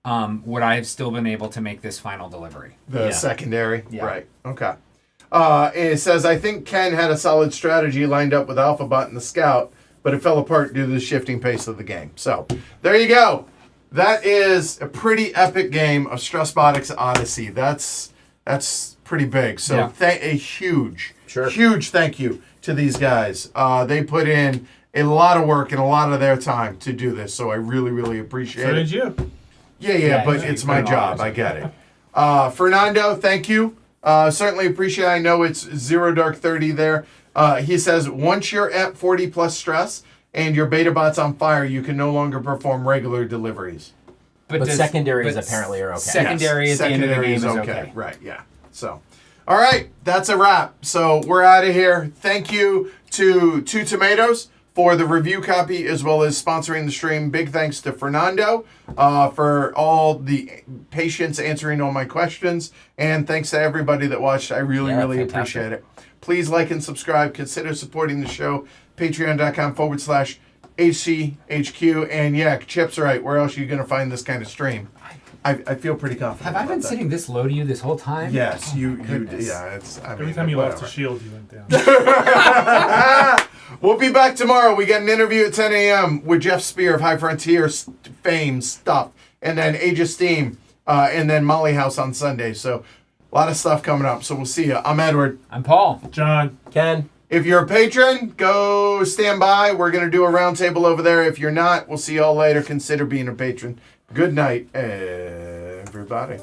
would I have still been able to make this final delivery? The Yeah. secondary? Yeah. Right, okay. And it says, I think Ken had a solid strategy lined up with Alphabot and the Scout, but it fell apart due to the shifting pace of the game. So, there you go. That is a pretty epic game of Stress Botics Odyssey. That's pretty big. So, Yeah. a huge Sure. thank you to these guys. They put in a lot of work and a lot of their time to do this, so I really, really appreciate So it. did you. Yeah, but you it's put my it on job. there. I get it. Fernando, thank you. Certainly appreciate it. I know it's 0 Dark 30 there. He says, once you're at 40 plus stress and your beta bot's on fire, you can no longer perform regular deliveries. But secondaries apparently are okay. Secondary Yes, at the end of the secondary game is is okay. Right, yeah. So, all right, that's a wrap. So we're out of here. Thank you to Two Tomatoes for the review copy as well as sponsoring the stream. Big thanks to Fernando for all the patience answering all my questions. And thanks to everybody that watched. I really fantastic. appreciate it. Please like and subscribe. Consider supporting the show. Patreon.com/HCHQ. And yeah, Chip's right. Where else are you going to find this kind of stream? I feel pretty confident. Have I been about that. sitting this low to you this whole time? Yes, you goodness. yeah, it's I mean, Every time you whatever. lost a shield, you went down. We'll be back tomorrow. We got an interview at 10 a.m. with Jeff Spear of High Frontier fame stuff, and then Age of Steam, and then Molly House on Sunday. So a lot of stuff coming up. So we'll see you. I'm Edward. I'm Paul. John. Ken. If you're a patron, go stand by. We're going to do a roundtable over there. If you're not, we'll see y'all later. Consider being a patron. Good night, everybody.